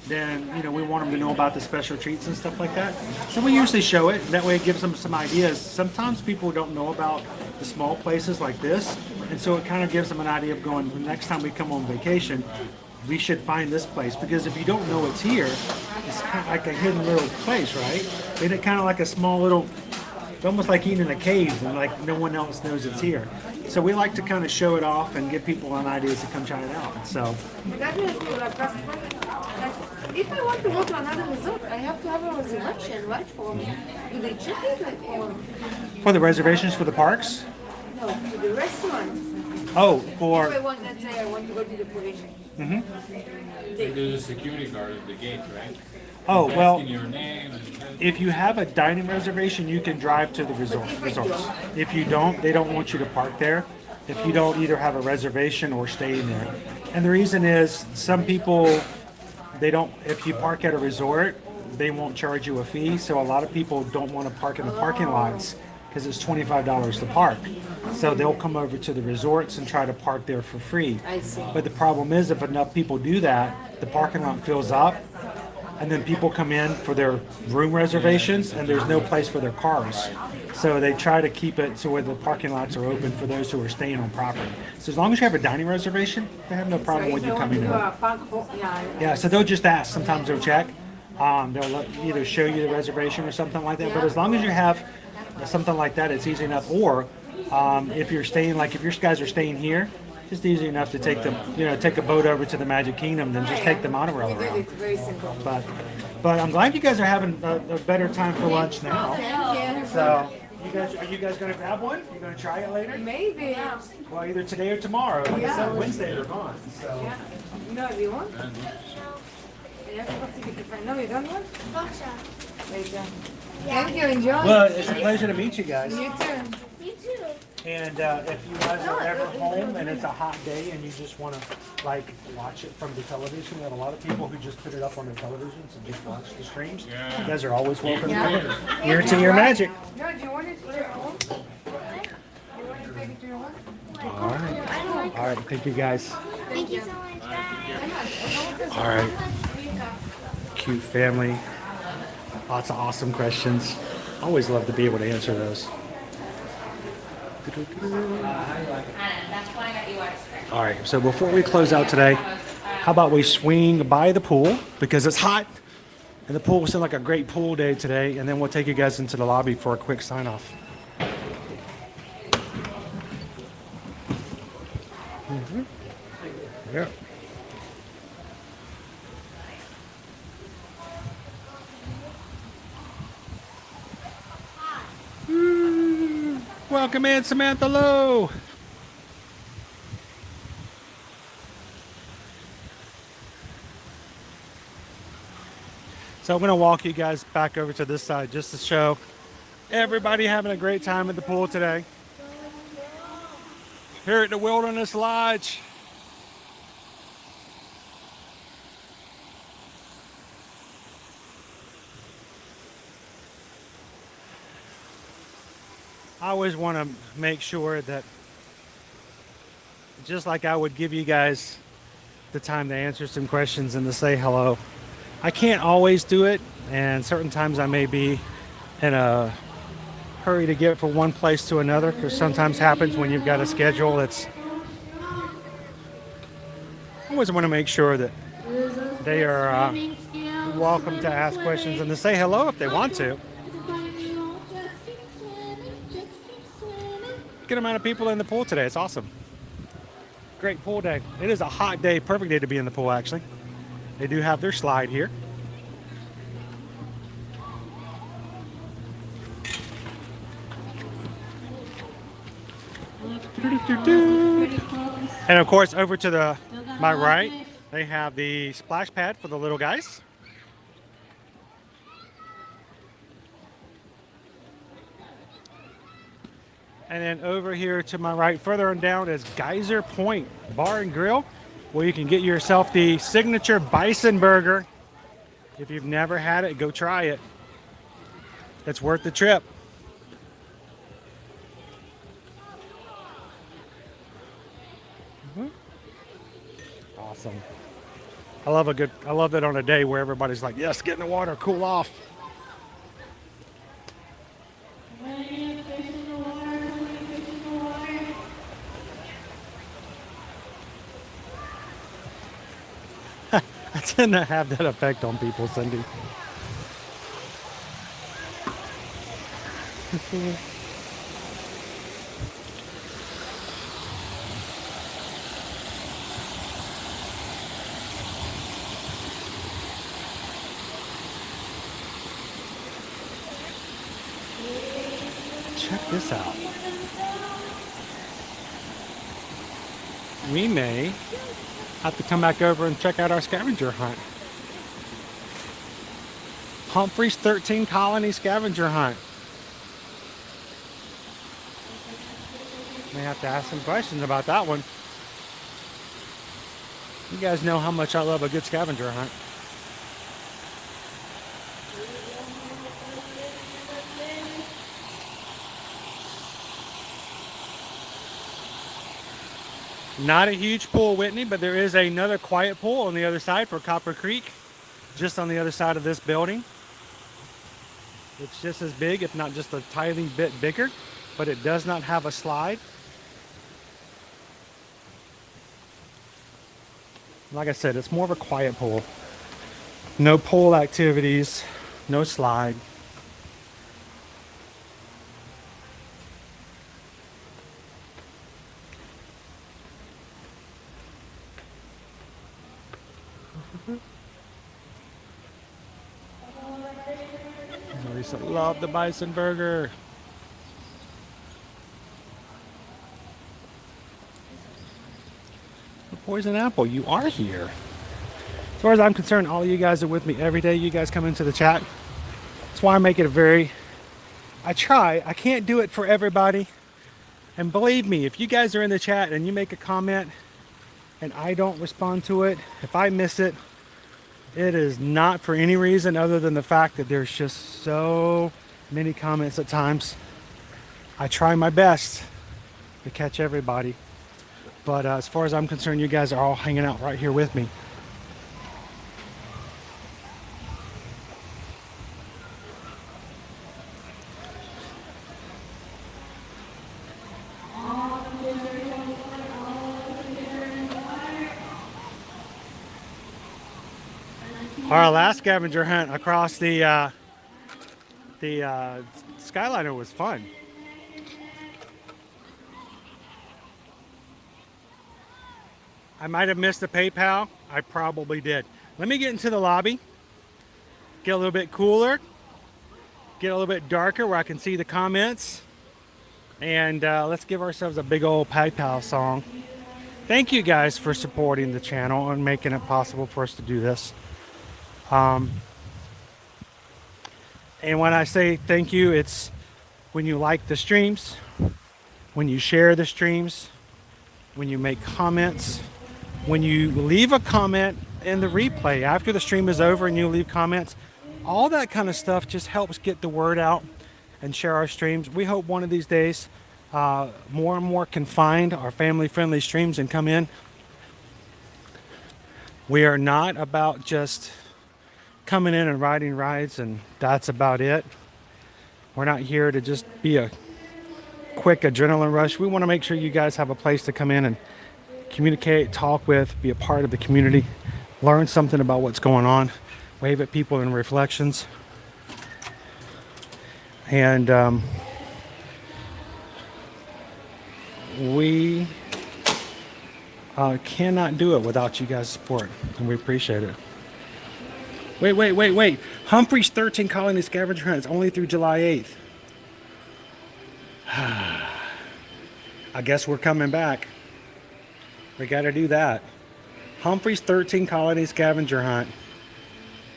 then we want them to know about the special treats and stuff like that. So we usually show it. That way it gives them some ideas. Sometimes people don't know about the small places like this, and so it kind of gives them an idea of going, the next time we come on vacation, we should find this place, because if you don't know it's here, it's kind of like a hidden little place, right? And it kind of like a small little, it's almost like eating in a cave, and like no one else knows it's here. So we like to kind of show it off and give people an idea to come try it out. So. If I want to go to another resort, I have to have a reservation, right? Do they check it? For the reservations for the parks? No, to the restaurant. Oh, for. If I want, let's say I want to go to the Polynesian. Mm-hmm. There's a security guard at the gate, right? Oh, well, Asking your name and if you have a dining reservation, you can drive to the resorts. If you don't, they don't want you to park there. If you don't either have a reservation or stay in there. And the reason is some people, they don't, if you park at a resort, they won't charge you a fee. So a lot of people don't want to park in the parking lots because it's $25 to park. So they'll come over to the resorts and try to park there for free. I see. But the problem is, if enough people do that, the parking lot fills up, and then people come in for their room reservations, and there's no place for their cars. So they try to keep it so where the parking lots are open for those who are staying on property. So as long as you have a dining reservation, they have no problem with you coming in. Yeah, so they'll just ask. Sometimes they'll check. They'll either show you the reservation or something like that. But as long as you have something like that, it's easy enough. Or if you're staying, like if your guys are staying here, just easy enough to take them, take a boat over to the Magic Kingdom, then just take the monorail around. It's very simple. But I'm glad you guys are having a better time for lunch now. So are you guys going to grab one? You going to try it later? Maybe. Well, either today or tomorrow. Like I said, Wednesday they're gone. So. No, do you want? No, you don't want? Later. Thank you. Enjoy. Well, it's a pleasure to meet you guys. You too. Me too. And if you guys are ever home and it's a hot day and you just want to watch it from the television, we have a lot of people who just put it up on their televisions and just watch the streams. You guys are always welcome here to your magic. No, do you want it to your own? You want to take it to your own? All right. All right. Thank you guys. Thank you so much, guys. All right. Cute family. Lots of awesome questions. Always love to be able to answer those. All right, so before we close out today, how about we swing by the pool because it's hot and the pool seemed like a great pool day today, and then we'll take you guys into the lobby for a quick sign off. Yeah. Welcome in, Samantha Lowe. So I'm going to walk you guys back over to this side just to show everybody having a great time at the pool today. Here at the Wilderness Lodge. I always want to make sure that, just like I would give you guys the time to answer some questions and to say hello, I can't always do it, and certain times I may be in a hurry to get from one place to another, because sometimes happens when you've got a schedule that's, I always want to make sure that they are welcome to ask questions and to say hello if they want to. Good amount of people in the pool today. It's awesome. Great pool day. It is a hot day, perfect day to be in the pool actually. They do have their slide here. And of course, over to my right, they have the splash pad for the little guys. And then over here to my right, further on down, is Geyser Point Bar and Grill, where you can get yourself the signature bison burger. If you've never had it, go try it. It's worth the trip. Awesome. I love it on a day where everybody's like, yes, get in the water, cool off. I tend to have that effect on people, Cindy. Check this out. We may have to come back over and check out our scavenger hunt. Humphrey's 13 Colony Scavenger Hunt. May have to ask some questions about that one. You guys know how much I love a good scavenger hunt. Not a huge pool, Whitney, but there is another quiet pool on the other side for Copper Creek, just on the other side of this building. It's just as big, if not just a tiny bit bigger, but it does not have a slide. Like I said, it's more of a quiet pool. No pool activities, no slide. Lisa loved the bison burger. Poison Apple, you are here. As far as I'm concerned, all of you guys are with me every day. You guys come into the chat. That's why I make it I can't do it for everybody. And believe me, if you guys are in the chat and you make a comment and I don't respond to it, if I miss it, it is not for any reason other than the fact that there's just so many comments at times. I try my best to catch everybody. But as far as I'm concerned, you guys are all hanging out right here with me. Our last scavenger hunt across the Skyliner was fun. I might have missed the PayPal. I probably did. Let me get into the lobby, get a little bit cooler, get a little bit darker where I can see the comments, and let's give ourselves a big old PayPal song. Thank you guys for supporting the channel and making it possible for us to do this. And when I say thank you, it's when you like the streams, when you share the streams, when you make comments, when you leave a comment in the replay after the stream is over and you leave comments. All that kind of stuff just helps get the word out and share our streams. We hope one of these days more and more can find our family-friendly streams and come in. We are not about just coming in and riding rides and that's about it. We're not here to just be a quick adrenaline rush. We want to make sure you guys have a place to come in and communicate, talk with, be a part of the community, learn something about what's going on, wave at people in reflections. And we cannot do it without you guys' support, and we appreciate it. Wait. Humphrey's 13 colony scavenger hunt is only through July 8th. I guess we're coming back. We got to do that. Humphrey's 13 colony scavenger hunt.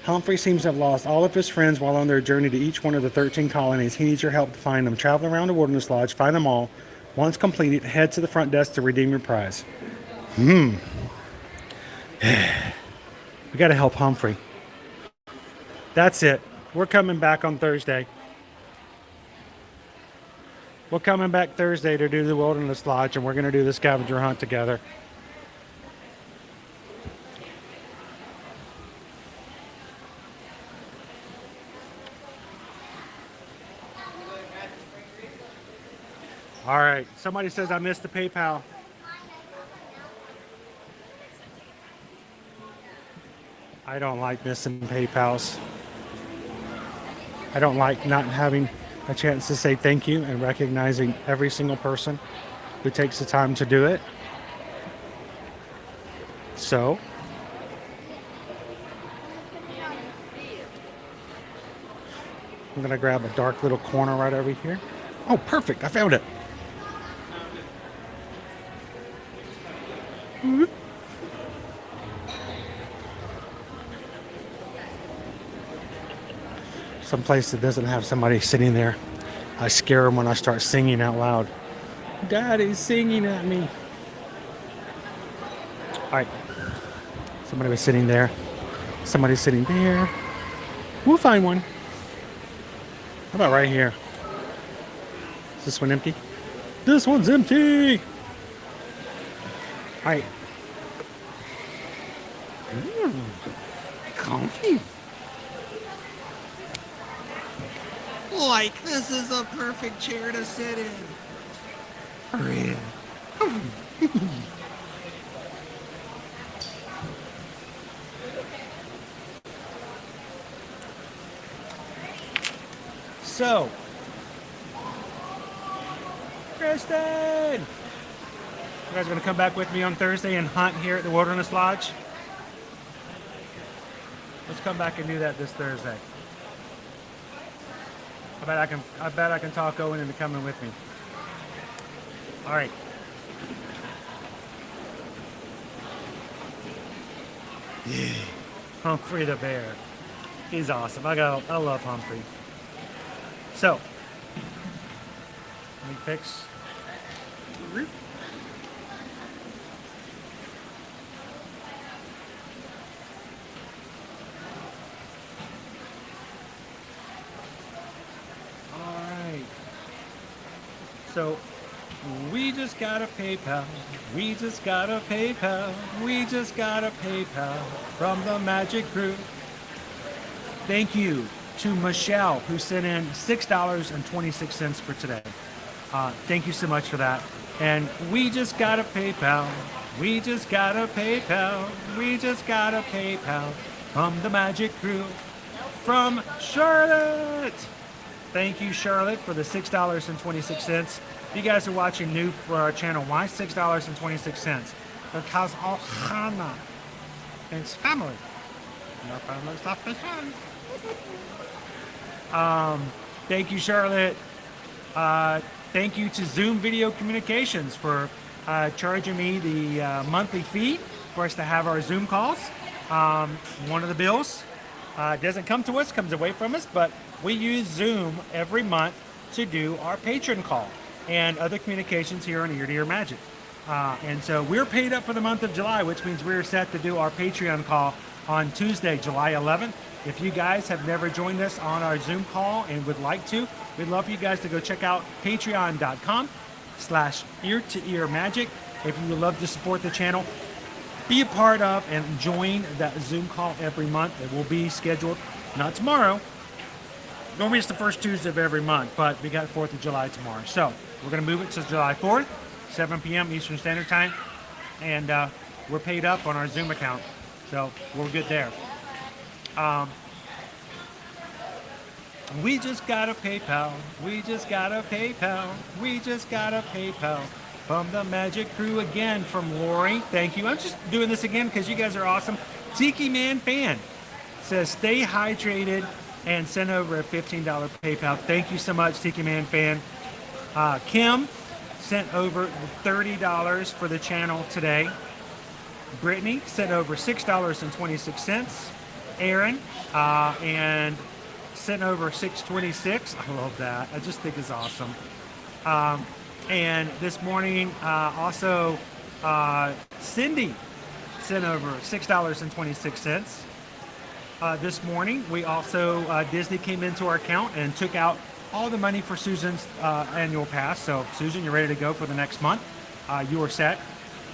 Humphrey seems to have lost all of his friends while on their journey to each one of the 13 colonies. He needs your help to find them. Travel around the Wilderness Lodge, find them all. Once completed, head to the front desk to redeem your prize. We got to help Humphrey. That's it. We're coming back on Thursday. We're coming back Thursday to do the Wilderness Lodge, and we're going to do the scavenger hunt together. All right. Somebody says I missed the PayPal. I don't like missing PayPals. I don't like not having a chance to say thank you and recognizing every single person who takes the time to do it. So, I'm going to grab a dark little corner right over here. Oh, perfect. I found it. Some place that doesn't have somebody sitting there. I scare them when I start singing out loud. Daddy's singing at me. All right. Somebody was sitting there. Somebody's sitting there. We'll find one. How about right here? Is this one empty? This one's empty. All right. Comfy. Like, this is a perfect chair to sit in. Hurry. So, Kristen! You guys going to come back with me on Thursday and hunt here at the Wilderness Lodge? Let's come back and do that this Thursday. I bet I can talk Owen into coming with me. All right. Yeah. Humphrey the bear. He's awesome. I love Humphrey. So, let me fix. So, we just got a PayPal, we just got a PayPal, we just got a PayPal from the Magic Crew. Thank you to Michelle, who sent in $6.26 for today. Thank you so much for that. And we just got a PayPal, we just got a PayPal, we just got a PayPal from the Magic Crew, from Charlotte. Thank you, Charlotte, for the $6.26. If you guys are watching new for our channel, why $6.26? Because Ohana and his family. No family's left behind. Thank you, Charlotte. Thank you to Zoom Video Communications for charging me the monthly fee for us to have our Zoom calls. One of the bills doesn't come to us, comes away from us, but we use Zoom every month to do our patron call and other communications here on Ear to Ear Magic. And so we're paid up for the month of July, which means we're set to do our Patreon call on Tuesday, July 11th. If you guys have never joined us on our Zoom call and would like to, we'd love for you guys to go check out patreon.com/ear-to-ear-magic. If you would love to support the channel, be a part of and join that Zoom call every month. It will be scheduled, not tomorrow. Normally it's the first Tuesday of every month, but we got 4th of July tomorrow. So we're going to move it to July 4th, 7 p.m. Eastern Standard Time. And we're paid up on our Zoom account. So we're good there. We just got a PayPal. We just got a PayPal. We just got a PayPal from the Magic Crew again from Lori. Thank you. I'm just doing this again because you guys are awesome. Tiki Man fan says, stay hydrated and send over a $15 PayPal. Thank you so much, Tiki Man fan. Kim sent over $30 for the channel today. Brittany sent over $6.26. Aaron and sent over $6.26. I love that. I just think it's awesome. And this morning, also Cindy sent over $6.26. This morning, we also, Disney came into our account and took out all the money for Susan's annual pass. So Susan, you're ready to go for the next month. You are set.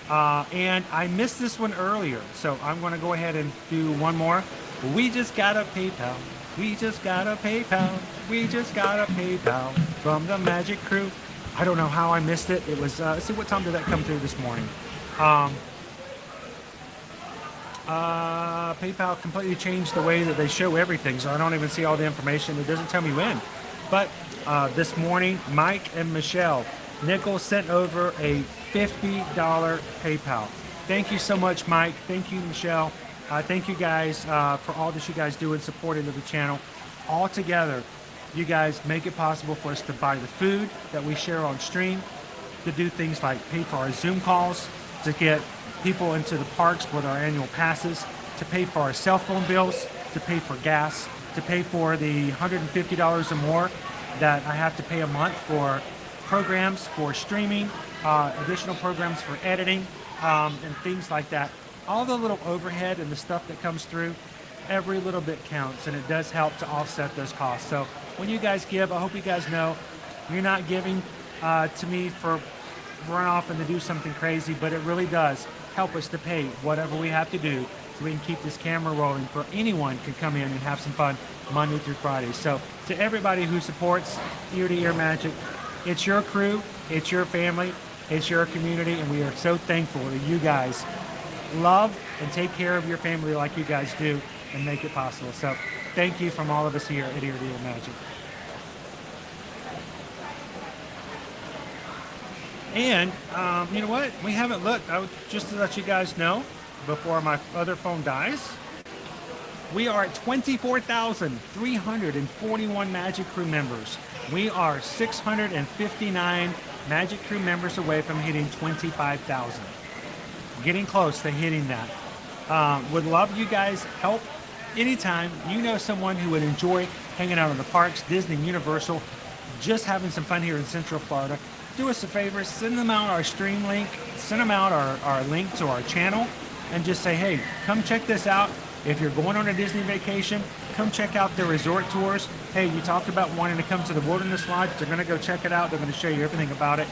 And I missed this one earlier, so I'm going to go ahead and do one more. We just got a PayPal. We just got a PayPal. We just got a PayPal from the Magic Crew. I don't know how I missed it. It was, let's see, what time did that come through this morning? PayPal completely changed the way that they show everything, so I don't even see all the information. It doesn't tell me when. But this morning, Mike and Michelle Nichols sent over a $50 PayPal. Thank you so much, Mike. Thank you, Michelle. Thank you guys for all that you guys do in supporting of the channel. All together, you guys make it possible for us to buy the food that we share on stream, to do things like pay for our Zoom calls, to get people into the parks with our annual passes, to pay for our cell phone bills, to pay for gas, to pay for the $150 or more that I have to pay a month for programs, for streaming, additional programs for editing, and things like that. All the little overhead and the stuff that comes through, every little bit counts, and it does help to offset those costs. So when you guys give, I hope you guys know you're not giving to me for run off and to do something crazy, but it really does help us to pay whatever we have to do so we can keep this camera rolling, for anyone can come in and have some fun Monday through Friday. So to everybody who supports Ear to Ear Magic, it's your crew, it's your family, it's your community, and we are so thankful that you guys love and take care of your family like you guys do and make it possible. So thank you from all of us here at Ear to Ear Magic. And you know what? We haven't looked. Just to let you guys know, before my other phone dies, we are at 24,341 Magic Crew members. We are 659 Magic Crew members away from hitting 25,000. Getting close to hitting that. Would love you guys help anytime you know someone who would enjoy hanging out in the parks, Disney, Universal, just having some fun here in Central Florida. Do us a favor, send them out our stream link, send them out our link to our channel, and just say, hey, come check this out. If you're going on a Disney vacation, come check out the resort tours. Hey, you talked about wanting to come to the Wilderness Lodge. They're going to go check it out. They're going to show you everything about it.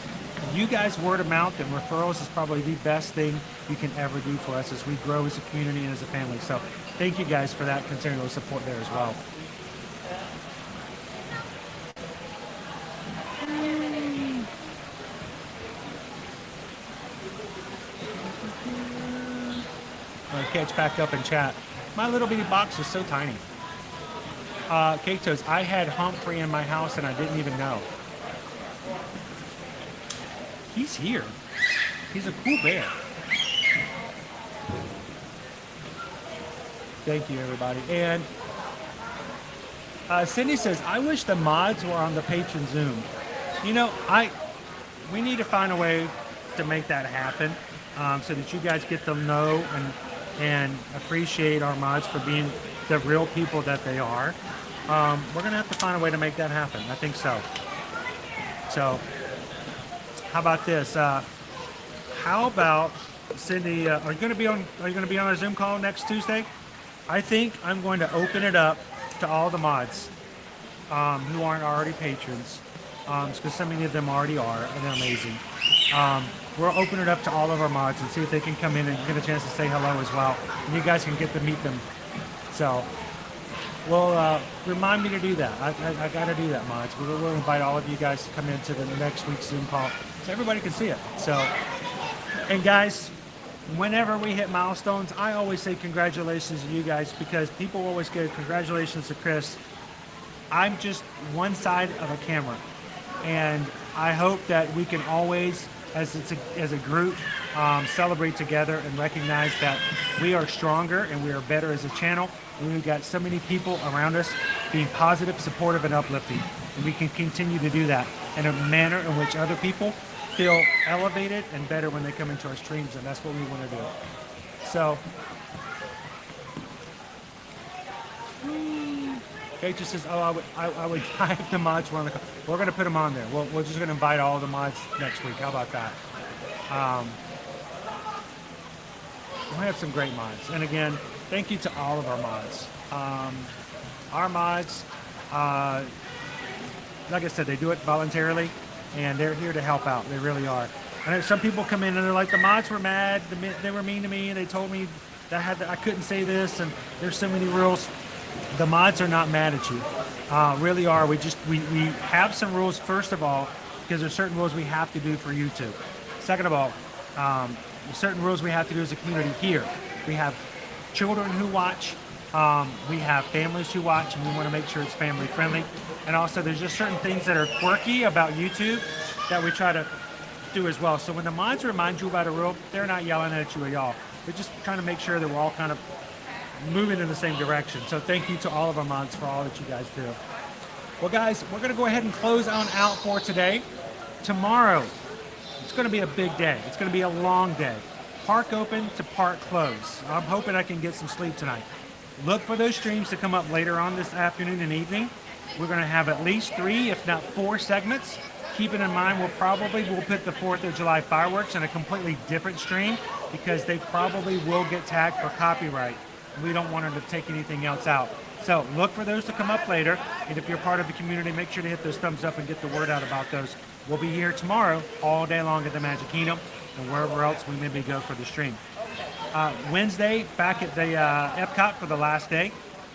You guys, word of mouth and referrals is probably the best thing you can ever do for us as we grow as a community and as a family. So thank you guys for that continual support there as well. I'll catch back up and chat. My little bitty box is so tiny. Cake Toast, I had Humphrey in my house and I didn't even know. He's here. He's a cool bear. Thank you, everybody. And Cindy says, I wish the mods were on the patron Zoom. You know, we need to find a way to make that happen so that you guys get to know and appreciate our mods for being the real people that they are. We're going to have to find a way to make that happen. I think so. So, how about this? How about Cindy? Are you going to be on our Zoom call next Tuesday? I think I'm going to open it up to all the mods who aren't already patrons, because so many of them already are, and they're amazing. We'll open it up to all of our mods and see if they can come in and get a chance to say hello as well, and you guys can get to meet them. So, well, remind me to do that. I got to do that, mods. We'll invite all of you guys to come into the next week's Zoom call so everybody can see it. So, and guys, whenever we hit milestones, I always say congratulations to you guys, because people always get congratulations to Chris. I'm just one side of a camera, and I hope that we can always as a group celebrate together and recognize that we are stronger and we are better as a channel. And we've got so many people around us being positive, supportive, and uplifting. And we can continue to do that in a manner in which other people feel elevated and better when they come into our streams, and that's what we want to do. So, Kate just says, "Oh, I would dive the mods were on the call." We're going to put them on there. We're just going to invite all the mods next week. How about that? We'll have some great mods. And again, thank you to all of our mods. Our mods, like I said, they do it voluntarily, and they're here to help out. They really are. I know some people come in and they're like, the mods were mad. They were mean to me, and they told me that I couldn't say this, and there's so many rules. The mods are not mad at you. Really are. We have some rules, first of all, because there's certain rules we have to do for YouTube. Second of all, certain rules we have to do as a community here. We have children who watch. We have families who watch, and we want to make sure it's family friendly. And also, there's just certain things that are quirky about YouTube that we try to do as well. So when the mods remind you about a rule, they're not yelling at you at y'all. They're just trying to make sure that we're all kind of moving in the same direction. So thank you to all of our mods for all that you guys do. Well, guys, we're going to go ahead and close on out for today. Tomorrow, it's going to be a big day. It's going to be a long day. Park open to park close. I'm hoping I can get some sleep tonight. Look for those streams to come up later on this afternoon and evening. We're going to have at least 3, if not 4 segments. Keeping in mind, we'll put the 4th of July fireworks in a completely different stream because they probably will get tagged for copyright. We don't want them to take anything else out. So look for those to come up later. And if you're part of the community, make sure to hit those thumbs up and get the word out about those. We'll be here tomorrow all day long at the Magic Kingdom and wherever else we maybe go for the stream. Wednesday, back at the Epcot for the last day.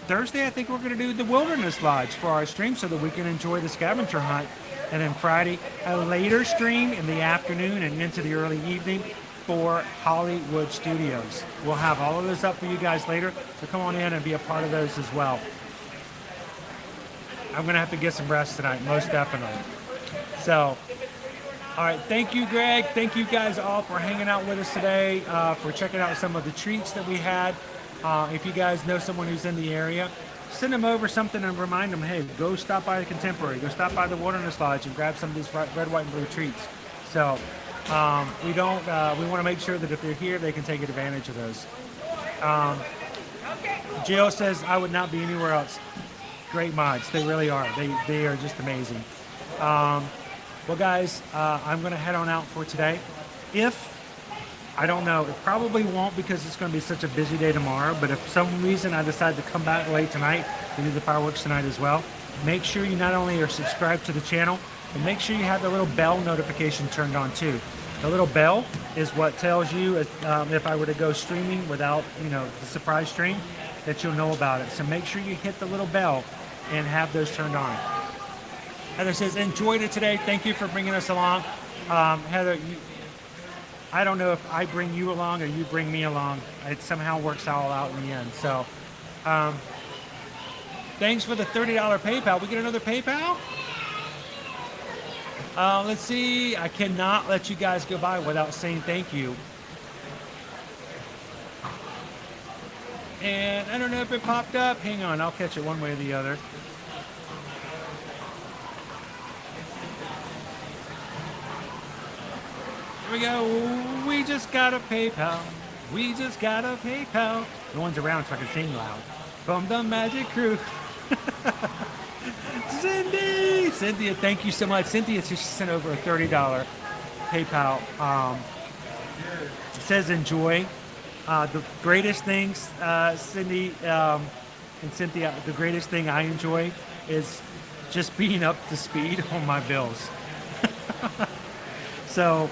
Thursday, I think we're going to do the Wilderness Lodge for our stream so that we can enjoy the scavenger hunt. And then Friday, a later stream in the afternoon and into the early evening for Hollywood Studios. We'll have all of those up for you guys later, so come on in and be a part of those as well. I'm going to have to get some rest tonight, most definitely. So, all right, thank you, Greg. Thank you guys all for hanging out with us today, for checking out some of the treats that we had. If you guys know someone who's in the area, send them over something and remind them, hey, go stop by the Contemporary, go stop by the Wilderness Lodge and grab some of these red, white, and blue treats. So we want to make sure that if they're here, they can take advantage of those. Jill says, I would not be anywhere else. Great mods. They really are. They are just amazing. Well, guys, I'm going to head on out for today. I don't know, it probably won't because it's going to be such a busy day tomorrow, but if for some reason I decide to come back late tonight to do the fireworks tonight as well, make sure you not only are subscribed to the channel, but make sure you have the little bell notification turned on too. The little bell is what tells you if I were to go streaming without, the surprise stream, that you'll know about it. So make sure you hit the little bell and have those turned on. Heather says, enjoyed it today. Thank you for bringing us along. Heather, I don't know if I bring you along or you bring me along. It somehow works all out in the end. So, thanks for the $30 PayPal. We get another PayPal? Let's see. I cannot let you guys go by without saying thank you. And I don't know if it popped up. Hang on. I'll catch it one way or the other. Here we go. We just got a PayPal. We just got a PayPal. No one's around so I can sing loud. From the Magic Crew. Cynthia, thank you so much. Cynthia just sent over a $30 PayPal. It says enjoy. The greatest things, Cindy and Cynthia, the greatest thing I enjoy is just being up to speed on my bills. So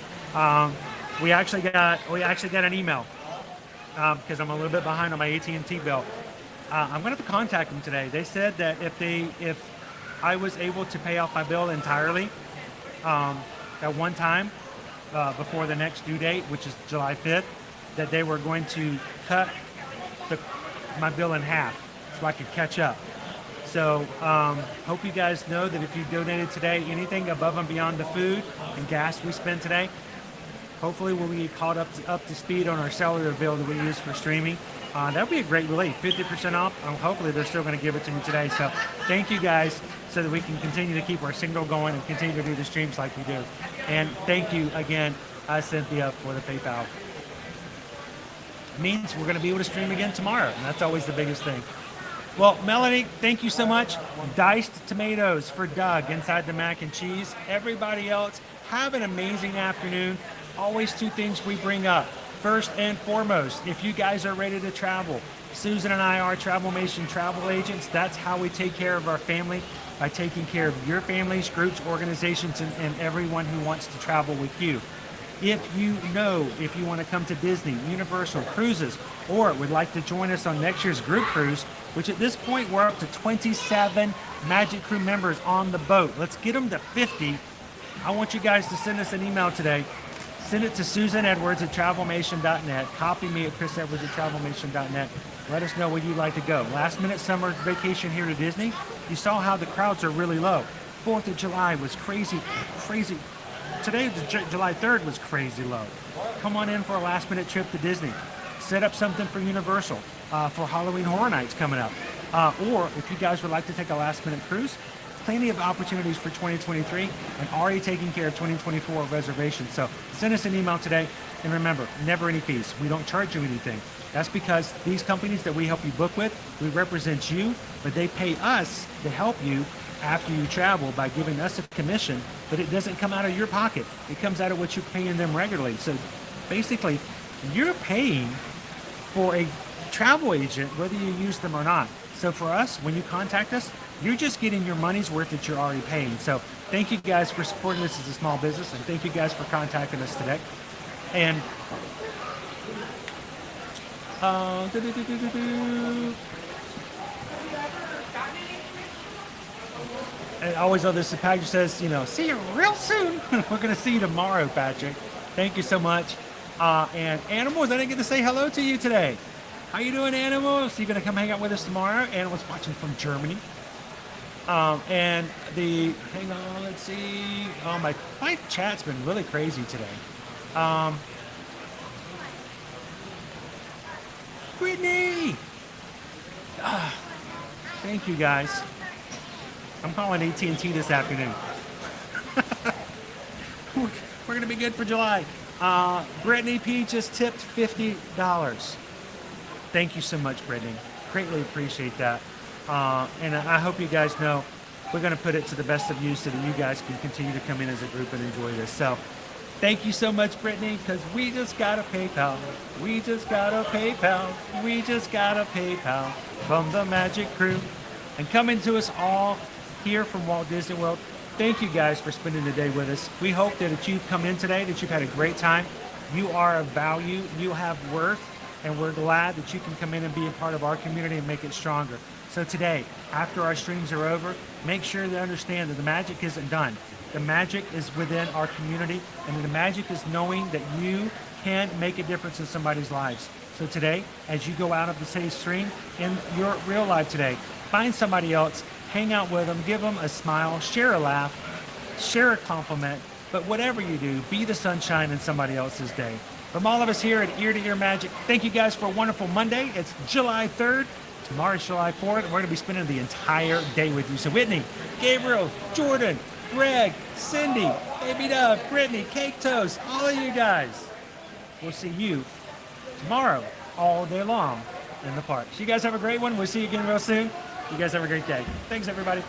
we actually got an email because I'm a little bit behind on my AT&T bill. I'm going to have to contact them today. They said that if I was able to pay off my bill entirely at one time before the next due date, which is July 5th, that they were going to cut my bill in half so I could catch up. So hope you guys know that if you donated today, anything above and beyond the food and gas we spent today, Hopefully we'll be caught up to speed on our cellular bill that we use for streaming. That would be a great relief, 50% off. Hopefully they're still going to give it to me today. So thank you guys, so that we can continue to keep our signal going and continue to do the streams like we do. And thank you again, Cynthia, for the PayPal. It means we're going to be able to stream again tomorrow, and that's always the biggest thing. Well, Melanie, thank you so much. Diced tomatoes for Doug inside the mac and cheese. Everybody else, have an amazing afternoon. Always two things we bring up. First and foremost, if you guys are ready to travel, Susan and I are Travelmation travel agents. That's how we take care of our family, by taking care of your families, groups, organizations, and everyone who wants to travel with you. If you want to come to Disney, Universal, cruises, or would like to join us on next year's group cruise, which at this point we're up to 27 Magic Crew members on the boat. Let's get them to 50. I want you guys to send us an email today. Send it to susanedwards@travelmation.net. Copy me at chrisedwards@travelmation.net. Let us know where you'd like to go. Last minute summer vacation here to Disney. You saw how the crowds are really low. 4th of July was crazy. Today, July 3rd was crazy low. Come on in for a last minute trip to Disney. Set up something for Universal for Halloween Horror Nights coming up. Or if you guys would like to take a last minute cruise, plenty of opportunities for 2023 and already taking care of 2024 reservations. So send us an email today. And remember, never any fees. We don't charge you anything. That's because these companies that we help you book with, we represent you, but they pay us to help you after you travel by giving us a commission, but it doesn't come out of your pocket. It comes out of what you're paying them regularly. So basically, you're paying for a travel agent whether you use them or not. So for us, when you contact us, you're just getting your money's worth that you're already paying. So thank you guys for supporting this as a small business, and thank you guys for contacting us today. And and always on this, Patrick says, see you real soon. We're going to see you tomorrow, Patrick. Thank you so much. And Animals, I didn't get to say hello to you today. How you doing, Animals? You going to come hang out with us tomorrow? Animals watching from Germany. Hang on, let's see. Oh, my chat's been really crazy today. Brittany! Thank you, guys. I'm calling AT&T this afternoon. We're going to be good for July. Brittany P just tipped $50. Thank you so much, Brittany. Greatly appreciate that. And I hope you guys know we're going to put it to the best of use so that you guys can continue to come in as a group and enjoy this. So thank you so much, Brittany, because we just got a PayPal. We just got a PayPal. We just got a PayPal from the Magic Crew. And coming to us all here from Walt Disney World, thank you guys for spending the day with us. We hope that if you've come in today, that you've had a great time. You are of value. You have worth. And we're glad that you can come in and be a part of our community and make it stronger. So today, after our streams are over, make sure to understand that the magic isn't done. The magic is within our community, and the magic is knowing that you can make a difference in somebody's lives. So today, as you go out of the city stream in your real life today, find somebody else, hang out with them, give them a smile, share a laugh, share a compliment, but whatever you do, be the sunshine in somebody else's day. From all of us here at Ear to Ear Magic, thank you guys for a wonderful Monday. It's July 3rd. Tomorrow's July 4th. We're going to be spending the entire day with you. So Whitney, Gabriel, Jordan, Greg, Cindy, Baby Dove, Brittany, Cake Toast, all of you guys. We'll see you tomorrow all day long in the park. So you guys have a great one. We'll see you again real soon. You guys have a great day. Thanks, everybody.